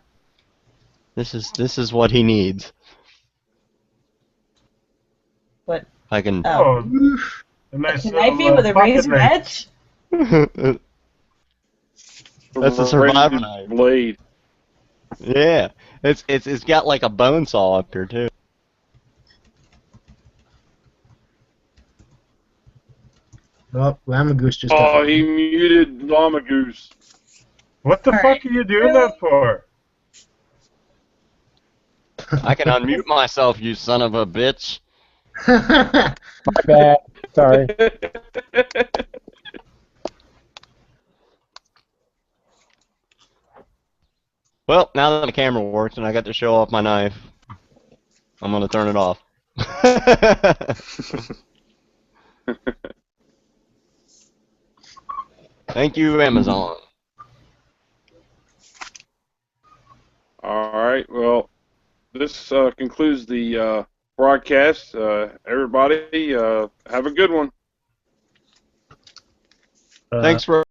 This is what he needs. What? I can. Oh, a nice A knifey with a pocket razor knife. edge? That's a survivor knife. Blade. Yeah, it's got like a bone saw up here too. Oh, Llama Goose just Oh, got he muted Llama Goose. What the fuck are you doing that for? I can unmute myself, you son of a bitch. My bad. Sorry. Well, now that the camera works and I got to show off my knife, I'm gonna turn it off. Thank you, Amazon. All right. Well, this concludes the broadcast. Everybody, have a good one. Thanks for